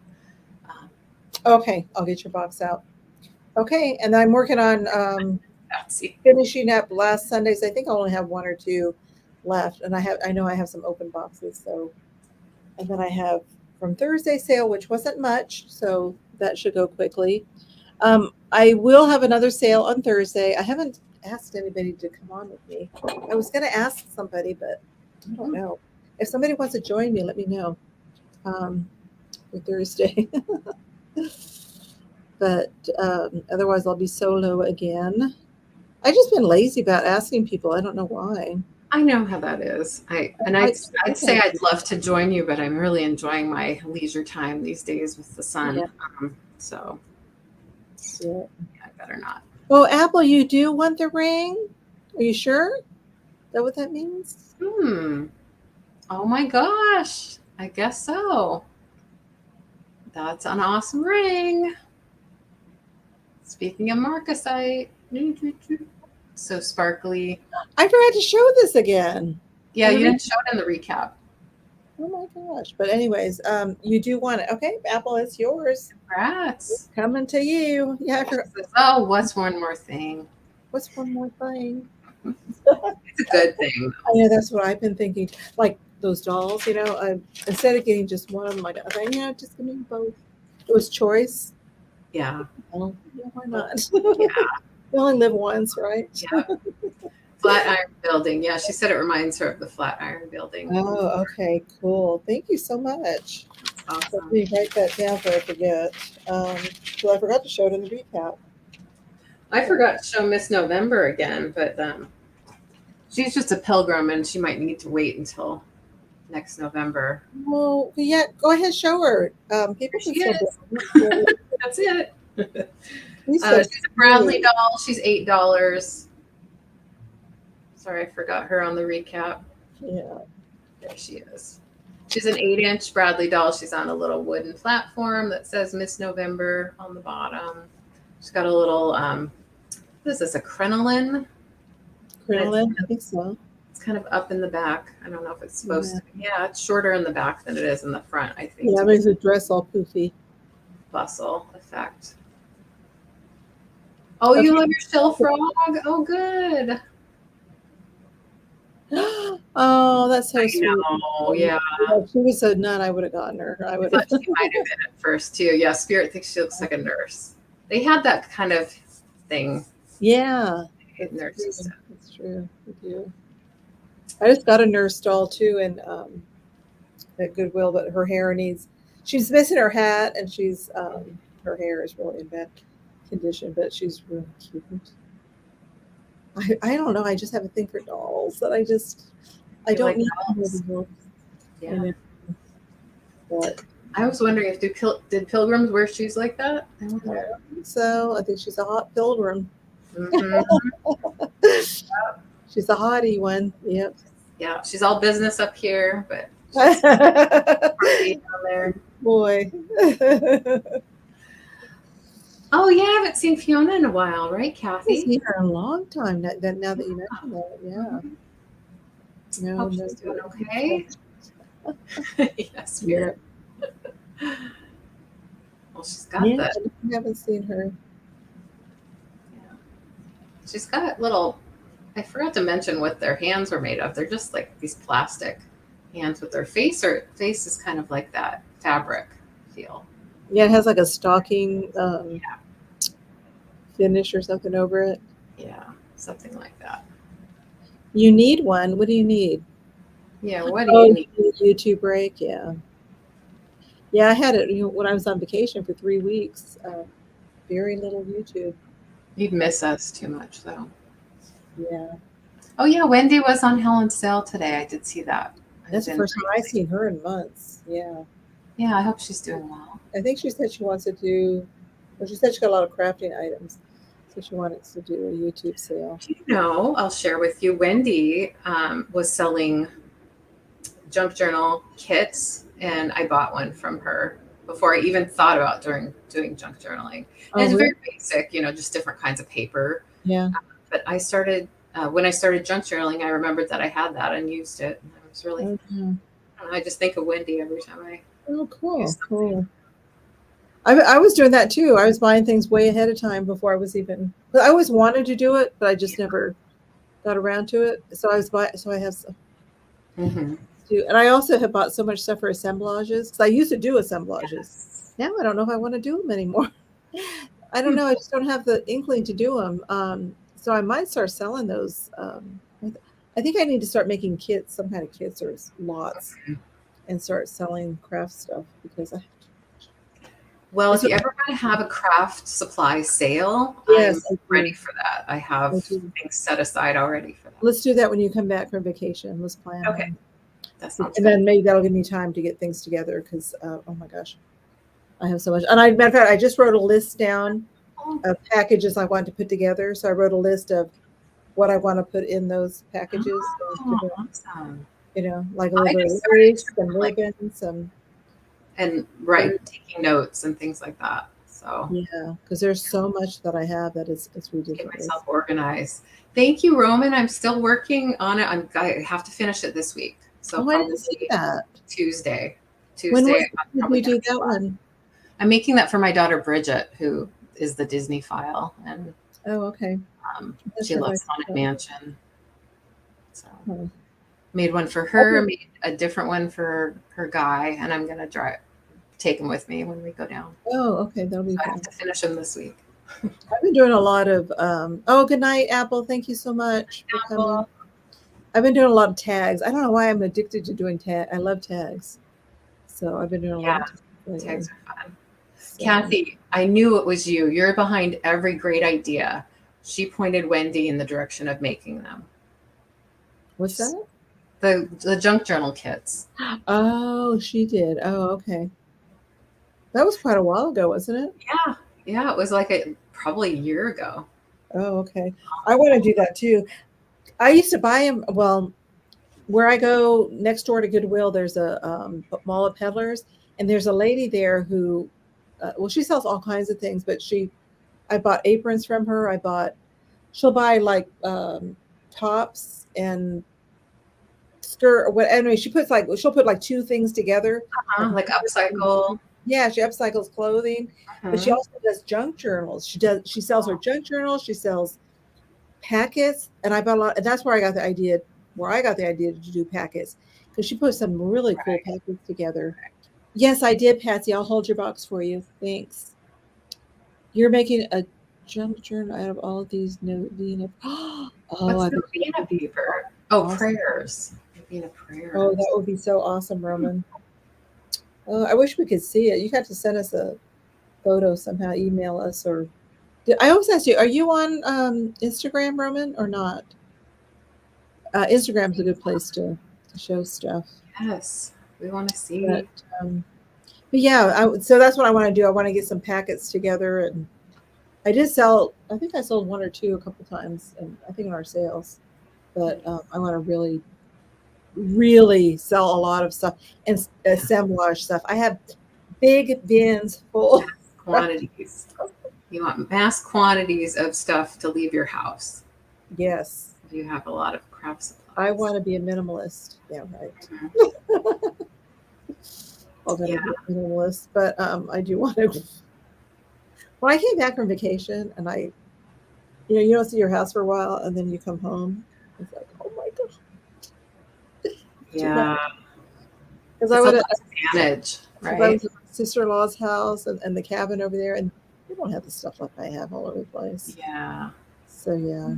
Speaker 1: Okay, I'll get your box out. Okay, and I'm working on finishing up last Sundays. I think I only have one or two left, and I know I have some open boxes. So, and then I have from Thursday sale, which wasn't much, so that should go quickly. I will have another sale on Thursday. I haven't asked anybody to come on with me. I was going to ask somebody, but I don't know. If somebody wants to join me, let me know for Thursday. But otherwise, I'll be solo again. I've just been lazy about asking people. I don't know why.
Speaker 2: I know how that is. I'd say I'd love to join you, but I'm really enjoying my leisure time these days with the sun.
Speaker 1: Yeah.
Speaker 2: So
Speaker 1: yeah,
Speaker 2: I better not.
Speaker 1: Oh, Apple, you do want the ring? Are you sure? Is that what that means?
Speaker 2: Oh my gosh. I guess so. That's an awesome ring. Speaking of marcasite. So sparkly.
Speaker 1: I forgot to show this again.
Speaker 2: Yeah, you didn't show it in the recap.
Speaker 1: Oh my gosh. But anyways, you do want it. Okay, Apple, it's yours.
Speaker 2: Congrats.
Speaker 1: It's coming to you. Yeah.
Speaker 2: Oh, what's one more thing?
Speaker 1: What's one more thing?
Speaker 2: It's a good thing.
Speaker 1: I know, that's what I've been thinking. Like those dolls, instead of getting just one of them, I thought, just give me both. It was choice.
Speaker 2: Yeah.
Speaker 1: Well, why not?
Speaker 2: Yeah.
Speaker 1: We only live once, right?
Speaker 2: Yeah. Flatiron Building. Yeah, she said it reminds her of the Flatiron Building.
Speaker 1: Oh, okay, cool. Thank you so much.
Speaker 2: That's awesome.
Speaker 1: Let me write that down so I forget. So I forgot to show it in the recap.
Speaker 2: I forgot to show Miss November again, but she's just a pilgrim and she might need to wait until next November.
Speaker 1: Well, yeah, go ahead, show her. People can
Speaker 2: still That's it. She's a Bradley doll. She's $8. Sorry, I forgot her on the recap.
Speaker 1: Yeah.
Speaker 2: There she is. She's an 8-inch Bradley doll. She's on a little wooden platform that says Miss November on the bottom. She's got a little, what is this, a crinoline?
Speaker 1: Crinoline, I think so.
Speaker 2: It's kind of up in the back. I don't know if it's supposed to be. Yeah, it's shorter in the back than it is in the front, I think.
Speaker 1: Yeah, it makes the dress all poofy.
Speaker 2: Bustle effect. Oh, okay. You love your shell frog? Oh, good.
Speaker 1: Oh, that's so sweet.
Speaker 2: Oh, yeah.
Speaker 1: If she was a nun, I would have gotten her. I would have.
Speaker 2: She might have been at first, too. Yeah, Spirit thinks she looks like a nurse. They had that kind of thing.
Speaker 1: Yeah.
Speaker 2: Nurses.
Speaker 1: That's true. We do. I just got a nurse doll, too, and at Goodwill, but her hair she's missing her hat, and her hair is really in bad condition, but she's really cute. I don't know. I just have a thing for dolls that I don't need dolls.
Speaker 2: Yeah. But I was wondering if did pilgrims wear shoes like that?
Speaker 1: I don't think so. I think she's a hot pilgrim.
Speaker 2: Mm-hmm.
Speaker 1: She's a hottie one. Yep.
Speaker 2: Yeah, she's all business up here, but she's down there.
Speaker 1: Boy.
Speaker 2: Oh yeah, I haven't seen Fiona in a while, right, Kathy?
Speaker 1: I've seen her in a long time. Now that you mention that, yeah. No,
Speaker 2: Hope
Speaker 1: no,
Speaker 2: she's doing okay. Yes, Spirit. Well, she's got
Speaker 1: yeah, I haven't seen her.
Speaker 2: Yeah. She's got little. I forgot to mention what their hands were made of. They're just like these plastic hands with their face. Or face is kind of like that fabric feel.
Speaker 1: Yeah, it has like a stocking
Speaker 2: Yeah.
Speaker 1: finish or something over it.
Speaker 2: Yeah, something like that.
Speaker 1: You need one. What do you need?
Speaker 2: Yeah, what do you need?
Speaker 1: YouTube break. Yeah. Yeah, I had it when I was on vacation for 3 weeks. Very little YouTube.
Speaker 2: You'd miss us too much, though.
Speaker 1: Yeah.
Speaker 2: Oh, yeah, Wendy was on Helen's sale today. I did see that.
Speaker 1: That's the first time I've seen her in months. Yeah.
Speaker 2: Yeah, I hope she's doing well.
Speaker 1: I think she said she wants to do, well, she said she got a lot of crafting items. So she wanted to do a YouTube sale.
Speaker 2: I'll share with you. Wendy was selling junk journal kits, and I bought one from her before I even thought about doing junk journaling. And it's very basic, just different kinds of paper.
Speaker 1: Yeah.
Speaker 2: But I started when I started junk journaling, I remembered that I had that and used it. And I was really, I just think of Wendy every time I.
Speaker 1: Oh, cool. I was doing that too. I was buying things way ahead of time before I was even. I always wanted to do it, but I just never got around to it. So I have some.
Speaker 2: Mm-hmm.
Speaker 1: And I also have bought so much stuff for assemblages because I used to do assemblages. Yes. Now I don't know if I want to do them anymore. I don't know. I just don't have the inkling to do them. So I might start selling those. I think I need to start making kits, some kind of kits or lots, and start selling craft stuff because
Speaker 2: Well, if you ever want to have a craft supply sale,
Speaker 1: yes,
Speaker 2: I'm ready for that. I have things set aside already for that.
Speaker 1: Let's do that when you come back from vacation. Let's plan.
Speaker 2: Okay. That sounds
Speaker 1: and
Speaker 2: good.
Speaker 1: Then maybe that'll give me time to get things together because, oh my gosh, I have so much. And matter of fact, I just wrote a list down of packages I want to put together. So I wrote a list of what I want to put in those packages.
Speaker 2: Oh, awesome.
Speaker 1: Like a little bit of lace, some ribbons,
Speaker 2: and taking notes and things like that. So
Speaker 1: yeah, because there's so much that I have that it's ridiculous.
Speaker 2: Get myself organized. Thank you, Roman. I'm still working on it. I have to finish it this week. So
Speaker 1: probably that
Speaker 2: Tuesday.
Speaker 1: When did you do that one?
Speaker 2: I'm making that for my daughter Bridget, who is the Disney file, and
Speaker 1: okay.
Speaker 2: She loves Haunted Mansion. So made one for her, made a different one for her guy, and I'm gonna take him with me when we go down.
Speaker 1: Oh, okay, that'll be fun.
Speaker 2: I have to finish them this week.
Speaker 1: I've been doing a lot of good night, Apple. Thank you so much for coming. I've been doing a lot of tags. I don't know why I'm addicted to doing tags. I love tags. So I've been doing a lot of
Speaker 2: tags are fun. So. Kathy, I knew it was you. You're behind every great idea. She pointed Wendy in the direction of making them.
Speaker 1: What's that?
Speaker 2: The junk journal kits.
Speaker 1: Oh, she did. Oh, okay. That was quite a while ago, wasn't it?
Speaker 2: Yeah. It was like probably a year ago.
Speaker 1: Oh, okay. I want to do that too. I used to buy them. Well, where I go next door to Goodwill, there's a mall of peddlers, and there's a lady there who, she sells all kinds of things, but I bought aprons from her. She'll buy like tops and skirt or what. Anyway, she'll put like two things together,
Speaker 2: like upcycle.
Speaker 1: Yeah, she upcycles clothing, but she also does junk journals. She sells her junk journals. She sells packets, and I bought a lot. And that's where I got the idea to do packets because she put some really cool packets together. Yes, I did, Patsy. I'll hold your box for you. Thanks. You're making a junk journal out of all of these Novena.
Speaker 2: What's Novena paper? Oh, prayers. Novena prayers.
Speaker 1: Oh, that would be so awesome, Roman. Oh, I wish we could see it. You got to send us a photo somehow. Email us or. I always ask you: are you on Instagram, Roman, or not? Instagram's a good place to show stuff.
Speaker 2: Yes, we want to see.
Speaker 1: But yeah, so that's what I want to do. I want to get some packets together, and I did sell. I think I sold one or two a couple times, and I think in our sales. But I want to really sell a lot of stuff and assemblage stuff. I have big bins full.
Speaker 2: Quantities. You want mass quantities of stuff to leave your house.
Speaker 1: Yes.
Speaker 2: You have a lot of craft supplies.
Speaker 1: I want to be a minimalist. Yeah, right. I'll never be a minimalist, but I do want to. When I came back from vacation and you don't see your house for a while and then you come home, it's like, oh my gosh.
Speaker 2: Yeah.
Speaker 1: Because I would
Speaker 2: manage, right?
Speaker 1: I was at my sister-in-law's house and the cabin over there, and they don't have the stuff like I have all over the place.
Speaker 2: Yeah.
Speaker 1: So yeah.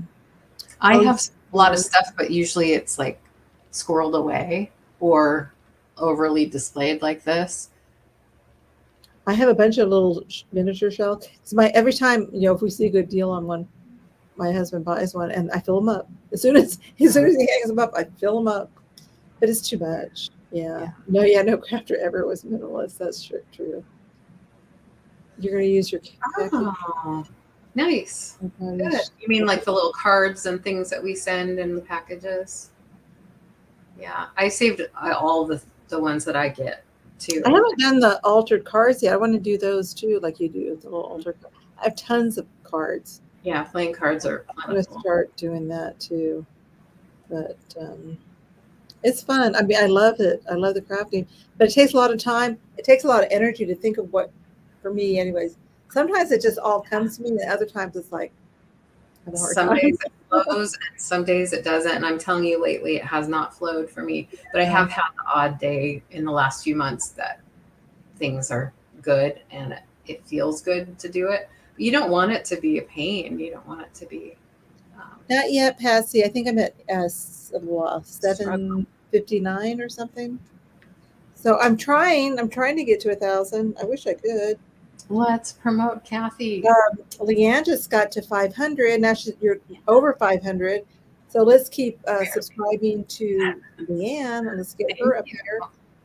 Speaker 2: I have a lot of stuff, but usually it's like squirreled away or overly displayed like this.
Speaker 1: I have a bunch of little miniature shells. So every time, if we see a good deal on one, my husband buys one and I fill them up. As soon as he hangs them up, I fill them up. But it's too much. Yeah. No crafter ever was minimalist. That's true. You're going to use your
Speaker 2: Nice. Good. You mean like the little cards and things that we send in the packages? Yeah. I saved all the ones that I get too.
Speaker 1: I haven't done the altered cards yet. I want to do those too, like you do, the little altered. I have tons of cards.
Speaker 2: Yeah, playing cards are plentiful.
Speaker 1: I'm going to start doing that too. But it's fun. I mean, I love it. I love the crafting, but it takes a lot of time. It takes a lot of energy to think of what, for me anyways, sometimes it just all comes to me, and other times it's like,
Speaker 2: some days it flows and some days it doesn't. And I'm telling you, lately it has not flowed for me, but I have had the odd day in the last few months that things are good and it feels good to do it. But you don't want it to be a pain. You don't want it to be.
Speaker 1: Not yet, Patsy. I think I'm at 759 or something. So I'm trying to get to 1,000. I wish I could.
Speaker 2: Let's promote Kathy.
Speaker 1: LeAnne just got to 500. Now you're over 500. So let's keep subscribing to LeAnne and let's get her up here.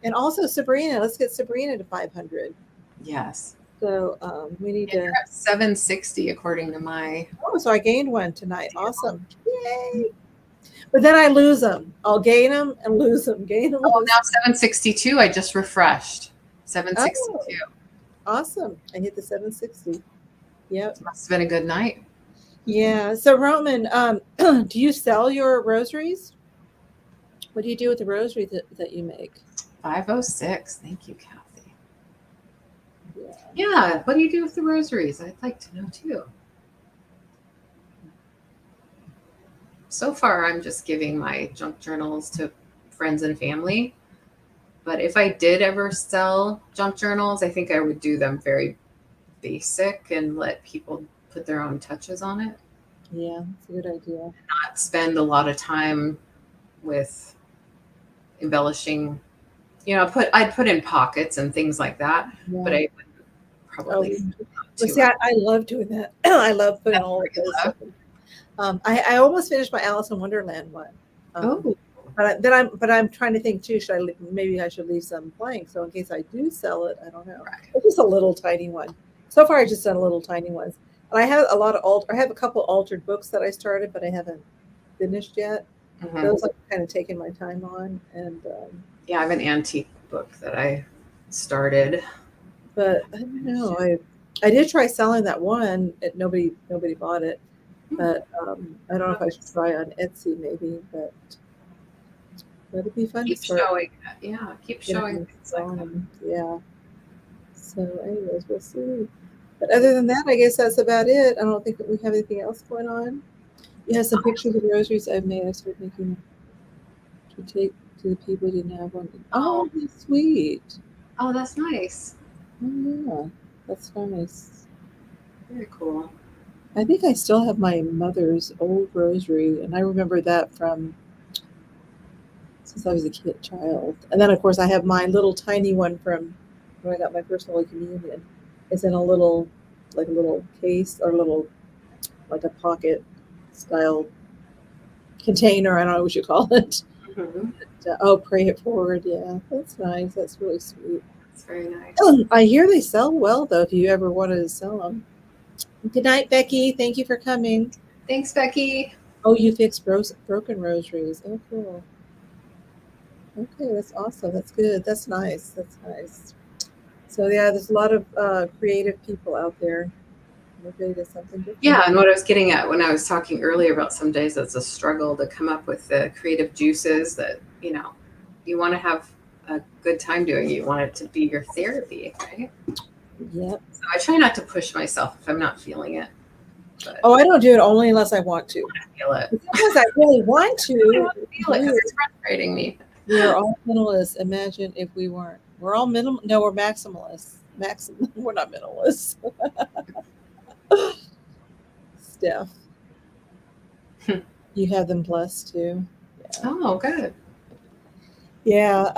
Speaker 1: And also Sabrina. Let's get Sabrina to 500.
Speaker 2: Yes.
Speaker 1: So we need to.
Speaker 2: You're at 760 according to my.
Speaker 1: Oh, so I gained one tonight. Awesome. Yay. But then I lose them. I'll gain them and lose them. Gain them.
Speaker 2: Oh, now 762. I just refreshed. 762.
Speaker 1: Oh, awesome. I hit the 760. Yep.
Speaker 2: Must have been a good night.
Speaker 1: Yeah. So Roman, do you sell your rosaries? What do you do with the rosaries that you make?
Speaker 2: 506. Thank you, Kathy. Yeah. What do you do with the rosaries? I'd like to know too. So far, I'm just giving my junk journals to friends and family. But if I did ever sell junk journals, I think I would do them very basic and let people put their own touches on it.
Speaker 1: Yeah, that's a good idea.
Speaker 2: Not spend a lot of time with embellishing. I'd put in pockets and things like that, but I would probably.
Speaker 1: See, I love doing that. I love putting all of those. I almost finished my Alice in Wonderland one. But I'm trying to think too. Maybe I should leave some blank, so in case I do sell it, I don't know. Right. It's just a little tiny one. So far, I just done little tiny ones, and I have a lot of I have a couple altered books that I started, but I haven't finished yet. Mm-hmm. Those I'm kind of taking my time on, and
Speaker 2: I have an antique book that I started,
Speaker 1: but I don't know. I did try selling that one. Nobody bought it. But I don't know if I should try on Etsy maybe, but it'd be fun.
Speaker 2: Keep showing. Yeah, keep showing things like that.
Speaker 1: Yeah. So anyways, we'll see. But other than that, I guess that's about it. I don't think that we have anything else going on. You have some pictures of rosaries I've made. I started making to take to the people who didn't have one. Oh, that's sweet.
Speaker 2: Oh, that's nice.
Speaker 1: Oh, yeah. That's nice.
Speaker 2: Very cool.
Speaker 1: I think I still have my mother's old rosary, and I remember that from since I was a child. And then, of course, I have my little tiny one from when I got my first Holy Communion. It's in a little case or like a pocket style container. I don't know what you call it. Mm-hmm. But, pray it forward. Yeah, that's nice. That's really sweet.
Speaker 2: That's very nice.
Speaker 1: I hear they sell well, though, if you ever wanted to sell them. Good night, Becky. Thank you for coming.
Speaker 2: Thanks, Becky.
Speaker 1: Oh, you fixed broken rosaries. Oh, cool. Okay, that's awesome. That's good. That's nice. That's nice. So, yeah, there's a lot of creative people out there. Everybody does something different.
Speaker 2: Yeah, and what I was getting at when I was talking earlier about some days it's a struggle to come up with the creative juices that, you want to have a good time doing. You want it to be your therapy, right?
Speaker 1: Yep.
Speaker 2: So I try not to push myself if I'm not feeling it. But
Speaker 1: Oh, I don't do it only unless I want to.
Speaker 2: I feel it.
Speaker 1: Sometimes I really want to.
Speaker 2: I don't feel it because it's frustrating me.
Speaker 1: We are all minimalists. Imagine if we weren't. We're all minimal. No, we're maximalists. We're not minimalists. Steph, you have them blessed too. Yeah.
Speaker 2: Oh, good.
Speaker 1: Yeah.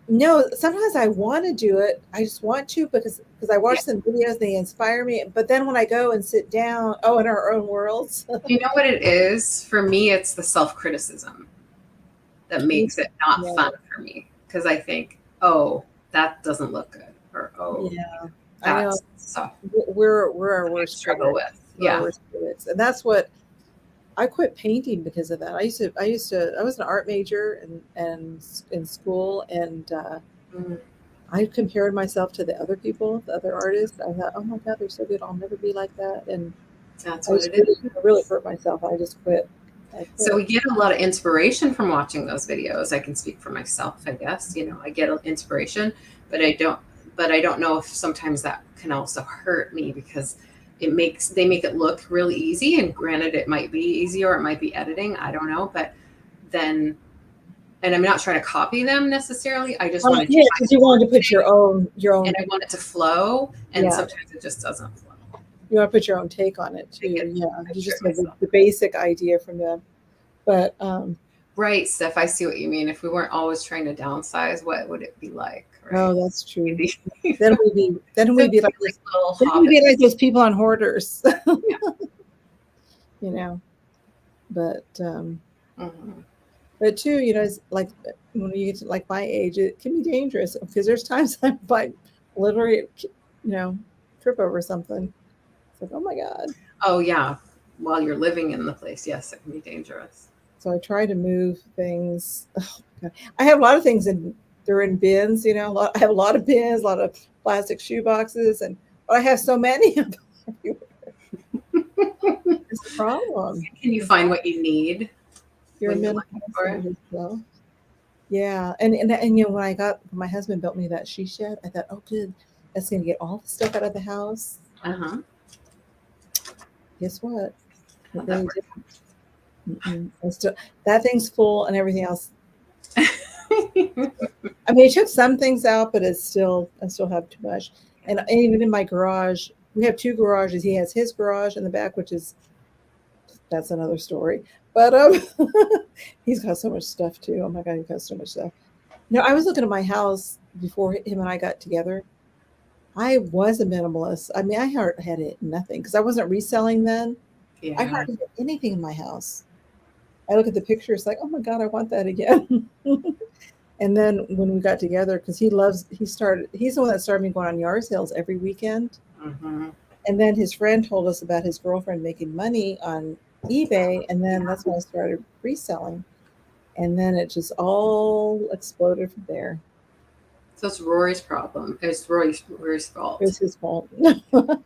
Speaker 1: No, sometimes I want to do it. I just want to because I watch some videos, they inspire me. But then when I go and sit down, in our own worlds.
Speaker 2: You know what it is? For me, it's the self-criticism that makes it not fun for me. Because I think, oh, that doesn't look good. Or, oh,
Speaker 1: yeah,
Speaker 2: that's stuff
Speaker 1: we're our worst
Speaker 2: struggle
Speaker 1: critics.
Speaker 2: with.
Speaker 1: We're our worst critics. And that's what I quit painting because of that. I was an art major and in school, and I compared myself to the other people, the other artists. I thought, oh my God, they're so good. I'll never be like that. And
Speaker 2: that's what it is.
Speaker 1: I really hurt myself. I just quit.
Speaker 2: So we get a lot of inspiration from watching those videos. I can speak for myself, I guess. I get inspiration, but I don't know if sometimes that can also hurt me because they make it look really easy. And granted, it might be easy or it might be editing. I don't know. But then, and I'm not trying to copy them necessarily. I just want to
Speaker 1: because you want to put your own,
Speaker 2: and I want it to flow. And sometimes it just doesn't flow.
Speaker 1: You want to put your own take on it too. Yeah, you just have the basic idea from them. But
Speaker 2: right, Steph, I see what you mean. If we weren't always trying to downsize, what would it be like? Right?
Speaker 1: Oh, that's true. then we'd be like those people on Hoarders. But but too, it's like when you get to like my age, it can be dangerous because there's times I might literally, trip over something. It's like, oh my God.
Speaker 2: Oh yeah. While you're living in the place, yes, it can be dangerous.
Speaker 1: So I try to move things. Oh, God. I have a lot of things they're in bins, I have a lot of bins, a lot of plastic shoe boxes, but I have so many of them everywhere. It's a problem.
Speaker 2: Can you find what you need?
Speaker 1: You're looking for it. Yeah. And when my husband built me that she shed, I thought, oh good, that's gonna get all the stuff out of the house. Guess what? That thing's full and everything else. I mean, it took some things out, but I still have too much. And even in my garage, we have two garages. He has his garage in the back, that's another story. But he's got so much stuff too. Oh my God, he's got so much stuff. I was looking at my house before him and I got together. I was a minimalist. I mean, I had nothing because I wasn't reselling then. Yeah. I hardly had anything in my house. I look at the pictures like, oh my God, I want that again. And then when we got together, because he's the one that started me going on yard sales every weekend. And then his friend told us about his girlfriend making money on eBay. And then that's when I started reselling. And then it just all exploded from there.
Speaker 2: So it's Rory's problem. It's Rory's fault.
Speaker 1: It's his fault. Yeah. But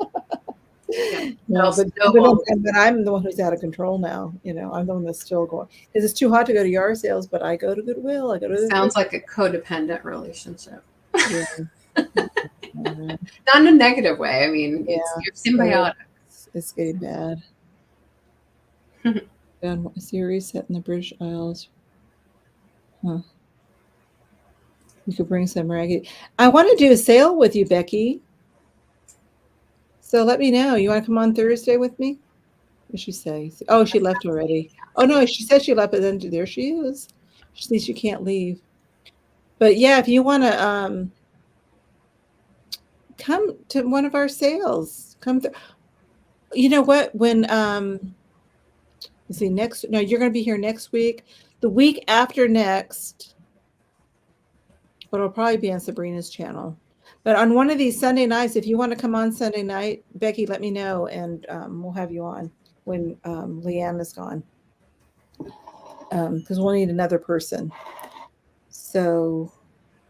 Speaker 1: I'm the one who's out of control now. I'm the one that's still going because it's too hot to go to yard sales, but I go to Goodwill. I go to.
Speaker 2: Sounds like a codependent relationship. Yeah. Not in a negative way. I mean, you're symbiotic.
Speaker 1: It's getting bad. Done a series set in the British Isles. Huh. You could bring some raggedy. I want to do a sale with you, Becky. So let me know. You want to come on Thursday with me? What did she say? Oh, she left already. Oh, no, she said she left, but then there she is. She thinks you can't leave. But yeah, if you want to come to one of our sales, come through. You know what? When, let's see, you're going to be here next week. The week after next, but it'll probably be on Sabrina's channel. But on one of these Sunday nights, if you want to come on Sunday night, Becky, let me know, and we'll have you on when LeAnne is gone. Because we'll need another person. So,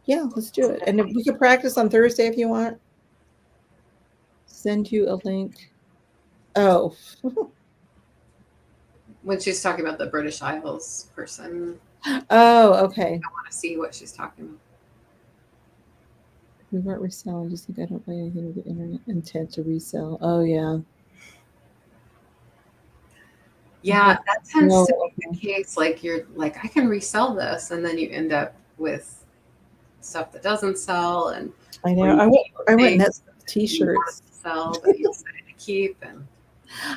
Speaker 1: yeah, let's do it. And we could practice on Thursday if you want. Send you a link. Oh.
Speaker 2: When she's talking about the British Isles person,
Speaker 1: Oh, okay.
Speaker 2: I want to see what she's talking about.
Speaker 1: We weren't reselling. Just think I don't buy anything with the internet intent to resell. Oh yeah.
Speaker 2: Yeah, that tends
Speaker 1: No.
Speaker 2: to be the case. Like you're like, I can resell this, and then you end up with stuff that doesn't sell, and
Speaker 1: I know.
Speaker 2: or you
Speaker 1: I went nuts with
Speaker 2: you want
Speaker 1: t-shirts.
Speaker 2: to sell that you decided to keep, and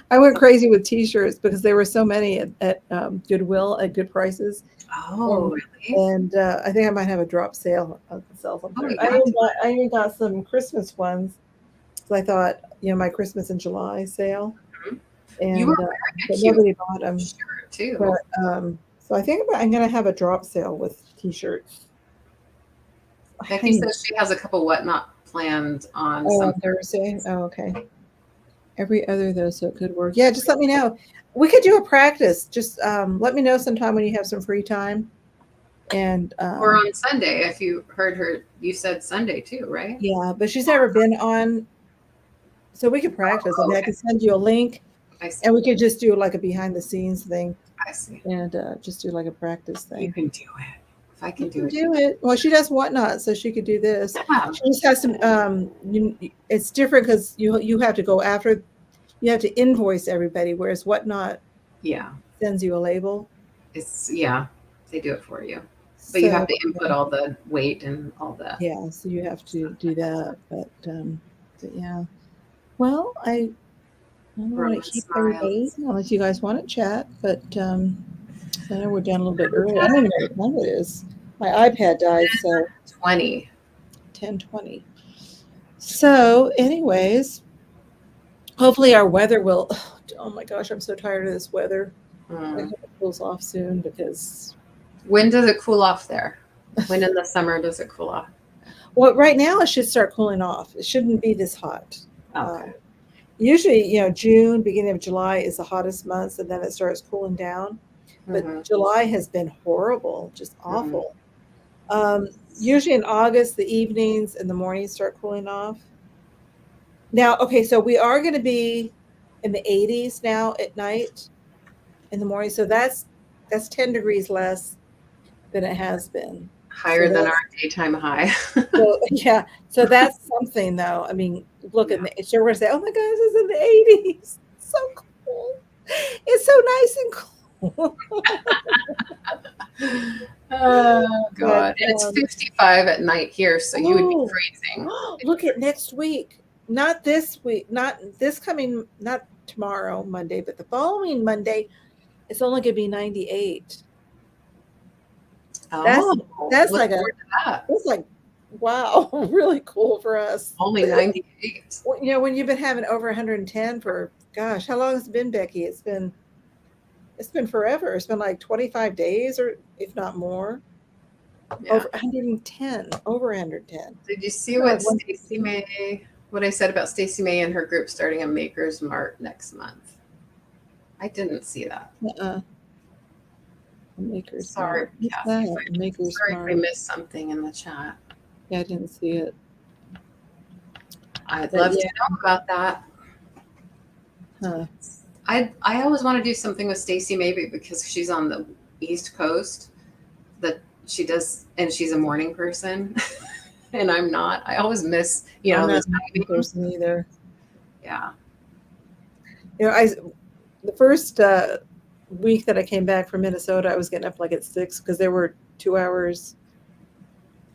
Speaker 1: I went crazy with t-shirts because there were so many at Goodwill at good prices.
Speaker 2: oh, really?
Speaker 1: And I think I might have a drop sale. I'll sell some.
Speaker 2: Oh, you
Speaker 1: I
Speaker 2: got
Speaker 1: even
Speaker 2: to.
Speaker 1: I even got some Christmas ones. So I thought, my Christmas in July sale,
Speaker 2: Mhm. You were
Speaker 1: and
Speaker 2: wearing a
Speaker 1: but
Speaker 2: cute
Speaker 1: nobody bought them.
Speaker 2: shirt too.
Speaker 1: But so I think I'm going to have a drop sale with t-shirts.
Speaker 2: Becky says she has a couple whatnot planned on
Speaker 1: Oh,
Speaker 2: some.
Speaker 1: on Thursday. Oh, okay. Every other though, so it could work. Yeah, just let me know. We could do a practice. Just let me know sometime when you have some free time. And
Speaker 2: Or on Sunday, if you heard her, you said Sunday too, right?
Speaker 1: yeah, but she's never been on, so we could practice. I
Speaker 2: Oh,
Speaker 1: mean, I
Speaker 2: okay.
Speaker 1: could send you a link,
Speaker 2: I see.
Speaker 1: and we could just do like a behind the scenes thing,
Speaker 2: I see.
Speaker 1: and just do like a practice
Speaker 2: You
Speaker 1: thing.
Speaker 2: can do it. If I can do it.
Speaker 1: Do it. Well, she does whatnot, so she could do this.
Speaker 2: Yeah.
Speaker 1: She just has to. It's different because you have to go after. You have to invoice everybody, whereas whatnot
Speaker 2: Yeah.
Speaker 1: sends you a label.
Speaker 2: They do it for you. But you have to input all the weight and all that.
Speaker 1: Yeah, so you have to do that. But yeah. Well, I don't want to keep everybody unless you guys want to chat, but I know we're done a little bit early. I don't even know what time it is. My iPad died, so
Speaker 2: 20.
Speaker 1: 10:20. So, anyways, hopefully our weather will. Oh my gosh, I'm so tired of this weather. I hope it cools off soon because.
Speaker 2: When does it cool off there? When in the summer does it cool off?
Speaker 1: Well, right now it should start cooling off. It shouldn't be this hot.
Speaker 2: Okay.
Speaker 1: Usually, June, beginning of July is the hottest months, and then it starts cooling down. But July has been horrible, just awful. Usually in August, the evenings and the mornings start cooling off. Now, okay, so we are going to be in the 80s now at night, in the morning. So that's 10 degrees less than it has been.
Speaker 2: Higher than our daytime high.
Speaker 1: So, yeah, so that's something, though. I mean, look at the. So we're going to say, "Oh my God, this is in the 80s. So cool. It's so nice and cool."
Speaker 2: Oh God! And it's 55 at night here, so you would be freezing.
Speaker 1: Look at next week. Not this week. Not this coming. Not tomorrow, Monday, but the following Monday. It's only going to be 98. That's like that's like, wow, really cool for us.
Speaker 2: Only 98.
Speaker 1: When you've been having over 110 for, gosh, how long has it been, Becky? It's been forever. It's been like 25 days, or if not more. Yeah. Over 110.
Speaker 2: Did you see what Stacey May? What I said about Stacey May and her group starting a Makers Mart next month? I didn't see that.
Speaker 1: Makers.
Speaker 2: Sorry, Kathy. Sorry if I missed something in the chat.
Speaker 1: Yeah, I didn't see it.
Speaker 2: I'd love to know about that.
Speaker 1: Huh.
Speaker 2: I always want to do something with Stacey May because she's on the East Coast. That she does, and she's a morning person, and I'm not. I always miss,
Speaker 1: I'm not a morning person either.
Speaker 2: Yeah.
Speaker 1: The first week that I came back from Minnesota, I was getting up like at 6 because there were 2 hours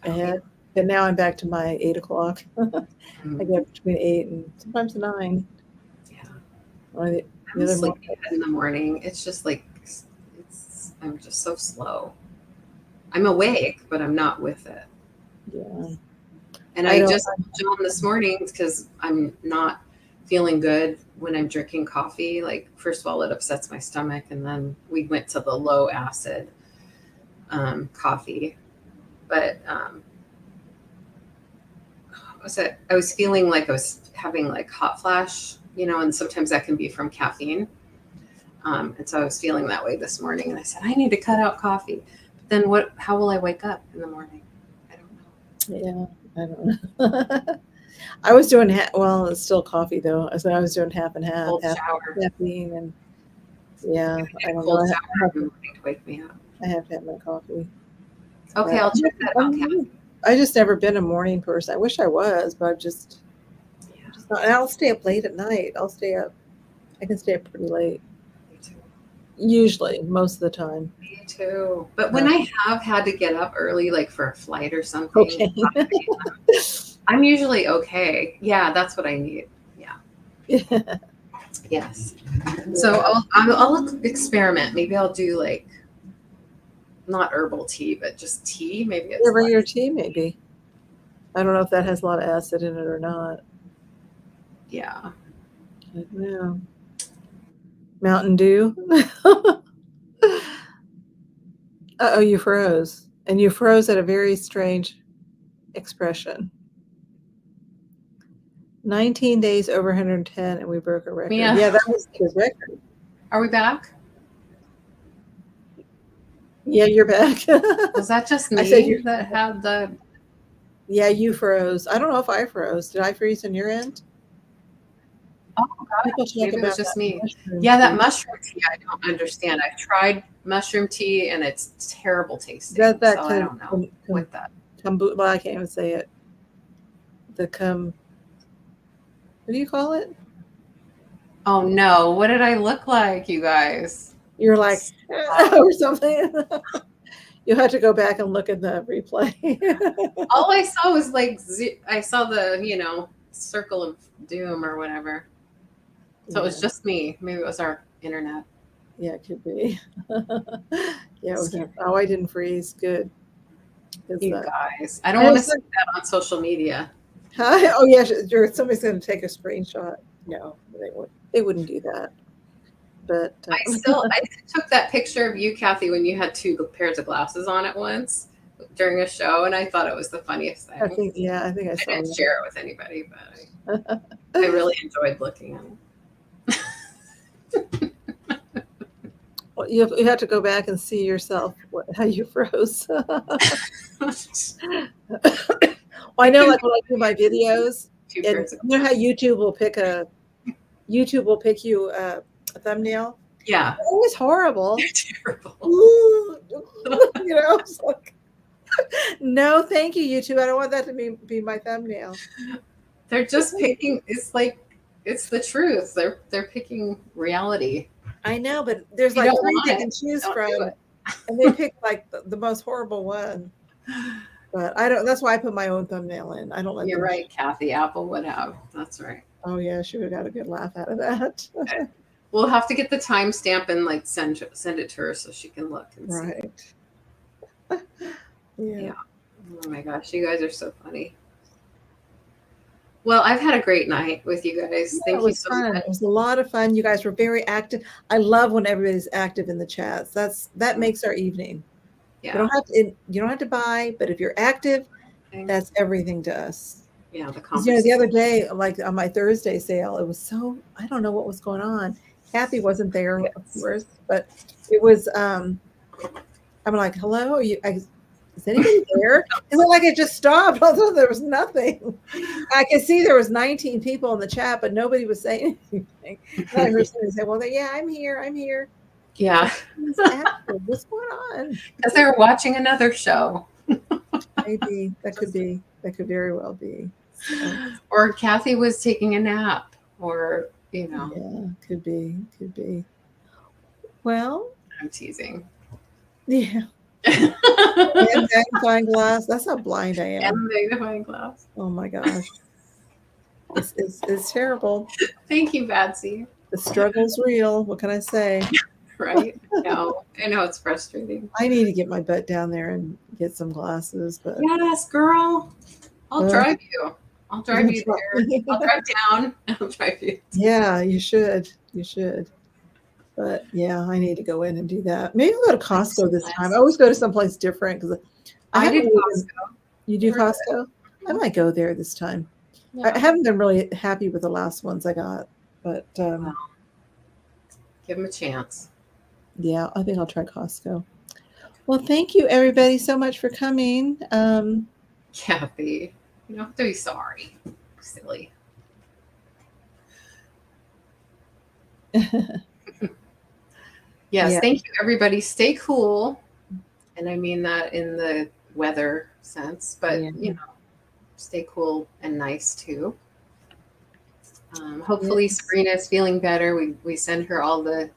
Speaker 1: ahead. But now I'm back to my 8 o'clock. I get up between 8 and sometimes 9.
Speaker 2: Yeah.
Speaker 1: I'm
Speaker 2: sleepy in the morning. It's just like I'm just so slow. I'm awake, but I'm not with it.
Speaker 1: Yeah.
Speaker 2: And I just John this morning because I'm not feeling good when I'm drinking coffee. Like, first of all, it upsets my stomach, and then we went to the low acid coffee. But I was feeling like I was having like hot flash, and sometimes that can be from caffeine. And so I was feeling that way this morning, and I said, I need to cut out coffee. But then how will I wake up in the morning? I don't know.
Speaker 1: Yeah, I don't know. I was doing well, it's still coffee though. So I was doing half and half,
Speaker 2: Cold
Speaker 1: half
Speaker 2: shower.
Speaker 1: caffeine and yeah, I don't
Speaker 2: Cold
Speaker 1: know.
Speaker 2: shower in the morning to wake me up.
Speaker 1: I have to have my coffee.
Speaker 2: Okay, I'll check that out, Kathy.
Speaker 1: I just never been a morning person. I wish I was, but I'm just not. And I'll stay up late at night. I can stay up pretty late.
Speaker 2: Me too.
Speaker 1: Usually, most of the time.
Speaker 2: Me too. But when I have had to get up early, like for a flight or something,
Speaker 1: Okay.
Speaker 2: I'm usually okay. Yeah, that's what I need. Yeah. Yes. So I'll experiment. Maybe I'll do like not herbal tea, but just tea. Maybe it's
Speaker 1: regular tea, maybe. I don't know if that has a lot of acid in it or not.
Speaker 2: Yeah.
Speaker 1: Yeah. Mountain Dew. Uh-oh, you froze. And you froze at a very strange expression. 19 days over 110, and we broke a record. Yeah, that was a good record.
Speaker 2: Are we back?
Speaker 1: Yeah, you're back.
Speaker 2: Was that just me that had the...
Speaker 1: Yeah, you froze. I don't know if I froze. Did I freeze on your end?
Speaker 2: Oh, God. Maybe it was just me. Yeah, that mushroom tea, I don't understand. I've tried mushroom tea, and it's terrible tasting. So I don't know what that...
Speaker 1: Well, I can't even say it. What do you call it?
Speaker 2: Oh, no. What did I look like, you guys?
Speaker 1: You're like, or something. You have to go back and look at the replay.
Speaker 2: All I saw was like, I saw the, circle of doom or whatever. So it was just me. Maybe it was our internet.
Speaker 1: Yeah, it could be. Yeah, it was. Oh, I didn't freeze. Good.
Speaker 2: You guys. I don't want to see that on social media.
Speaker 1: Huh? Oh, yeah. Somebody's going to take a screenshot. No, they wouldn't do that. But
Speaker 2: I took that picture of you, Kathy, when you had 2 pairs of glasses on at once during a show, and I thought it was the funniest thing.
Speaker 1: I think I saw
Speaker 2: I didn't share it with anybody, but I really enjoyed looking at it.
Speaker 1: Well, you have to go back and see yourself how you froze. Well, I know, like when I do my videos, you know how YouTube will pick you a thumbnail.
Speaker 2: Yeah,
Speaker 1: it was horrible.
Speaker 2: They're terrible.
Speaker 1: It's like, no, thank you, YouTube. I don't want that to be my thumbnail.
Speaker 2: They're just picking. It's like it's the truth. They're picking reality.
Speaker 1: I know, but there's like 3 they can choose from, and they pick like the most horrible one. But I don't. That's why I put my own thumbnail in. I don't let.
Speaker 2: You're right, Kathy. Apple would have. That's right.
Speaker 1: Oh yeah, she would have got a good laugh out of that.
Speaker 2: Okay. We'll have to get the timestamp and like send it to her so she can look and see.
Speaker 1: Right. Yeah.
Speaker 2: Oh my gosh, you guys are so funny. Well, I've had a great night with you guys. Thank you so much.
Speaker 1: It was a lot of fun. You guys were very active. I love when everybody's active in the chats. That makes our evening. Yeah. You don't have to buy, but if you're active, that's everything to us.
Speaker 2: Yeah, the conversation.
Speaker 1: The other day, like on my Thursday sale, it was I don't know what was going on. Kathy wasn't there, of course, but it was. I'm like, hello, is anybody there? Is it like it just stopped? Although there was nothing. I could see there was 19 people in the chat, but nobody was saying anything. And I heard somebody say, "Well, I'm here."
Speaker 2: Yeah.
Speaker 1: What's going on?
Speaker 2: Because they were watching another show.
Speaker 1: Maybe that could be. That could very well be. So.
Speaker 2: Or Kathy was taking a nap, or
Speaker 1: Yeah, could be. Well,
Speaker 2: I'm teasing.
Speaker 1: Yeah. And magnifying glass. That's how blind I am.
Speaker 2: And magnifying glass.
Speaker 1: Oh my gosh. It's terrible.
Speaker 2: Thank you, Batsy.
Speaker 1: The struggle's real. What can I say?
Speaker 2: Right. No, I know it's frustrating.
Speaker 1: I need to get my butt down there and get some glasses. But
Speaker 2: yes, girl. I'll drive you. I'll drive you there. I'll drive down and I'll drive you.
Speaker 1: Yeah, you should. But yeah, I need to go in and do that. Maybe I'll go to Costco this time. I always go to someplace different because
Speaker 2: I do Costco.
Speaker 1: You do Costco? I might go there this time. Yeah. I haven't been really happy with the last ones I got, but
Speaker 2: give them a chance.
Speaker 1: Yeah, I think I'll try Costco. Well, thank you everybody so much for coming.
Speaker 2: Kathy, you don't have to be sorry. silly. Yes,
Speaker 1: Yeah.
Speaker 2: thank you, everybody. Stay cool. And I mean that in the weather sense, but,
Speaker 1: Yeah.
Speaker 2: you know, stay cool and nice too.
Speaker 1: Yes.
Speaker 2: Hopefully Sabrina is feeling better. We send her all the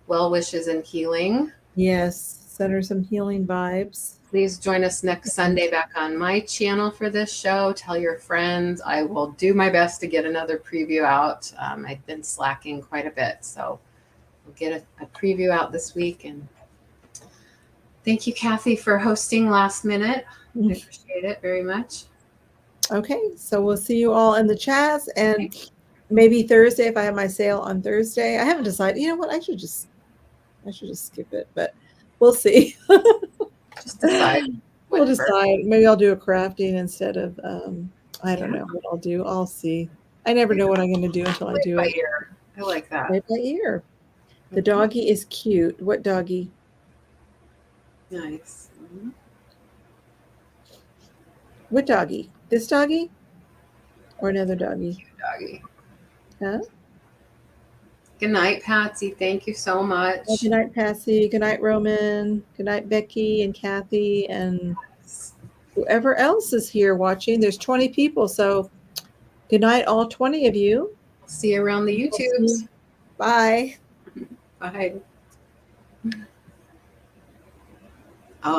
Speaker 2: well wishes and healing.
Speaker 1: Yes. Send her some healing vibes.
Speaker 2: Please join us next Sunday back on my channel for this show. Tell your friends. I will do my best to get another preview out. I've been slacking quite a bit, so we'll get a preview out this week. And thank you, Kathy, for hosting last minute. I appreciate it very much.
Speaker 1: Okay, so we'll see you all in the chats, and maybe Thursday if I have my sale on Thursday. I haven't decided. You know what? I should just skip it, but we'll see.
Speaker 2: Just decide.
Speaker 1: We'll decide. Maybe I'll do a crafting instead of I don't
Speaker 2: Yeah.
Speaker 1: know what I'll do. I'll see. I never know what I'm going to do until I do
Speaker 2: By
Speaker 1: it.
Speaker 2: ear. I like that.
Speaker 1: Right by ear. The doggy is cute. What doggy?
Speaker 2: Nice.
Speaker 1: What doggy? This doggy? Or another doggy?
Speaker 2: Cute doggy.
Speaker 1: Huh?
Speaker 2: Good night, Patsy. Thank you so much.
Speaker 1: Well, good night, Patsy. Good night, Roman. Good night, Becky and Kathy and whoever else is here watching. There's 20 people, so good night, all 20 of you.
Speaker 2: See you around the YouTubes.
Speaker 1: Bye.
Speaker 2: Bye.